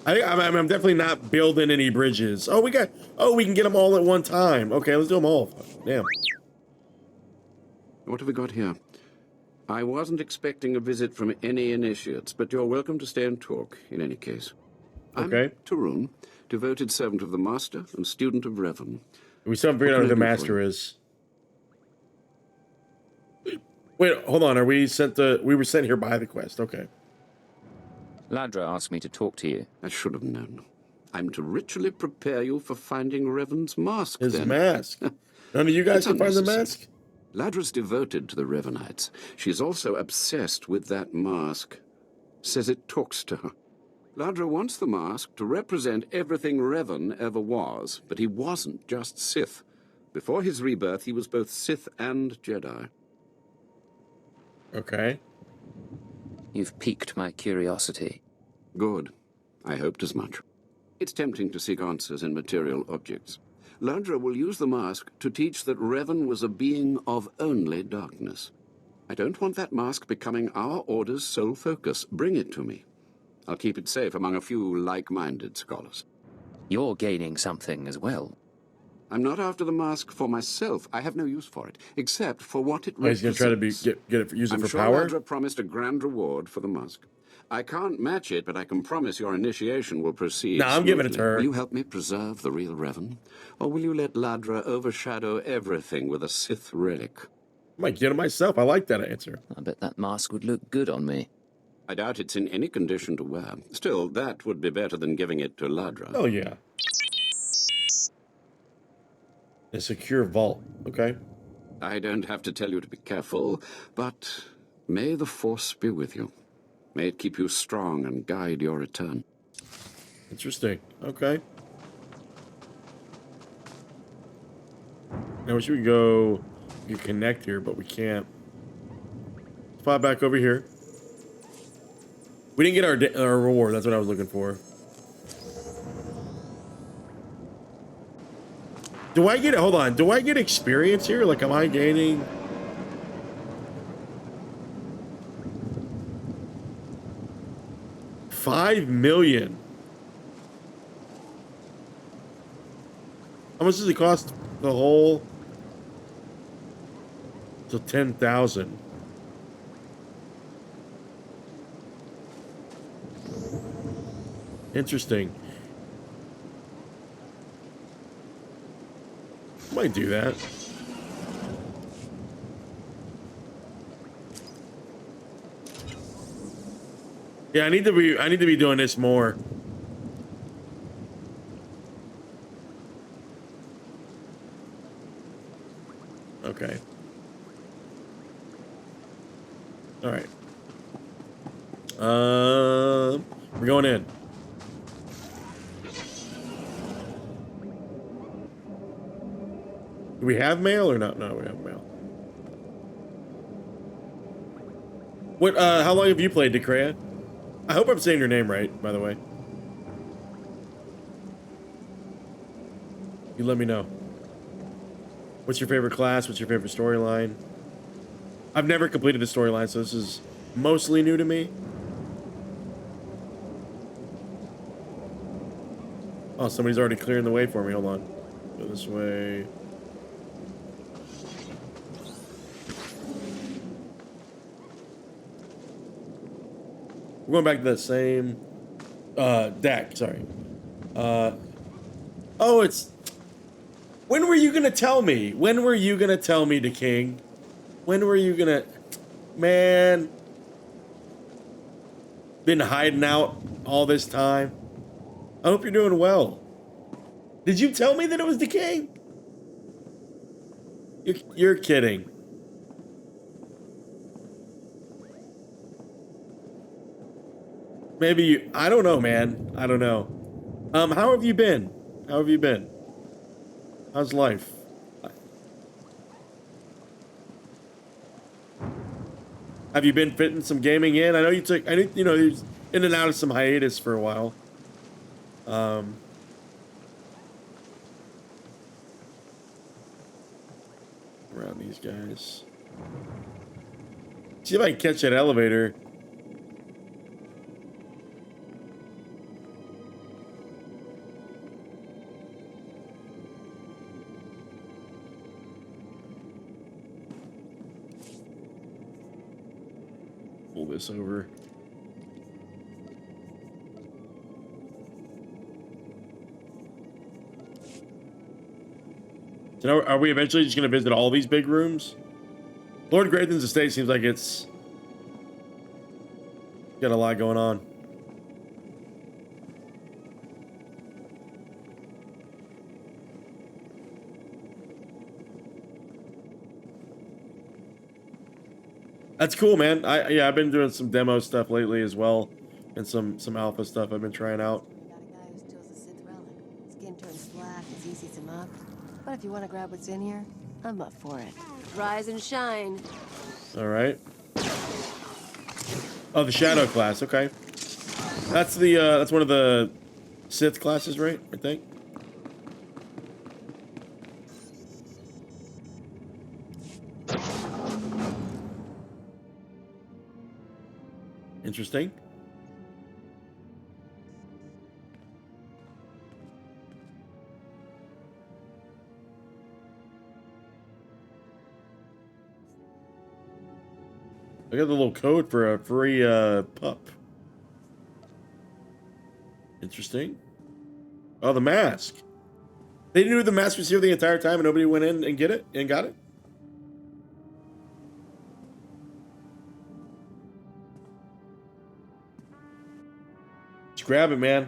I'm definitely not building any bridges. Oh, we can get them all at one time. Okay, let's do them all. Damn. What have we got here? I wasn't expecting a visit from any initiates, but you're welcome to stay and talk, in any case. Okay. I'm Torun, devoted servant of the Master and student of Revan. We still haven't figured out who the Master is. Wait, hold on. We were sent here by the quest. Okay. Ladra asked me to talk to you. I should have known. I'm to ritually prepare you for finding Revan's mask, His then. mask. None of you guys can find the mask? Ladra's devoted to the Revanites. She's also obsessed with that mask. Says it talks to her. Ladra wants the mask to represent everything Revan ever was, but he wasn't just Sith. Before his rebirth, he was both Sith and Jedi. Okay. You've piqued my curiosity. Good. I hoped as much. It's tempting to seek answers in material objects. Ladra will use the mask to teach that Revan was a being of only darkness. I don't want that mask becoming our Order's sole focus. Bring it to me. I'll keep it safe among a few like-minded scholars. You're gaining something as well. I'm not after the mask for myself. I have no use for it, except for what it He's represents. going to try to get it, use it I'm for sure power? Ladra promised a grand reward for the mask. I can't match it, but I can promise your initiation will proceed No, I'm giving it to smoothly. her. Will you help me preserve the real Revan? Or will you let Ladra overshadow everything with a Sith relic? I might get it myself. I like that answer. I bet that mask would look good on me. I doubt it's in any condition to wear. Still, that would be better than giving it to Ladra. Oh, yeah. A secure vault. Okay. I don't have to tell you to be careful, but may the Force be with you. May it keep you strong and guide your return. Interesting. Okay. Now we should go. We can connect here, but we can't. Let's pop back over here. We didn't get our reward. That's what I was looking for. Do I get it? Hold on. Do I get experience here? Like, am I gaining? $5 million. How much does it cost the whole? So 10,000. Interesting. Might do that. Yeah, I need to be doing this more. Okay. All right. We're going in. Do we have mail or not? No, we have mail. What? How long have you played, Decrea? I hope I'm saying your name right, by the way. You let me know. What's your favorite class? What's your favorite storyline? I've never completed the storyline, so this is mostly new to me. Oh, somebody's already clearing the way for me. Hold on. Go this way. We're going back to that same deck. Sorry. Oh, it's... When were you going to tell me? When were you going to tell me, the king? When were you going to... Man. Been hiding out all this time. I hope you're doing well. Did you tell me that it was the king? You're kidding. Maybe you... I don't know, man. I don't know. How have you been? How have you been? How's life? Have you been fitting some gaming in? I know you took, I think, you know, you're in and out of some hiatus for a while. Around these guys. See if I can catch that elevator. Pull this over. So now, are we eventually just going to visit all these big rooms? Lord Grayton's estate seems like it's got a lot going on. That's cool, man. Yeah, I've been doing some demo stuff lately as well, and some alpha stuff I've been trying out. Got a guy who steals a Sith relic. Skin turns black as he sees him up. But if you want to grab what's in here, I'm up for it. Rise and shine. All right. Oh, the Shadow class. Okay. That's the that's one of the Sith classes, right? I think. Interesting. I got the little code for a free pup. Interesting. Oh, the mask. They knew the mask was here the entire time and nobody went in and got it? Just grab it, man.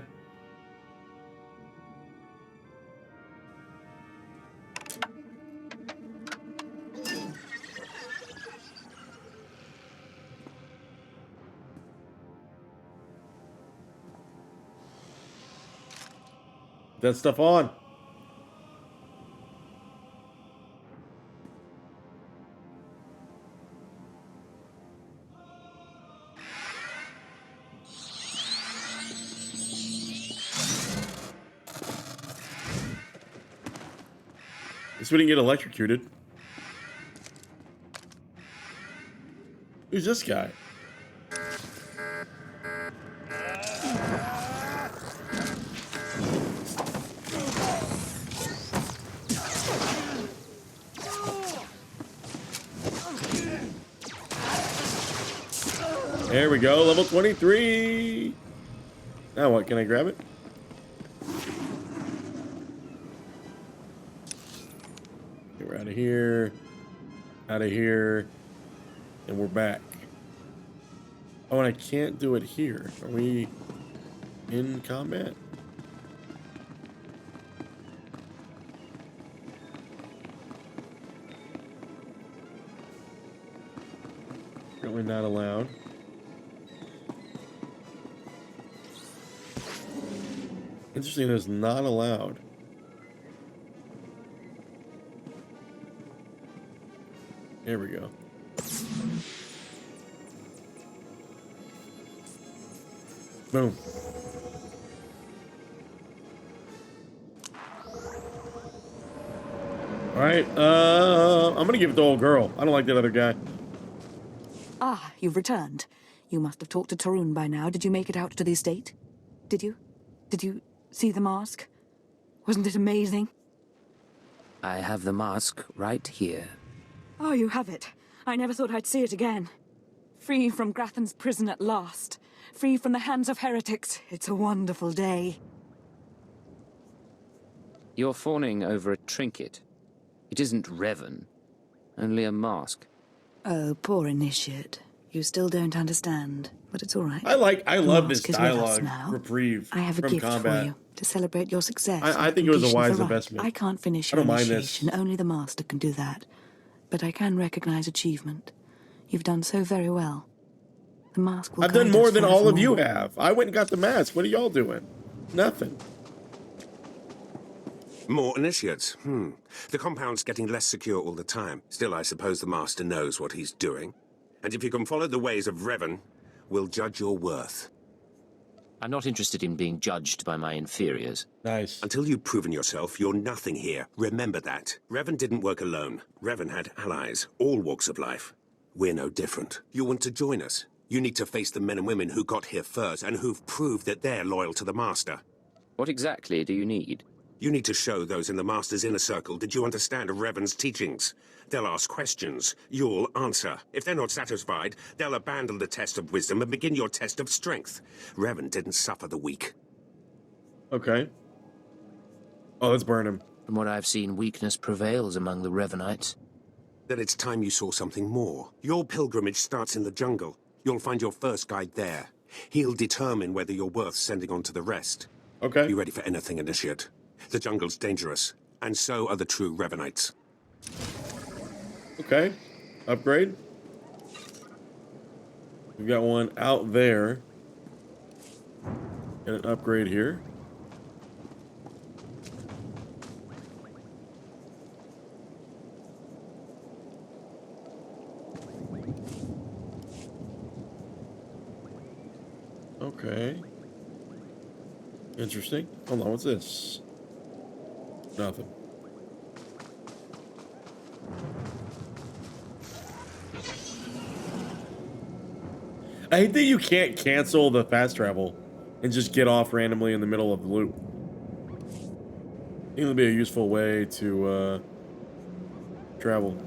That stuff on. Guess we didn't get electrocuted. Who's this guy? There we go, level 23. Now what, can I grab it? Okay, we're out of here, and we're back. Oh, and I can't do it here. Are we in combat? Really not allowed. Interesting, that's not allowed. There we go. Boom. Alright, I'm gonna give it to old girl. I don't like that other guy. Ah, you've returned. You must have talked to Tarun by now. Did you make it out to the estate? Did you? Did you see the mask? Wasn't it amazing? I have the mask right here. Oh, you have it. I never thought I'd see it again. Free from Grathan's prison at last. Free from the hands of heretics. It's a wonderful day. You're fawning over a trinket. It isn't Revan, only a mask. Oh, poor initiate. You still don't understand, but it's all right. I love this mask is with us dialogue now. reprieve I have a from gift combat. for you to celebrate your success. I and think it was a completion of wise the rite. investment. I can't finish I your don't mind this. initiation. Only the master can do that. But I can recognize achievement. You've done so very well. The mask will I've done guide more us than all of you forevermore. have. I went and got the mask. What are y'all doing? Nothing. More initiates. The compound's getting less secure all the time. Still, I suppose the Master knows what he's doing. And if you can follow the ways of Revan, we'll judge your worth. I'm not interested in being judged by my inferiors. Nice. Until you've proven yourself, you're nothing here. Remember that. Revan didn't work alone. Revan had allies, all walks of life. We're no different. You want to join us? You need to face the men and women who got here first and who've proved that they're loyal to the Master. What exactly do you need? You need to show those in the Master's inner circle that you understand Revan's teachings. They'll ask questions. You'll answer. If they're not satisfied, they'll abandon the test of wisdom and begin your test of strength. Revan didn't suffer the weak. Okay. Oh, let's burn him. From what I've seen, weakness prevails among the Revanites. Then it's time you saw something more. Your pilgrimage starts in the jungle. You'll find your first guide there. He'll determine whether you're worth sending on to the rest. Okay. Be ready for anything, Initiate. The jungle's dangerous, and so are the true Revanites. Okay. Upgrade. We've got one out there. And an upgrade here. Okay. Interesting. Hold on, what's this? Nothing. I hate that you can't cancel the fast travel and just get off randomly in the middle of the loop. I think it'll be a useful way to travel.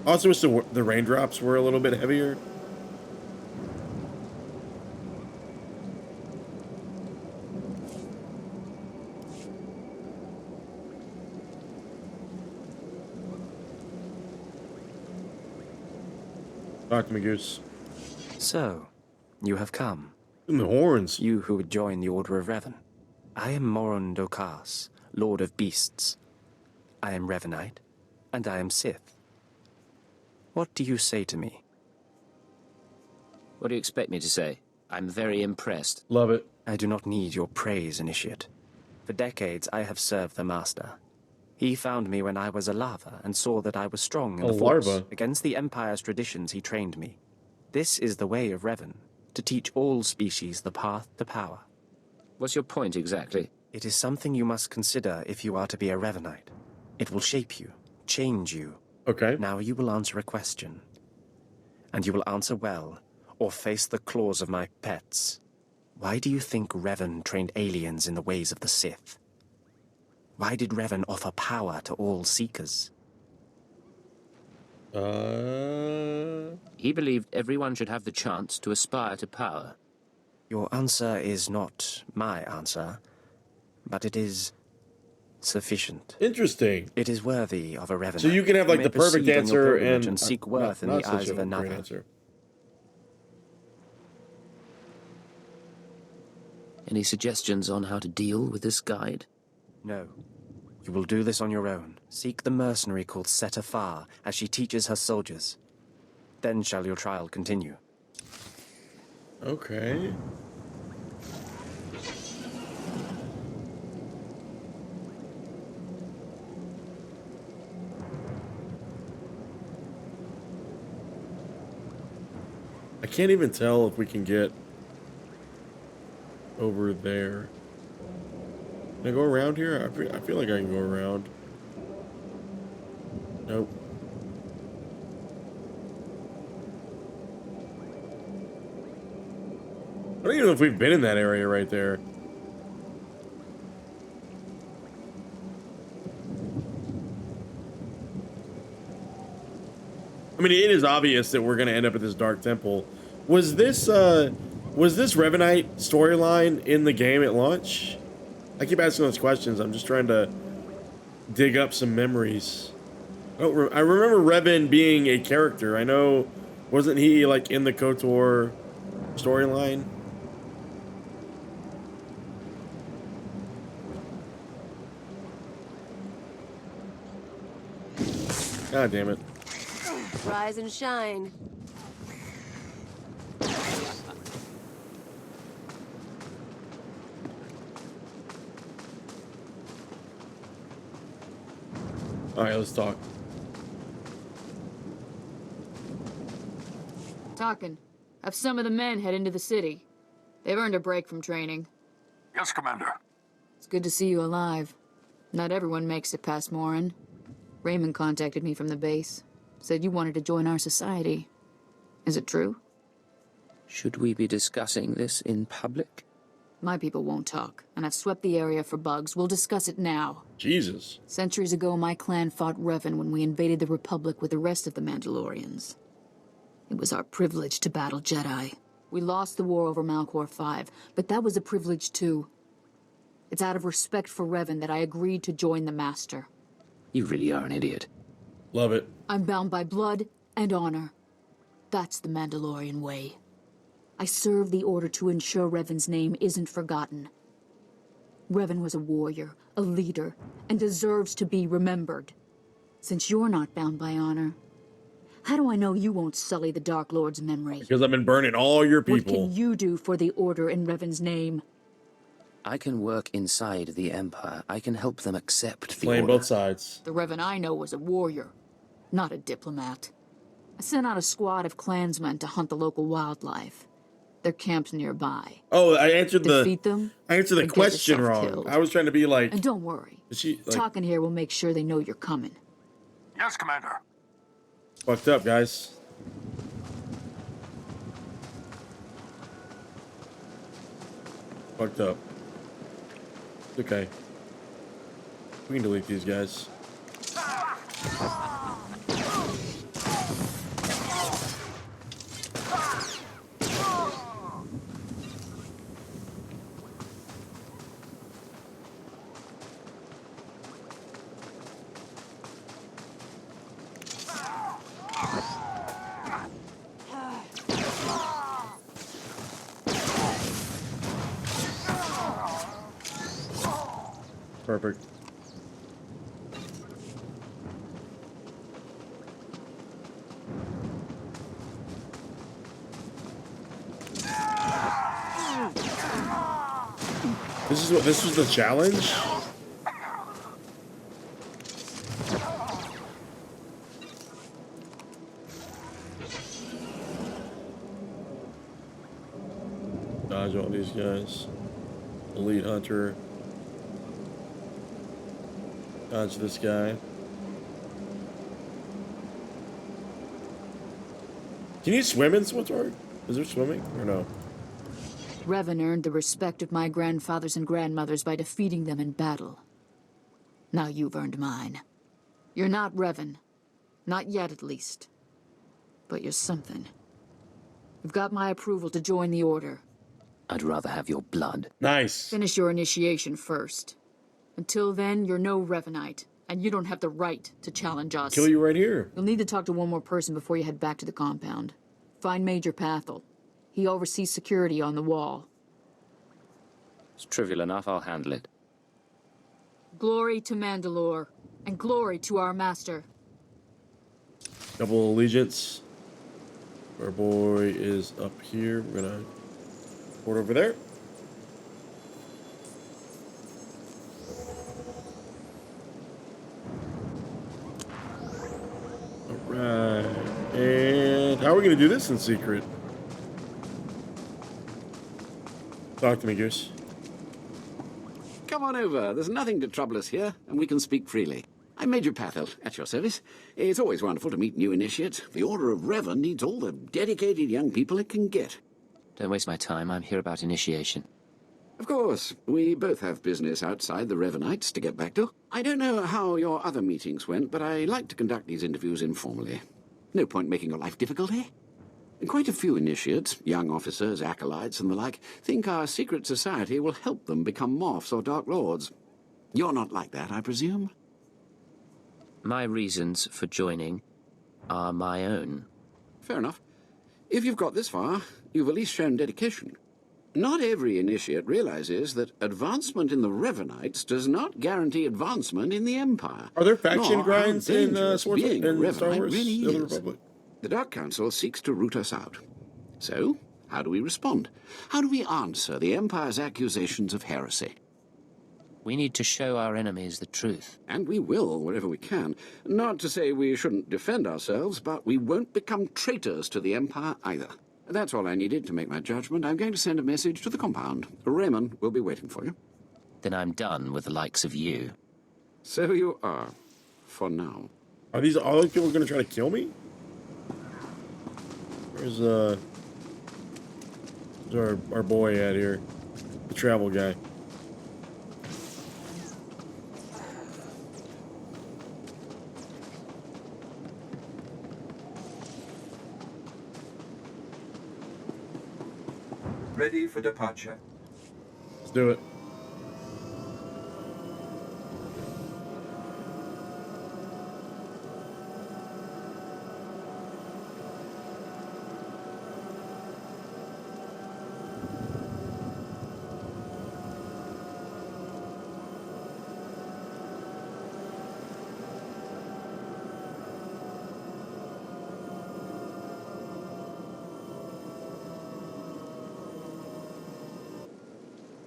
Also wish the raindrops were a little bit heavier. Talk to me, Goose. So, you have come. In the horns. You who would join the Order of Revan. I am Dromund Kaas, Lord of Beasts. I am Revanite, and I am Sith. What do you say to me? What do you expect me to say? I'm very impressed. Love it. I do not need your praise, Initiate. For decades, I have served the Master. He found me when I was a larva and saw that I was strong in the Force. Larva? Against the Empire's traditions, he trained me. This is the way of Revan, to teach all species the path to power. What's your point exactly? It is something you must consider if you are to be a Revanite. It will shape you, change you. Okay. Now you will answer a question. And you will answer well, or face the claws of my pets. Why do you think Revan trained aliens in the ways of the Sith? Why did Revan offer power to all seekers? He believed everyone should have the chance to aspire to power. Your answer is not my answer, but it is sufficient. Interesting. It is worthy of a Revenant. So you can have like the perfect answer and seek worth in the eyes of another. Answer. Any suggestions on how to deal with this guide? No. You will do this on your own. Seek the mercenary called SWTOR as she teaches her soldiers. Then shall your trial continue. Okay. I can't even tell if we can get over there. Can I go around here? I feel like I can go around. Nope. I don't even know if we've been in that area right there. I mean, it is obvious that we're going to end up at this dark temple. Was this Revanite storyline in the game at launch? I keep asking those questions. I'm just trying to dig up some memories. I remember Revan being a character. I know, wasn't he like in the KOTOR storyline? God damn it. Rise and shine. Alright, let's talk. Talking. Have some of the men head into the city. They've earned a break from training. Yes, Commander. It's good to see you alive. Not everyone makes it past Morin. Raymond contacted me from the base. Said you wanted to join our society. Is it true? Should we be discussing this in public? My people won't talk, and I've swept the area for bugs. We'll discuss it now. Jesus. Centuries ago, my clan fought Revan when we invaded the Republic with the rest of the Mandalorians. It was our privilege to battle Jedi. We lost the war over Malchor 5, but that was a privilege too. It's out of respect for Revan that I agreed to join the Master. You really are an idiot. Love it. I'm bound by blood and honor. That's the Mandalorian way. I serve the Order to ensure Revan's name isn't forgotten. Revan was a warrior, a leader, and deserves to be remembered. Since you're not bound by honor, how do I know you won't sully the Dark Lord's memory? Because I've been burning all your people. What can you do for the Order in Revan's name? I can work inside the Empire. I can help them accept the Playing Order. both sides. The Revan I know was a warrior, not a diplomat. I sent out a squad of clansmen to hunt the local wildlife. Their camp's nearby. Oh, I answered Defeat them, I answered the and get question yourself wrong. killed. I was trying to be like. And don't worry. She, like, Talking here will make sure they know you're coming. Yes, Commander. fucked up, guys. Fucked up. It's okay. We can delete these guys. Perfect. This was the challenge? Dodge all these guys. Elite Hunter. Dodge this guy. Can you swim in SWTOR? Is there swimming or no? Revan earned the respect of my grandfathers and grandmothers by defeating them in battle. Now you've earned mine. You're not Revan. Not yet, at least. But you're something. You've got my approval to join the Order. I'd rather have your blood. Nice. Finish your initiation first. Until then, you're no Revanite, and you don't have the right to challenge us. Kill you right here. You'll need to talk to one more person before you head back to the compound. Find Major Pathel. He oversees security on the wall. It's trivial enough, I'll handle it. Glory to Mandalore, and glory to our master. Double allegiance. Our boy is up here. We're gonna port over there. Alright. And how are we gonna do this in secret? Talk to me, Goose. Come on over. There's nothing to trouble us here, and we can speak freely. I'm Major Pathel, at your service. It's always wonderful to meet new initiates. The Order of Revan needs all the dedicated young people it can get. Don't waste my time. I'm here about initiation. Of course, we both have business outside the Revanites to get back to. I don't know how your other meetings went, but I like to conduct these interviews informally. No point making your life difficult, eh? Quite a few initiates, young officers, acolytes, and the like, think our secret society will help them become Morphs or Dark Lords. You're not like that, I presume? My reasons for joining are my own. Fair enough. If you've got this far, you've at least shown dedication. Not every initiate realizes that advancement in the Revanites does not guarantee advancement in the Empire. Are there faction Nor grinds how in dangerous Star being a Revanite Wars? really The is. Republic? The Dark Council seeks to root us out. So, how do we respond? How do we answer the Empire's accusations of heresy? We need to show our enemies the truth. And we will, wherever we can. Not to say we shouldn't defend ourselves, but we won't become traitors to the Empire either. That's all I needed to make my judgment. I'm going to send a message to the compound. Raymond will be waiting for you. Then I'm done with the likes of you. So you are, for now. Are these all these people going to try to kill me? Where's our boy at here? The travel guy. Ready for departure. Let's do it.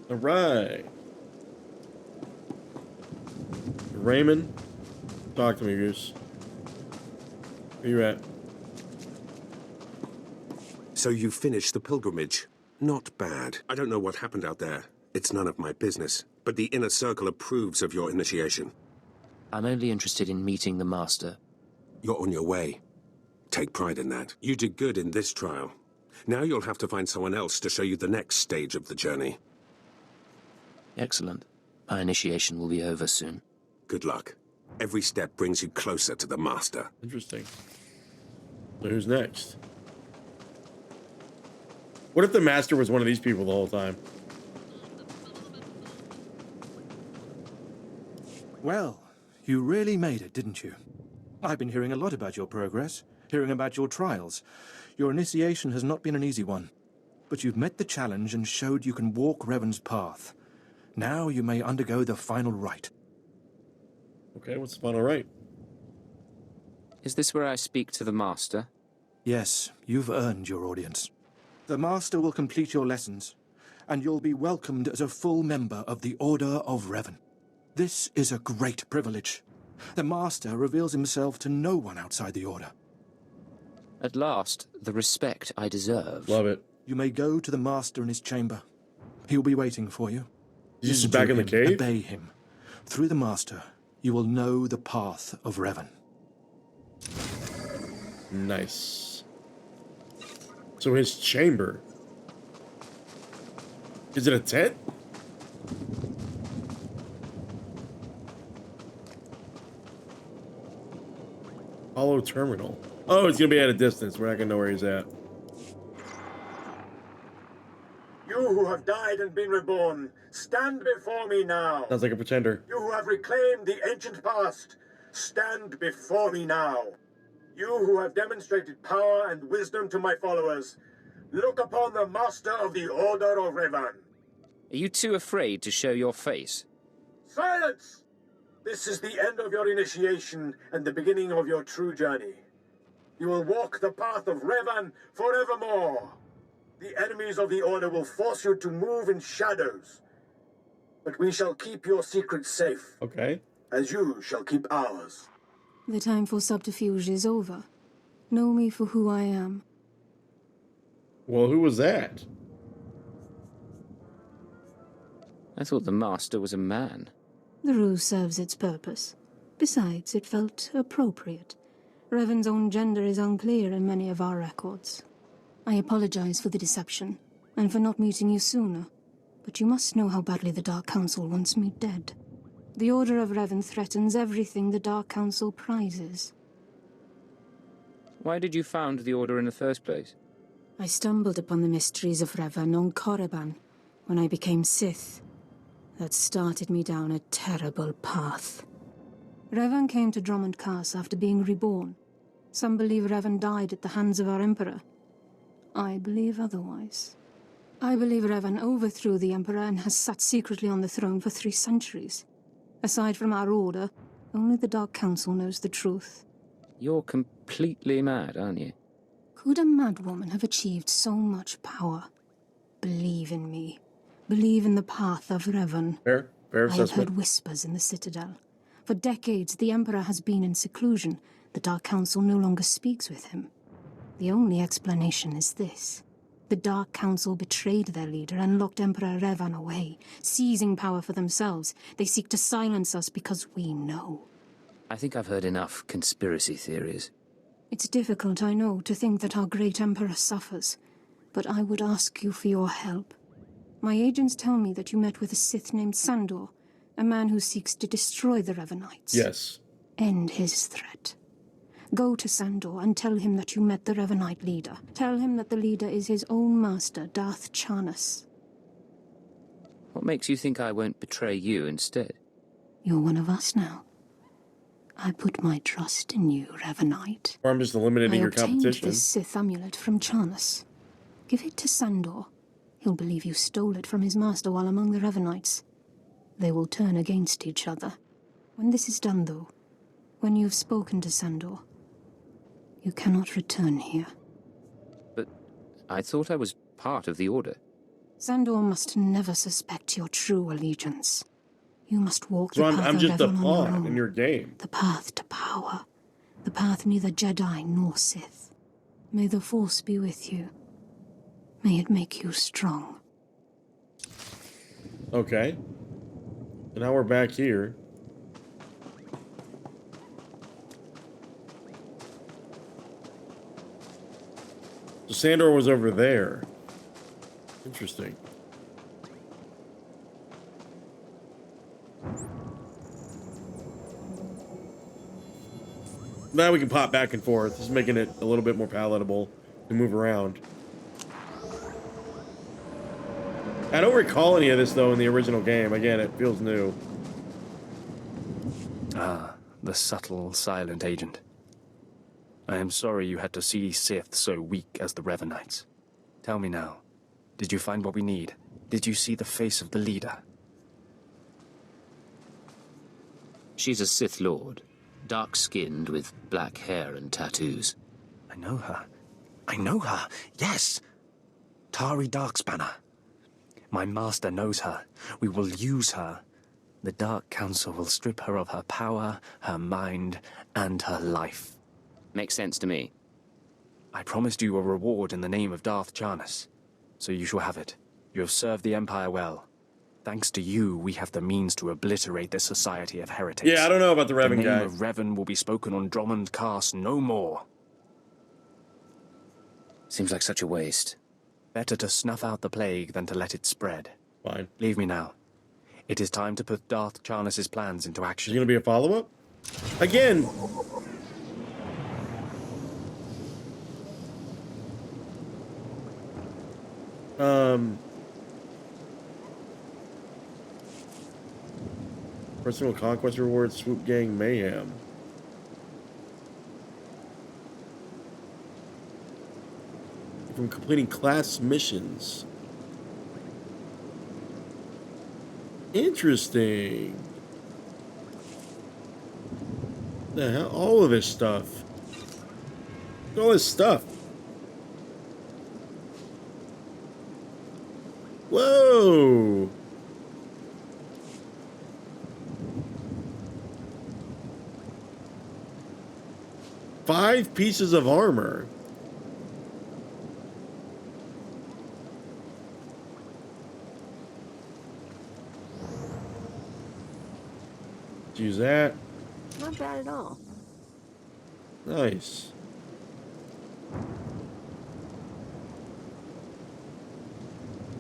All right. Raymond, talk to me, Goose. Where you at? So you finished the pilgrimage. Not bad. I don't know what happened out there. It's none of my business. But the Inner Circle approves of your initiation. I'm only interested in meeting the Master. You're on your way. Take pride in that. You did good in this trial. Now you'll have to find someone else to show you the next stage of the journey. Excellent. My initiation will be over soon. Good luck. Every step brings you closer to the Master. Interesting. So who's next? What if the Master was one of these people the whole time? Well, you really made it, didn't you? I've been hearing a lot about your progress, hearing about your trials. Your initiation has not been an easy one. But you've met the challenge and showed you can walk Revan's path. Now you may undergo the final rite. Okay, what's the final rite? Is this where I speak to the Master? Yes, you've earned your audience. The Master will complete your lessons, and you'll be welcomed as a full member of the Order of Revan. This is a great privilege. The Master reveals himself to no one outside the Order. At last, the respect I deserve. Love it. You may go to the Master in his chamber. He'll be waiting for you. He's just back in the cave? Obey him. Through the Master, you will know the path of Revan. Nice. So his chamber. Is it a tent? Hollow terminal. Oh, it's gonna be at a distance. We're not gonna know where he's at. You who have died and been reborn, stand before me now. Sounds like a pretender. You who have reclaimed the ancient past, stand before me now. You who have demonstrated power and wisdom to my followers, look upon the Master of the Order of Revan. Are you too afraid to show your face? Silence! This is the end of your initiation and the beginning of your true journey. You will walk the path of Revan forevermore. The enemies of the Order will force you to move in shadows. But we shall keep your secrets safe. Okay. As you shall keep ours. The time for subterfuge is over. Know me for who I am. Well, who was that? I thought the Master was a man. The ruse serves its purpose. Besides, it felt appropriate. Revan's own gender is unclear in many of our records. I apologize for the deception, and for not meeting you sooner. But you must know how badly the Dark Council wants me dead. The Order of Revan threatens everything the Dark Council prizes. Why did you found the Order in the first place? I stumbled upon the mysteries of Revan on Korriban when I became Sith. That started me down a terrible path. Revan came to Dromund Kaas after being reborn. Some believe Revan died at the hands of our Emperor. I believe otherwise. I believe Revan overthrew the Emperor and has sat secretly on the throne for 3 centuries. Aside from our Order, only the Dark Council knows the truth. You're completely mad, aren't you? Could a madwoman have achieved so much power? Believe in me. Believe in the path of Revan. Fair. Fair I have assessment. heard whispers in the Citadel. For decades, the Emperor has been in seclusion. The Dark Council no longer speaks with him. The only explanation is this. The Dark Council betrayed their leader and locked Emperor Revan away, seizing power for themselves. They seek to silence us because we know. I think I've heard enough conspiracy theories. It's difficult, I know, to think that our great Emperor suffers, but I would ask you for your help. My agents tell me that you met with a Sith named Sandor, a man who seeks to destroy the Revanites. Yes. End his threat. Go to Sandor and tell him that you met the Revanite leader. Tell him that the leader is his own master, Darth Charnas. What makes you think I won't betray you instead? You're one of us now. I put my trust in you, Revanite. Or I'm just eliminating your competition. I obtained this Sith amulet from Charnas. Give it to Sandor. He'll believe you stole it from his master while among the Revanites. They will turn against each other. When this is done, though, when you've spoken to Sandor, you cannot return here. But I thought I was part of the Order. Sandor must never suspect your true allegiance. You must walk So the path I'm of just a Revan on your pawn own. in your game. The path to power. The path neither Jedi nor Sith. May the Force be with you. May it make you strong. Okay. And now we're back here. So Sandor was over there. Interesting. Now we can pop back and forth. This is making it a little bit more palatable to move around. I don't recall any of this, though, in the original game. Again, it feels new. Ah, the subtle, silent agent. I am sorry you had to see Sith so weak as the Revanites. Tell me now, did you find what we need? Did you see the face of the leader? She's a Sith Lord, dark-skinned with black hair and tattoos. I know her. I know her, yes! Tari Darkspanner. My master knows her. We will use her. The Dark Council will strip her of her power, her mind, and her life. Makes sense to me. I promised you a reward in the name of Darth Charnas, so you shall have it. You have served the Empire well. Thanks to you, we have the means to obliterate this society of heretics. Yeah, I don't know about the Revan guy. The name of Revan will be spoken on Dromund Kaas no more. Seems like such a waste. Better to snuff out the plague than to let it spread. Fine. Leave me now. It is time to put Darth Charnas' plans into action. Is there going to be a follow-up? Again! Personal conquest reward, swoop gang mayhem. From completing class missions. Interesting. The hell? All of this stuff. All this stuff. Whoa! Five pieces of armor. Let's use that. Not bad at all. Nice.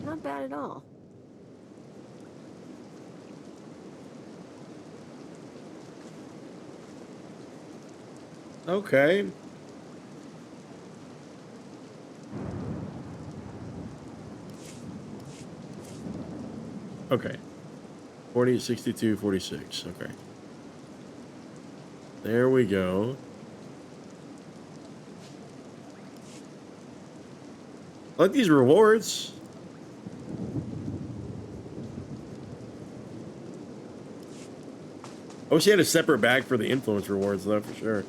Not bad at all. Okay. Okay. 40, 62, 46. Okay. There we go. I like these rewards. I wish he had a separate bag for the influence rewards, though, for sure.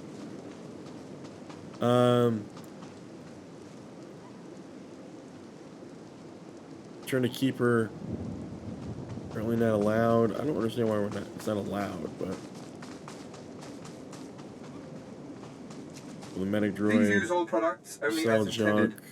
Trying to keep her Currently not allowed. I don't understand why it's not allowed, but the medic droid. Please use all products only Sell as intended. junk.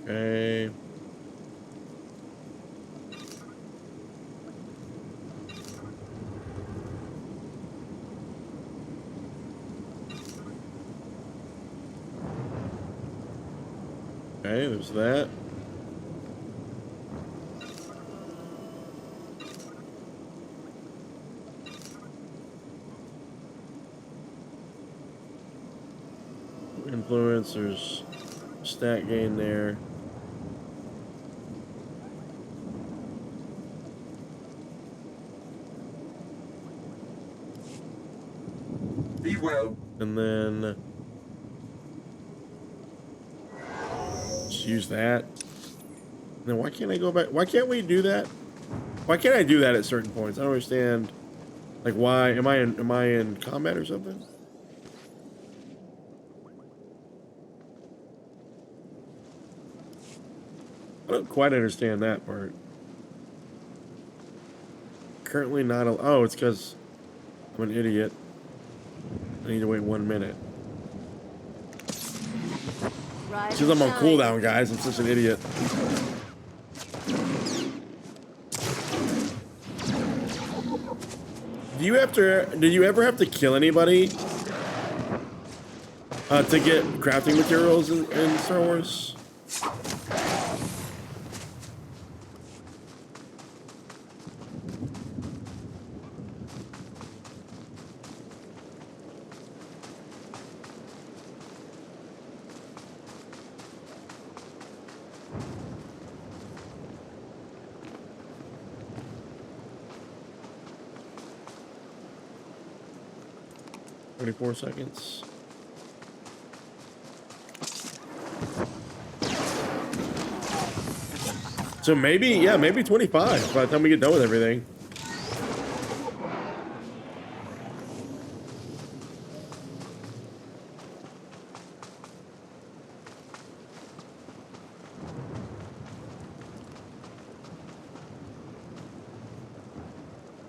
Okay. Okay, there's that. Influence, there's stat gain there. Be well. And then just use that. And then why can't I go back? Why can't we do that? Why can't I do that at certain points? I don't understand. Like, why? Am I in combat or something? I don't quite understand that part. Currently not. Oh, it's because I'm an idiot. I need to wait 1 minute. Because I'm on cooldown, guys. I'm such an idiot. Do you ever have to kill anybody to get crafting materials in Star Wars? Four seconds. So maybe, yeah, maybe 25 by the time we get done with everything.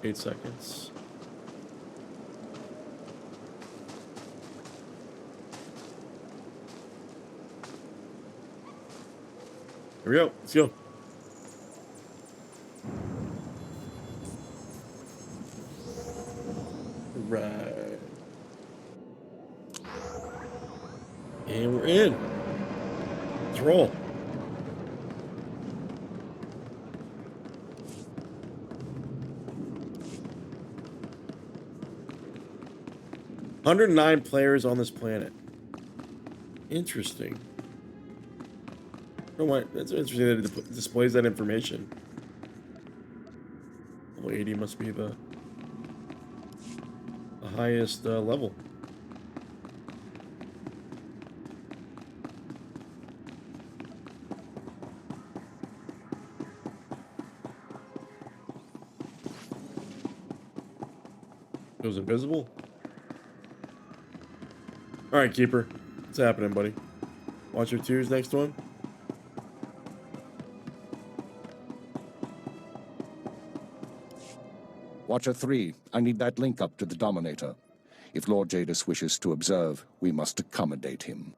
Eight seconds. Here we go. Let's go. Right. And we're in. Let's roll. "109 players on this planet." Interesting. Oh, what? That's interesting that it displays that information. Level 80 must be the highest level. Goes invisible. All right, Keeper. What's happening, buddy? Watcher 2's next one. Watcher 3, I need that link up to the Dominator. If Lord Jadis wishes to observe, we must accommodate him.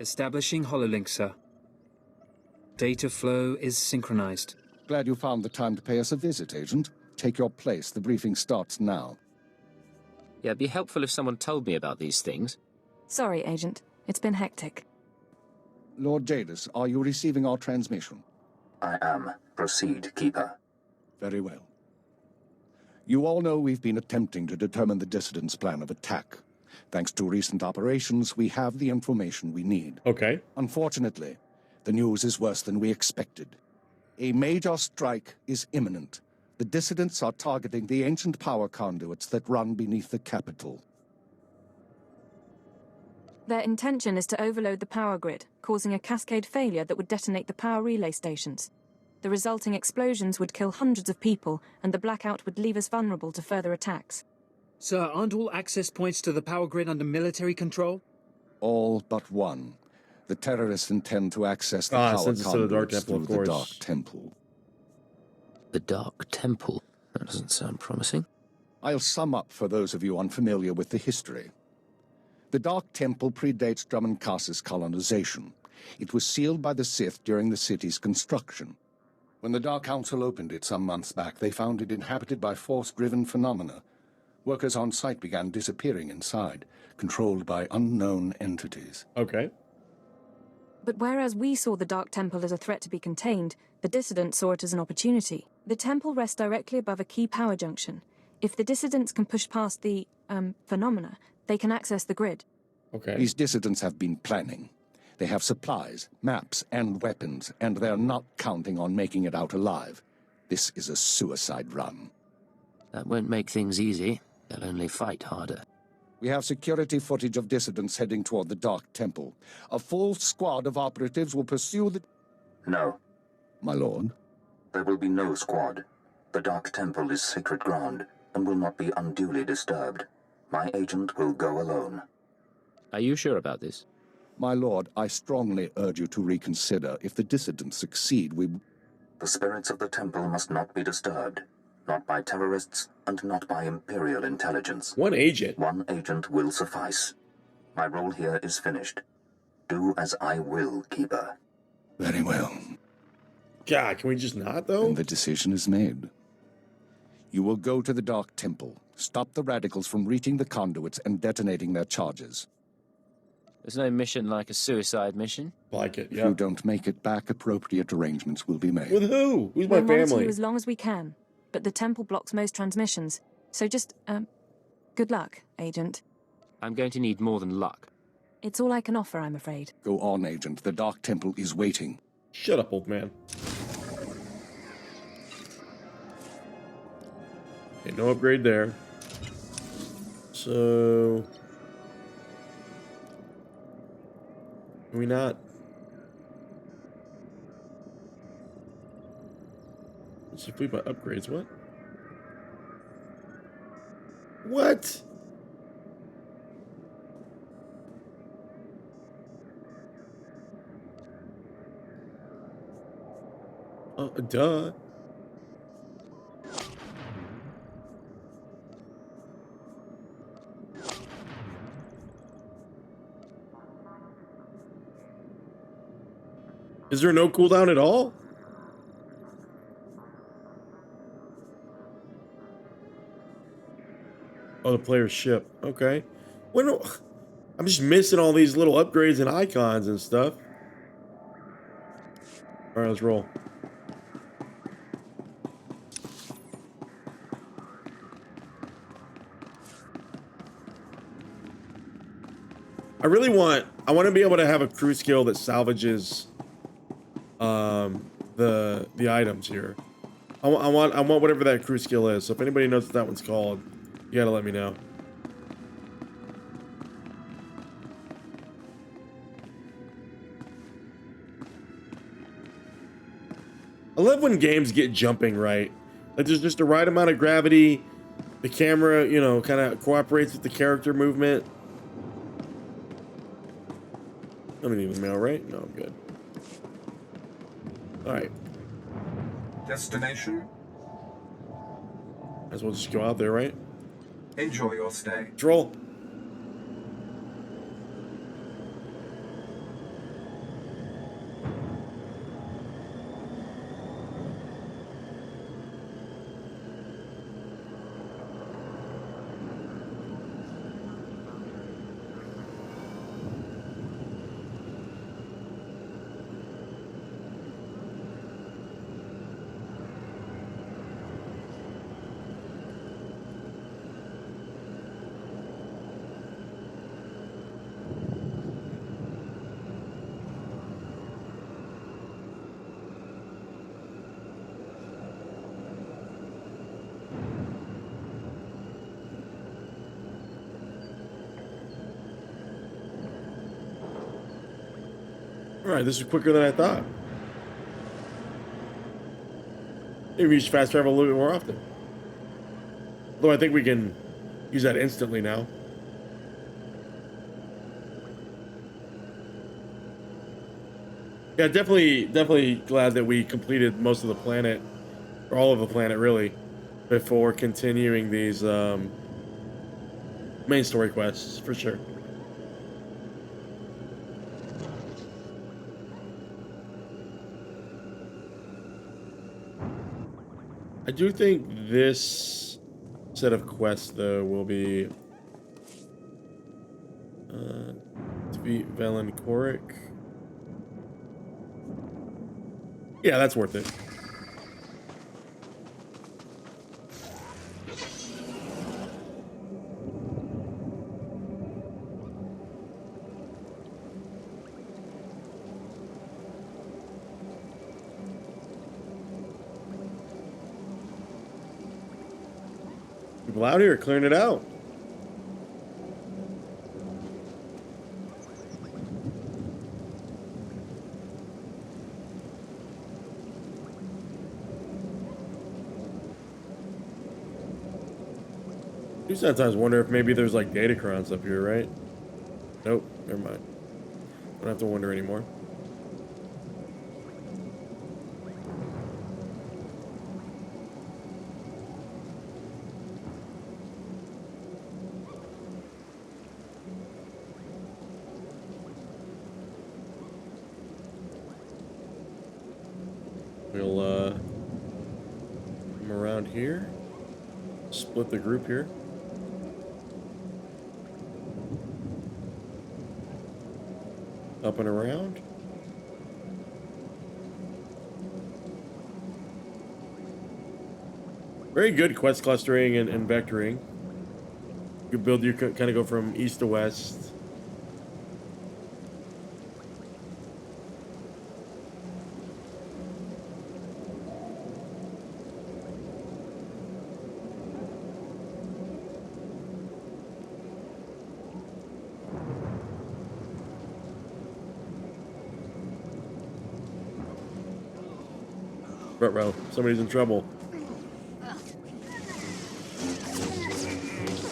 Establishing hololink, sir. Data flow is synchronized. Glad you found the time to pay us a visit, Agent. Take your place. The briefing starts now. Yeah, it'd be helpful if someone told me about these things. Sorry, Agent. It's been hectic. Lord Jadis, are you receiving our transmission? I am. Proceed, Keeper. Very well. You all know we've been attempting to determine the dissidents' plan of attack. Thanks to recent operations, we have the information we need. Okay. Unfortunately, the news is worse than we expected. A major strike is imminent. The dissidents are targeting the ancient power conduits that run beneath the capital. Their intention is to overload the power grid, causing a cascade failure that would detonate the power relay stations. The resulting explosions would kill hundreds of people, and the blackout would leave us vulnerable to further attacks. Sir, aren't all access points to the power grid under military control? All but one. The terrorists intend to access the Ah, power sends us to the Dark conduits Temple, of through the course. Dark Temple. The Dark Temple? That doesn't sound promising. I'll sum up for those of you unfamiliar with the history. The Dark Temple predates Dromund Kaas's colonization. It was sealed by the Sith during the city's construction. When the Dark Council opened it some months back, they found it inhabited by force-driven phenomena. Workers on site began disappearing inside, controlled by unknown entities. Okay. But whereas we saw the Dark Temple as a threat to be contained, the dissidents saw it as an opportunity. The temple rests directly above a key power junction. If the dissidents can push past the, phenomena, they can access the grid. Okay. These dissidents have been planning. They have supplies, maps, and weapons, and they're not counting on making it out alive. This is a suicide run. That won't make things easy. They'll only fight harder. We have security footage of dissidents heading toward the Dark Temple. A full squad of operatives will pursue the... No. My lord? There will be no squad. The Dark Temple is sacred ground and will not be unduly disturbed. My agent will go alone. Are you sure about this? My lord, I strongly urge you to reconsider. If the dissidents succeed, we... The spirits of the temple must not be disturbed. Not by terrorists, and not by Imperial intelligence. One agent? One agent will suffice. My role here is finished. Do as I will, Keeper. Very well. God, can we just not, though? And the decision is made. You will go to the Dark Temple, stop the radicals from reaching the conduits and detonating their charges. There's no mission like a suicide mission. Like it, If yeah. you don't make it back, appropriate arrangements will be made. With who? Who's my We'll monitor family? you as long as we can, but the temple blocks most transmissions. So just, good luck, Agent. I'm going to need more than luck. It's all I can offer, I'm afraid. Go on, Agent. The Dark Temple is waiting. Shut up, old man. Okay, no upgrade there. So... Can we not? Let's complete my upgrades. What? What? Duh. Is there no cooldown at all? Oh, the player's ship. Okay. When I'm just missing all these little upgrades and icons and stuff. All right, let's roll. I want to be able to have a crew skill that salvages the items here. I want whatever that crew skill is. So if anybody knows what that one's called, you gotta let me know. I love when games get jumping right. Like there's just the right amount of gravity. The camera, you know, kind of cooperates with the character movement. I don't need mail, right? No, I'm good. Alright. Destination? Might as well just go out there, right? Enjoy your stay. Troll. Alright, this is quicker than I thought. Maybe we should fast travel a little bit more often. Though I think we can use that instantly now. Yeah, definitely glad that we completed most of the planet, or all of the planet really, before continuing these main story quests, for sure. I do think this set of quests, though, will be defeat Velen Korik. Yeah, that's worth it. People out here clearing it out. You sometimes wonder if maybe there's like datacrons up here, right? Nope, never mind. Don't have to wonder anymore. We'll come around here, split the group here. Up and around. Very good quest clustering and vectoring. You can build, you kind of go from east to west. Row. Somebody's in trouble.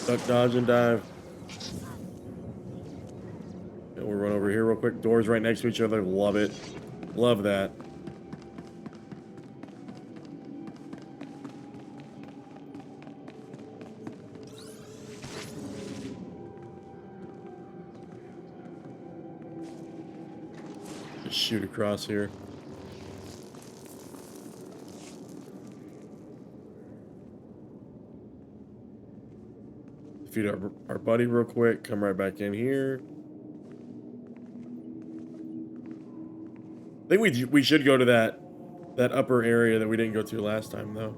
Duck, dodge, and dive. And we'll run over here real quick. Doors right next to each other. Love it. Love that. Just shoot across here. Feed our buddy real quick. Come right back in here. I think we should go to that upper area that we didn't go to last time, though.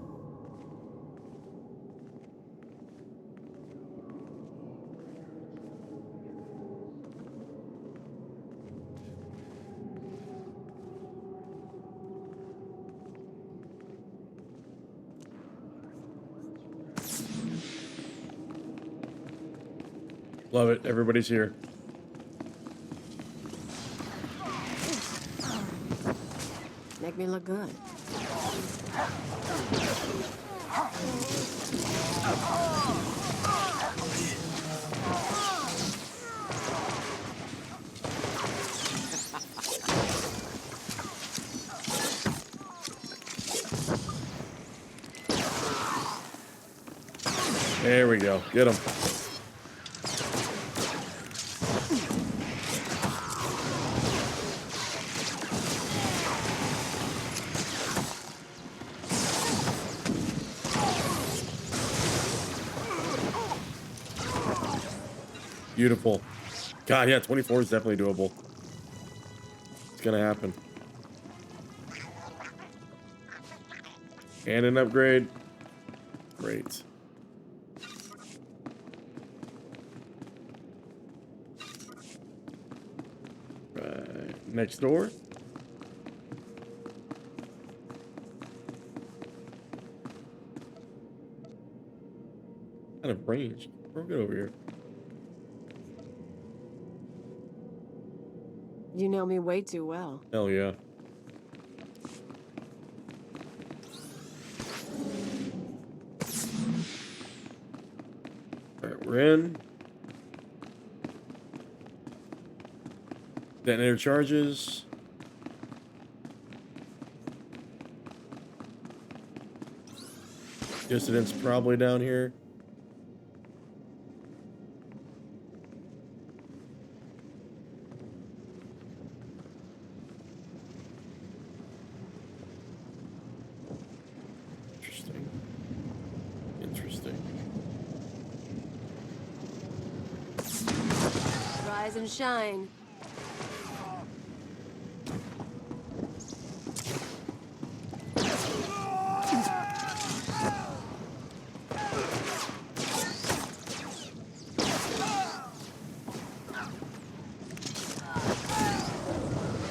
Love it. Everybody's here. Make me look good. There we go. Get him. Beautiful. God, yeah, 24 is definitely doable. It's gonna happen. And an upgrade. Great. Right. Next door. Kind of range. We're good over here. You know me way too well. Hell yeah. Alright, we're in. Detonator charges. Dissident's probably down here. Interesting. Interesting. Rise and shine.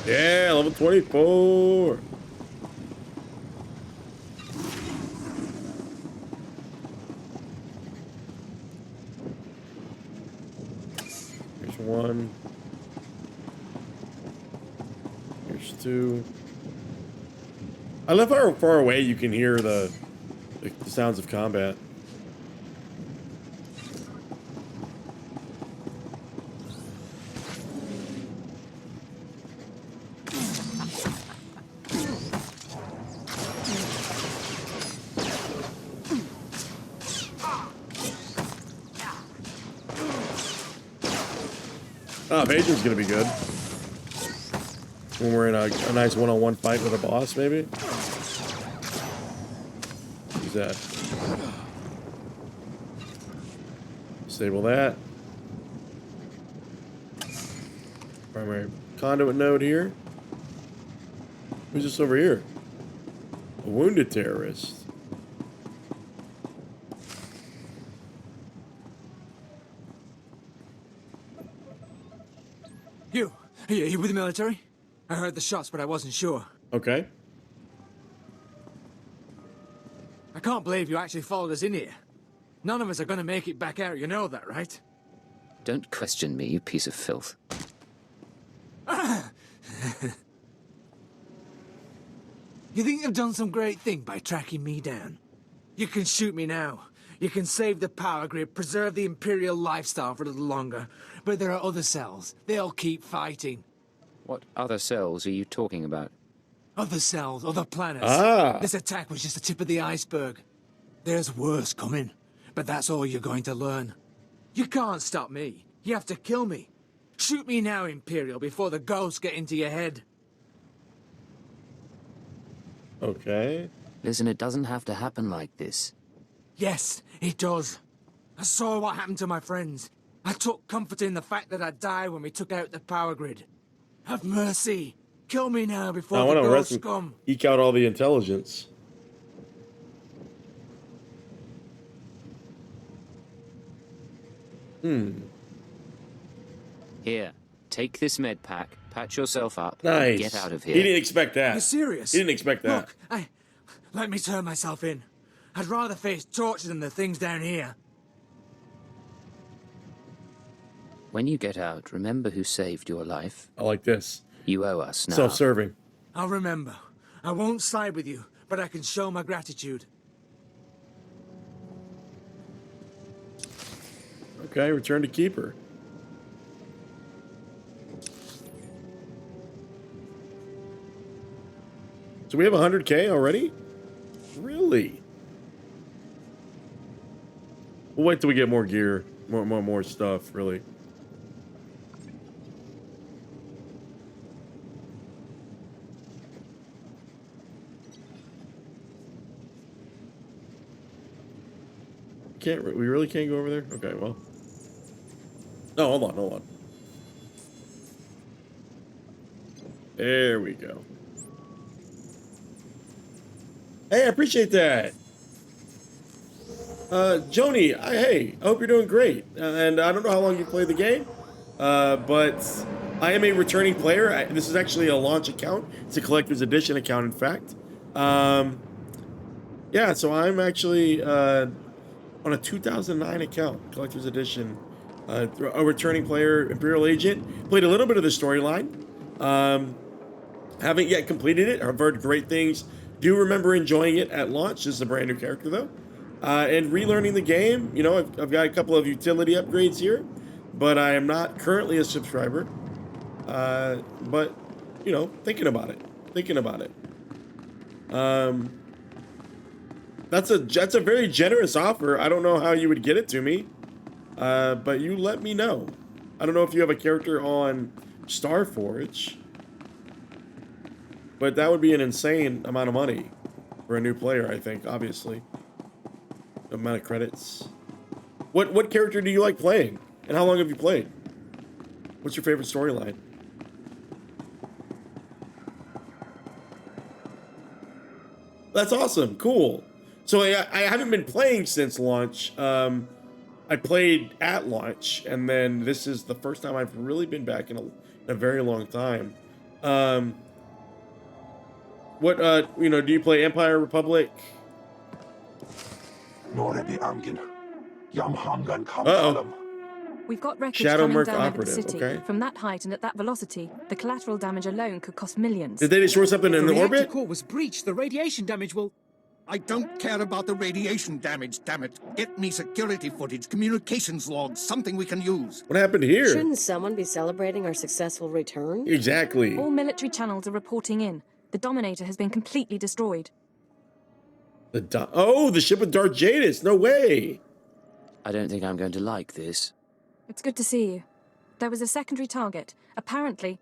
Yeah, level 24. Here's one. Here's two. I love how far away you can hear the sounds of combat. Evasion's gonna be good. When we're in a nice one-on-one fight with a boss, maybe? Who's that? Disable that. Primary conduit node here. Who's this over here? A wounded terrorist. You with the military? I heard the shots, but I wasn't sure. Okay. I can't believe you actually followed us in here. None of us are gonna make it back out, you know that, right? Don't question me, you piece of filth. You think you've done some great thing by tracking me down? You can shoot me now. You can save the power grid, preserve the Imperial lifestyle for a little longer. But there are other cells. They'll keep fighting. What other cells are you talking about? Other cells, other planets. Ah. This attack was just the tip of the iceberg. There's worse coming. But that's all you're going to learn. You can't stop me. You have to kill me. Shoot me now, Imperial, before the ghosts get into your head. Okay. Listen, it doesn't have to happen like this. Yes, it does. I saw what happened to my friends. I took comfort in the fact that I'd die when we took out the power grid. Have mercy. Kill me now before I the want to ghosts arrest come. Eke out all the intelligence. Here, take this med pack, patch yourself up, Nice. and get out of here. He didn't expect that. You're serious? He didn't expect that. Look, let me turn myself in. I'd rather face torture than the things down here. When you get out, remember who saved your life. I like this. You owe us now. Self-serving. I'll remember. I won't side with you, but I can show my gratitude. Okay, return to Keeper. So we have 100K already? Really? We'll wait till we get more gear, more stuff, really. We really can't go over there? Okay, well. No, hold on. There we go. Hey, I appreciate that. Joni, hey, I hope you're doing great. And I don't know how long you played the game, but I am a returning player. This is actually a launch account. It's a collector's edition account, in fact. Yeah, so I'm actually on a 2009 account, collector's edition. A returning player, Imperial Agent. Played a little bit of the storyline. Haven't yet completed it. I've heard great things. Do remember enjoying it at launch. This is a brand new character, though. and relearning the game. You know, I've got a couple of utility upgrades here, but I am not currently a subscriber. But, you know, thinking about it. That's a very generous offer. I don't know how you would get it to me, but you let me know. I don't know if you have a character on Starforge, but that would be an insane amount of money for a new player, I think, obviously. The amount of credits. What character do you like playing? And how long have you played? What's your favorite storyline? That's awesome. Cool. So I haven't been playing since launch. I played at launch, and then this is the first time I've really been back in a very long time. You know, do you play Empire, Republic? Uh-oh. We've got wreckage Shadow coming Merc down over the Operative, city. okay. From that height and at that velocity, the collateral damage alone could cost millions. Did they destroy something in the reactor orbit? core was breached. The radiation damage will... I don't care about the radiation damage, damn it. Get me security footage, communications logs, something we can use. What happened here? Shouldn't someone be celebrating our successful return? Exactly. All military channels are reporting in. The Dominator has been completely destroyed. The ship with Darth Jadis. No way. I don't think I'm going to like this. It's good to see you. There was a secondary target. Apparently...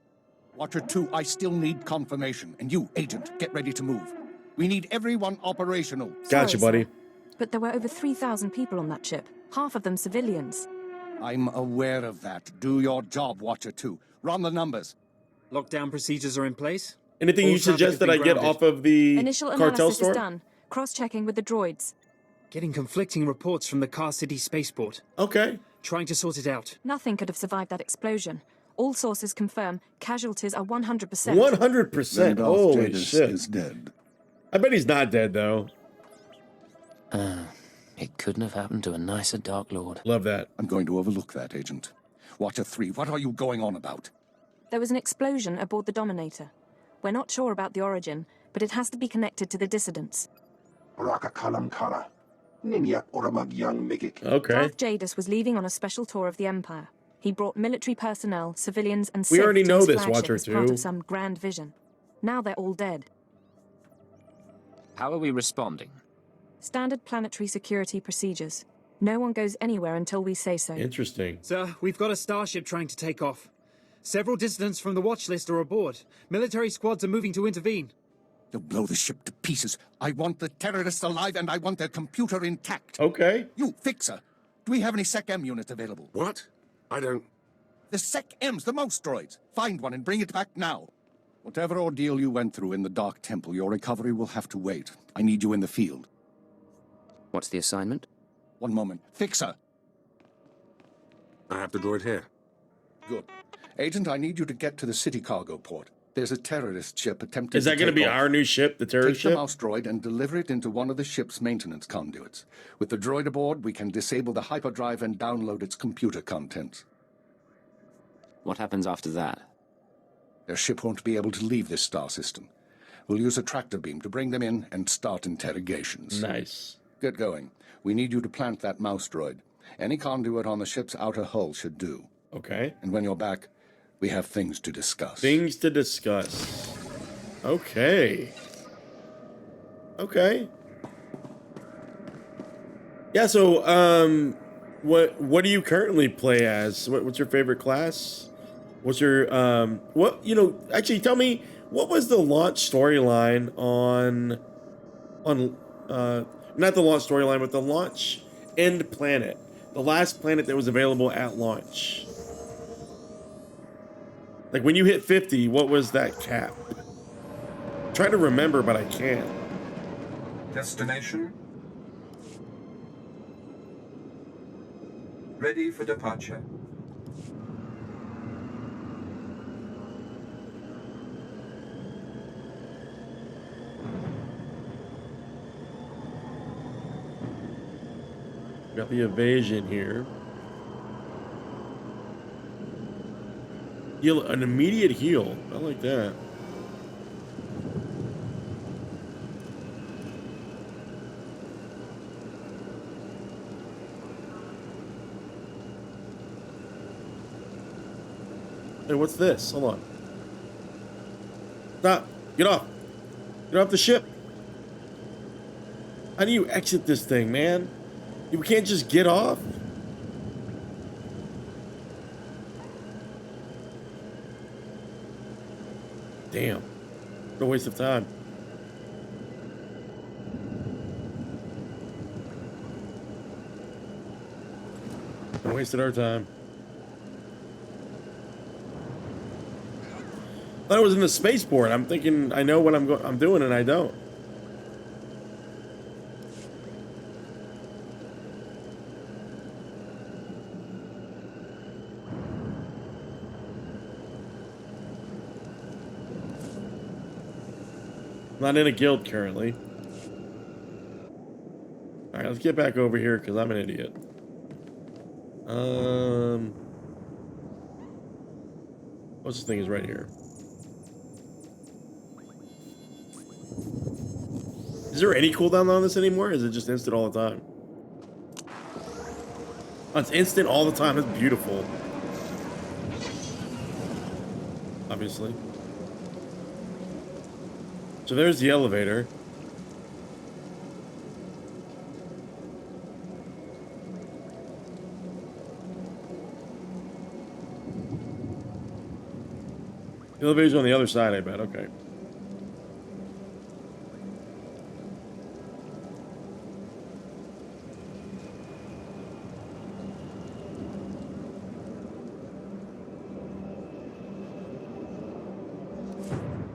Watcher 2, I still need confirmation. And you, Agent, get ready to move. We need everyone operational. Gotcha, buddy. But there were over 3,000 people on that ship. Half of them civilians. I'm aware of that. Do your job, Watcher 2. Run the numbers. Lockdown procedures are in place. Anything All you suggest that I traffic get has been off of the Initial cartel analysis store? is done. Cross-checking with the droids. Getting conflicting reports from the Kaas City spaceport. Okay. Trying to sort it out. Nothing could have survived that explosion. All sources confirm casualties are 100%. 100%. Holy Jadis shit. is dead. I bet he's not dead, though. It couldn't have happened to a nicer Dark Lord. Love that. I'm going to overlook that, Agent. Watcher 3, what are you going on about? There was an explosion aboard the Dominator. We're not sure about the origin, but it has to be connected to the dissidents. Okay. Darth Jadis was leaving on a special tour of the Empire. He brought military personnel, civilians, and We Sith already to know his this, flagship Watcher as part 2. of some grand vision. Now they're all dead. How are we responding? Standard planetary security procedures. No one goes anywhere until we say so. Interesting. Sir, we've got a starship trying to take off. Several dissidents from the watch list are aboard. Military squads are moving to intervene. You'll blow the ship to pieces. I want the terrorists alive and I want their computer intact. Okay. You, Fixer, do we have any Sec-M units available? What? I don't... The Sec-Ms, the mouse droids. Find one and bring it back now. Whatever ordeal you went through in the Dark Temple, your recovery will have to wait. I need you in the field. What's the assignment? One moment. Fixer. I have the droid here. Good. Agent, I need you to get to the city cargo port. There's a terrorist ship attempting Is that going to be our new ship, the terrorist Take the ship? mouse droid and deliver it into one of the ship's maintenance conduits. With the droid aboard, we can disable the hyperdrive and download its computer contents. What happens after that? Their ship won't be able to leave this star system. We'll use a tractor beam to bring them in and start interrogations. Nice. Get going. We need you to plant that mouse droid. Any conduit on the ship's outer hull should do. Okay. And when you're back, we have things to discuss. Things to discuss. Okay. Okay. Yeah, so, what do you currently play as? What's your favorite class? What's your, actually tell me, what was the launch storyline on, not the launch storyline, but the launch end planet. The last planet that was available at launch. Like, when you hit 50, what was that cap? I'm trying to remember, but I can't. Destination. Ready for departure. Got the evasion here. Heal, an immediate heal. I like that. Hey, what's this? Hold on. Stop. Get off. Get off the ship. How do you exit this thing, man? You can't just get off? Damn. What a waste of time. I wasted our time. I thought it was in the spaceport. I'm thinking I know what I'm doing, and I don't. Not in a guild currently. Alright, let's get back over here because I'm an idiot. What's this thing is right here? Is there any cooldown on this anymore? Or is it just instant all the time? Oh, it's instant all the time. That's beautiful. Obviously. So there's the elevator. The elevator's on the other side, I bet. Okay.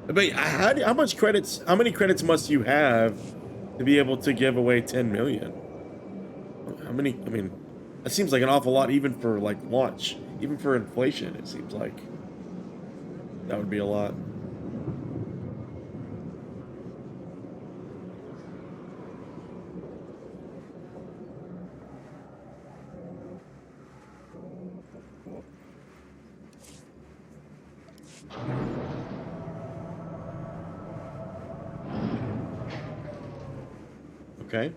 But how much credits? How many credits must you have to be able to give away 10 million? How many? I mean, that seems like an awful lot, even for like launch, even for inflation. It seems like that would be a lot. Okay.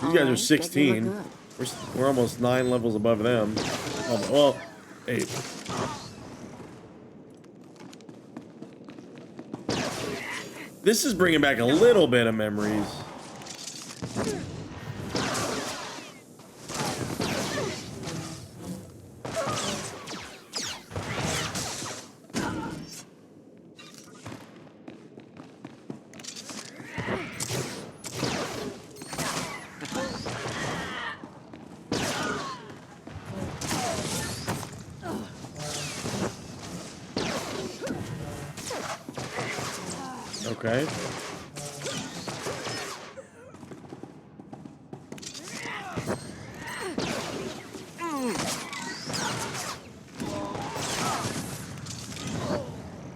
These guys are 16. We're almost 9 levels above them. Oh, well, 8. This is bringing back a little bit of memories. Okay.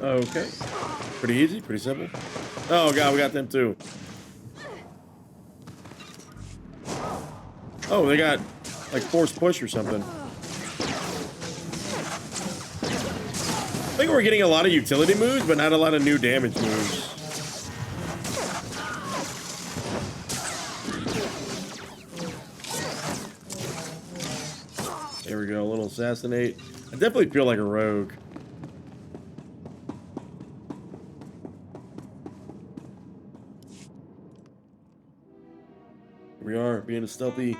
Okay. Pretty easy, pretty simple. Oh god, we got them too. Oh, they got like force push or something. I think we're getting a lot of utility moves, but not a lot of new damage moves. There we go, a little assassinate. I definitely feel like a rogue. Here we are, being a stealthy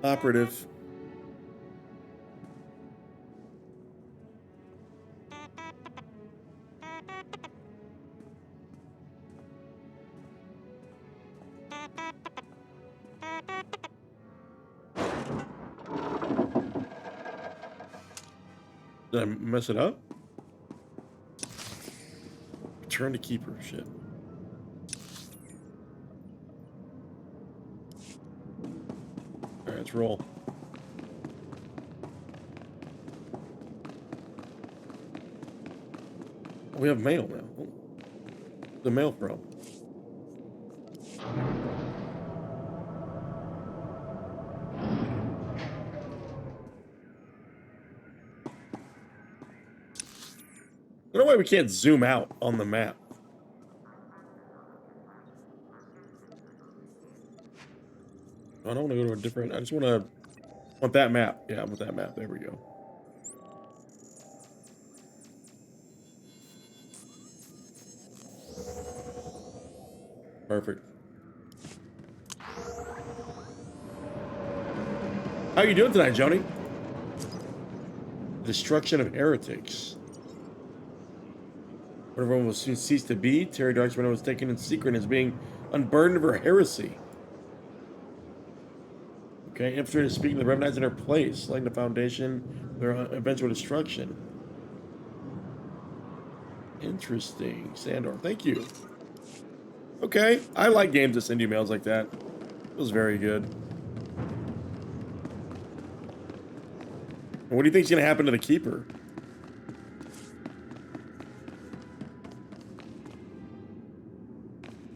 operative. Did I mess it up? Return to keeper, shit. Alright, let's roll. We have mail now. Oh. The mail from. I don't know why we can't zoom out on the map. I don't want to go to a different. I just want that map. Yeah, I want that map. There we go. Perfect. How are you doing tonight, Joni? Destruction of heretics. When everyone will soon cease to be, Terry Dark's when it was taken in secret as being unburdened of her heresy. Okay, infiltrated speaking to the Revenants in her place, laying the foundation of their eventual destruction. Interesting. Sandor, thank you. Okay, I like games that send emails like that. It was very good. What do you think's gonna happen to the Keeper?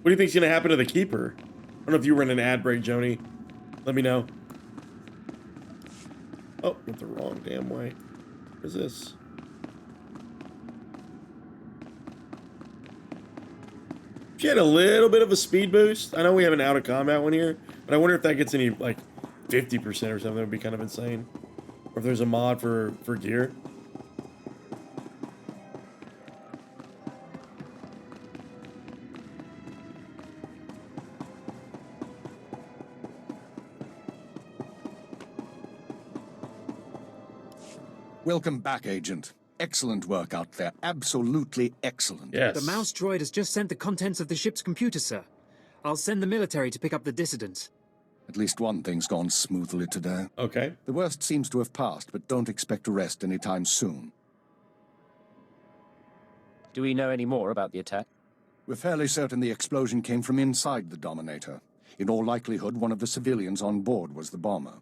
What do you think's gonna happen to the Keeper? I don't know if you were in an ad break, Joni. Let me know. Oh, went the wrong damn way. What is this? She had a little bit of a speed boost. I know we have an out of combat one here, but I wonder if that gets any, like, 50% or something. That would be kind of insane. Or if there's a mod for gear. Welcome back, Agent. Excellent work out there. Absolutely excellent. Yes. The mouse droid has just sent the contents of the ship's computer, sir. I'll send the military to pick up the dissidents. At least one thing's gone smoothly today. Okay. The worst seems to have passed, but don't expect to rest anytime soon. Do we know any more about the attack? We're fairly certain the explosion came from inside the Dominator. In all likelihood, one of the civilians on board was the bomber.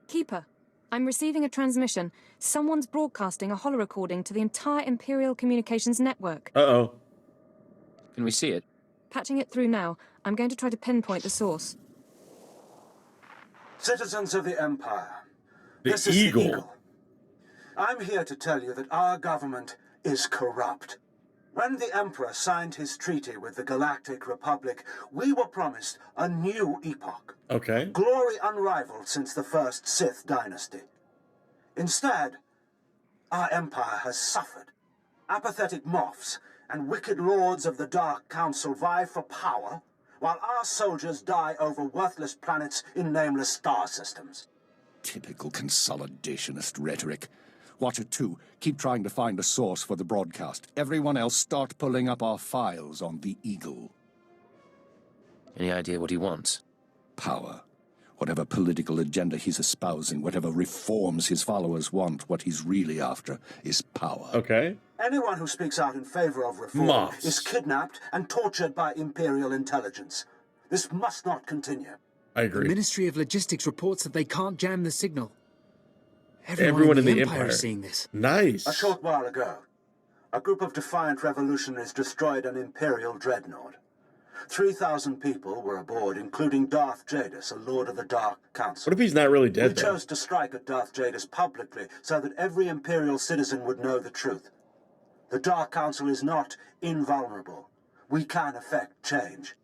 Keeper, I'm receiving a transmission. Someone's broadcasting a holo-recording to the entire Imperial Communications network. Uh-oh. Can we see it? Patching it through now. I'm going to try to pinpoint the source. Citizens of the Empire, this is the Eagle. I'm here to tell you that our government is corrupt. When the Emperor signed his treaty with the Galactic Republic, we were promised a new epoch. Okay. Glory unrivaled since the first Sith dynasty. Instead, our empire has suffered. Apathetic moffs and wicked lords of the Dark Council vie for power, while our soldiers die over worthless planets in nameless star systems. Typical consolidationist rhetoric. Watcher 2, keep trying to find a source for the broadcast. Everyone else, start pulling up our files on the Eagle. Any idea what he wants? Power. Whatever political agenda he's espousing, whatever reforms his followers want, what he's really after is power. Okay. Anyone who speaks out in favor of reform is kidnapped and tortured by Imperial intelligence. This must not continue. I agree. The Ministry of Logistics reports that they can't jam the signal. Everyone in the Empire is seeing this. Nice. A short while ago, a group of defiant revolutionaries destroyed an Imperial dreadnought. 3,000 people were aboard, including Darth Jadis, a Lord of the Dark Council. What if he's not really dead, We though? chose to strike at Darth Jadis publicly so that every Imperial citizen would know the truth. The Dark Council is not invulnerable. We can effect change.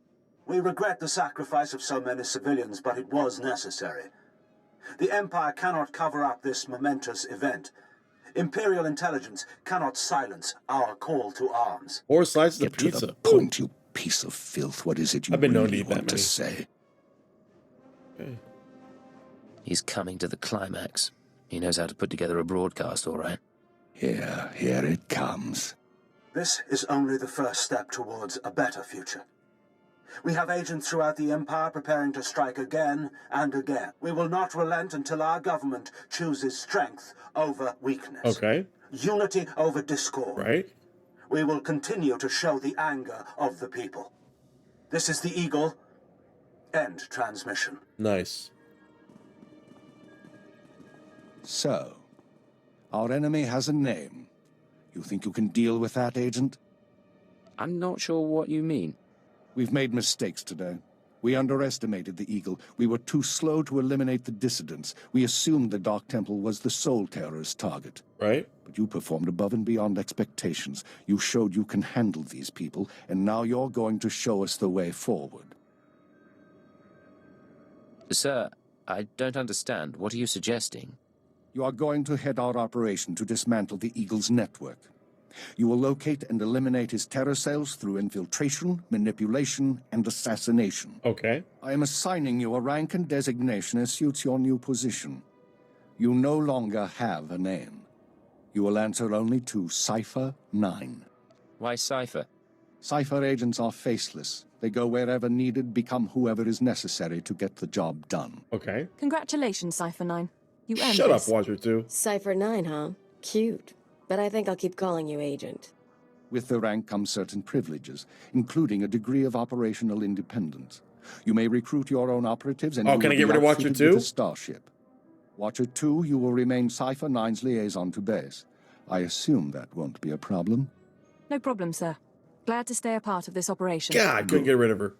We regret the sacrifice of so many civilians, but it was necessary. The Empire cannot cover up this momentous event. Imperial intelligence cannot silence our call to arms. Or slices of Get to pizza. the point, you piece of filth. What is it you I've been known to really eat that want to many. say? Okay. He's coming to the climax. He knows how to put together a broadcast, all right. Here it comes. This is only the first step towards a better future. We have agents throughout the Empire preparing to strike again and again. We will not relent until our government chooses strength over weakness. Okay. Unity over discord. Right. We will continue to show the anger of the people. This is the Eagle. End transmission. Nice. So, our enemy has a name. You think you can deal with that, Agent? I'm not sure what you mean. We've made mistakes today. We underestimated the Eagle. We were too slow to eliminate the dissidents. We assumed the Dark Temple was the sole terrorist target. Right. But you performed above and beyond expectations. You showed you can handle these people, and now you're going to show us the way forward. Sir, I don't understand. What are you suggesting? You are going to head our operation to dismantle the Eagle's network. You will locate and eliminate his terror cells through infiltration, manipulation, and assassination. Okay. I am assigning you a rank and designation as suits your new position. You no longer have a name. You will answer only to Cipher 9. Why Cipher? Cipher agents are faceless. They go wherever needed, become whoever is necessary to get the job done. Okay. Congratulations, Cipher 9. You earned Shut this. up, Watcher 2. Cipher 9, huh? Cute. But I think I'll keep calling you Agent. With the rank comes certain privileges, including a degree of operational independence. You may recruit your own operatives and can I get rid of Watcher 2? With a starship. Watcher 2, you will remain Cipher 9's liaison to base. I assume that won't be a problem. No problem, sir. Glad to stay a part of this operation. God, couldn't get rid of her.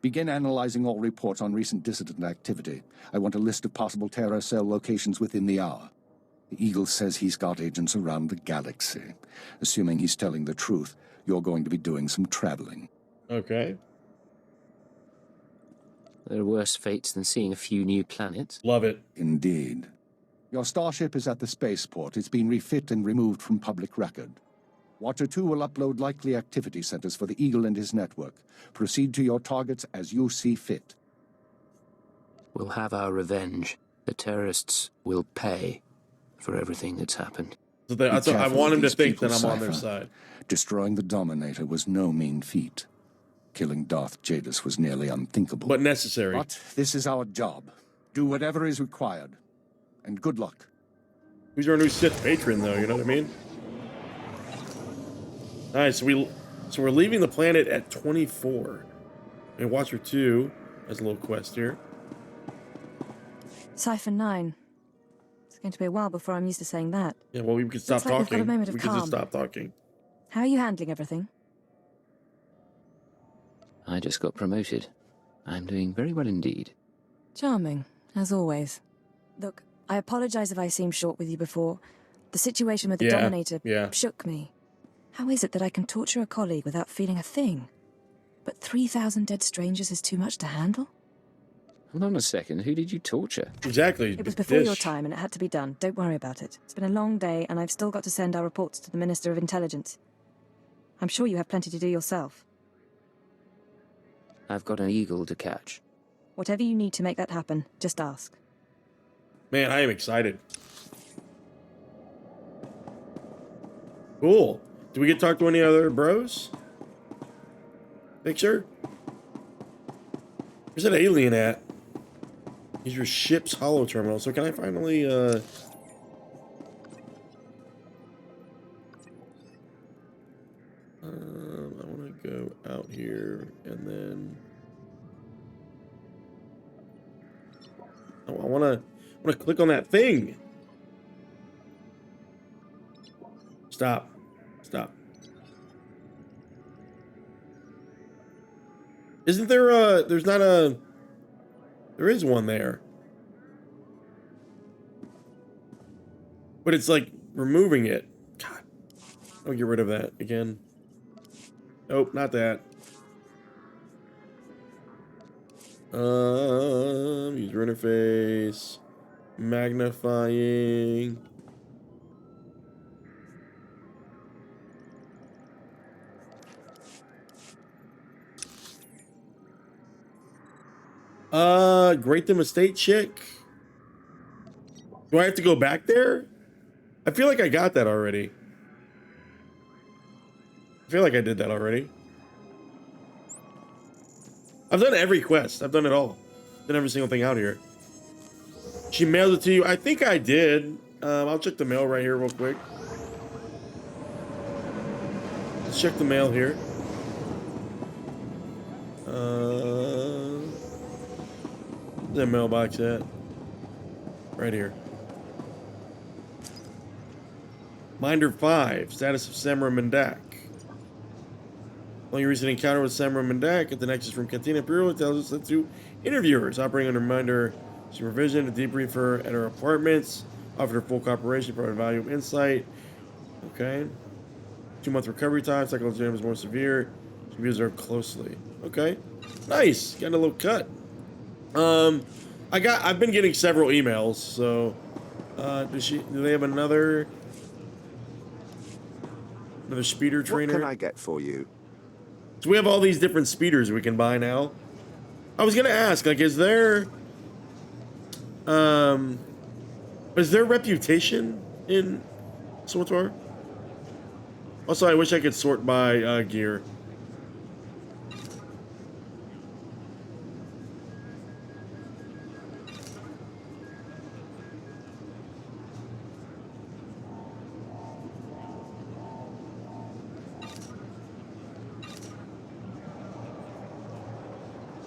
Begin analyzing all reports on recent dissident activity. I want a list of possible terror cell locations within the hour. The Eagle says he's got agents around the galaxy. Assuming he's telling the truth, you're going to be doing some traveling. Okay. There are worse fates than seeing a few new planets. Love it. Indeed. Your starship is at the spaceport. It's been refit and removed from public record. Watcher 2 will upload likely activity centers for the Eagle and his network. Proceed to your targets as you see fit. We'll have our revenge. The terrorists will pay for everything that's happened. So I want him to think that I'm on their side. Destroying the Dominator was no mean feat. Killing Darth Jadis was nearly unthinkable. But necessary. But this is our job. Do whatever is required. And good luck. Who's our new Sith patron, though? You know what I mean? All right, so we're leaving the planet at 24. And Watcher 2 has a little quest here. Cipher 9. It's going to be a while before I'm used to saying that. Yeah, well, we could stop Looks like we've got a talking. moment of We could just calm. stop talking. How are you handling everything? I just got promoted. I'm doing very well indeed. Charming, as always. Look, I apologize if I seemed short with you before. The situation with the Dominator shook me. How is it that I can torture a colleague without feeling a thing? But 3,000 dead strangers is too much to handle? Hold on a second, who did you torture? Exactly. It was before your time and it had to be done. Don't worry about it. It's been a long day and I've still got to send our reports to the Minister of Intelligence. I'm sure you have plenty to do yourself. I've got an eagle to catch. Whatever you need to make that happen, just ask. Man, I am excited. Cool. Do we get to talk to any other bros? Picture? Where's that alien at? Use your ship's holo terminal. So can I finally, I want to go out here and then... Oh, I want to click on that thing. Stop. Isn't there there's not a, there is one there. But it's like removing it. God. I'll get rid of that again. Nope, not that. User interface. Magnifying. Great Them Estate chick. Do I have to go back there? I feel like I got that already. I feel like I did that already. I've done every quest. I've done it all. Done every single thing out here. She mailed it to you. I think I did. I'll check the mail right here real quick. Let's check the mail here. Where's that mailbox at? Right here. Minder 5. Status of Samra Mendak. Following your recent encounter with Samra Mendak at the Nexus from Cantina Imperial, it tells us that 2 interviewers operating under Minder supervision to debrief her at her apartments, offered her full cooperation, provided valuable insight. Okay. 2-month recovery time. Psychological damage is more severe. Should be observed closely. Okay. Nice. Got a little cut. I've been getting several emails, so do they have another? Another speeder trainer. What can I get for you? So we have all these different speeders we can buy now. I was gonna ask, like, is there reputation in SWTOR? Also, I wish I could sort by gear.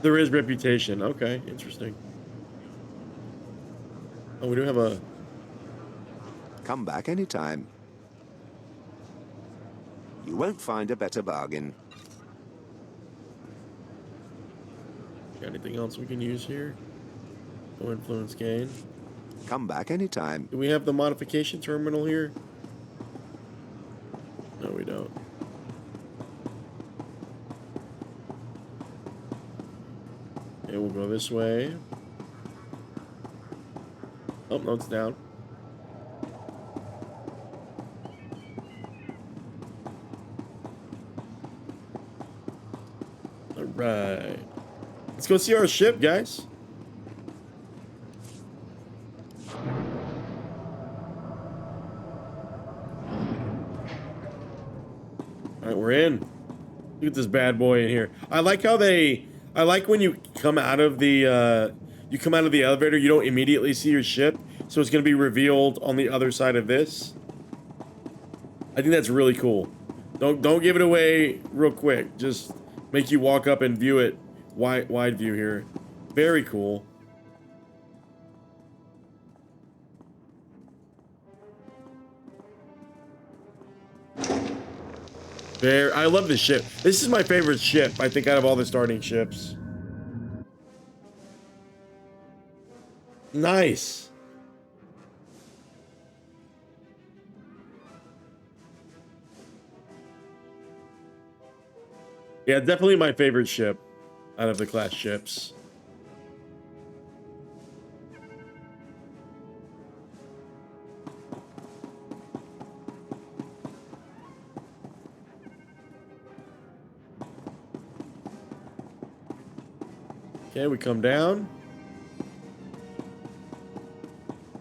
There is reputation. Okay, interesting. Oh, we do have a... Come back anytime. You won't find a better bargain. Got anything else we can use here? No influence gain. Come back anytime. Do we have the modification terminal here? No, we don't. Okay, we'll go this way. Oh, no, it's down. All right. Let's go see our ship, guys. All right, we're in. Look at this bad boy in here. I like how I like when you come out of the elevator, you don't immediately see your ship, so it's going to be revealed on the other side of this. I think that's really cool. Don't give it away real quick. Just make you walk up and view it wide view here. Very cool. I love this ship. This is my favorite ship, I think, out of all the starting ships. Nice. Yeah, definitely my favorite ship out of the class ships. Okay, we come down.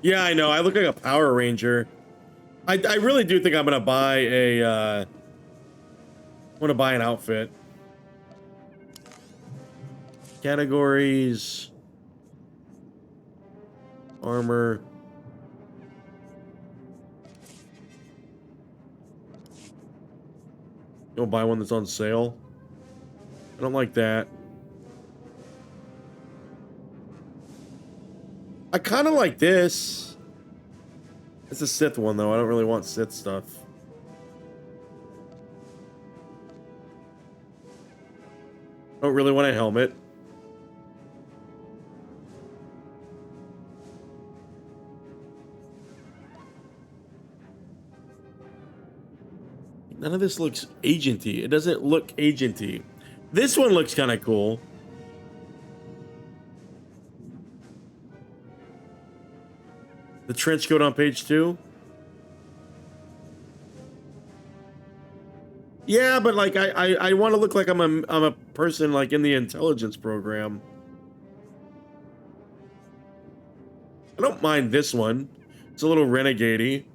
Yeah, I know. I look like a Power Ranger. I really do think I'm gonna buy a. I want to buy an outfit. Categories. Armor. You'll buy one that's on sale. I don't like that. I kind of like this. It's a Sith one, though. I don't really want Sith stuff. Don't really want a helmet. None of this looks agenty. It doesn't look agenty. This one looks kind of cool. The trench coat on page 2. Yeah, but like I want to look like I'm a person like in the intelligence program. I don't mind this one. It's a little renegade-y.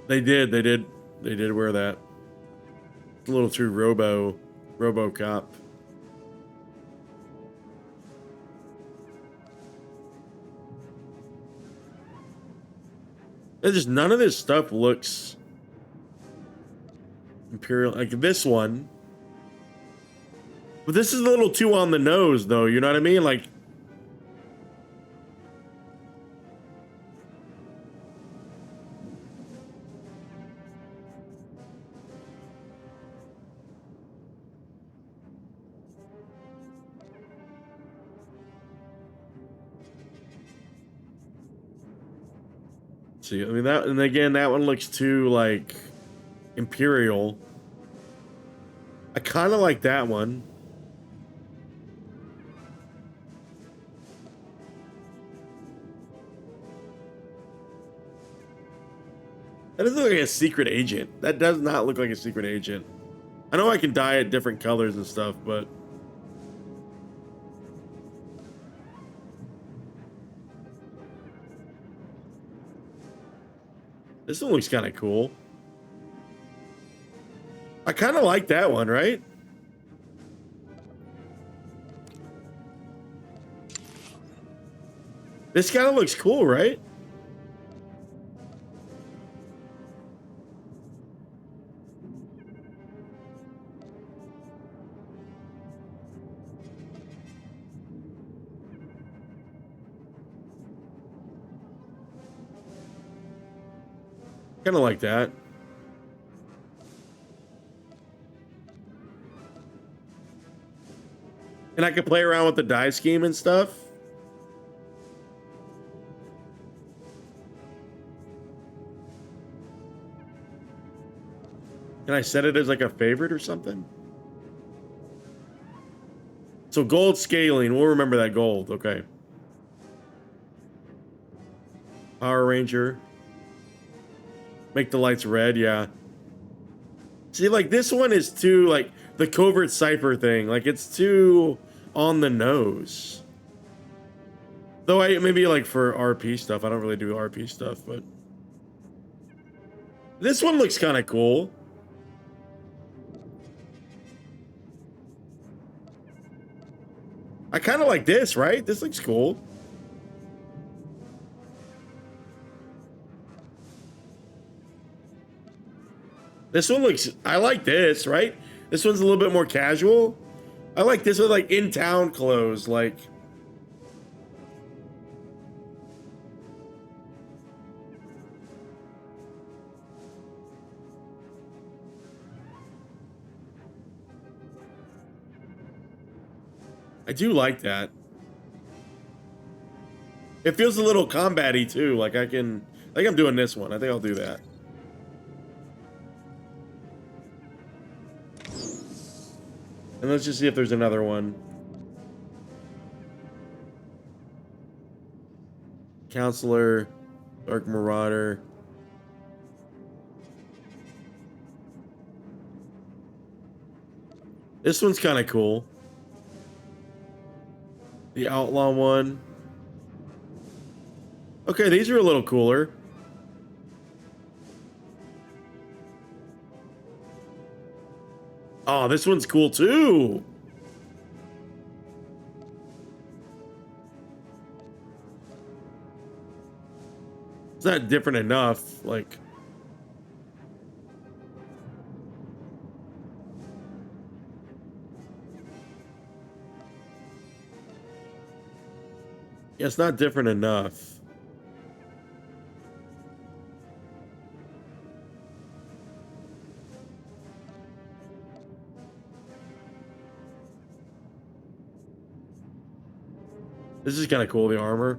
They did wear that. It's a little too RoboCop. There's just none of this stuff looks Imperial, like this one. But this is a little too on the nose, though, you know what I mean? Like, see, I mean, that, and again, that one looks too, like, Imperial. I kind of like that one. That doesn't look like a secret agent. That does not look like a secret agent. I know I can dye it different colors and stuff, but... this one looks kind of cool. I kind of like that one, right? This kind of looks cool, right? Kind of like that. And I could play around with the dye scheme and stuff. Can I set it as like a favorite or something? So gold scaling, we'll remember that gold, okay. Power Ranger. Make the lights red, yeah. See, like, this one is too, like, the covert cipher thing. Like, it's too on the nose. Though maybe, like, for RP stuff. I don't really do RP stuff, but... this one looks kind of cool. I kind of like this, right? This looks cool. This one looks... I like this, right? This one's a little bit more casual. I like this with, like, in-town clothes, like... I do like that. It feels a little combat-y, too. Like, I think I'm doing this one. I think I'll do that. And let's just see if there's another one. Counselor, Dark Marauder. This one's kind of cool. The Outlaw one. Okay, these are a little cooler. Oh, this one's cool too. It's not different enough, like... yeah, it's not different enough. This is kind of cool, the armor.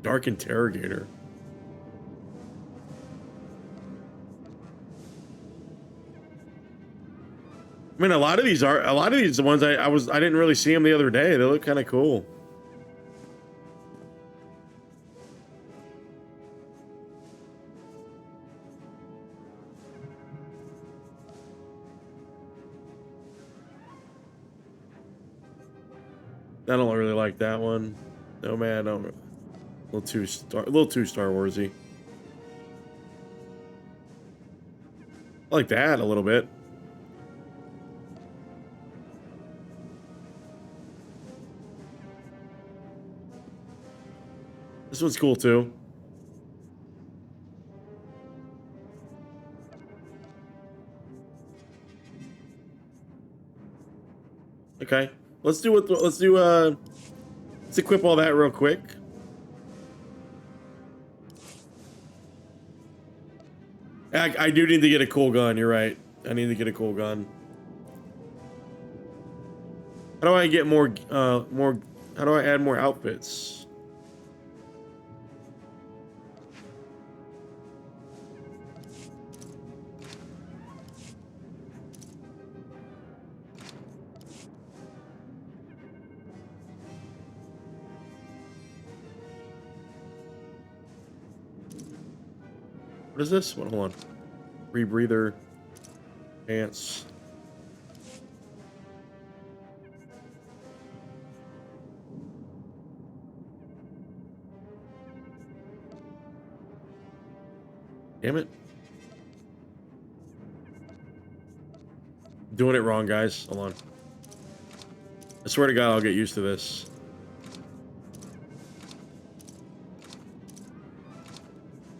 Dark Interrogator. I mean, a lot of these ones I didn't really see them the other day. They look kind of cool. I don't really like that one. No, man, I don't. A little too Star Warsy. I like that a little bit. This one's cool too. Okay. Let's equip all that real quick. I do need to get a cool gun, you're right. I need to get a cool gun. How do I get how do I add more outfits? What is this? Hold on. Rebreather. Pants. Damn it. Doing it wrong, guys. Hold on. I swear to God, I'll get used to this.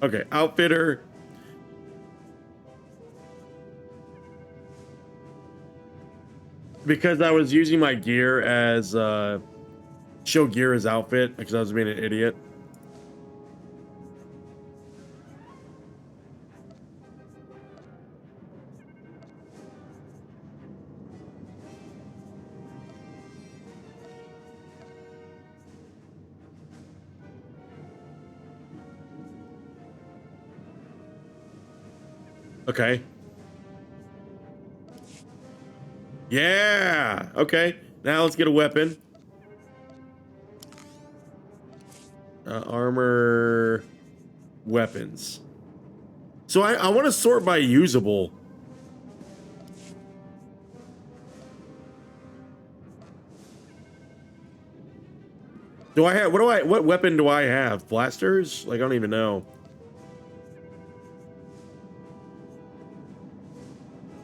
Okay, outfitter. Because I was using my gear as, show gear as outfit, because I was being an idiot. Okay. Yeah. Okay. Now let's get a weapon. Armor. Weapons. So I want to sort by usable. Do I have, what weapon do I have? Blasters? Like, I don't even know.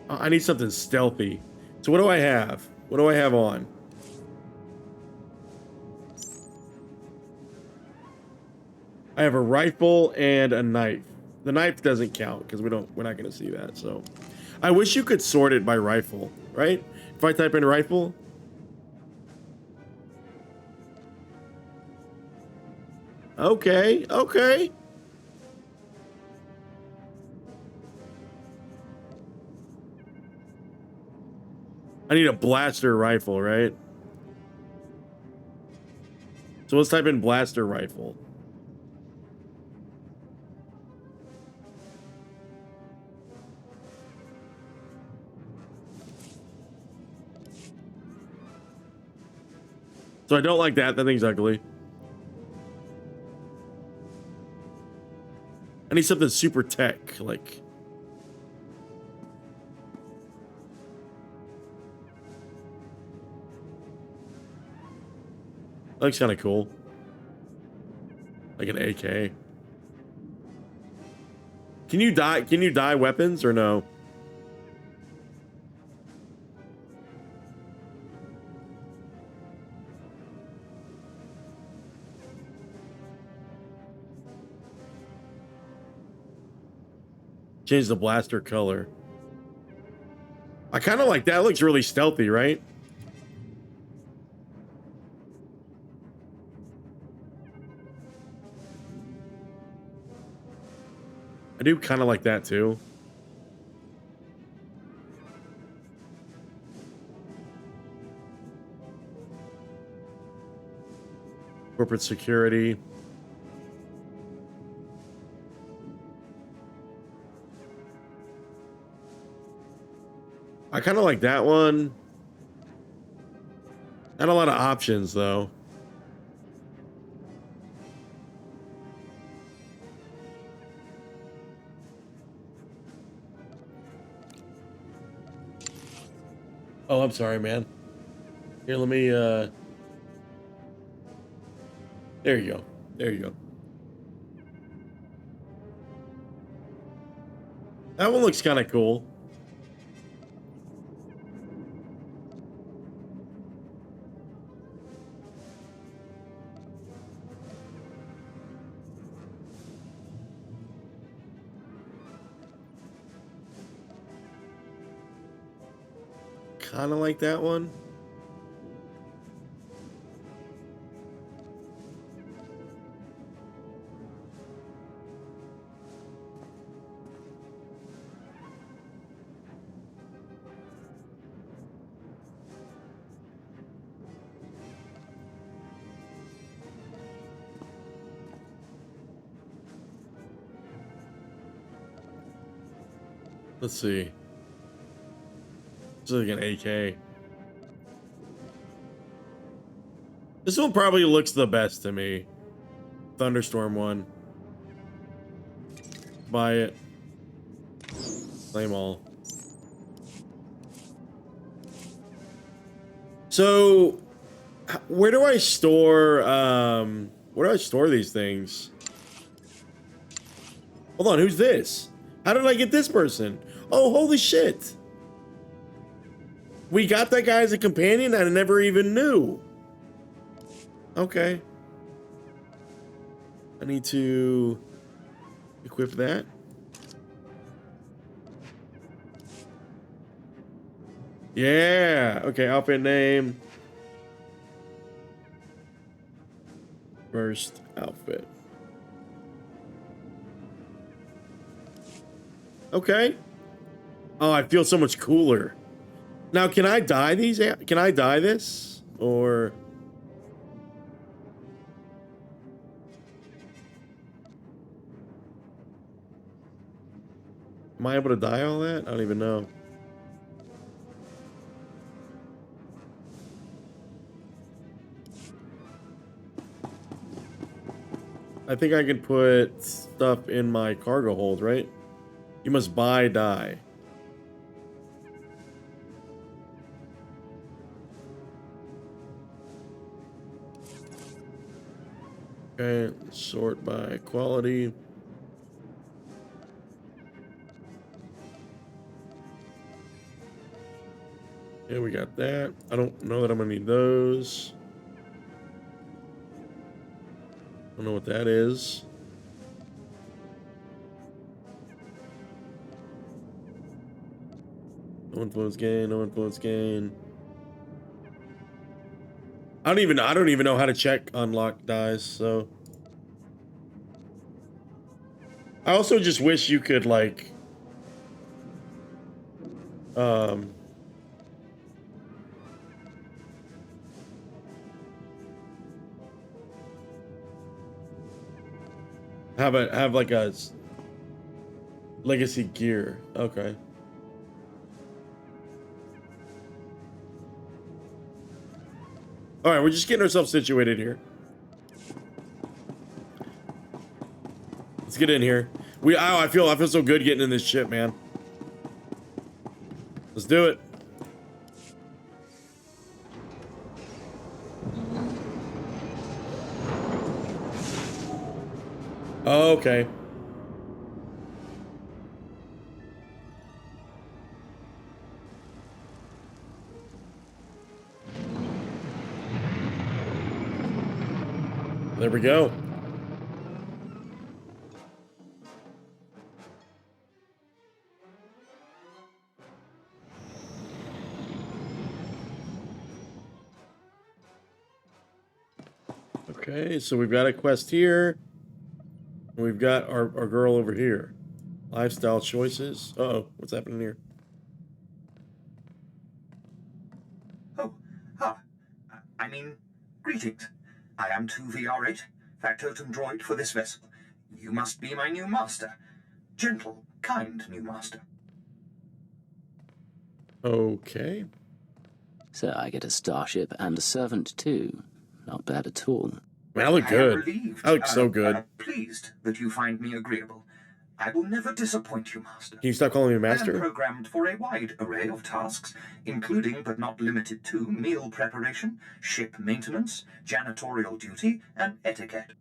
I need something stealthy. So what do I have? What do I have on? I have a rifle and a knife. The knife doesn't count because we're not gonna see that. So I wish you could sort it by rifle, right? If I type in rifle. Okay, okay. I need a blaster rifle, right? So let's type in blaster rifle. So I don't like that. That thing's ugly. I need something super tech, like... That looks kind of cool. Like an AK. Can you dye weapons or no? Change the blaster color. I kind of like that. It looks really stealthy, right? I do kind of like that too. Corporate security. I kind of like that one. Not a lot of options though. Oh, I'm sorry, man. Here, let me, there you go. There you go. That one looks kind of cool. Kind of like that one. Let's see. It's like an AK. This one probably looks the best to me. Thunderstorm one. Buy it. Claim all. So, where do I store these things? Hold on, who's this? How did I get this person? Oh, holy shit. We got that guy as a companion and I never even knew. Okay. I need to equip that. Yeah. Okay, outfit name. First outfit. Okay. Oh, I feel so much cooler. Now, can I dye these? Can I dye this? Or... am I able to dye all that? I don't even know. I think I can put stuff in my cargo hold, right? You must buy dye. Okay, sort by quality. Yeah, we got that. I don't know that I'm gonna need those. I don't know what that is. No influence gain, no influence gain. I don't even know how to check unlock dies, so. I also just wish you could like have like a legacy gear. Okay. All right, we're just getting ourselves situated here. Let's get in here. I feel so good getting in this ship, man. Let's do it. Okay. There we go. Okay, so we've got a quest here. And we've got our girl over here. Lifestyle choices. Uh-oh, what's happening here? I mean, greetings. I am 2VR8, factotum droid for this vessel. You must be my new master. Gentle, kind new master. Okay. So I get a starship and a servant too. Not bad at all. Man, I look good. Relieved, I look so good. Pleased that you find me agreeable. I will never disappoint you, Master. Can you stop calling me I am Master? programmed for a wide array of tasks, including but not limited to meal preparation, ship maintenance, janitorial duty, and etiquette.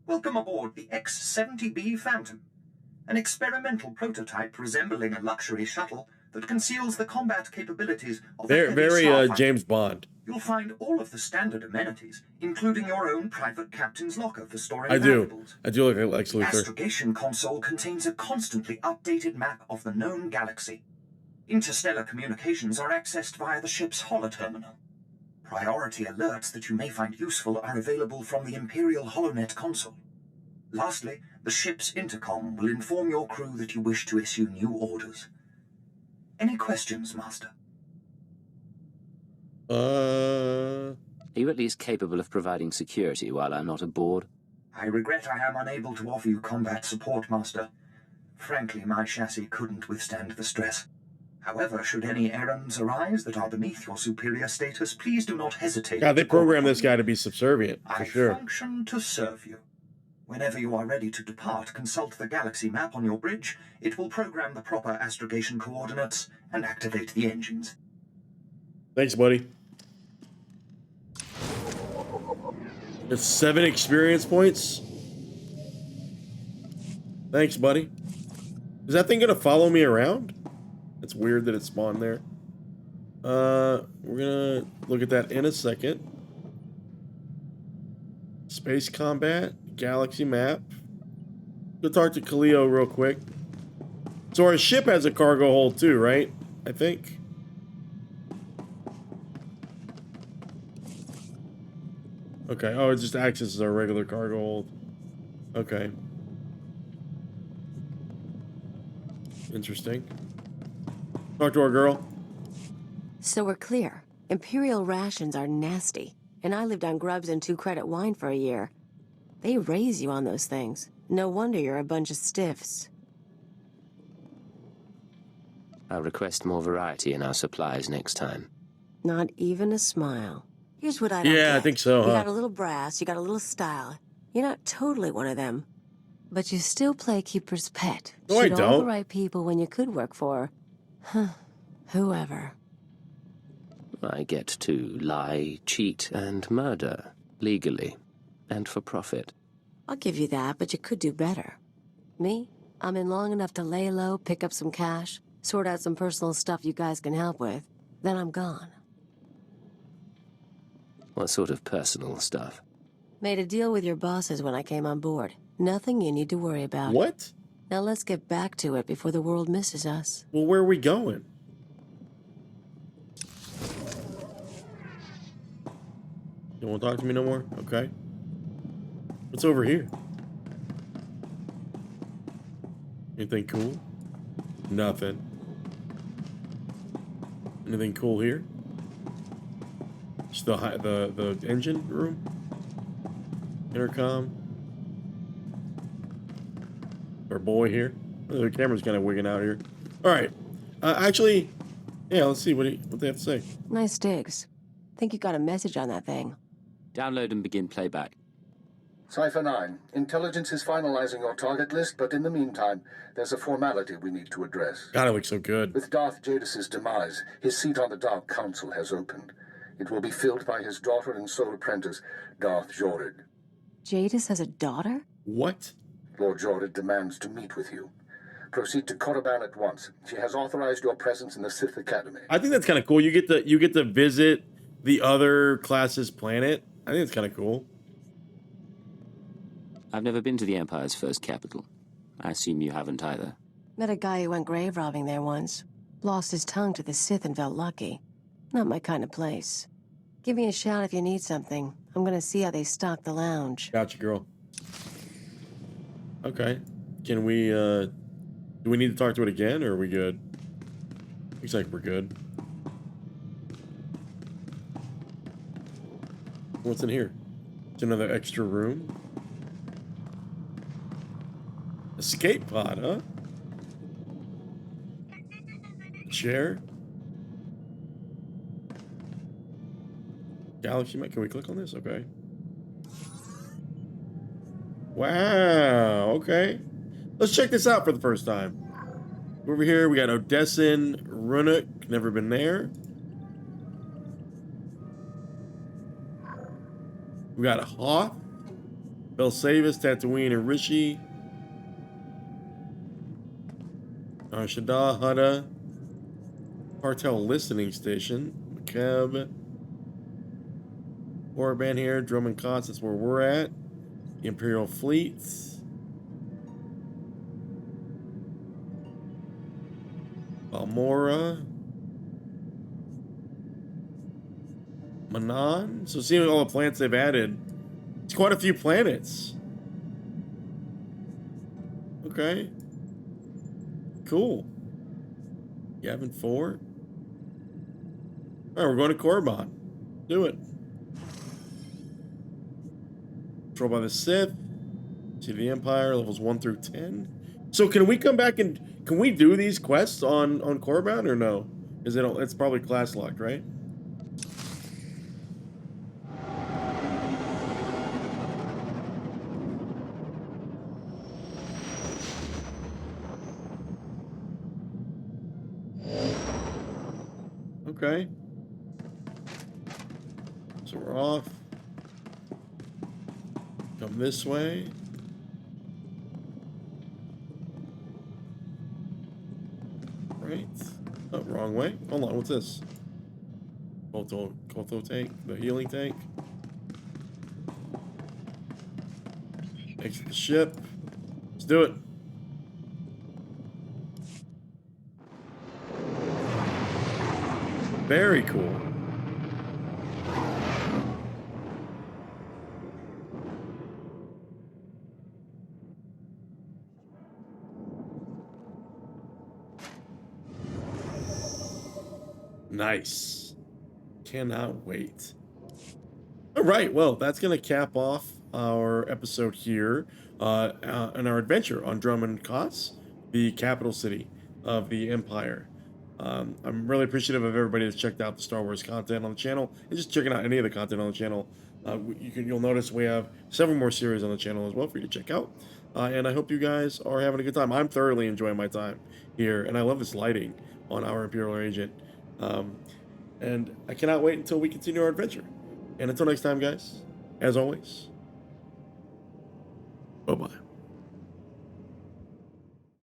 Welcome aboard the X-70B Phantom, an experimental prototype resembling a luxury shuttle that conceals the combat capabilities of a heavy Very starfighter. James Bond. You'll find all of the standard amenities, including your own private captain's locker for storing I valuables. do look like Lex The Luthor. astrogation console contains a constantly updated map of the known galaxy. Interstellar communications are accessed via the ship's holoterminal. Priority alerts that you may find useful are available from the Imperial HoloNet console. Lastly, the ship's intercom will inform your crew that you wish to issue new orders. Any questions, Master? Are you at least capable of providing security while I'm not aboard? I regret I am unable to offer you combat support, Master. Frankly, my chassis couldn't withstand the stress. However, should any errands arise that are beneath your superior status, please do not hesitate. God, they to call programmed upon this guy to be subservient, for I sure. function to serve you. Whenever you are ready to depart, consult the galaxy map on your bridge. It will program the proper astrogation coordinates and activate the engines. Thanks, buddy. It's 7 experience points. Thanks, buddy. Is that thing gonna follow me around? It's weird that it spawned there. We're gonna look at that in a second. Space combat, galaxy map. Go talk to Kaleo real quick. So our ship has a cargo hold too, right? I think. Okay. Oh, it just acts as our regular cargo hold. Okay. Interesting. Talk to our girl. So we're clear. Imperial rations are nasty, and I lived on grubs and 2-credit wine for a year. They raise you on those things. No wonder you're a bunch of stiffs. I'll request more variety in our supplies next time. Not even a smile. Here's what I don't Yeah, get. I think so, You huh? got a little brass, you got a little style. You're not totally one of them. But you still play keeper's pet. No, I Shoot all the don't. right people when you could work for... whoever. I get to lie, cheat, and murder, legally, and for profit. I'll give you that, but you could do better. Me? I'm in long enough to lay low, pick up some cash, sort out some personal stuff you guys can help with. Then I'm gone. What sort of personal stuff? Made a deal with your bosses when I came on board. Nothing you need to worry about. What? Now let's get back to it before the world misses us. Well, where are we going? You won't talk to me no more? Okay. What's over here? Anything cool? Nothing. Anything cool here? Just the engine room? Intercom? Our boy here? Oh, the camera's kind of wigging out here. All right. Actually, yeah, let's see what they have to say. Nice digs. Think you got a message on that thing. Download and begin playback. Cypher 9, intelligence is finalizing your target list, but in the meantime, there's a formality we need to address. God, it looks so good. With Darth Jadis' demise, his seat on the Dark Council has opened. It will be filled by his daughter and sole apprentice, Darth Jorid. Jadis has a daughter? What? Lord Jorid demands to meet with you. Proceed to Korriban at once. She has authorized your presence in the Sith Academy. I think that's kind of cool. You get to visit the other class's planet. I think it's kind of cool. I've never been to the Empire's first capital. I assume you haven't either. Met a guy who went grave robbing there once. Lost his tongue to the Sith and felt lucky. Not my kind of place. Give me a shout if you need something. I'm gonna see how they stock the lounge. Gotcha, girl. Okay. Can we, do we need to talk to it again, or are we good? Looks like we're good. What's in here? It's another extra room. Escape pod, huh? Chair. Galaxy map. Can we click on this? Okay. Wow. Okay. Let's check this out for the first time. Over here, we got Odessin, Runuk. Never been there. We got Hoth, Belsavis, Tatooine, and Rishi. Shaddai, Hutta. Cartel Listening Station. Makeb. Korriban here. Dromund Kaas, that's where we're at. The Imperial Fleet. Balmora. Manan. So seeing all the planets they've added, it's quite a few planets. Okay. Cool. Yavin 4. Alright, we're going to Korriban. Do it. Controlled by the Sith. See the Empire, levels 1 through 10. So can we come back and can we do these quests on Korriban or no? Is it? It's probably class locked, right? Okay. So we're off. Come this way. Right. Oh, wrong way. Hold on, what's this? Kolto tank, the healing tank. Exit the ship. Let's do it. Very cool. Nice. Cannot wait. All right, well, that's going to cap off our episode here and our adventure on Dromund Kaas, the capital city of the Empire. I'm really appreciative of everybody that's checked out the Star Wars content on the channel and just checking out any of the content on the channel. You'll notice we have several more series on the channel as well for you to check out. And I hope you guys are having a good time. I'm thoroughly enjoying my time here, and I love this lighting on our Imperial Agent. And I cannot wait until we continue our adventure. And until next time, guys, as always, bye-bye.